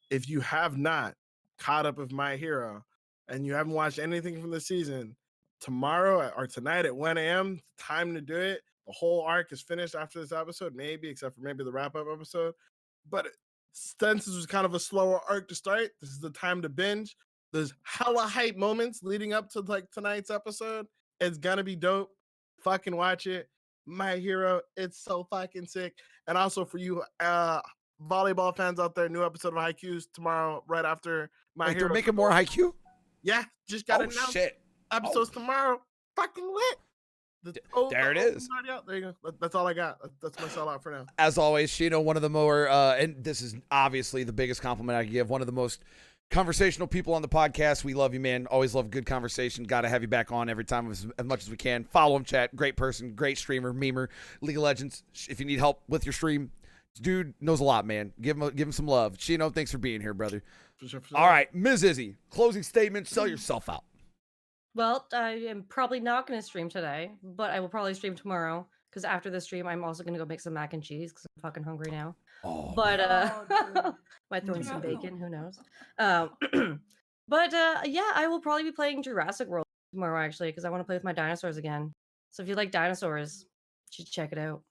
if you have not caught up with My Hero and you haven't watched anything from the season, tomorrow or tonight at 1 a.m., time to do it. The whole arc is finished after this episode, maybe, except for maybe the wrap-up episode. But since this was kind of a slower arc to start, this is the time to binge. There's hella hype moments leading up to like tonight's episode. It's gonna be dope. Fucking watch it. My Hero, it's so fucking sick. And also for you volleyball fans out there, new episode of Haikyuu tomorrow, right after My Wait, Hero. they're making more Haikyuu? Yeah, just got Oh, announced. shit. Episodes tomorrow. Fucking lit. There it is. There you go. That's all I got. That's my sellout for now. As always, Shino, one of the more, and this is obviously the biggest compliment I can give, one of the most conversational people on the podcast. We love you, man. Always love good conversation. Got to have you back on every time as much as we can. Follow him, chat. Great person, great streamer, memer, League of Legends. If you need help with your stream, dude knows a lot, man. Give him some love. Shino, thanks for being here, brother. For sure. All right, Ms. Izzy, closing statement. Sell yourself out. Well, I am probably not going to stream today, but I will probably stream tomorrow because after the stream, I'm also going to go make some mac and cheese because I'm fucking hungry now. Oh, But Oh, might throw in some No. bacon. Who knows? But yeah, I will probably be playing Jurassic World tomorrow actually because I want to play with my dinosaurs again. So if you like dinosaurs, you should check it out.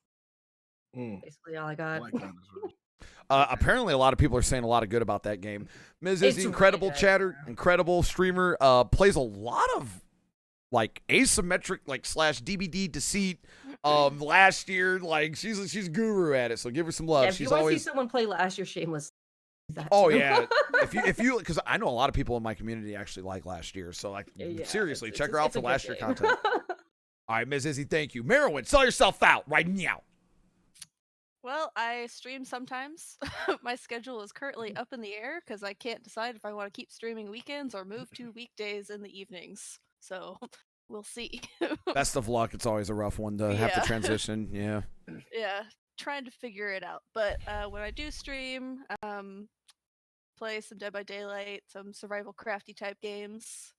Basically, all I I got. like dinosaurs. apparently, a lot of people are saying a lot of good about that game. Ms. It's Izzy, really incredible good. chatter, incredible streamer. Plays a lot of like asymmetric, like / DBD deceit. Last year, like she's guru at it. So give her some love. Yeah, if you She's want to always. see someone play last year, shameless. that Oh too. yeah, if you because I know a lot of people in my community actually like last year. So like Yeah, seriously, it's- check her it's- out it's for a good last year game. content. All right, Ms. Izzy, thank you. Merowyn, sell yourself out right now. Well, I stream sometimes. My schedule is currently up in the air because I can't decide if I want to keep streaming weekends or move to weekdays in the evenings. So we'll see. Best of luck. It's always a rough one to have to Yeah. transition. Yeah. Yeah, trying to figure it out. But when I do stream, play some Dead by Daylight, some survival crafty type games,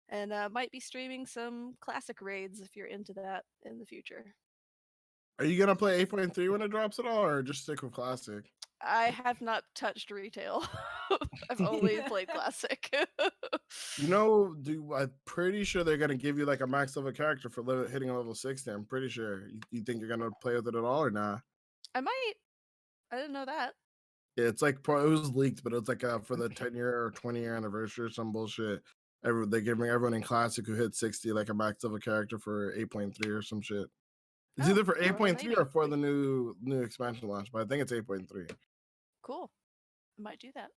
and might be streaming some classic raids if you're into that in the future. Are you gonna play 8.3 when it drops at all, or just stick with classic? I have not touched retail. I've only played classic. You know, I'm pretty sure they're gonna give you like a max level character for hitting a level 60. I'm pretty sure. You think you're gonna play with it at all or not? I might. I didn't know that. Yeah, it's like it was leaked, but it's like for the 10-year or 20-year anniversary or some bullshit. They're giving everyone in classic who hit 60 like a max level character for 8.3 or some shit. It's Oh, either for well, 8.3 maybe. or for the new expansion launch, but I think it's 8.3. Cool. I might do that.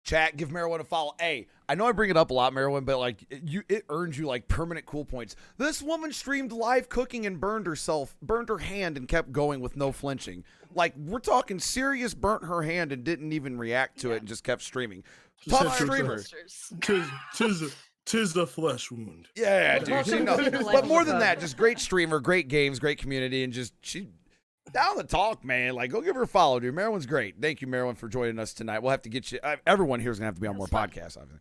Chat, give Merowyn a follow. Hey, I know I bring it up a lot, Merowyn, but like it earns you like permanent cool points. This woman streamed live cooking and burned her hand and kept going with no flinching. Like we're talking serious, burnt her hand and didn't even react to it and just kept streaming. She Top said she was streamer. Blisters. Tis a flesh wound. Yeah, Well, dude. She welcome knows. to the But life more of than a that, thug. just great streamer, great games, great community, and just she down the talk, man. Like go give her a follow, dude. Merowyn's great. Thank you, Merowyn, for joining us tonight. We'll have to get you. Everyone here is gonna have to be on more podcasts, obviously.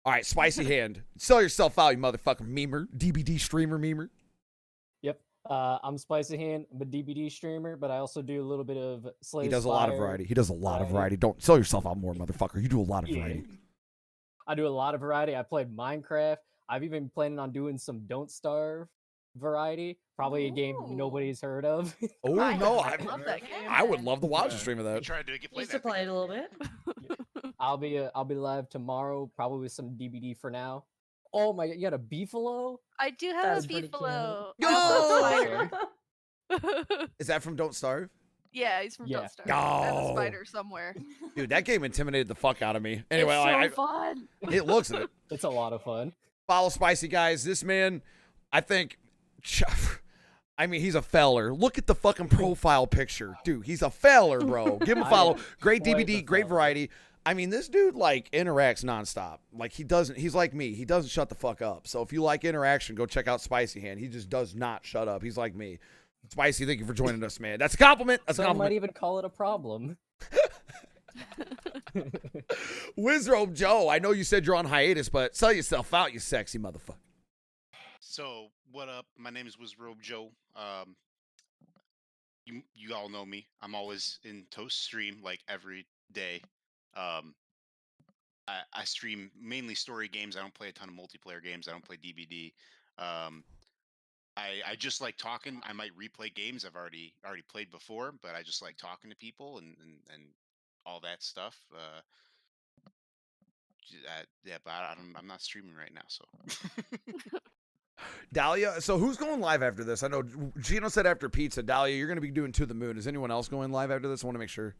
All right, spicy hand. Sell yourself out, you motherfucking memer, DBD streamer memer. Yep. I'm Spicy Hand. I'm a DBD streamer, but I also do a little bit of Slay He the does a lot of Spire. variety. He does a lot of Right. variety. Don't sell yourself out more, motherfucker. You do a lot of Yeah. variety. I do a lot of variety. I played Minecraft. I've even planning on doing some Don't Starve variety. Probably a game Ooh. nobody's heard of. Oh I no, love that game. I would love to watch a stream of I that. tried to play Used to that. play it a little bit. I'll be live tomorrow, probably with some DBD for now. Oh my god, you got a beefalo? I do have That's a pretty cute. beefalo. Yo! I have a spider. Is that from Don't Starve? Yeah, he's from Yeah. Don't Starve. I have a Yo. spider somewhere. Dude, that game intimidated the fuck out of me. Anyway, it's so fun. it looks at it. It's a lot of fun. Follow Spicy, guys. This man, I think, I mean, he's a feller. Look at the fucking profile picture. Dude, he's a feller, bro. Give him a I follow. am Great quite DBD, the great feller. variety. I mean, this dude like interacts nonstop. Like he's like me. He doesn't shut the fuck up. So if you like interaction, go check out Spicy Hand. He just does not shut up. He's like me. Spicy, thank you for joining us, man. That's a compliment. That's a Some compliment. might even call it a problem. Wizrobe Joe, I know you said you're on hiatus, but sell yourself out, you sexy motherfucker. So, what up? My name is Wizrobe Joe. You all know me. I'm always in Toast stream like every day. I stream mainly story games. I don't play a ton of multiplayer games. I don't play DBD. I just like talking. I might replay games I've already played before, but I just like talking to people and all that stuff. Yeah, but I'm not streaming right now, so. Dahlia, so who's going live after this? I know Gino said after pizza. Dahlia, you're going to be doing To the Moon. Is anyone else going live after this? I want to make sure.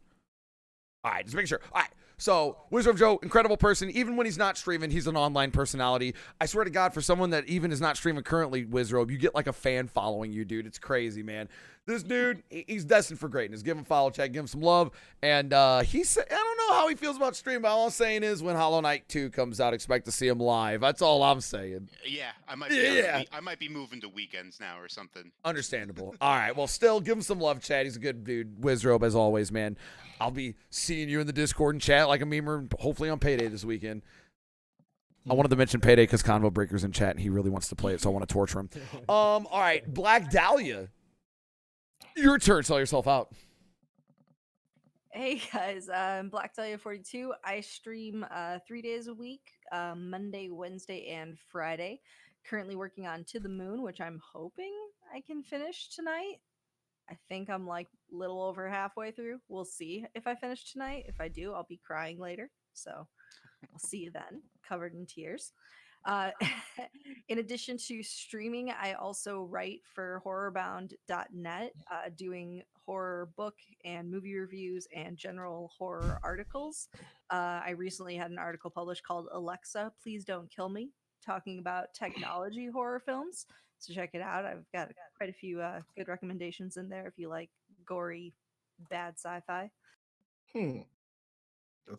All right, just make sure. All right. So, Wizard of Joe, incredible person. Even when he's not streaming, he's an online personality. I swear to God, for someone that even is not streaming currently, Wizrobe, you get like a fan following you, dude. It's crazy, man. This dude, he's destined for greatness. Give him a follow, check, give him some love. And I don't know how he feels about streaming, but all I'm saying is when Hollow Knight 2 comes out, expect to see him live. That's all I'm saying. Yeah, I might be moving to weekends now or something. Understandable. All right, well, still, give him some love, Chad. He's a good dude. Wizrobe, as always, man. I'll be seeing you in the Discord and chat like a memer, hopefully on Payday this weekend. I wanted to mention Payday because Convo Breaker's in chat, and he really wants to play it, so I want to torture him. All right, Black Dahlia. Your turn. Sell yourself out. Hey guys, I'm Black Dahlia 42. I stream 3 days a week, Monday, Wednesday, and Friday. Currently working on To the Moon, which I'm hoping I can finish tonight. I think I'm like little over halfway through. We'll see if I finish tonight. If I do, I'll be crying later. So I'll see you then, covered in tears. In addition to streaming, I also write for horrorbound.net, doing horror book and movie reviews and general horror articles. I recently had an article published called Alexa, Please Don't Kill Me, talking about technology horror films. So check it out. I've got quite a few good recommendations in there if you like gory, bad sci-fi. That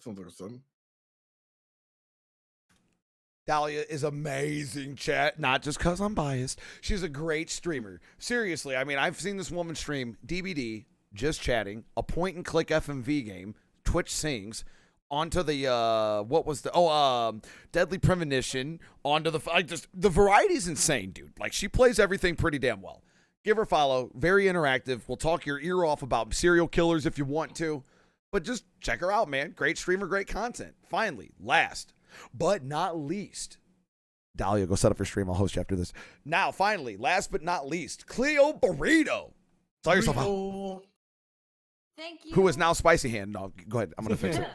sounds like something. Dahlia is amazing, chat. Not just because I'm biased. She's a great streamer. Seriously, I mean, I've seen this woman stream DBD, just chatting, a point-and-click FMV game, Twitch Sings, onto the, Deadly Premonition, onto the, the variety's insane, dude. Like, she plays everything pretty damn well. Give her a follow. Very interactive. We'll talk your ear off about serial killers if you want to. But just check her out, man. Great streamer, great content. Finally, last but not least, Dahlia, go set up your stream. I'll host you after this. Now, finally, last but not least, Cleo Burrito. Tell yourself out. Thank you. Who is now Spicy Hand. No, go ahead. I'm going to fix it.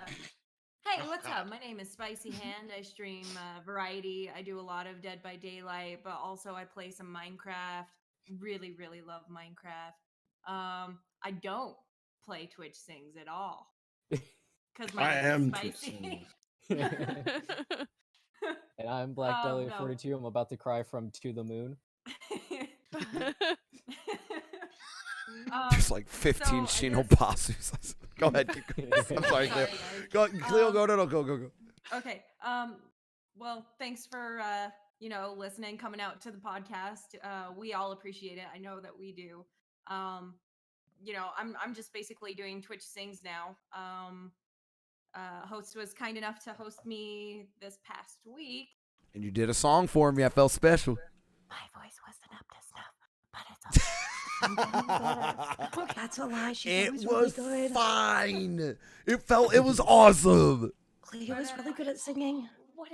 Hey, what's up? My name is Spicy Hand. I stream variety. I do a lot of Dead by Daylight, but also I play some Minecraft. Really, really love Minecraft. I don't play Twitch Sings at all. Because I am spicy. And I'm Black Dahlia 42. I'm about to cry from To the Moon. Just like 15 Shino bosses. Go ahead. I'm sorry, Cleo. Go, Cleo, go. Okay. Well, thanks for listening, coming out to the podcast. We all appreciate it. I know that we do. I'm just basically doing Twitch Sings now. Host was kind enough to host me this past week. And you did a song for me. I felt special. My voice wasn't up to snuff, but it's okay. That's a lie. It was really good. Fine. It was awesome. Cleo was really good at singing. What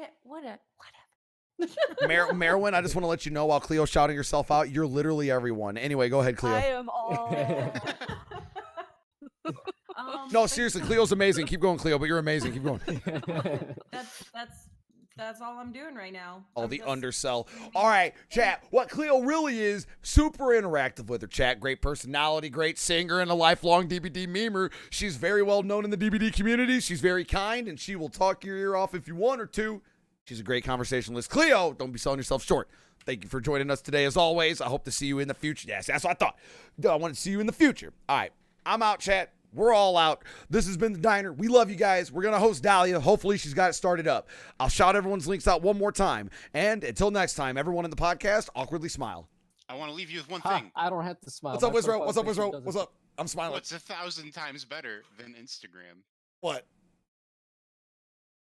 Merwin, I just want to let you know while Cleo's shouting herself out, you're literally everyone. Anyway, go ahead, Cleo. I am all. No, seriously, Cleo's amazing. Keep going, Cleo, but you're amazing. Keep going. That's all I'm doing right now. All the undersell. All right, chat. What Cleo really is, super interactive with her, chat. Great personality, great singer, and a lifelong DBD memer. She's very well known in the DBD community. She's very kind, and she will talk your ear off if you want her to. She's a great conversationalist. Cleo, don't be selling yourself short. Thank you for joining us today, as always. I hope to see you in the future. Yes, that's what I thought. I want to see you in the future. All right, I'm out, chat. We're all out. This has been The Diner. We love you guys. We're going to host Dahlia. Hopefully she's got it started up. I'll shout everyone's links out one more time. And until next time, everyone in the podcast, awkwardly smile. I want to leave you with one Ha, thing. I don't have to smile. What's up, My Wizro? profile What's up, picture Wizro? doesn't- What's up? I'm smiling. What's 1,000 times better than Instagram? What?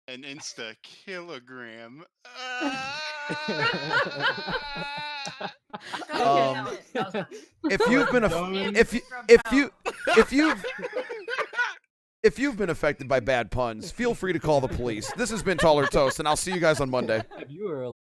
An Insta kilogram. If you've been if you've been affected by bad puns, feel free to call the police. This has been Taller Toast, and I'll see you guys on Monday. If you were